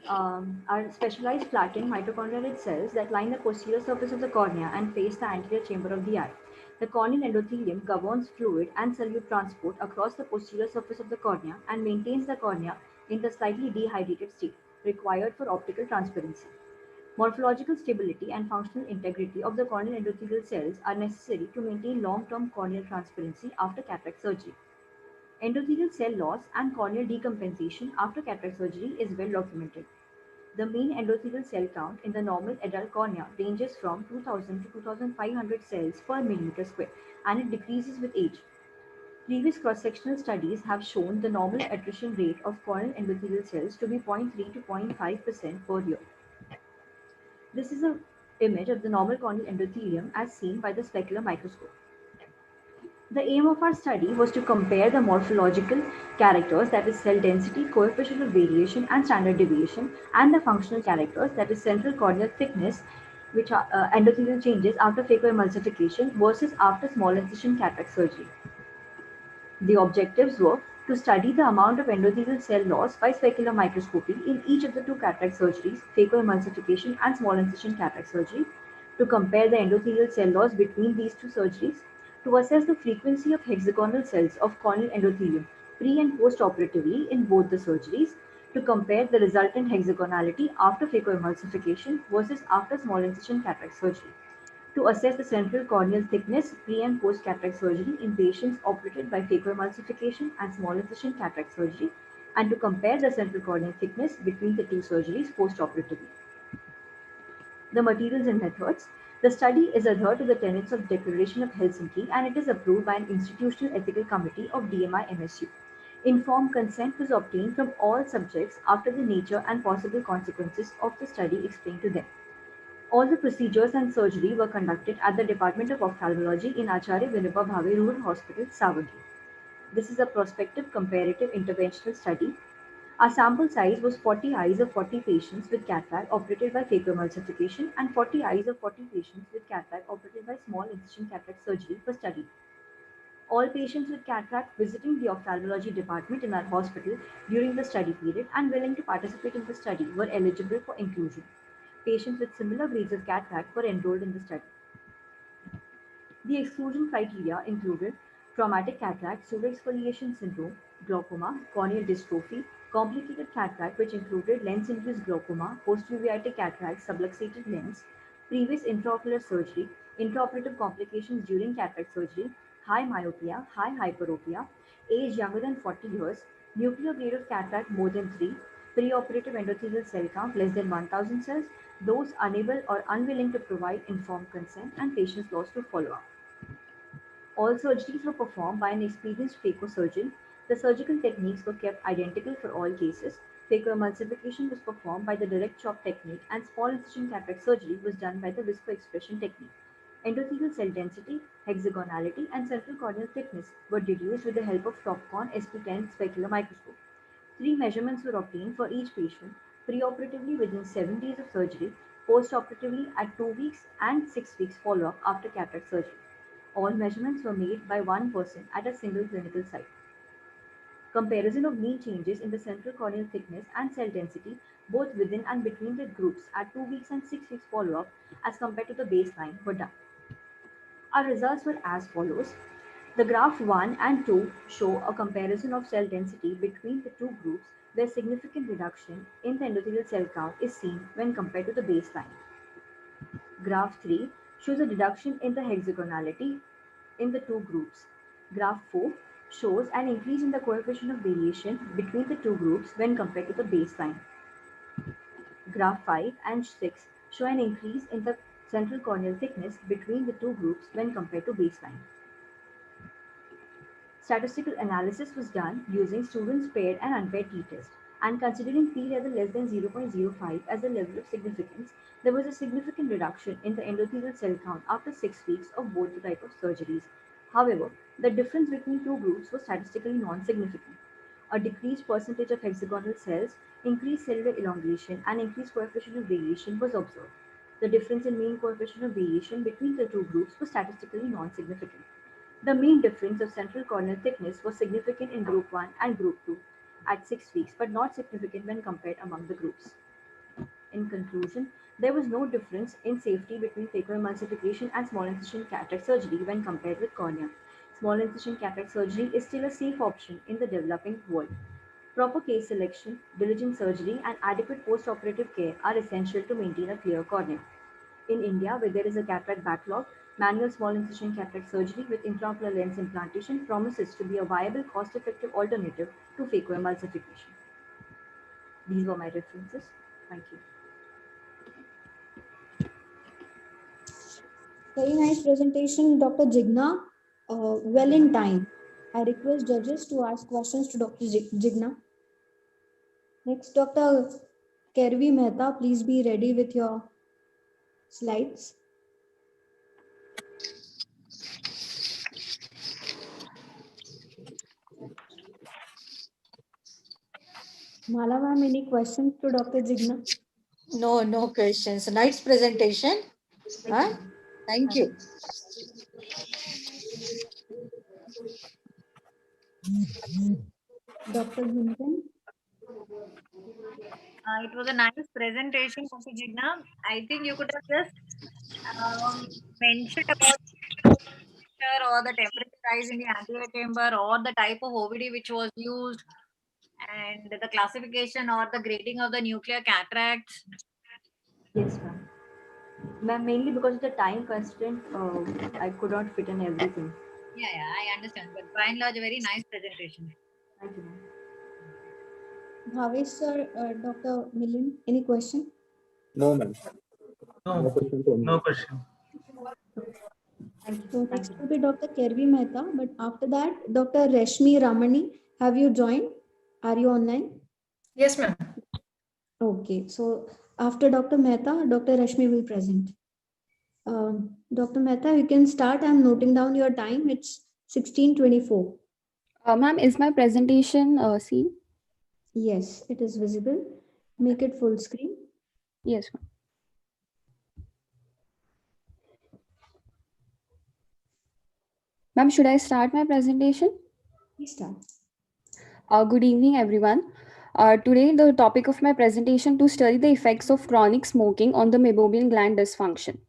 are specialized flattened mitochondrial cells that line the posterior surface of the cornea and face the anterior chamber of the eye. The corneal endothelium governs fluid and solute transport across the posterior surface of the cornea and maintains the cornea in the slightly dehydrated state required for optical transparency. Morphological stability and functional integrity of the corneal endothelial cells are necessary to maintain long-term corneal transparency after cataract surgery. Endothelial cell loss and corneal decompensation after cataract surgery is well documented. The mean endothelial cell count in the normal adult cornea ranges from 2000 to 2500 cells per millimeter square, and it decreases with age. Previous cross-sectional studies have shown the normal attrition rate of corneal endothelial cells to be 0.3 to 0.5% per year. This is an image of the normal corneal endothelium as seen by the specular microscope. The aim of our study was to compare the morphological characters, that is cell density, coefficient of variation and standard deviation, and the functional characters, that is central corneal thickness, which are endothelial changes after phacoemulsification versus after small incision cataract surgery. The objectives were to study the amount of endothelial cell loss by specular microscopy in each of the two cataract surgeries, phacoemulsification and small incision cataract surgery, to compare the endothelial cell loss between these two surgeries, to assess the frequency of hexagonal cells of corneal endothelium pre and post-operatively in both the surgeries, to compare the resultant hexagonality after phacoemulsification versus after small incision cataract surgery, to assess the central corneal thickness pre and post cataract surgery in patients operated by phacoemulsification and small incision cataract surgery, and to compare the central corneal thickness between the two surgeries post-operatively. The materials and methods. The study is adhered to the tenets of Declaration of Helsinki, and it is approved by an institutional ethical committee of DMI MSU. Informed consent was obtained from all subjects after the nature and possible consequences of the study explained to them. All the procedures and surgery were conducted at the Department of Ophthalmology in Acharya Vinoba Bhave Rural Hospital, Savagi. This is a prospective comparative interventional study. Our sample size was 40 eyes of 40 patients with cataract operated by phacoemulsification and 40 eyes of 40 patients with cataract operated by small incision cataract surgery were studied. All patients with cataract visiting the ophthalmology department in our hospital during the study period and willing to participate in the study were eligible for inclusion. Patients with similar grades of cataract were enrolled in the study. The exclusion criteria included traumatic cataract, pseudoexfoliation syndrome, glaucoma, corneal dystrophy, complicated cataract which included lens-induced glaucoma, post-uveitic cataract, subluxated lens, previous intraocular surgery, intraoperative complications during cataract surgery, high myopia, high hyperopia, age younger than 40 years, nuclear grade of cataract more than 3, preoperative endothelial cell count less than 1000 cells, those unable or unwilling to provide informed consent, and patients lost to follow-up. All surgeries were performed by an experienced phacosurgeon. The surgical techniques were kept identical for all cases. Phacoemulsification was performed by the direct chop technique, and small incision cataract surgery was done by the viscoexpression technique. Endothelial cell density, hexagonality, and central corneal thickness were deduced with the help of Topcon SP10 specular microscope. 3 measurements were obtained for each patient, preoperatively within 7 days of surgery, postoperatively at 2 weeks, and 6 weeks follow-up after cataract surgery. All measurements were made by one person at a single clinical site. Comparison of mean changes in the central corneal thickness and cell density both within and between the groups at 2 weeks and 6 weeks follow-up as compared to the baseline were done. Our results were as follows. The graph 1 and 2 show a comparison of cell density between the two groups where significant reduction in the endothelial cell count is seen when compared to the baseline. Graph 3 shows a reduction in the hexagonality in the two groups. Graph 4 shows an increase in the coefficient of variation between the two groups when compared to the baseline. Graph 5 and 6 show an increase in the central corneal thickness between the two groups when compared to baseline. Statistical analysis was done using students' paired and unpaired t-test, and considering p-level less than 0.05 as a level of significance, there was a significant reduction in the endothelial cell count after 6 weeks of both the type of surgeries. However, the difference between two groups was statistically non-significant. A decreased percentage of hexagonal cells, increased cellular elongation, and increased coefficient of variation was observed. The difference in mean coefficient of variation between the two groups was statistically non-significant. The mean difference of central corneal thickness was significant in group 1 and group 2 at 6 weeks, but not significant when compared among the groups. In conclusion, there was no difference in safety between phacoemulsification and small incision cataract surgery when compared with cornea. Small incision cataract surgery is still a safe option in the developing world. Proper case selection, diligent surgery, and adequate post-operative care are essential to maintain a clear cornea. In India, where there is a cataract backlog, manual small incision cataract surgery with intraocular lens implantation promises to be a viable, cost-effective alternative to phacoemulsification. These were my references. Thank you. Very nice presentation, Dr. Jigna. Well in time. I request judges to ask questions to Dr. Jigna. Next, Dr. Kervi Mehta, please be ready with your slides. Mala ma'am, any questions to Dr. Jigna? No, no questions. Nice presentation. Huh? Thank you. Dr. Gunjan? It was a nice presentation, Dr. Jigna. I think you could have just mentioned about or the temperature rise in the anterior chamber or the type of OVD which was used and the classification or the grading of the nuclear cataracts. Yes, ma'am. Ma'am, mainly because of the time constraint, I could not fit in everything. Yeah, I understand. But by and large, a very nice presentation. Thank you, ma'am. Bhavesh sir, Dr. Milind, any question? No, ma'am. No, question from no me. question. So next will be Dr. Kervi Mehta, but after that, Dr. Rashmi Ramani, have you joined? Are you online? Yes, ma'am. Okay, so after Dr. Mehta, Dr. Rashmi will present. Dr. Mehta, you can start. I'm noting down your time. It's 16:24. Ma'am, is my presentation seen? Yes, it is visible. Make it full screen. Yes, ma'am. Ma'am, should I start my presentation? Please start. Good evening, everyone. Today, the topic of my presentation to study the effects of chronic smoking on the meibomian gland dysfunction.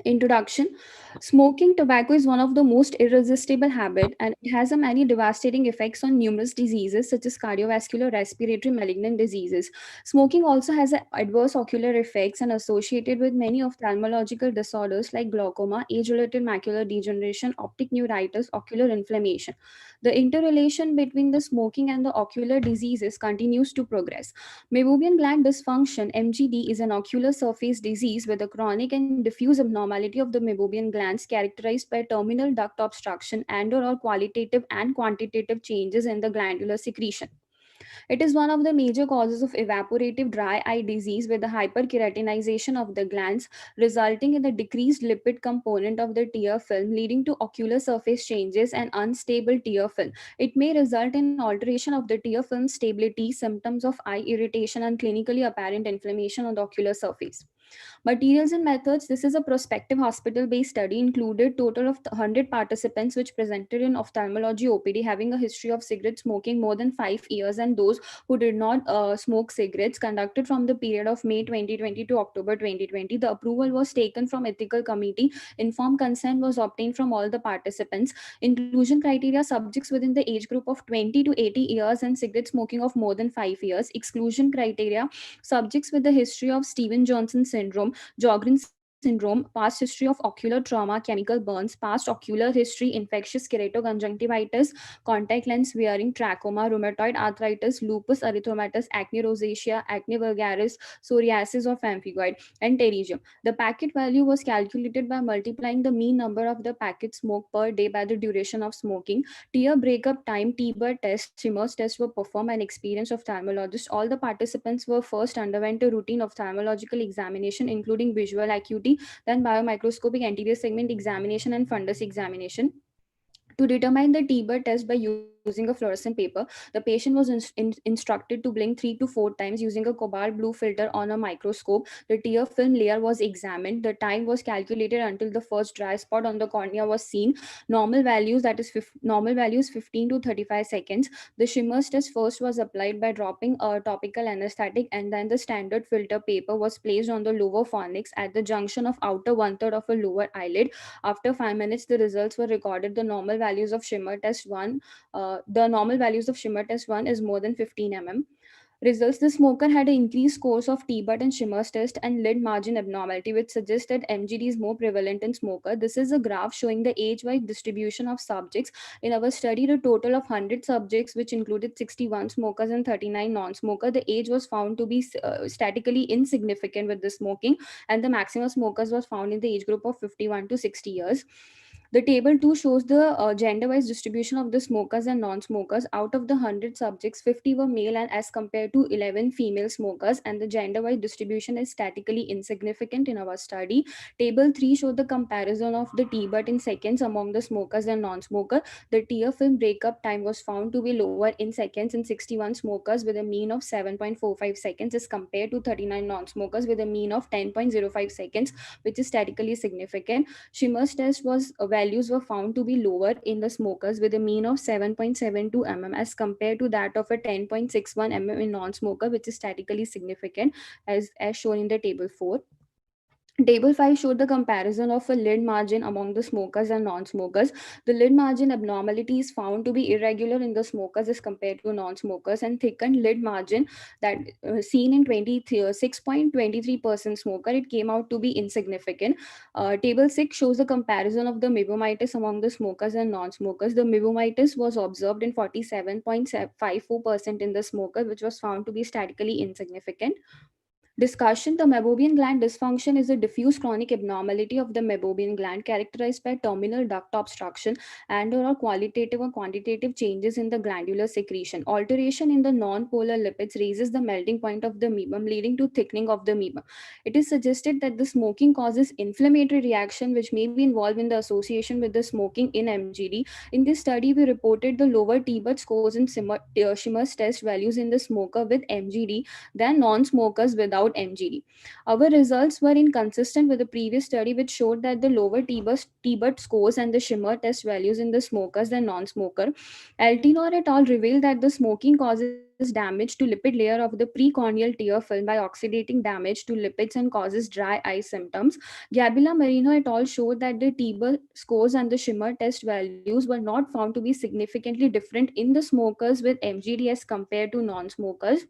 Introduction. Smoking tobacco is one of the most irresistible habit, and it has a many devastating effects on numerous diseases such as cardiovascular, respiratory, malignant diseases. Smoking also has adverse ocular effects and associated with many ophthalmological disorders like glaucoma, age-related macular degeneration, optic neuritis, ocular inflammation. The interrelation between the smoking and the ocular diseases continues to progress. Meibomian gland dysfunction (MGD) is an ocular surface disease with a chronic and diffuse abnormality of the meibomian glands characterized by terminal duct obstruction and/or qualitative and quantitative changes in the glandular secretion. It is one of the major causes of evaporative dry eye disease with the hyperkeratinization of the glands, resulting in the decreased lipid component of the tear film, leading to ocular surface changes and unstable tear film. It may result in alteration of the tear film stability, symptoms of eye irritation, and clinically apparent inflammation on the ocular surface. Materials and methods. This is a prospective hospital-based study included total of 100 participants which presented in ophthalmology OPD having a history of cigarette smoking more than 5 years and those who did not smoke cigarettes, conducted from the period of May 2020 to October 2020. The approval was taken from ethical committee. Informed consent was obtained from all the participants. Inclusion criteria: subjects within the age group of 20 to 80 years and cigarette smoking of more than 5 years. Exclusion criteria: subjects with the history of Stevens-Johnson syndrome, Sjogren syndrome, past history of ocular trauma, chemical burns, past ocular history, infectious keratoconjunctivitis, contact lens wearing, trachoma, rheumatoid arthritis, lupus erythematosus, acne rosacea, acne vulgaris, psoriasis of pemphigoid, and pterygium. The packet value was calculated by multiplying the mean number of the packets smoked per day by the duration of smoking. Tear breakup time, T-bar test, Schimmer's test were performed and experienced ophthalmologist. All the participants were first underwent a routine ophthalmological examination including visual acuity, then biomicroscopic anterior segment examination and fundus examination. To determine the T-bar test by using using a fluorescent paper. The patient was instructed to blink 3 to 4 times using a cobalt blue filter on a microscope. The tear film layer was examined. The time was calculated until the first dry spot on the cornea was seen. Normal values, that is normal values 15 to 35 seconds. The Schimmer's test first was applied by dropping a topical anesthetic, and then the standard filter paper was placed on the lower fornix at the junction of outer 1/3 of a lower eyelid. After 5 minutes, the results were recorded. The normal values of Schimmer test 1, is more than 15 mm. Results: the smoker had an increased scores of T-Butt and Schimmer's test and lid margin abnormality, which suggests that MGD is more prevalent in smoker. This is a graph showing the age-wise distribution of subjects. In our study, a total of 100 subjects, which included 61 smokers and 39 non-smokers. The age was found to be statistically insignificant with the smoking, and the maximum smokers was found in the age group of 51 to 60 years. The table 2 shows the gender-wise distribution of the smokers and non-smokers. Out of the 100 subjects, 50 were male and as compared to 11 female smokers, and the gender-wise distribution is statistically insignificant in our study. Table 3 showed the comparison of the T-Butt in seconds among the smokers and non-smokers. The tear film breakup time was found to be lower in seconds in 61 smokers with a mean of 7.45 seconds as compared to 39 non-smokers with a mean of 10.05 seconds, which is statistically significant. Schimmer's test values were found to be lower in the smokers with a mean of 7.72 mm as compared to that of a 10.61 mm in non-smoker, which is statistically significant as shown in the table 4. Table 5 showed the comparison of a lid margin among the smokers and non-smokers. The lid margin abnormality is found to be irregular in the smokers as compared to non-smokers, and thickened lid margin that seen in 6.23% smoker, it came out to be insignificant. Table 6 shows the comparison of the meibomitis among the smokers and non-smokers. The meibomitis was observed in 47.54% in the smoker, which was found to be statistically insignificant. Discussion: the meibomian gland dysfunction is a diffuse chronic abnormality of the meibomian gland characterized by terminal duct obstruction and/or qualitative or quantitative changes in the glandular secretion. Alteration in the non-polar lipids raises the melting point of the meibum, leading to thickening of the meibum. It is suggested that the smoking causes inflammatory reaction, which may be involved in the association with the smoking in MGD. In this study, we reported the lower T-Butt scores in Schimmer's test values in the smoker with MGD than non-smokers without MGD. Our results were inconsistent with the previous study, which showed that the lower T-Butt scores and the Schimmer test values in the smokers than non-smoker. Altinor et al. Revealed that the smoking causes damage to lipid layer of the precorneal tear film by oxidating damage to lipids and causes dry eye symptoms. Gabila Marino et al. Showed that the T-Butt scores and the Schimmer test values were not found to be significantly different in the smokers with MGD as compared to non-smokers.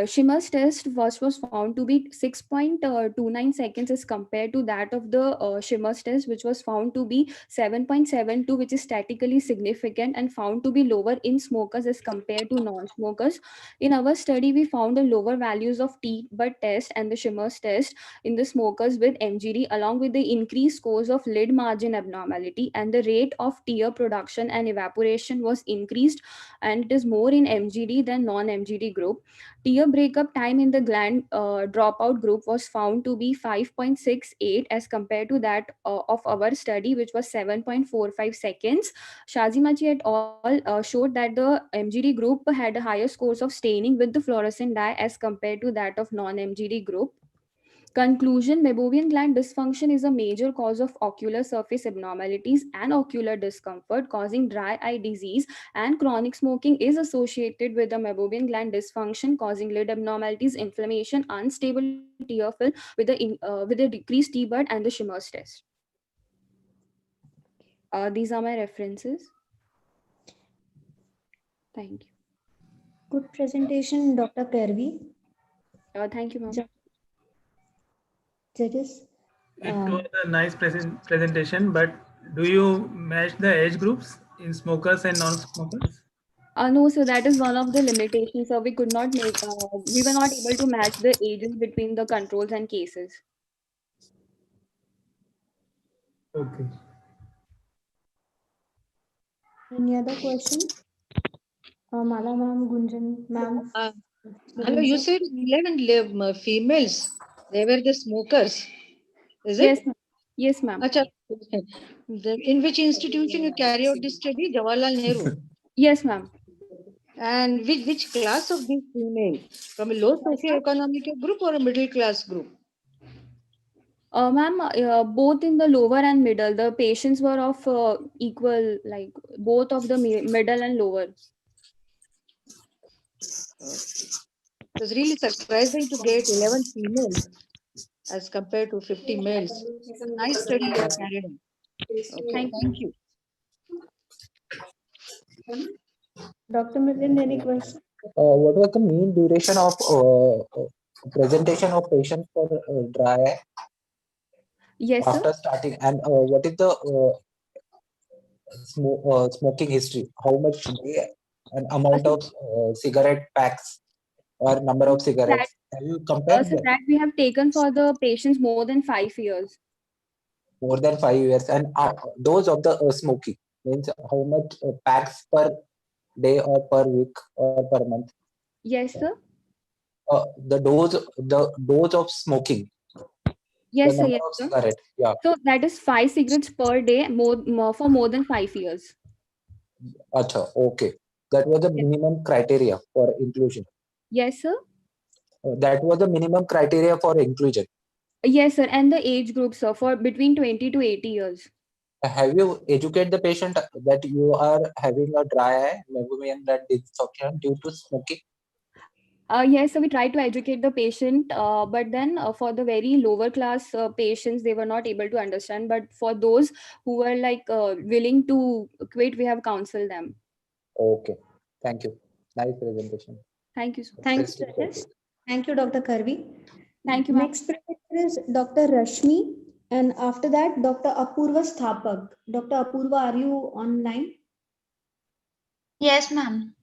Schimmer's test was found to be 6.29 seconds as compared to that of the Schimmer's test, which was found to be 7.72, which is statistically significant and found to be lower in smokers as compared to non-smokers. In our study, we found the lower values of T-Butt test and the Schimmer's test in the smokers with MGD, along with the increased scores of lid margin abnormality, and the rate of tear production and evaporation was increased, and it is more in MGD than non-MGD group. Tear breakup time in the gland dropout group was found to be 5.68 as compared to that of our study, which was 7.45 seconds. Shazimachi et al. Showed that the MGD group had higher scores of staining with the fluorescent dye as compared to that of non-MGD group. Conclusion: meibomian gland dysfunction is a major cause of ocular surface abnormalities and ocular discomfort, causing dry eye disease, and chronic smoking is associated with the meibomian gland dysfunction, causing lid abnormalities, inflammation, unstable tear film with a decreased T-Butt and the Schimmer's test. These are my references. Thank you. Good presentation, Dr. Kervi. Thank you, ma'am. Judges. It was a nice presentation, but do you match the age groups in smokers and non-smokers? No, so that is one of the limitations. So we could not make, we were not able to match the ages between the controls and cases. Okay. Any other question? Mala ma'am, Gunjan ma'am. Hello, you said 11 females. They were the smokers. Is Yes, it? Yes, ma'am. Acha, in which institution you carry out this study? Jawaharlal Nehru. Yes, ma'am. And which class of these female? From a low socioeconomic group or a middle class group? Ma'am, both in the lower and middle, the patients were of equal, like both of the middle and lower. It was really surprising to get 11 females as compared to 50 males. It's a nice study you have carried on. Okay, thank you. Dr. Milind, any question? What was the mean duration of presentation of patients for dry eye Yes, after sir. starting, and what is the smoking history? How much they, an amount of cigarette packs or number of That, cigarettes? Have you compared so them? that we have taken for the patients more than 5 years. More than 5 years, and those of the smoking means how much packs per day or per week or per month? Yes, sir. The dose of smoking, the Yes, sir. number Yes, of sir. cigarette. Yeah. So that is 5 cigarettes per day, for more than 5 years. Acha, okay. That was the minimum criteria for inclusion. Yes, sir. That was the minimum criteria for inclusion. Yes, sir. And the age group, sir, for between 20 to 80 years. Have you educated the patient that you are having a dry eye, meibomian gland dysfunction due to smoking? Yes, so we try to educate the patient, but then for the very lower class patients, they were not able to understand. But for those who were like willing to quit, we have counseled them. Okay, thank you. Nice presentation. Thank you, sir. Thank you, Interesting judges. topic. Thank you, Dr. Karvi. Thank you, ma'am. Next presenter is Dr. Rashmi, and after that, Dr. Apurva Sthapak. Dr. Apurva, are you online? Yes, ma'am.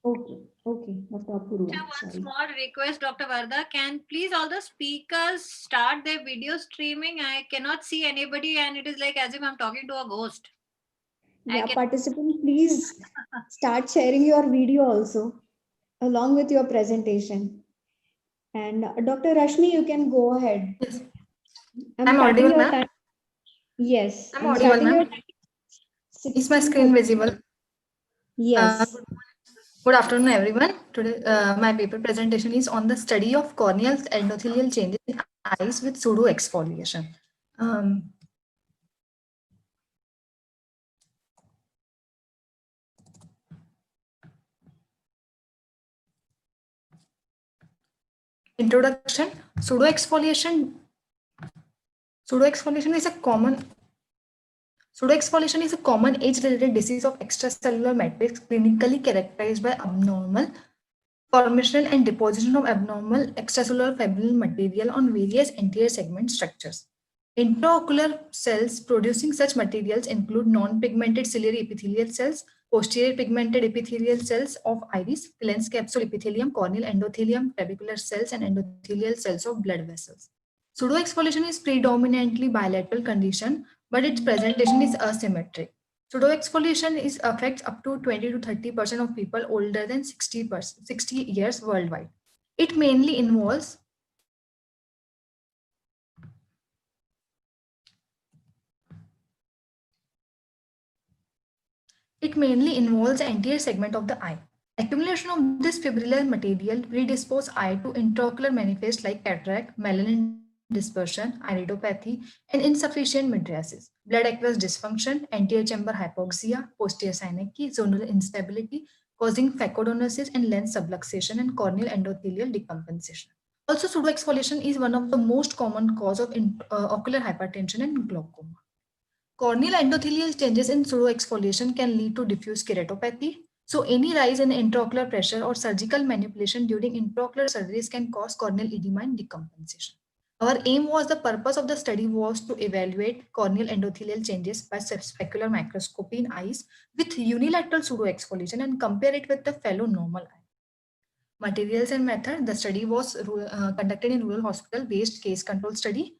Okay, okay, Dr. Apurva. One Sorry. small request, Dr. Varda, can please all the speakers start their video streaming? I cannot see anybody and it is like as if I'm talking to a ghost. Yeah, participants, please start sharing your video also along with your presentation. And Dr. Rashmi, you can go ahead. Yes. I'm I'm starting audible, your ma'am? time. Yes, I'm I'm audible, starting your ma'am. Is my screen visible? Yes. Good afternoon, everyone. Today, my paper presentation is on the study of corneal endothelial changes in eyes with pseudo exfoliation. Introduction. Pseudo exfoliation is a common age-related disease of extracellular matrix clinically characterized by abnormal formation and deposition of abnormal extracellular fibrillary material on various anterior segment structures. Intraocular cells producing such materials include non-pigmented ciliary epithelial cells, posterior pigmented epithelial cells of iris, lens capsule epithelium, corneal endothelium, trabecular cells, and endothelial cells of blood vessels. Pseudoexfoliation is predominantly bilateral condition, but its presentation is asymmetric. Pseudoexfoliation affects up to 20 to 30% of people older than 60 years worldwide. It mainly involves the anterior segment of the eye. Accumulation of this fibrillar material predispose eye to intraocular manifest like cataract, melanin dispersion, iridopathy, and insufficient mydriasis, blood aqueous dysfunction, anterior chamber hypoxia, posterior synecdoche, zonal instability, causing phacodonosis and lens subluxation and corneal endothelial decompensation. Also, pseudoexfoliation is one of the most common cause of ocular hypertension and glaucoma. Corneal endothelial changes in pseudoexfoliation can lead to diffuse keratopathy. So any rise in intraocular pressure or surgical manipulation during intraocular surgeries can cause corneal edema and decompensation. Our aim was, the purpose of the study was to evaluate corneal endothelial changes by specular microscopy in eyes with unilateral pseudoexfoliation and compare it with the fellow normal eye. Materials and method. The study was conducted in rural hospital based case control study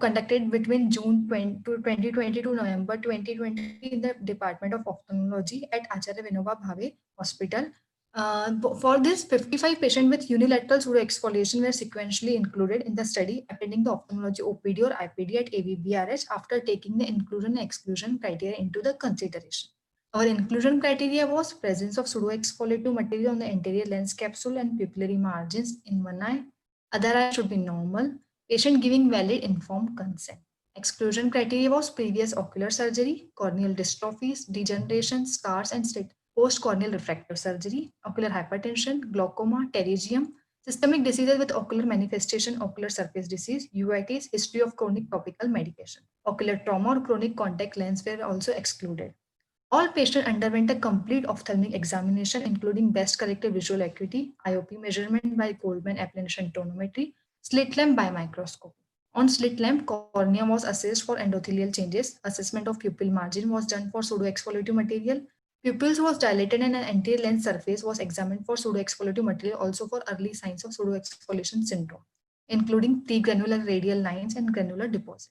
conducted between June 2020 to November 2020 in the Department of Ophthalmology at Acharya Vinoba Bhave Hospital, For this, 55 patients with unilateral pseudoexfoliation were sequentially included in the study, attending the ophthalmology OPD or IPD at AVBRH after taking the inclusion and exclusion criteria into the consideration. Our inclusion criteria was presence of pseudoexfoliative material on the anterior lens capsule and pupillary margins in one eye. Other eye should be normal. Patient giving valid informed consent. Exclusion criteria was previous ocular surgery, corneal dystrophies, degeneration, scars, and post-corneal refractive surgery, ocular hypertension, glaucoma, pterygium, systemic diseases with ocular manifestation, ocular surface disease, uveitis, history of chronic topical medication. Ocular trauma or chronic contact lens were also excluded. All patients underwent a complete ophthalmic examination, including best corrected visual acuity, IOP measurement by Goldmann applanation tonometry, slit lamp by microscope. On slit lamp, cornea was assessed for endothelial changes. Assessment of pupil margin was done for pseudoexfoliative material. Pupils was dilated and an anterior lens surface was examined for pseudoexfoliative material, also for early signs of pseudoexfoliation syndrome, including pregranular radial lines and granular deposit.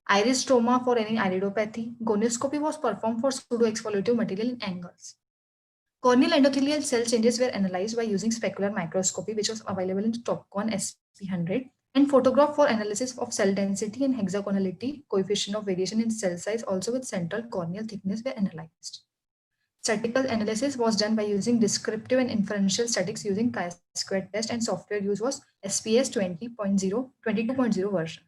Iris trauma for any iridopathy. Gonioscopy was performed for pseudoexfoliative material in angles. Corneal endothelial cell changes were analyzed by using specular microscopy, which was available in Topcon SP100, and photograph for analysis of cell density and hexagonality, coefficient of variation in cell size, also with central corneal thickness were analyzed. Statistical analysis was done by using descriptive and inferential statistics using chi-square test, and software used was SPS 22.0 version.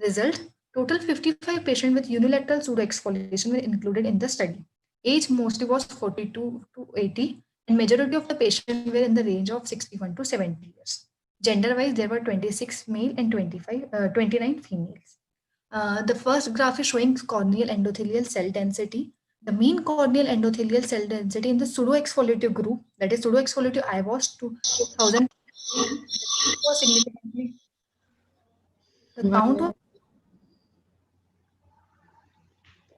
Result: total 55 patients with unilateral pseudoexfoliation were included in the study. Age mostly was 42 to 80, and majority of the patients were in the range of 61 to 70 years. Gender-wise, there were 26 male and 29 females. The first graph is showing corneal endothelial cell density. The mean corneal endothelial cell density in the pseudoexfoliative group, that is pseudoexfoliative eye, was 2000. Was significantly.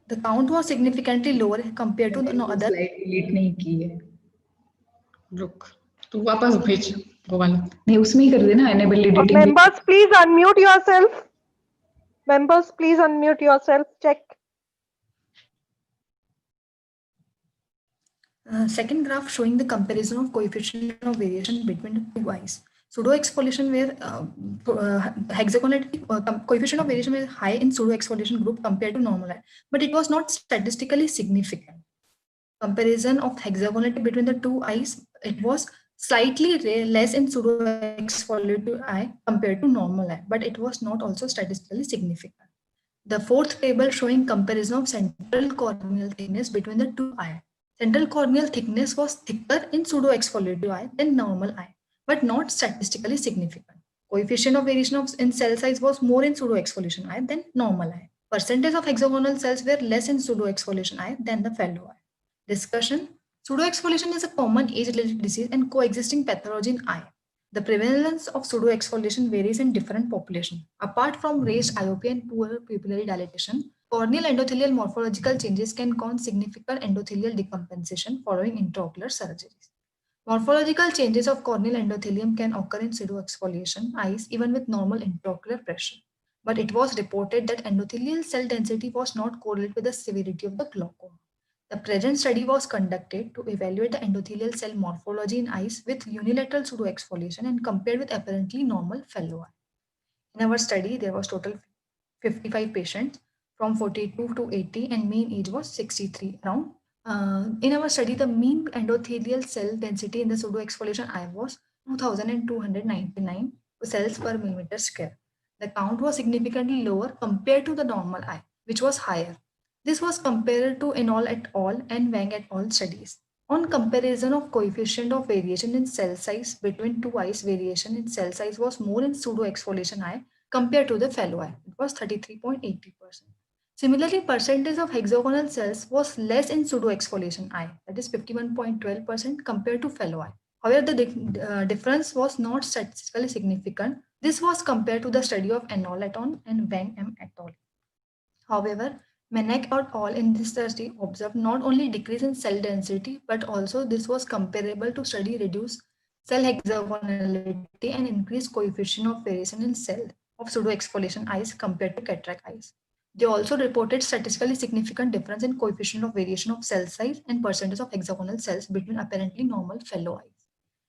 The count was significantly lower compared to the other. Slide delete नहीं की है, रुक तू वापस भेज वो वाला, नहीं उसमें ही कर देना enable editing. Members, please unmute yourself. Members, please unmute yourself. Check. Second graph showing the comparison of coefficient of variation between the two eyes. Pseudoexfoliation where hexagonality coefficient of variation was high in pseudoexfoliation group compared to normal eye, but it was not statistically significant. Comparison of hexagonality between the two eyes, it was slightly less in pseudoexfoliative eye compared to normal eye, but it was not also statistically significant. The fourth table showing comparison of central corneal thickness between the two eyes. Central corneal thickness was thicker in pseudoexfoliative eye than normal eye, but not statistically significant. Coefficient of variation in cell size was more in pseudoexfoliation eye than normal eye. Percentage of hexagonal cells were less in pseudoexfoliation eye than the fellow eye. Discussion: pseudoexfoliation is a common age-related disease and coexisting pathology in eye. The prevalence of pseudoexfoliation varies in different populations. Apart from raised IOP and poor pupillary dilatation, corneal endothelial morphological changes can cause significant endothelial decompensation following intraocular surgeries. Morphological changes of corneal endothelium can occur in pseudoexfoliation eyes even with normal intraocular pressure. But it was reported that endothelial cell density was not correlated with the severity of the glaucoma. The present study was conducted to evaluate the endothelial cell morphology in eyes with unilateral pseudoexfoliation and compared with apparently normal fellow eye. In our study, there was total 55 patients from 42 to 80 and mean age was 63 around. In our study, the mean endothelial cell density in the pseudoexfoliation eye was 2299 cells per millimeter square. The count was significantly lower compared to the normal eye, which was higher. This was compared to Enol et al. And Wang et al. Studies. On comparison of coefficient of variation in cell size between two eyes, variation in cell size was more in pseudoexfoliation eye compared to the fellow eye. It was 33.80%. Similarly, percentage of hexagonal cells was less in pseudoexfoliation eye, that is 51.12% compared to fellow eye. However, the difference was not statistically significant. This was compared to the study of Enol et al. And Wang M et al. However, Menek et al. In this study observed not only decrease in cell density, but also this was comparable to study reduced cell hexagonality and increased coefficient of variation in cell of pseudoexfoliation eyes compared to cataract eyes. They also reported statistically significant difference in coefficient of variation of cell size and percentage of hexagonal cells between apparently normal fellow eyes.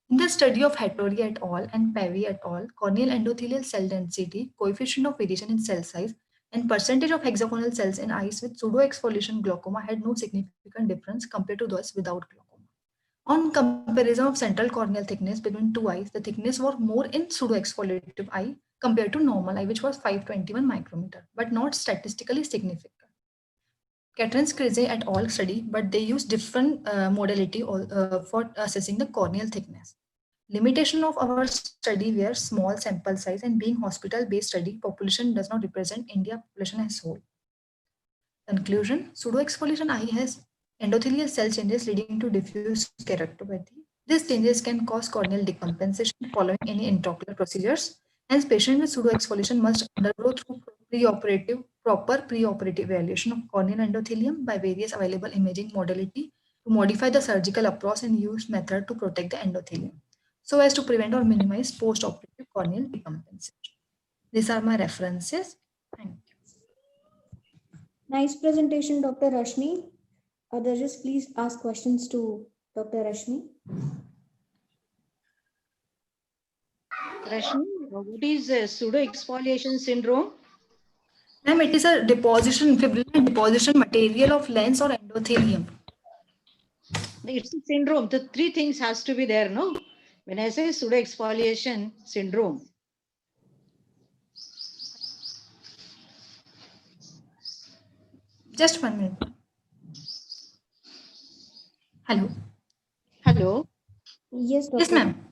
In the study of Hattori et al. And Pavey et al., corneal endothelial cell density, coefficient of variation in cell size, and percentage of hexagonal cells in eyes with pseudoexfoliation glaucoma had no significant difference compared to those without glaucoma. On comparison of central corneal thickness between two eyes, the thickness was more in pseudoexfoliative eye compared to normal eye, which was 521 micrometer, but not statistically significant. Catrins Crize et al. Study, but they use different modality for assessing the corneal thickness. Limitation of our study were small sample size and being hospital-based study, population does not represent India population as whole. Conclusion, pseudoexfoliation eye has endothelial cell changes leading to diffuse keratopathy. These changes can cause corneal decompensation following any intraocular procedures. Hence, patients with pseudoexfoliation must undergo through proper preoperative evaluation of corneal endothelium by various available imaging modality to modify the surgical approach and use method to protect the endothelium so as to prevent or minimize post-operative corneal decompensation. These are my references. Thank you. Nice presentation, Dr. Rashmi. Judges, please ask questions to Dr. Rashmi. Rashmi, what is pseudo-exfoliation syndrome? Ma'am, it is a deposition, fibrillary deposition material of lens or endothelium. It's a syndrome. The three things has to be there, no? When I say pseudo-exfoliation syndrome. Just 1 minute. Hello. Hello. Yes, Dr. Yes, ma'am.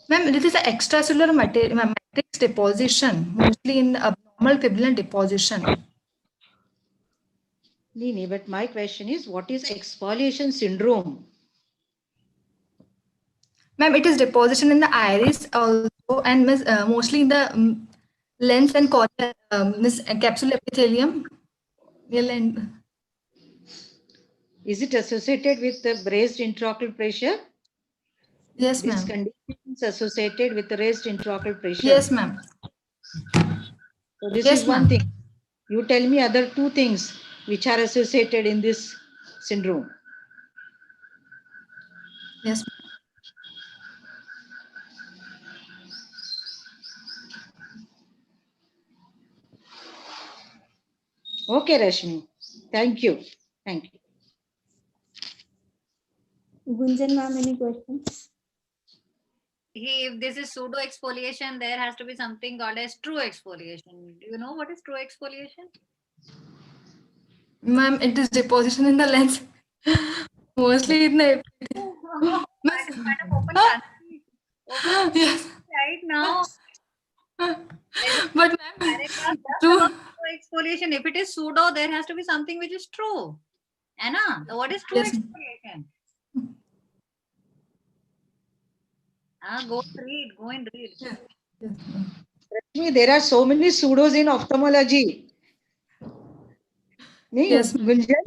Ma'am, this is an extracellular matrix deposition, mostly in abnormal fibrillary deposition. Nini, but my question is, what is exfoliation syndrome? Ma'am, it is deposition in the iris also and mostly in the lens and cornea, capsule epithelium. Is it associated with the raised intraocular pressure? Yes, This ma'am. condition is associated with the raised intraocular pressure. Yes, ma'am. So this Yes, is one ma'am. thing. You tell me other two things which are associated in this syndrome. Yes. Okay, Rashmi. Thank you. Thank you. Gunjan ma'am, any questions? If this is pseudo exfoliation, there has to be something called as true exfoliation. Do you know what is true exfoliation? Ma'am, it is deposition in the lens. Mostly in the Madam, open country. Yes. Right now. But ma'am, Paragraph just true. about true exfoliation. If it is pseudo, there has to be something which is true. Anna, what is true Yes. exfoliation? Go and read. Rashmi, there are so many pseudos in ophthalmology. Yes, Gunjan?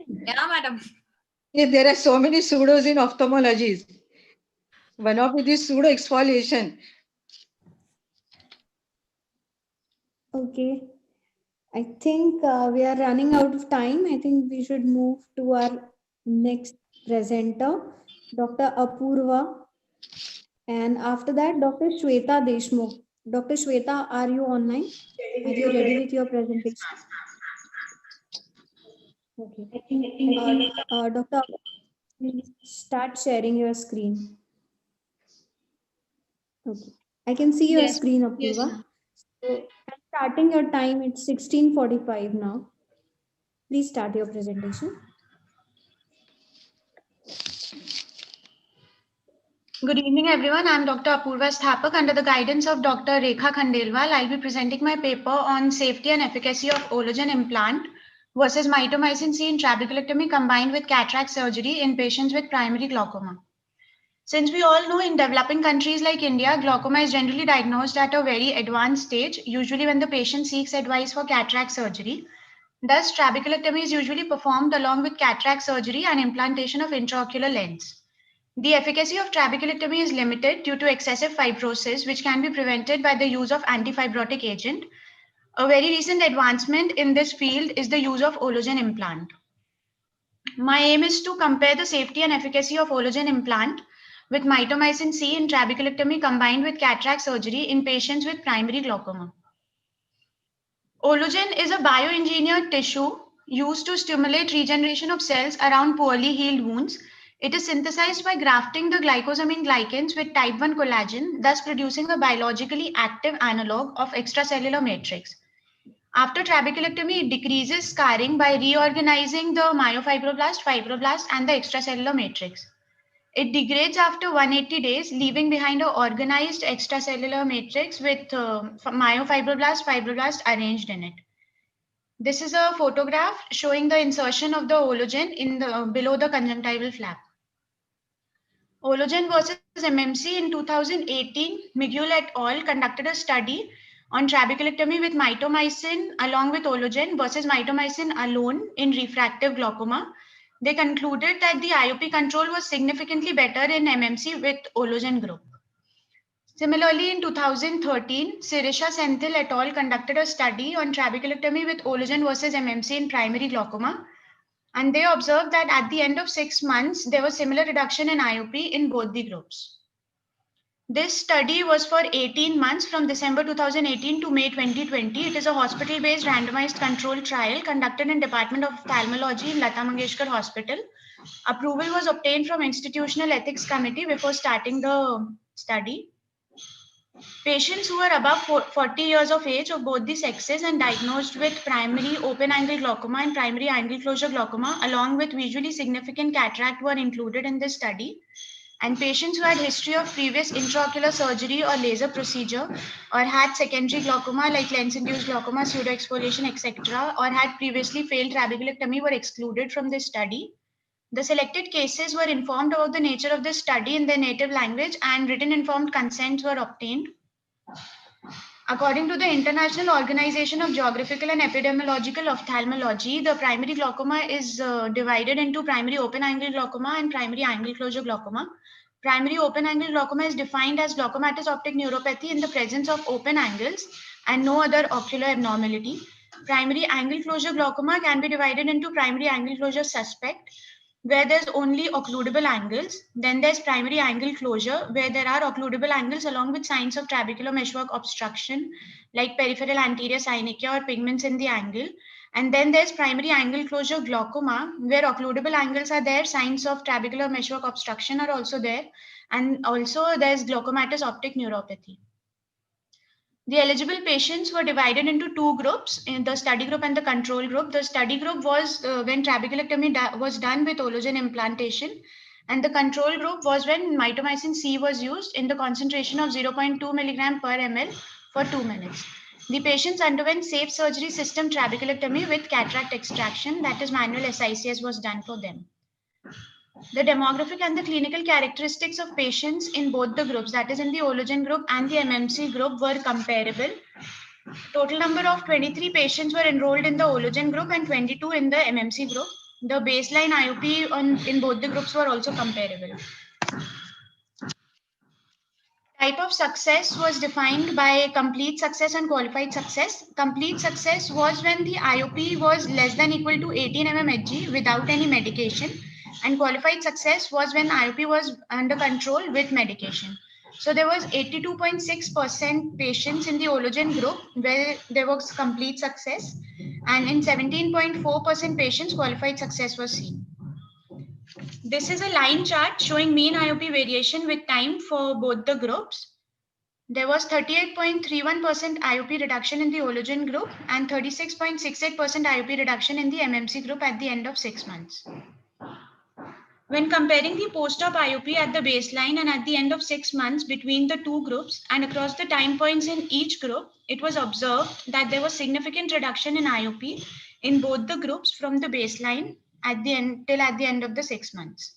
Yeah, madam. Yeah, there are so many pseudos in ophthalmology. One of it is pseudo exfoliation. Okay. I think we are running out of time. I think we should move to our next presenter, Dr. Apurva. And after that, Dr. Shweta Deshmukh. Dr. Shweta, are you online? Are you ready with your presentation? Okay. Dr. Please start sharing your screen. Okay. I can see your screen, Apurva. So I'm starting your time. It's 16:45 now. Please start your presentation. Good evening, everyone. I'm Dr. Apurva Sthapak. Under the guidance of Dr. Rekha Khandelwal, I'll be presenting my paper on safety and efficacy of Ologen implant versus mitomycin C in trabeculectomy combined with cataract surgery in patients with primary glaucoma. Since we all know in developing countries like India, glaucoma is generally diagnosed at a very advanced stage, usually when the patient seeks advice for cataract surgery. Thus, trabeculectomy is usually performed along with cataract surgery and implantation of intraocular lens. The efficacy of trabeculectomy is limited due to excessive fibrosis, which can be prevented by the use of antifibrotic agent. A very recent advancement in this field is the use of Ologen implant. My aim is to compare the safety and efficacy of Ologen implant with mitomycin C in trabeculectomy combined with cataract surgery in patients with primary glaucoma. Ologen is a bioengineered tissue used to stimulate regeneration of cells around poorly healed wounds. It is synthesized by grafting the glycosamine glycans with type 1 collagen, thus producing a biologically active analog of extracellular matrix. After trabeculectomy, it decreases scarring by reorganizing the myofibroblast, fibroblast, and the extracellular matrix. It degrades after 180 days, leaving behind an organized extracellular matrix with myofibroblast, fibroblast arranged in it. This is a photograph showing the insertion of the Ologen in below the conjunctival flap. Ologen versus MMC in 2018, Miguel et al. Conducted a study on trabeculectomy with mitomycin along with Ologen versus mitomycin alone in refractive glaucoma. They concluded that the IOP control was significantly better in MMC with Ologen group. Similarly, in 2013, Sirisha Senthil et al. Conducted a study on trabeculectomy with Ologen versus MMC in primary glaucoma. And they observed that at the end of 6 months, there was similar reduction in IOP in both the groups. This study was for 18 months from December 2018 to May 2020. It is a hospital-based randomized controlled trial conducted in Department of Ophthalmology in Lata Mangeshkar Hospital. Approval was obtained from Institutional Ethics Committee before starting the study. Patients who are above 40 years of age of both the sexes and diagnosed with primary open-angle glaucoma and primary angle closure glaucoma along with visually significant cataract were included in this study. And patients who had history of previous intraocular surgery or laser procedure or had secondary glaucoma like lens-induced glaucoma, pseudoexfoliation, etc. or had previously failed trabeculectomy were excluded from this study. The selected cases were informed about the nature of this study in their native language and written informed consents were obtained. According to the International Organization of Geographical and Epidemiological Ophthalmology, the primary glaucoma is divided into primary open-angle glaucoma and primary angle closure glaucoma. Primary open-angle glaucoma is defined as glaucomatous optic neuropathy in the presence of open angles and no other ocular abnormality. Primary angle closure glaucoma can be divided into primary angle closure suspect, where there's only occludable angles. Then there's primary angle closure, where there are occludable angles along with signs of trabecular meshwork obstruction, like peripheral anterior synechia or pigments in the angle. And then there's primary angle closure glaucoma, where occludable angles are there, signs of trabecular meshwork obstruction are also there, and also there's glaucomatous optic neuropathy. The eligible patients were divided into two groups, in the study group and the control group. The study group was when trabeculectomy was done with Ologen implantation, and the control group was when mitomycin C was used in the concentration of 0.2 milligram per ml for 2 minutes. The patients underwent safe surgery system trabeculectomy with cataract extraction, that is manual SICS was done for them. The demographic and the clinical characteristics of patients in both the groups, that is in the Ologen group and the MMC group, were comparable. Total number of 23 patients were enrolled in the Ologen group and 22 in the MMC group. The baseline IOP in both the groups were also comparable. Type of success was defined by complete success and qualified success. Complete success was when the IOP was less than equal to 18 mmHg without any medication. And qualified success was when IOP was under control with medication. So there was 82.6% patients in the Ologen group where there was complete success, and in 17.4% patients qualified success was seen. This is a line chart showing mean IOP variation with time for both the groups. There was 38.31% IOP reduction in the Ologen group and 36.68% IOP reduction in the MMC group at the end of 6 months. When comparing the post-op IOP at the baseline and at the end of 6 months between the two groups and across the time points in each group, it was observed that there was significant reduction in IOP in both the groups from the baseline at the end till at the end of the 6 months.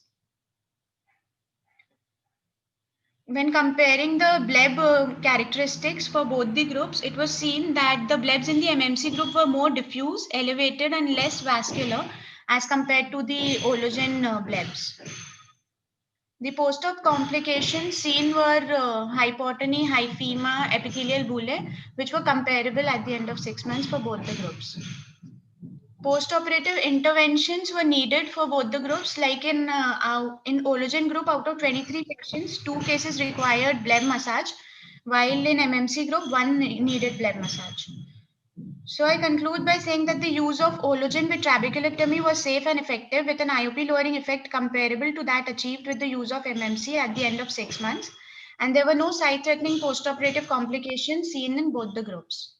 When comparing the bleb characteristics for both the groups, it was seen that the blebs in the MMC group were more diffuse, elevated, and less vascular as compared to the Ologen blebs. The post-op complications seen were hypotony, hyphema, epithelial bullae, which were comparable at the end of 6 months for both the groups. Post-operative interventions were needed for both the groups. Like in Ologen group, out of 23 patients, 2 cases required bleb massage, while in MMC group, 1 needed bleb massage. So I conclude by saying that the use of Ologen with trabeculectomy was safe and effective, with an IOP lowering effect comparable to that achieved with the use of MMC at the end of 6 months. And there were no site-threatening post-operative complications seen in both the groups.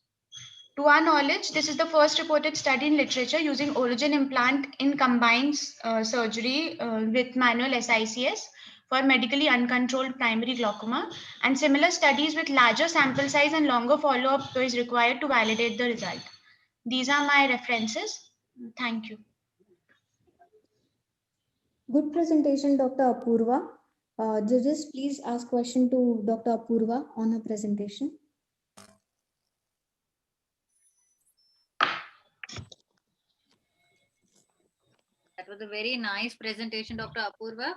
To our knowledge, this is the first reported study in literature using Ologen implant in combined surgery with manual SICS for medically uncontrolled primary glaucoma, and similar studies with larger sample size and longer follow-up is required to validate the result. These are my references. Thank you. Good presentation, Dr. Apurva. Judges, please ask question to Dr. Apurva on her presentation. That was a very nice presentation, Dr. Apurva.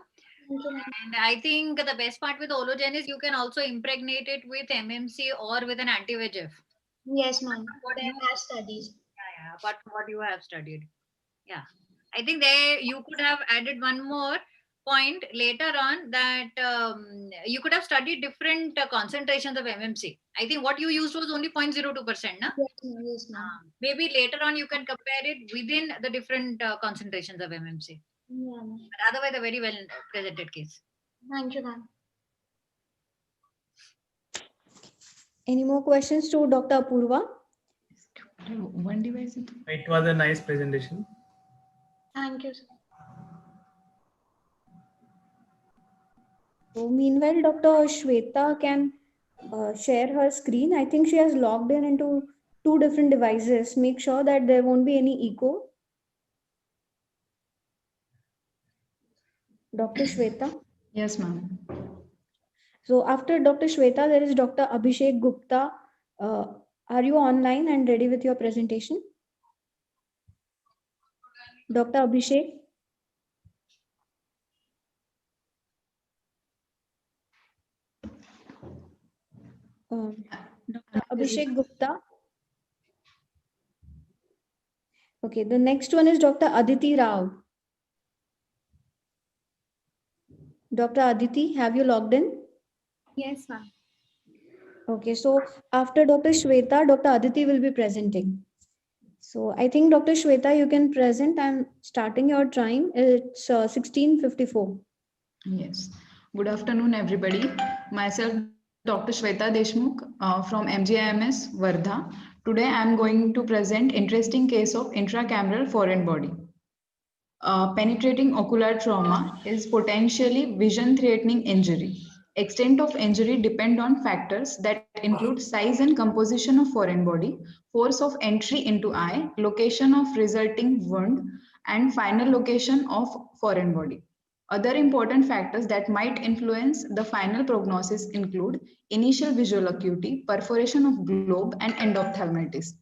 And I think the best part with Ologen is you can also impregnate it with MMC or with an anti-VEGF. Yes, ma'am. What I you have studies. Yeah, apart from what you have studied. Yeah. I think there you could have added one more point later on, that you could have studied different concentrations of MMC. I think what you used was only 0.02%. Na? Yes, ma'am. Maybe later on you can compare it within the different concentrations of MMC. Yeah. But otherwise, a very well presented case. Thank you, ma'am. Any more questions to Dr. Apurva? One device. It was a nice presentation. Thank you, sir. So meanwhile, Dr. Shweta can share her screen. I think she has logged in into 2 different devices. Make sure that there won't be any echo. Dr. Shweta? Yes, ma'am. So after Dr. Shweta, there is Dr. Abhishek Gupta. Are you online and ready with your presentation? Dr. Abhishek? Dr. Abhishek Gupta. Okay, the next one is Dr. Aditi Rao. Dr. Aditi, have you logged in? Yes, ma'am. Okay, so after Dr. Shweta, Dr. Aditi will be presenting. So I think Dr. Shweta, you can present. I'm starting your time. It's 16:54. Yes. Good afternoon, everybody. Myself, Dr. Shweta Deshmukh from MGIMS, Wardha. Today, I'm going to present interesting case of intracameral foreign body. Penetrating ocular trauma is potentially vision-threatening injury. Extent of injury depend on factors that include size and composition of foreign body, force of entry into eye, location of resulting wound, and final location of foreign body. Other important factors that might influence the final prognosis include initial visual acuity, perforation of globe, and endophthalmitis.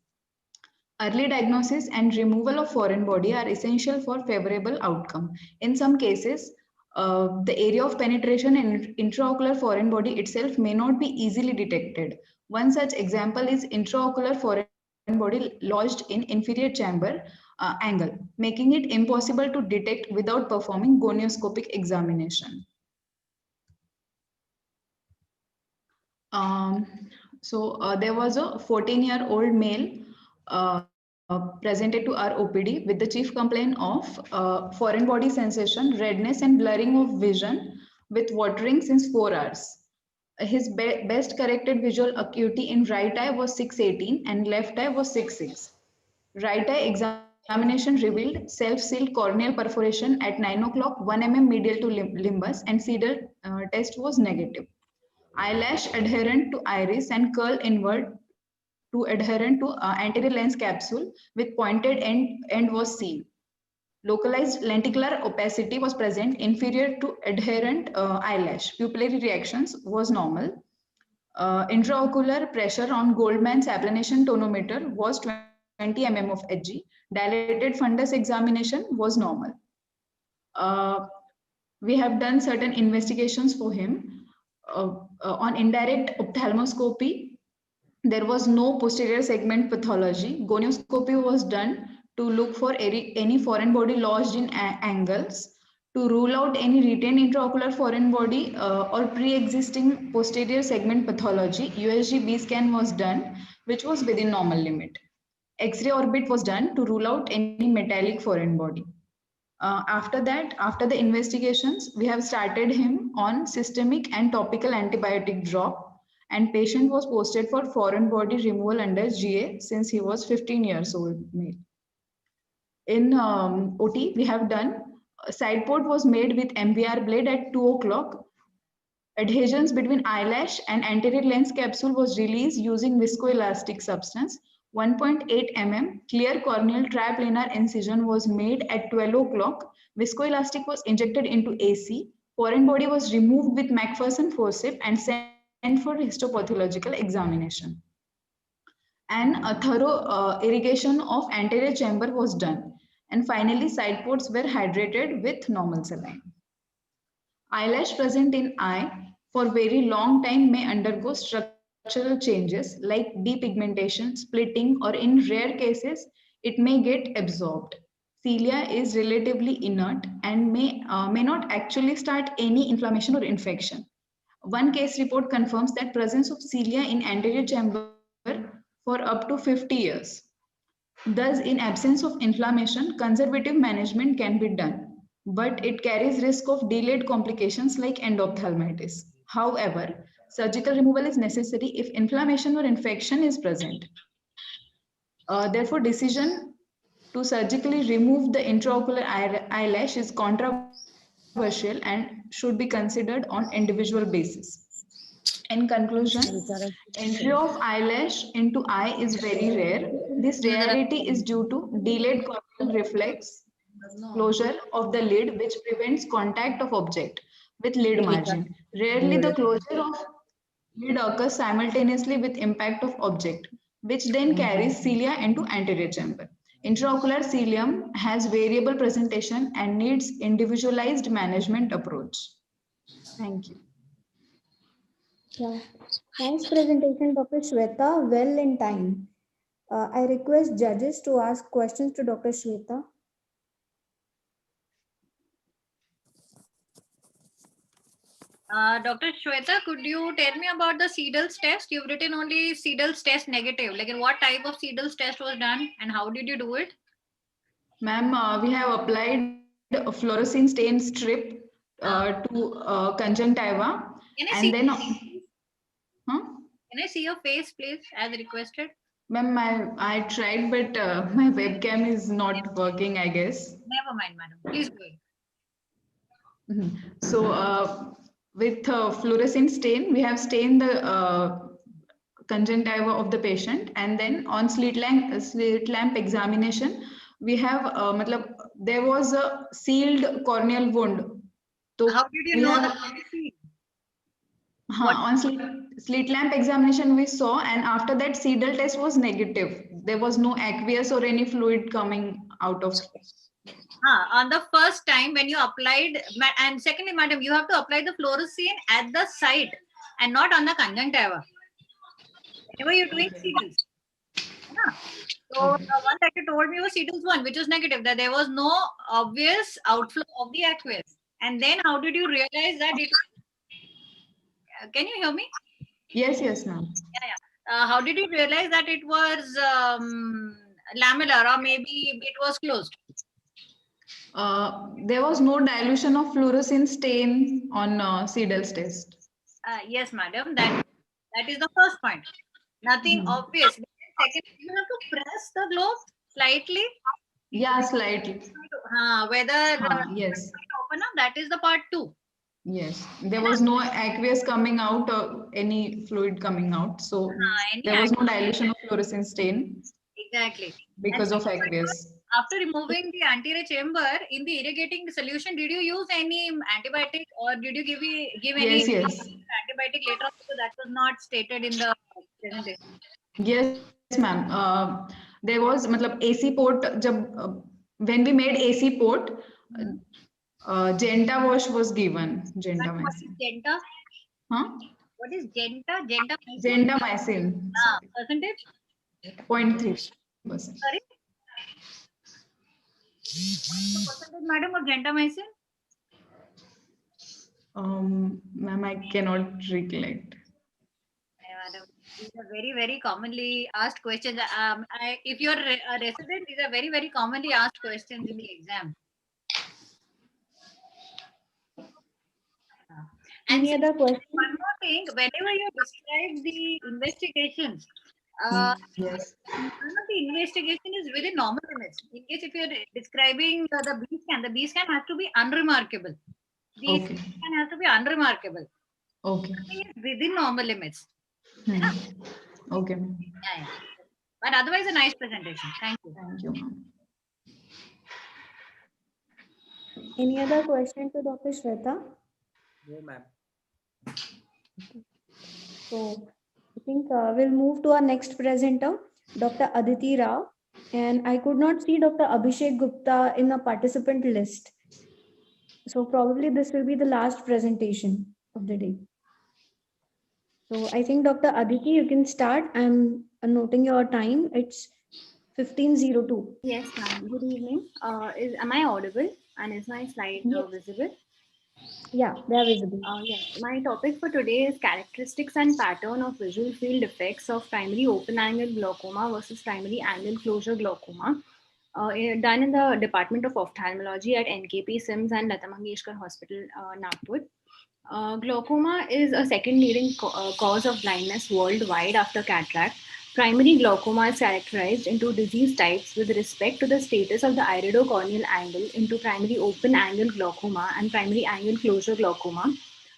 Early diagnosis and removal of foreign body are essential for favorable outcome. In some cases, the area of penetration in intraocular foreign body itself may not be easily detected. One such example is intraocular foreign body lodged in inferior chamber angle, making it impossible to detect without performing gonioscopic examination. There was a 14-year-old male presented to our OPD with the chief complaint of foreign body sensation, redness and blurring of vision with watering since 4 hours. His best corrected visual acuity in right eye was 618 and left eye was 66. Right eye examination revealed self-sealed corneal perforation at 9 o'clock, 1 mm medial to limbus, and CEDAR test was negative. Eyelash adherent to iris and curl inward to adherent to anterior lens capsule with pointed end was seen. Localized lenticular opacity was present inferior to adherent eyelash. Pupillary reactions was normal. Intraocular pressure on Goldman's applanation tonometer was 20 mm of Hg. Dilated fundus examination was normal. We have done certain investigations for him on indirect ophthalmoscopy. There was no posterior segment pathology. Gonioscopy was done to look for any foreign body lodged in angles, to rule out any retained intraocular foreign body or pre-existing posterior segment pathology. USG B scan was done, which was within normal limit. X-ray orbit was done to rule out any metallic foreign body. After that, after the investigations, we have started him on systemic and topical antibiotic drop, and patient was posted for foreign body removal under GA since he was 15 years old male. In OT, we have done side port was made with MBR blade at 2 o'clock. Adhesions between eyelash and anterior lens capsule was released using viscoelastic substance. 1.8 mm clear corneal triplanar incision was made at 12 o'clock. Viscoelastic was injected into AC. Foreign body was removed with McPherson forceps and sent for histopathological examination. And a thorough irrigation of anterior chamber was done. And finally, side ports were hydrated with normal saline. Eyelash present in eye for very long time may undergo structural changes like depigmentation, splitting, or in rare cases, it may get absorbed. Cilia is relatively inert and may not actually start any inflammation or infection. One case report confirms that presence of cilia in anterior chamber for up to 50 years. Thus, in absence of inflammation, conservative management can be done, but it carries risk of delayed complications like endophthalmitis. However, surgical removal is necessary if inflammation or infection is present. Therefore, decision to surgically remove the intraocular eyelash is controversial and should be considered on individual basis. In conclusion, entry of eyelash into eye is very rare. This rarity is due to delayed corneal reflex closure of the lid, which prevents contact of object with lid margin. Rarely the closure of lid occurs simultaneously with impact of object, which then carries cilia into anterior chamber. Intraocular cilium has variable presentation and needs individualized management approach. Thank you. Yeah. Nice presentation, Dr. Shweta. Well in time. I request judges to ask questions to Dr. Shweta. Dr. Shweta, could you tell me about the Seedal's test? You've written only Seedal's test negative. Like, in what type of Seedal's test was done and how did you do it? Ma'am, we have applied a fluorescein stain strip to conjunctiva, Can I and see? then Can I see your face, please, as requested? ma'am, I tried, but my webcam is not working, I guess. Never mind, madam. Please go ahead. So with fluorescein stain, we have stained the conjunctiva of the patient, and then on slit lamp examination, we have there was a sealed corneal wound. So how did you know that it was sealed? On slit lamp examination we saw, and after that Seedal test was negative. There was no aqueous or any fluid coming out of. On the first time when you applied, and secondly, madam, you have to apply the fluorescein at the site and not on the conjunctiva. Whenever you're doing Seedals. So the one that you told me was Seedals 1, which was negative, that there was no obvious outflow of the aqueous. And then how did you realize that it? Can you hear me? Yes, ma'am. Yeah. How did you realize that it was lamellar, or maybe it was closed? There was no dilution of fluorescein stain on Seedal's test. Yes, madam. That is the first point. Nothing obvious. Second, you have to press the globe slightly. Yeah, slightly. Whether yes. Open up, that is the part 2. Yes, there was no aqueous coming out or any fluid coming out. So there was no dilution of fluorescein stain. Exactly. Because of aqueous. After removing the anterior chamber, in the irrigating solution, did you use any antibiotic or did you give any antibiotic later on? Because that was not stated in the presentation. Yes, ma'am. There was AC port. When we made AC port, Genta wash was given. What is Gentamicin. Genta? Huh? What is Genta? Gentamicin? Gentamicin. Percentage? 0.3%. Sorry? What's the percentage, madam, of gentamicin? Ma'am, I cannot recollect. Madam, these are very, very commonly asked questions. If you're a resident, these are very, very commonly asked questions in the exam. And Any other question? one more thing, whenever you describe the investigations, Yes. none of the investigation is within normal limits. In case if you're describing the B scan has to be unremarkable. The Okay. CT scan has to be unremarkable. Okay. Nothing is within normal limits. Okay. Yeah. But otherwise, a nice presentation. Thank you. Thank you, ma'am. Any other question to Dr. Shweta? No, ma'am. So I think we'll move to our next presenter, Dr. Aditi Rao. And I could not see Dr. Abhishek Gupta in the participant list. So probably this will be the last presentation of the day. So I think Dr. Aditi, you can start. I'm noting your time. It's 15:02. Yes, ma'am. Good evening. Am I audible? And is my slide visible? Yeah, they are visible. Yes. My topic for today is characteristics and pattern of visual field effects of primary open-angle glaucoma versus primary angle closure glaucoma. Done in the Department of Ophthalmology at NKP SIMS and Lata Mangeshkar Hospital, Nagpur. Glaucoma is a second leading cause of blindness worldwide after cataract. Primary glaucoma is characterized into disease types with respect to the status of the iridocorneal angle into primary open angle glaucoma and primary angle closure glaucoma.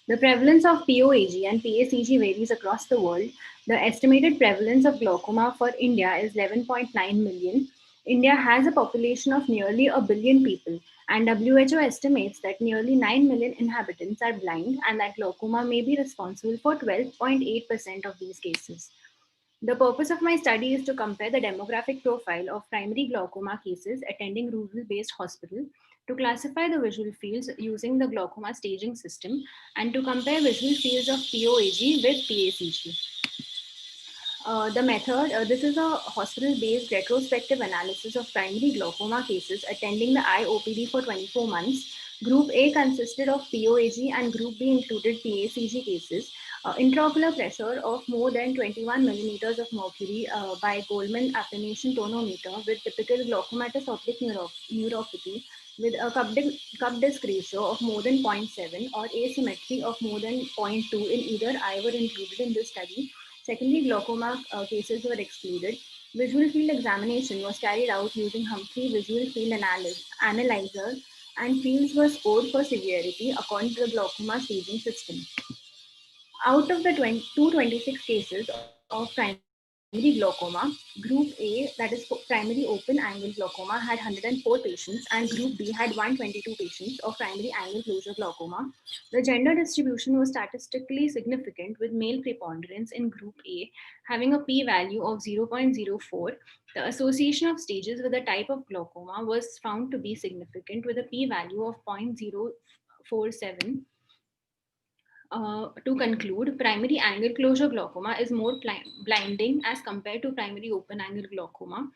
The prevalence of POAG and PACG varies across the world. The estimated prevalence of glaucoma for India is 11.9 million. India has a population of nearly a billion people, and WHO estimates that nearly 9 million inhabitants are blind and that glaucoma may be responsible for 12.8% of these cases. The purpose of my study is to compare the demographic profile of primary glaucoma cases attending rural-based hospital, to classify the visual fields using the glaucoma staging system, and to compare visual fields of POAG with PACG. The method, this is a hospital-based retrospective analysis of primary glaucoma cases attending the IOPD for 24 months. Group A consisted of POAG and Group B included PACG cases. Intraocular pressure of more than 21 millimeters of mercury by Goldman applanation tonometer with typical glaucomatous optic neuropathy with a cup disc ratio of more than 0.7 or asymmetry of more than 0.2 in either eye were included in this study. Secondly, glaucoma cases were excluded. Visual field examination was carried out using Humphrey Visual Field Analyzer, and fields were scored for severity according to the glaucoma staging system. Out of the 226 cases of primary glaucoma, Group A, that is primary open angle glaucoma, had 104 patients, and Group B had 122 patients of primary angle closure glaucoma. The gender distribution was statistically significant, with male preponderance in Group A having a p-value of 0.04. The association of stages with the type of glaucoma was found to be significant, with a p-value of 0.047. To conclude, primary angle closure glaucoma is more blinding as compared to primary open angle glaucoma.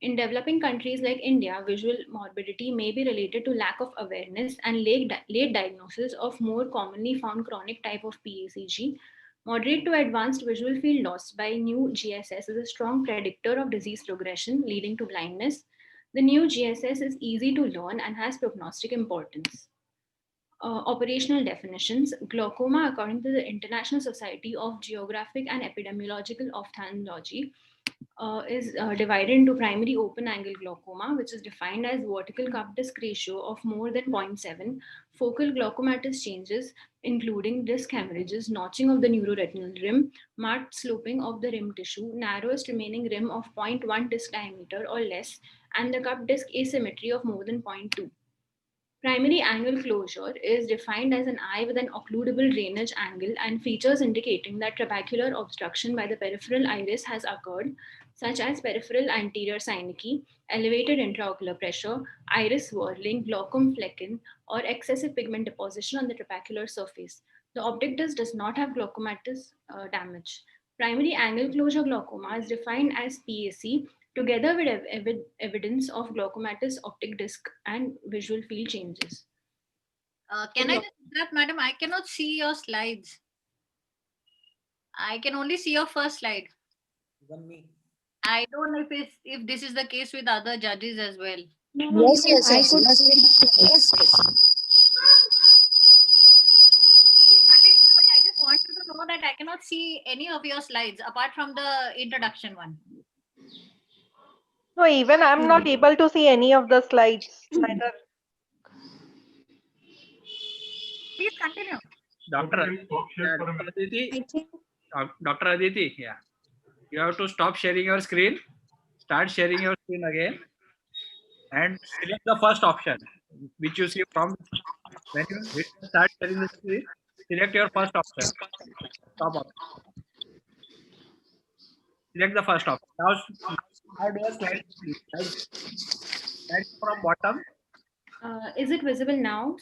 In developing countries like India, visual morbidity may be related to lack of awareness and late diagnosis of more commonly found chronic type of PACG. Moderate to advanced visual field loss by new GSS is a strong predictor of disease progression leading to blindness. The new GSS is easy to learn and has prognostic importance. Operational definitions. Glaucoma, according to the International Society of Geographic and Epidemiological Ophthalmology, is divided into primary open angle glaucoma, which is defined as vertical cup disc ratio of more than 0.7, focal glaucomatous changes, including disc hemorrhages, notching of the neuroretinal rim, marked sloping of the rim tissue, narrowest remaining rim of 0.1 disc diameter or less, and the cup disc asymmetry of more than 0.2. Primary angle closure is defined as an eye with an occludable drainage angle and features indicating that trabecular obstruction by the peripheral iris has occurred. such as peripheral anterior synecdoche, elevated intraocular pressure, iris swirling, glaucom flecken, or excessive pigment deposition on the trabecular surface. The optic disc does not have glaucomatous damage. Primary angle closure glaucoma is defined as PAC together with evidence of glaucomatous optic disc and visual field changes. Can I just interrupt, madam? I cannot see your slides. I can only see your first slide. Even me. I don't know if this is the case with other judges as well. Yes, yes, yes. Yes, yes. But I just want you to know that I cannot see any of your slides apart from the introduction one. No, even I'm not able to see any of the slides. Neither. Please continue. Dr. Aditi, Dr. Aditi, yeah. You have to stop sharing your screen, start sharing your screen again, and select the first option, which you see from when you start sharing the screen. Select your first option. Top option. Select the first option. Now do a slide from bottom. Is it visible now?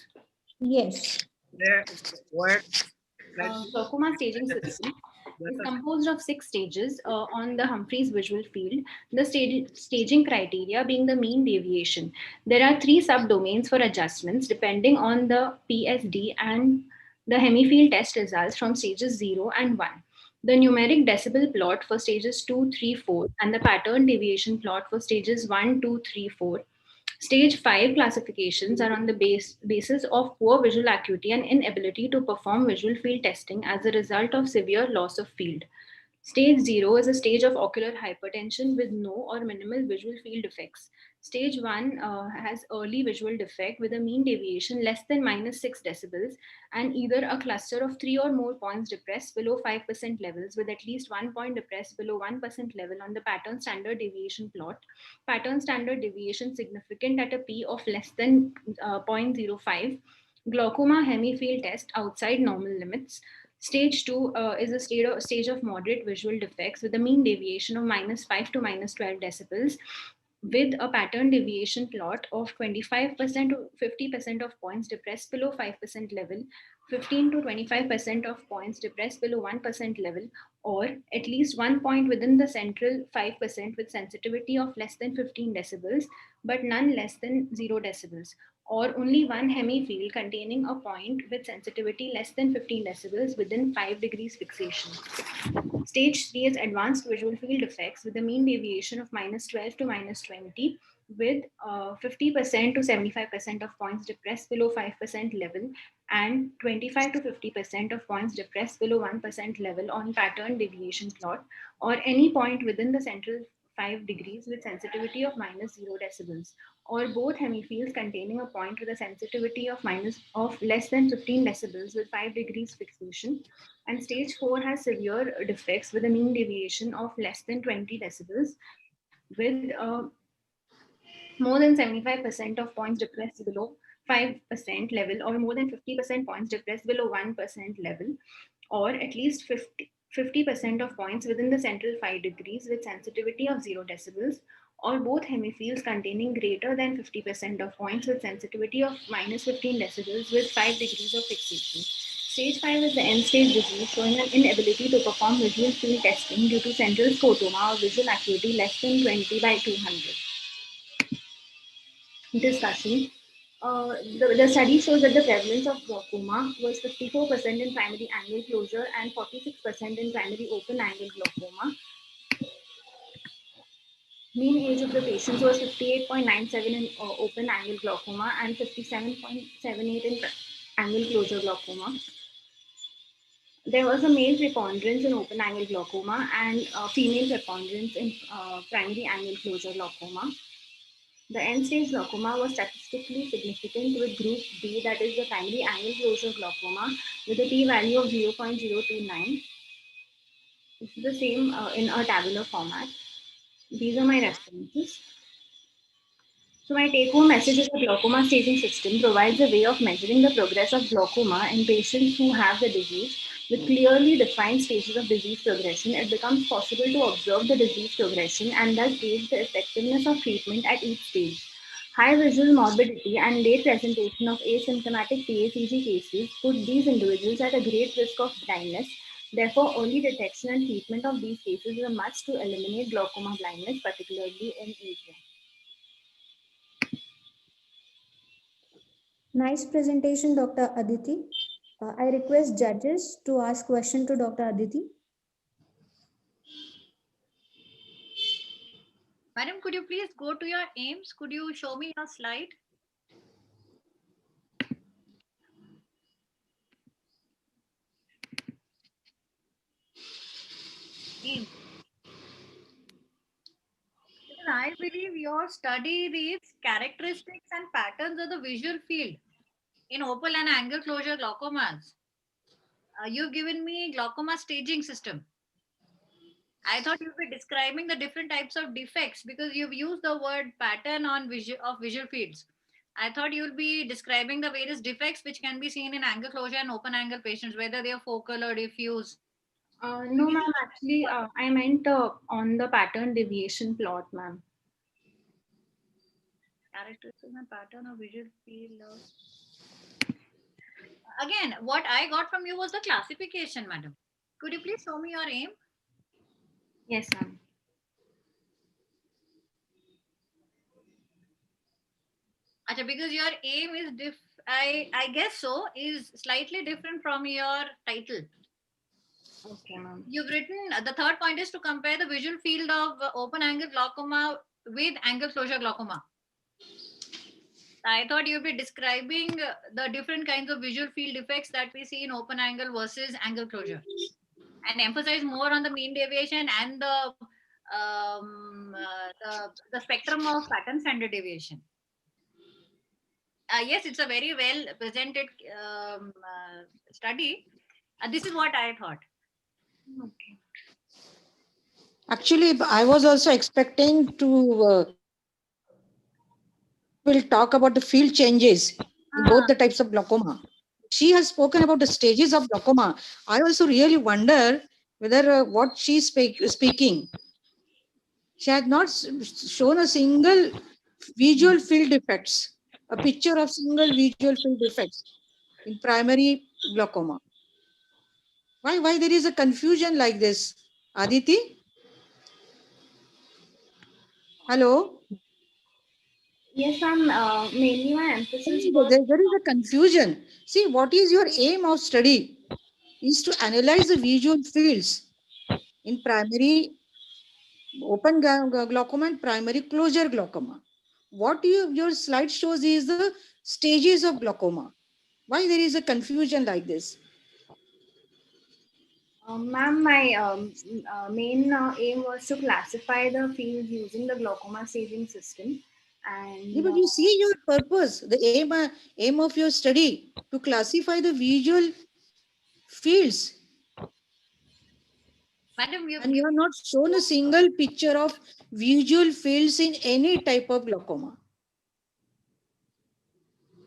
Yes. There, go ahead. Glaucoma staging system is composed of 6 stages on the Humphreys visual field, the staging criteria being the mean deviation. There are 3 subdomains for adjustments depending on the PSD and the hemifield test results from stages 0 and 1. The numeric decibel plot for stages 2, 3, 4 and the pattern deviation plot for stages 1, 2, 3, 4. Stage 5 classifications are on the basis of poor visual acuity and inability to perform visual field testing as a result of severe loss of field. Stage 0 is a stage of ocular hypertension with no or minimal visual field defects. Stage 1 has early visual defect with a mean deviation less than -6 decibels and either a cluster of 3 or more points depressed below 5% levels with at least 1 point depressed below 1% level on the pattern standard deviation plot. Pattern standard deviation significant at a p of less than 0.05. Glaucoma hemifield test outside normal limits. Stage 2 is a stage of moderate visual defects with a mean deviation of -5 to -12 decibels with a pattern deviation plot of 25% to 50% of points depressed below 5% level, 15 to 25% of points depressed below 1% level, or at least 1 point within the central 5% with sensitivity of less than 15 decibels, but none less than 0 decibels, or only one hemifield containing a point with sensitivity less than 15 decibels within 5 degrees fixation. Stage 3 is advanced visual field effects with a mean deviation of -12 to -20 with 50% to 75% of points depressed below 5% level and 25 to 50% of points depressed below 1% level on pattern deviation plot, or any point within the central 5 degrees with sensitivity of -0 decibels, or both hemifields containing a point with a sensitivity of less than 15 decibels with 5 degrees fixation. And stage 4 has severe defects with a mean deviation of less than 20 decibels with more than 75% of points depressed below 5% level, or more than 50% points depressed below 1% level, or at least 50% of points within the central 5 degrees with sensitivity of 0 decibels, or both hemifields containing greater than 50% of points with sensitivity of -15 decibels with 5 degrees of fixation. Stage 5 is the end-stage disease showing an inability to perform visual field testing due to central scotoma or visual acuity less than 20 by 200. Discussion. The study shows that the prevalence of glaucoma was 54% in primary angle closure and 46% in primary open angle glaucoma. Mean age of the patients was 58.97 in open angle glaucoma and 57.78 in angle closure glaucoma. There was a male preponderance in open angle glaucoma and female preponderance in primary angle closure glaucoma. The end-stage glaucoma was statistically significant with group B, that is the primary angle closure glaucoma, with a p-value of 0.029. This is the same in a tabular format. These are my references. So my take-home message is the glaucoma staging system provides a way of measuring the progress of glaucoma in patients who have the disease with clearly defined stages of disease progression, it becomes possible to observe the disease progression and thus gauge the effectiveness of treatment at each stage. High visual morbidity and late presentation of asymptomatic PACG cases put these individuals at a great risk of blindness. Therefore, early detection and treatment of these cases is a must to eliminate glaucoma blindness, particularly in Asia. Nice presentation, Dr. Aditi. I request judges to ask question to Dr. Aditi. Madam, could you please go to your aims? Could you show me your slide? Aim. Because I believe your study reads characteristics and patterns of the visual field in open and angle closure glaucomas. You've given me glaucoma staging system. I thought you'd be describing the different types of defects because you've used the word pattern on visual fields. I thought you'll be describing the various defects which can be seen in angle closure and open angle patients, whether they are focal or diffuse. No, ma'am. Actually, I meant on the pattern deviation plot, ma'am. Characteristics and pattern of visual field. Again, what I got from you was the classification, madam. Could you please show me your aim? Yes, ma'am. Achha, because your aim is I guess so, is slightly different from your title. Okay, ma'am. You've written the third point is to compare the visual field of open angle glaucoma with angle closure glaucoma. I thought you'd be describing the different kinds of visual field defects that we see in open angle versus angle closure, and emphasize more on the mean deviation and the spectrum of pattern standard deviation. Yes, it's a very well presented study. This is what I thought. Okay. Actually, I was also expecting to will talk about the field changes in both the types of glaucoma. She has spoken about the stages of glaucoma. I also really wonder whether what she's speaking. She had not shown a single visual field defects, a picture of single visual field defects in primary glaucoma. Why there is a confusion like this? Aditi? Hello? Yes, ma'am. Mainly my emphasis was... There is a confusion. See, what is your aim of study? Is to analyze the visual fields in primary open glaucoma and primary closure glaucoma. What your slide shows is the stages of glaucoma. Why there is a confusion like this? Ma'am, my main aim was to classify the fields using the glaucoma staging system. And Yeah, but you see your purpose, the aim of your study to classify the visual fields. Madam, and you have not shown a single picture of visual fields in any type of glaucoma.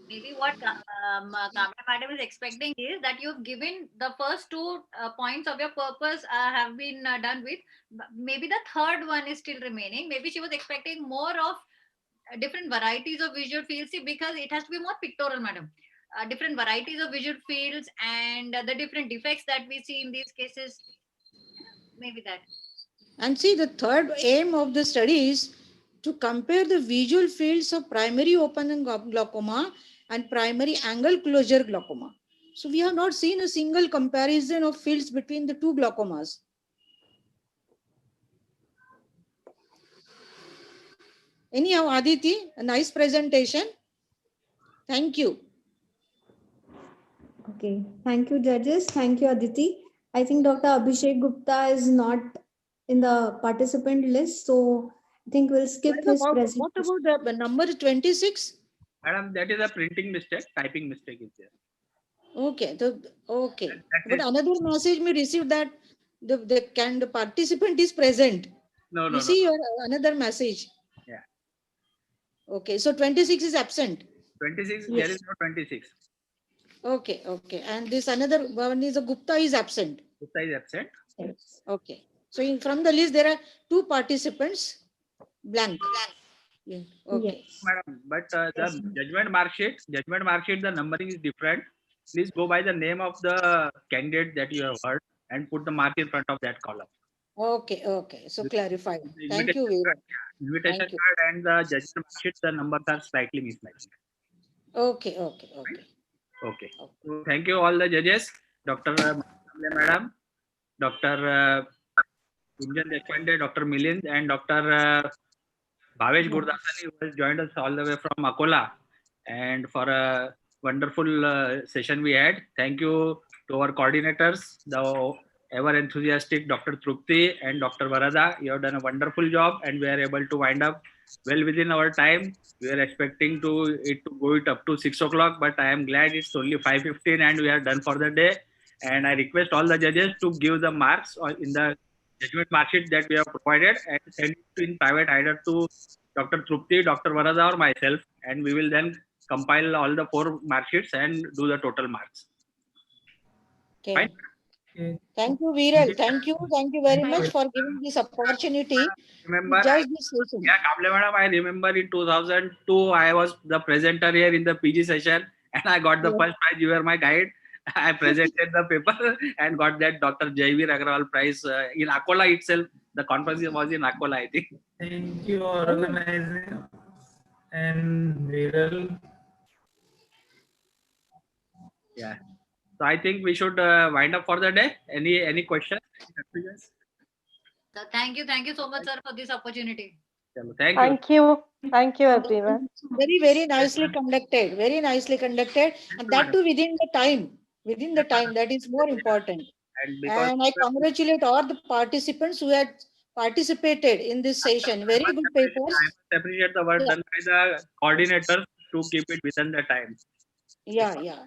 Maybe what Kamala madam is expecting is that you've given the first two points of your purpose have been done with. Maybe the third one is still remaining. Maybe she was expecting more of different varieties of visual fields. See, because it has to be more pictorial, madam. Different varieties of visual fields and the different defects that we see in these cases. Maybe that. And see, the third aim of the study is to compare the visual fields of primary open glaucoma and primary angle closure glaucoma. So we have not seen a single comparison of fields between the two glaucomas. Anyhow, Aditi, a nice presentation. Thank you. Okay, thank you, judges. Thank you, Aditi. I think Dr. Abhishek Gupta is not in the participant list, so I think we'll skip his presentation. What about the number 26? Madam, that is a printing mistake, typing mistake is there. Okay, okay. But another message we received that the participant is present. No. You see your another message. Yeah. Okay, so 26 is absent. 26, Yes. There is no 26. Okay, okay. And this another one is a Gupta is absent. Gupta is absent. Okay. So from the list, there are 2 participants blank. Yeah. Okay. Yes. Madam, but Yes, the ma'am. judgment mark sheet, the numbering is different. Please go by the name of the candidate that you have heard and put the mark in front of that column. Okay, okay. So clarified. The Thank you, Veera. invitation Thank you. card and the judgment mark sheet, the numbers are slightly mismatching. Okay, okay, okay. Okay. So thank you all the judges, Dr. Madam, Dr. Gunjan Deshpande, Dr. Milind, and Dr. Bhavesh Gurdasani, who has joined us all the way from Akola, and for a wonderful session we had. Thank you to our coordinators, the ever enthusiastic Dr. Trupti and Dr. Varada. You have done a wonderful job, and we are able to wind up well within our time. We are expecting it to go up to 6 o'clock, but I am glad it's only 5:15 and we are done for the day. And I request all the judges to give the marks in the judgment mark sheet that we have provided and send it in private either to Dr. Trupti, Dr. Varada, or myself, and we will then compile all the 4 mark sheets and do the total marks. Okay. Fine. Thank you, Viral. Thank you. Thank you very much for giving this opportunity Remember, to judge this session. yeah, Kable madam, I remember in 2002, I was the presenter here in the PG session and I got the Yes. first prize. You were my guide. I presented the paper and got that Dr. Jaivir Agrawal prize in Akola itself. The conference was in Akola, I think. Thank you, organizing and Viral. Yeah. So I think we should wind up for the day. Any questions? So thank you so much, sir, for this opportunity. Thank you. Thank you, everyone. Very, very nicely conducted. Very nicely conducted. And that too within the time. Within the time. That is more important. And because And I congratulate all the participants who had participated in this session. Very good papers. I must appreciate the work done by the coordinators to keep it within the time. Yeah, yeah.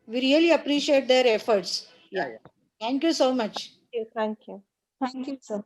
We really appreciate their efforts. Yeah. Thank you so much. Thank you. Thank you, sir.